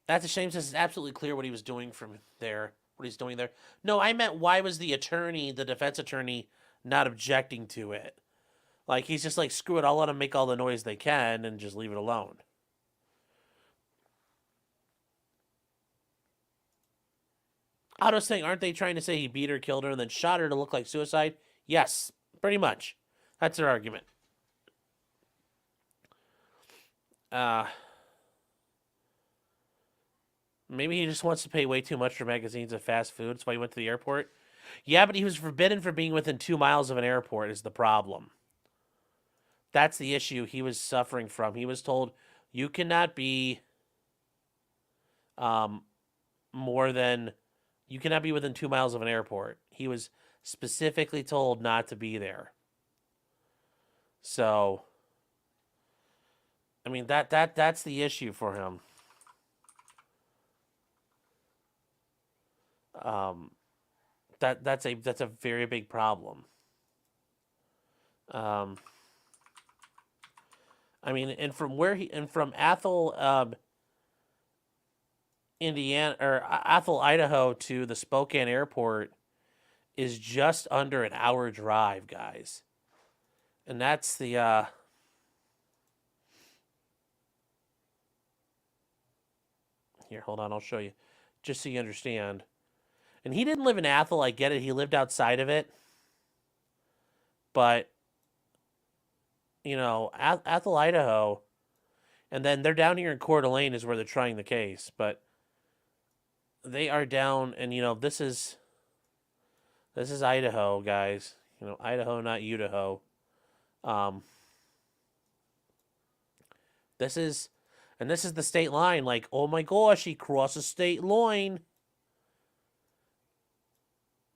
That's a shame since it's absolutely clear what he was doing from there, what he's doing there. No, I meant why was the defense attorney, not objecting to it? Like, he's just like, screw it, I'll let them make all the noise they can and just leave it alone. Otto's saying, aren't they trying to say he beat her, killed her, and then shot her to look like suicide? Yes, pretty much. That's their argument. Maybe he just wants to pay way too much for magazines of fast food. That's why he went to the airport. Yeah, but he was forbidden from being within 2 miles of an airport is the problem. That's the issue he was suffering from. He was told, you cannot be you cannot be within 2 miles of an airport. He was specifically told not to be there. So, I mean, that's the issue for him. That's a very big problem. I mean, and from Athol, Indiana, or Athol, Idaho to the Spokane airport is just under an hour drive, guys. And that's the here, hold on, I'll show you just so you understand. And he didn't live in Athol, I get it. He lived outside of it. But, Athol, Idaho, and then they're down here in Coeur d'Alene is where they're trying the case. But they are down, and, this is Idaho, guys. Idaho, not Idaho. This is the state line. Like, oh my gosh, he crosses state line.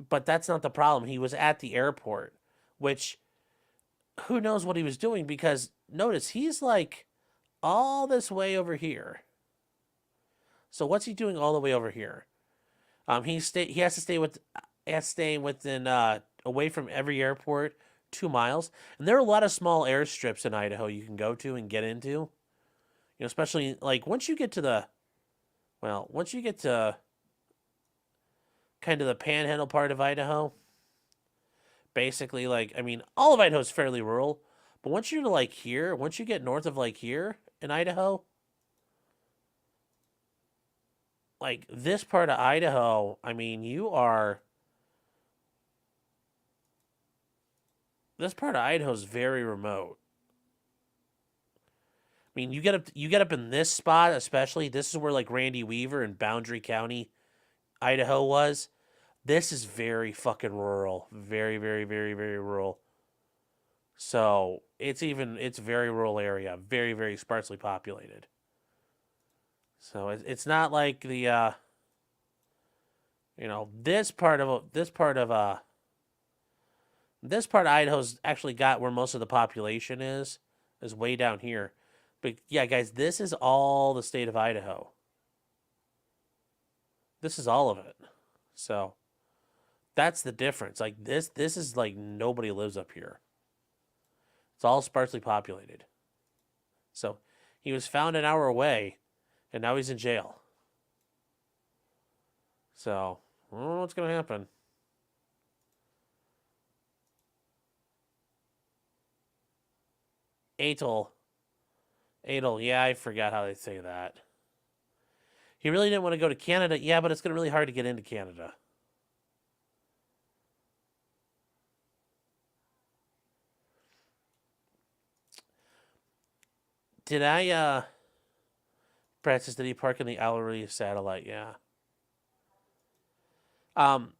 But that's not the problem. He was at the airport, which who knows what he was doing, because notice he's like all this way over here. So what's he doing all the way over here? He has to stay within away from every airport 2 miles. And there are a lot of small airstrips in Idaho you can go to and get into. Especially like once you get to kind of the panhandle part of Idaho, basically, all of Idaho is fairly rural, but once you're to once you get north of here in Idaho, this part of Idaho, this part of Idaho is very remote. You get up in this spot, especially, this is where Randy Weaver in Boundary County, Idaho was. This is very fucking rural. Very, very, very, very rural. So, it's a very rural area. Very, very sparsely populated. So, it's not like the, this part of This part of Idaho's actually got where most of the population is way down here. But yeah, guys, this is all the state of Idaho. This is all of it. So that's the difference. Like this is like nobody lives up here. It's all sparsely populated. So he was found an hour away, and now he's in jail. So I don't know what's going to happen. Athol. Yeah, I forgot how they say that. He really didn't want to go to Canada. Yeah, but it's going to be really hard to get into Canada. Did Francis, did he park in the Allery satellite? Yeah. I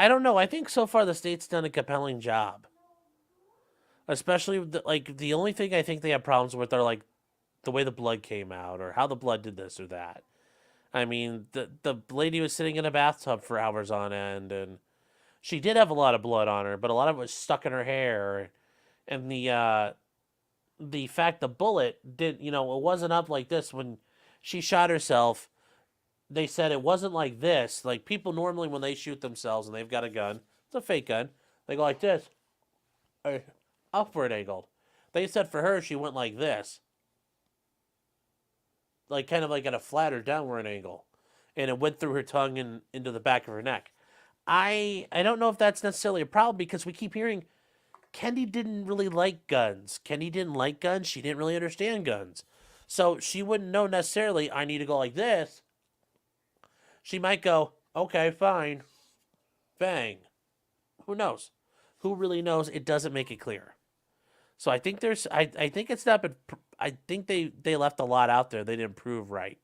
don't know. I think so far the state's done a compelling job. Especially, the only thing I think they have problems with are, like, the way the blood came out or how the blood did this or that. I mean, the lady was sitting in a bathtub for hours on end, and she did have a lot of blood on her, but a lot of it was stuck in her hair. And the fact the bullet it wasn't up like this when she shot herself. They said it wasn't like this. Like, people normally, when they shoot themselves and they've got a gun, it's a fake gun, they go like this, upward angled. They said for her, she went like this. Like, kind of like at a flatter downward angle. And it went through her tongue and into the back of her neck. I don't know if that's necessarily a problem, because we keep hearing Kendy didn't really like guns. Kendy didn't like guns. She didn't really understand guns. So she wouldn't know necessarily, I need to go like this. She might go, okay, fine. Bang. Who knows? Who really knows? It doesn't make it clear. So I think I think it's not been, I think they left a lot out there they didn't prove right.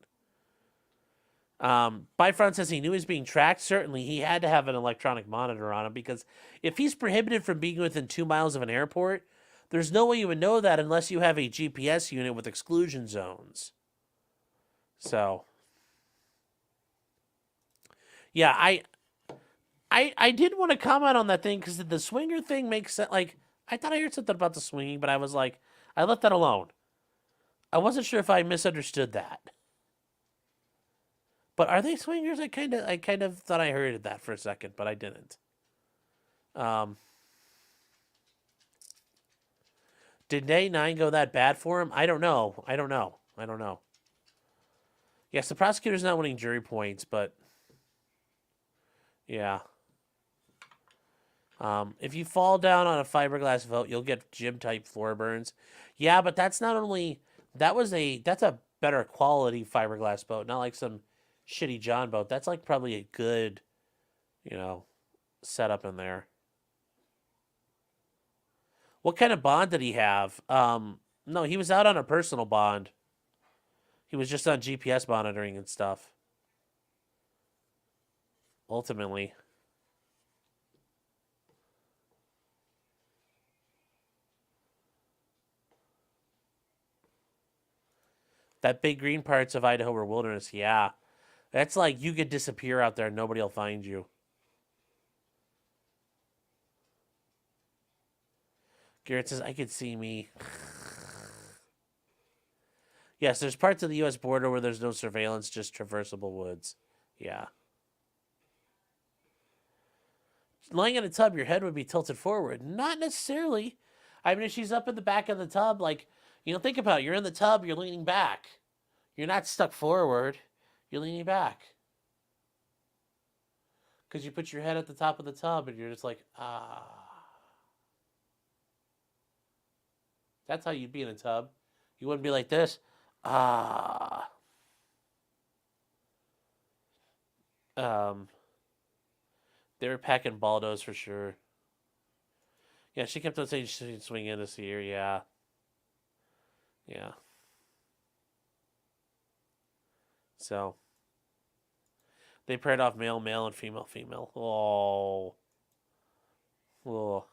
Byfront says he knew he was being tracked. Certainly, he had to have an electronic monitor on him, because if he's prohibited from being within 2 miles of an airport, there's no way you would know that unless you have a GPS unit with exclusion zones. So, yeah, I did want to comment on that thing, because the swinger thing makes sense. Like, I thought I heard something about the swinging, but I was like, I left that alone. I wasn't sure if I misunderstood that. But are they swingers? I kind of thought I heard that for a second, but I didn't. Did Day 9 go that bad for him? I don't know. Yes, the prosecutor's not winning jury points, but yeah. If you fall down on a fiberglass vote, you'll get gym-type floor burns. Yeah, but that's not only... That's a better quality fiberglass boat, not like some shitty John boat. That's like probably a good, setup in there. What kind of bond did he have? No, he was out on a personal bond. He was just on GPS monitoring and stuff. Ultimately. That big green parts of Idaho were wilderness, yeah. That's like you could disappear out there and nobody will find you. Garrett says, I could see me. Yes, there's parts of the U.S. border where there's no surveillance, just traversable woods. Yeah. Lying in a tub, your head would be tilted forward. Not necessarily. I mean, if she's up in the back of the tub, like, think about it. You're in the tub, you're leaning back. You're not stuck forward. You're leaning back. Because you put your head at the top of the tub and you're just like, ah. That's how you'd be in a tub. You wouldn't be like this. Ah. They were packing Baldos for sure. Yeah, she kept on saying she'd swing in this year. Yeah. Yeah. So, they paired off male, male, and female, female. Oh. Oh.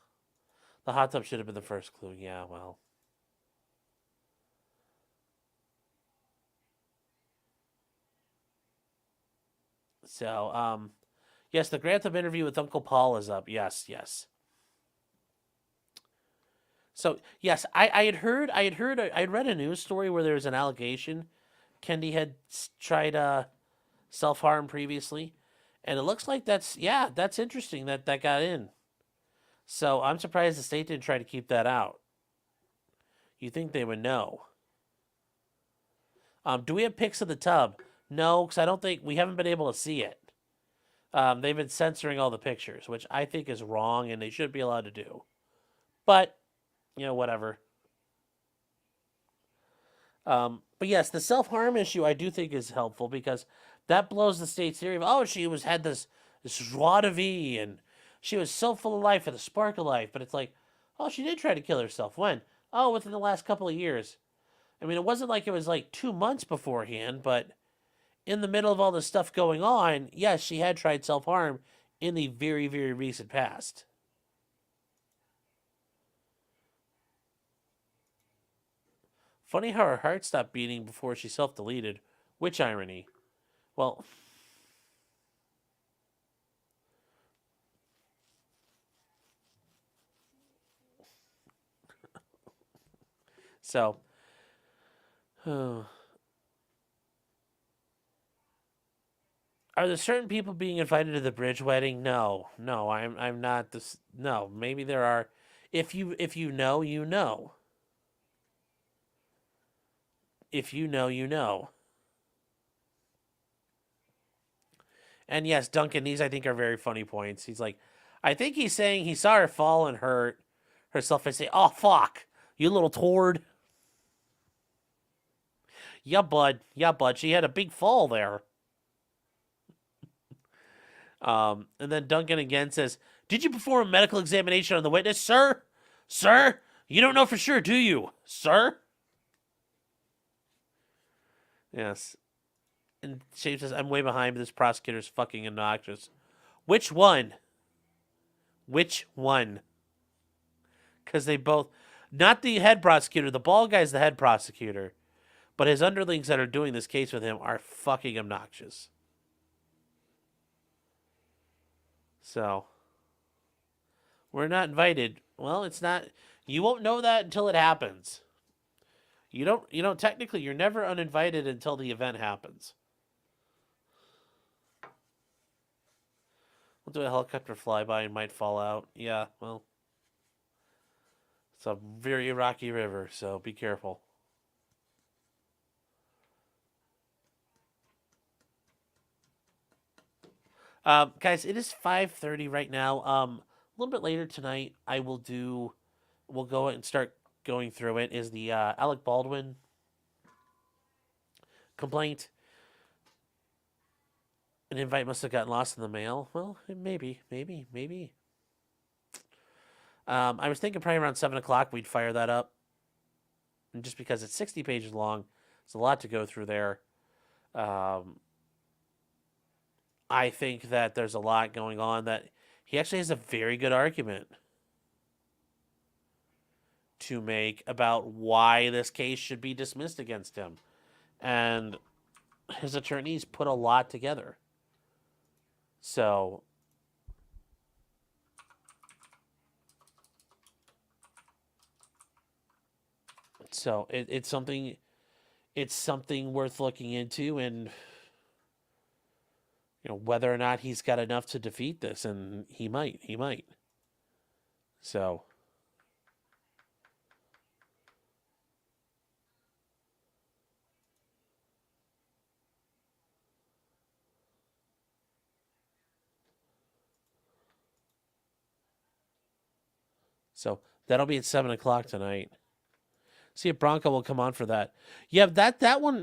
The hot tub should have been the first clue. Yeah, well. So, yes, the Grantham interview with Uncle Paul is up. Yes, yes. So yes, I had read a news story where there was an allegation Kendy had tried self harm previously, and it looks like that's interesting that got in. So I'm surprised the state didn't try to keep that out. You think they would know? Do we have pics of the tub? No, because I don't think we haven't been able to see it. They've been censoring all the pictures, which I think is wrong, and they should be allowed to do. But whatever. But yes, the self-harm issue I do think is helpful because that blows the state's theory of, she had this joie de vie and she was so full of life and a spark of life. But it's like, she did try to kill herself. When? Within the last couple of years. I mean, it wasn't like it was like 2 months beforehand, but in the middle of all this stuff going on, yes, she had tried self-harm in the very, very recent past. Funny how her heart stopped beating before she self-deleted. Which irony? Well, so, are there certain people being invited to the bridge wedding? No, I'm not this. No, maybe there are. If you know, you know. If you know, you know. And yes, Duncan, these I think are very funny points. He's like, I think he's saying he saw her fall and hurt herself and say, "Oh fuck, you little tord." Yeah, bud. She had a big fall there. And then Duncan again says, "Did you perform a medical examination on the witness, sir? Sir, you don't know for sure, do you, sir?" Yes. And Shane says, "I'm way behind, but this prosecutor's fucking obnoxious." Which one? Which one? Because they both... Not the head prosecutor. The bald guy's the head prosecutor. But his underlings that are doing this case with him are fucking obnoxious. So... We're not invited. Well, it's not... You won't know that until it happens. You don't, technically, you're never uninvited until the event happens. We'll do a helicopter flyby and might fall out. Yeah, well. It's a very rocky river, so be careful. Guys, it is 5:30 right now. A little bit later tonight, we'll go and start going through it, is the Alec Baldwin complaint. An invite must have gotten lost in the mail. Well, maybe. I was thinking probably around 7 o'clock we'd fire that up. And just because it's 60 pages long, it's a lot to go through there. I think that there's a lot going on that he actually has a very good argument to make about why this case should be dismissed against him. And his attorneys put a lot together. So it's something worth looking into, and whether or not he's got enough to defeat this, and he might. So that'll be at 7 o'clock tonight. See if Bronco will come on for that. Yeah, that one.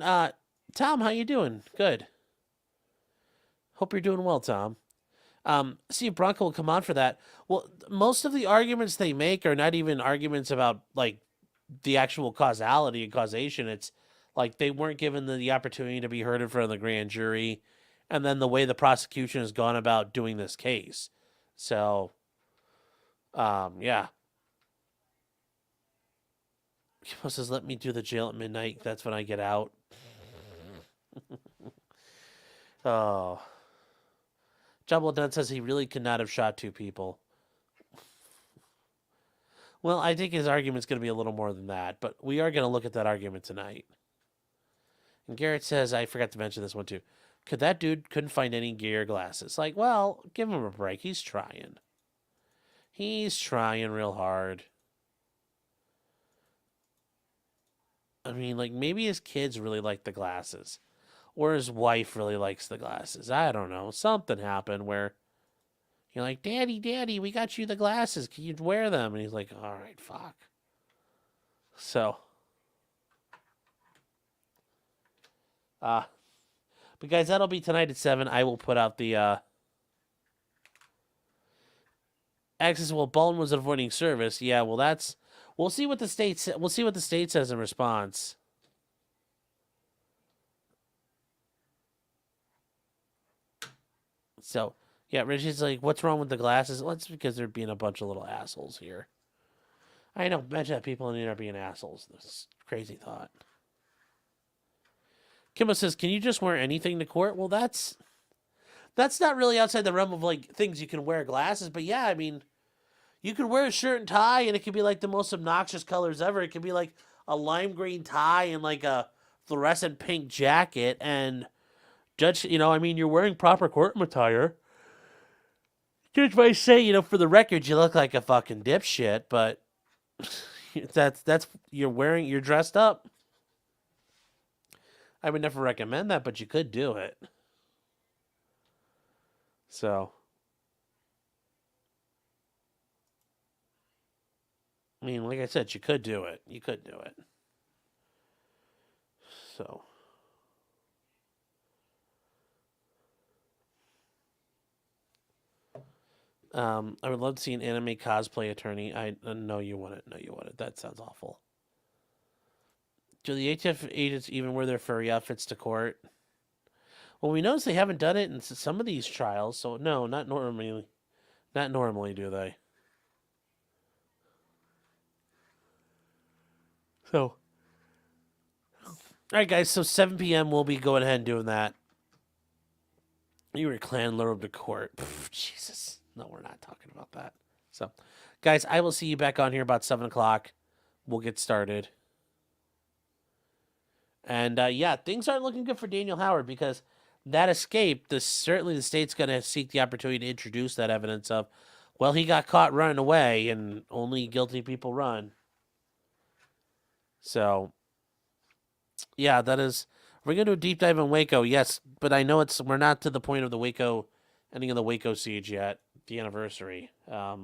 Tom, how you doing? Good. Hope you're doing well, Tom. See if Bronco will come on for that. Well, most of the arguments they make are not even arguments about like the actual causality and causation. It's like they weren't given the opportunity to be heard in front of the grand jury, and then the way the prosecution has gone about doing this case. So, yeah. He says, "Let me do the jail at midnight. That's when I get out." Oh. Jumbo Dunn says he really could not have shot 2 people. Well, I think his argument's going to be a little more than that, but we are going to look at that argument tonight. And Garrett says, I forgot to mention this one too. Could that dude couldn't find any gear glasses? Like, well, give him a break. He's trying. He's trying real hard. I mean, like, maybe his kids really like the glasses. Or his wife really likes the glasses. I don't know. Something happened where you're like, Daddy, we got you the glasses. Can you wear them? And he's like, all right, fuck. So. But guys, that'll be tonight at 7. I will put out the access. Well, Baldwin was avoiding service. Yeah, well, that's. We'll see what the state says in response. So, yeah, Richie's like, what's wrong with the glasses? Well, it's because they're being a bunch of little assholes here. I know, imagine that people in the internet being assholes. This crazy thought. Kimbo says, can you just wear anything to court? Well, that's not really outside the realm of, like, things you can wear glasses. But, yeah, I mean, you could wear a shirt and tie, and it could be, like, the most obnoxious colors ever. It could be, like, a lime green tie and, like, a fluorescent pink jacket. And, judge, I mean, you're wearing proper courtroom attire. Judge might say, for the record, you look like a fucking dipshit, but that's you're dressed up. I would never recommend that, but you could do it. So, I mean, like I said, you could do it. You could do it. So, I would love to see an anime cosplay attorney. I know you want it. No, you want it. That sounds awful. Do the HF agents even wear their furry outfits to court? Well, we notice they haven't done it in some of these trials, so no, not normally. Not normally, do they? So, all right, guys. So 7 p.m. we'll be going ahead and doing that. You were clan lured to court. Pff, Jesus, no, we're not talking about that. So, guys, I will see you back on here about 7 o'clock. We'll get started. And, yeah, things aren't looking good for Daniel Howard because that escape, certainly the state's going to seek the opportunity to introduce that evidence of, well, he got caught running away and only guilty people run. So, yeah, that is, we're going to do a deep dive in Waco, yes, but I know we're not to the point of the Waco, ending of the Waco siege yet, the anniversary. I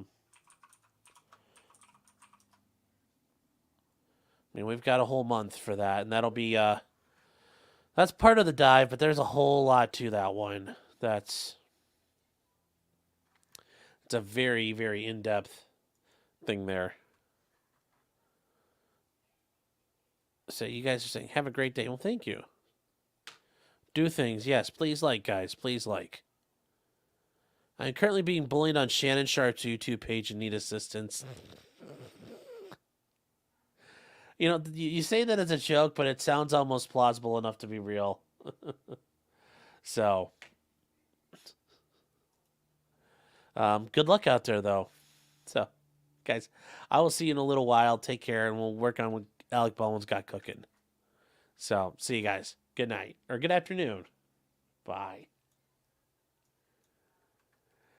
mean, we've got a whole month for that, and that'll be, that's part of the dive, but there's a whole lot to that one. It's a very, very in-depth thing there. So you guys are saying, have a great day. Well, thank you. Do things. Yes, please like, guys. Please like. I'm currently being bullied on Shannon Sharp's YouTube page and need assistance. You say that as a joke, but it sounds almost plausible enough to be real. So, good luck out there, though. So, guys, I will see you in a little while. Take care, and we'll work on what Alec Baldwin's got cooking. So, see you guys. Good night, or good afternoon. Bye.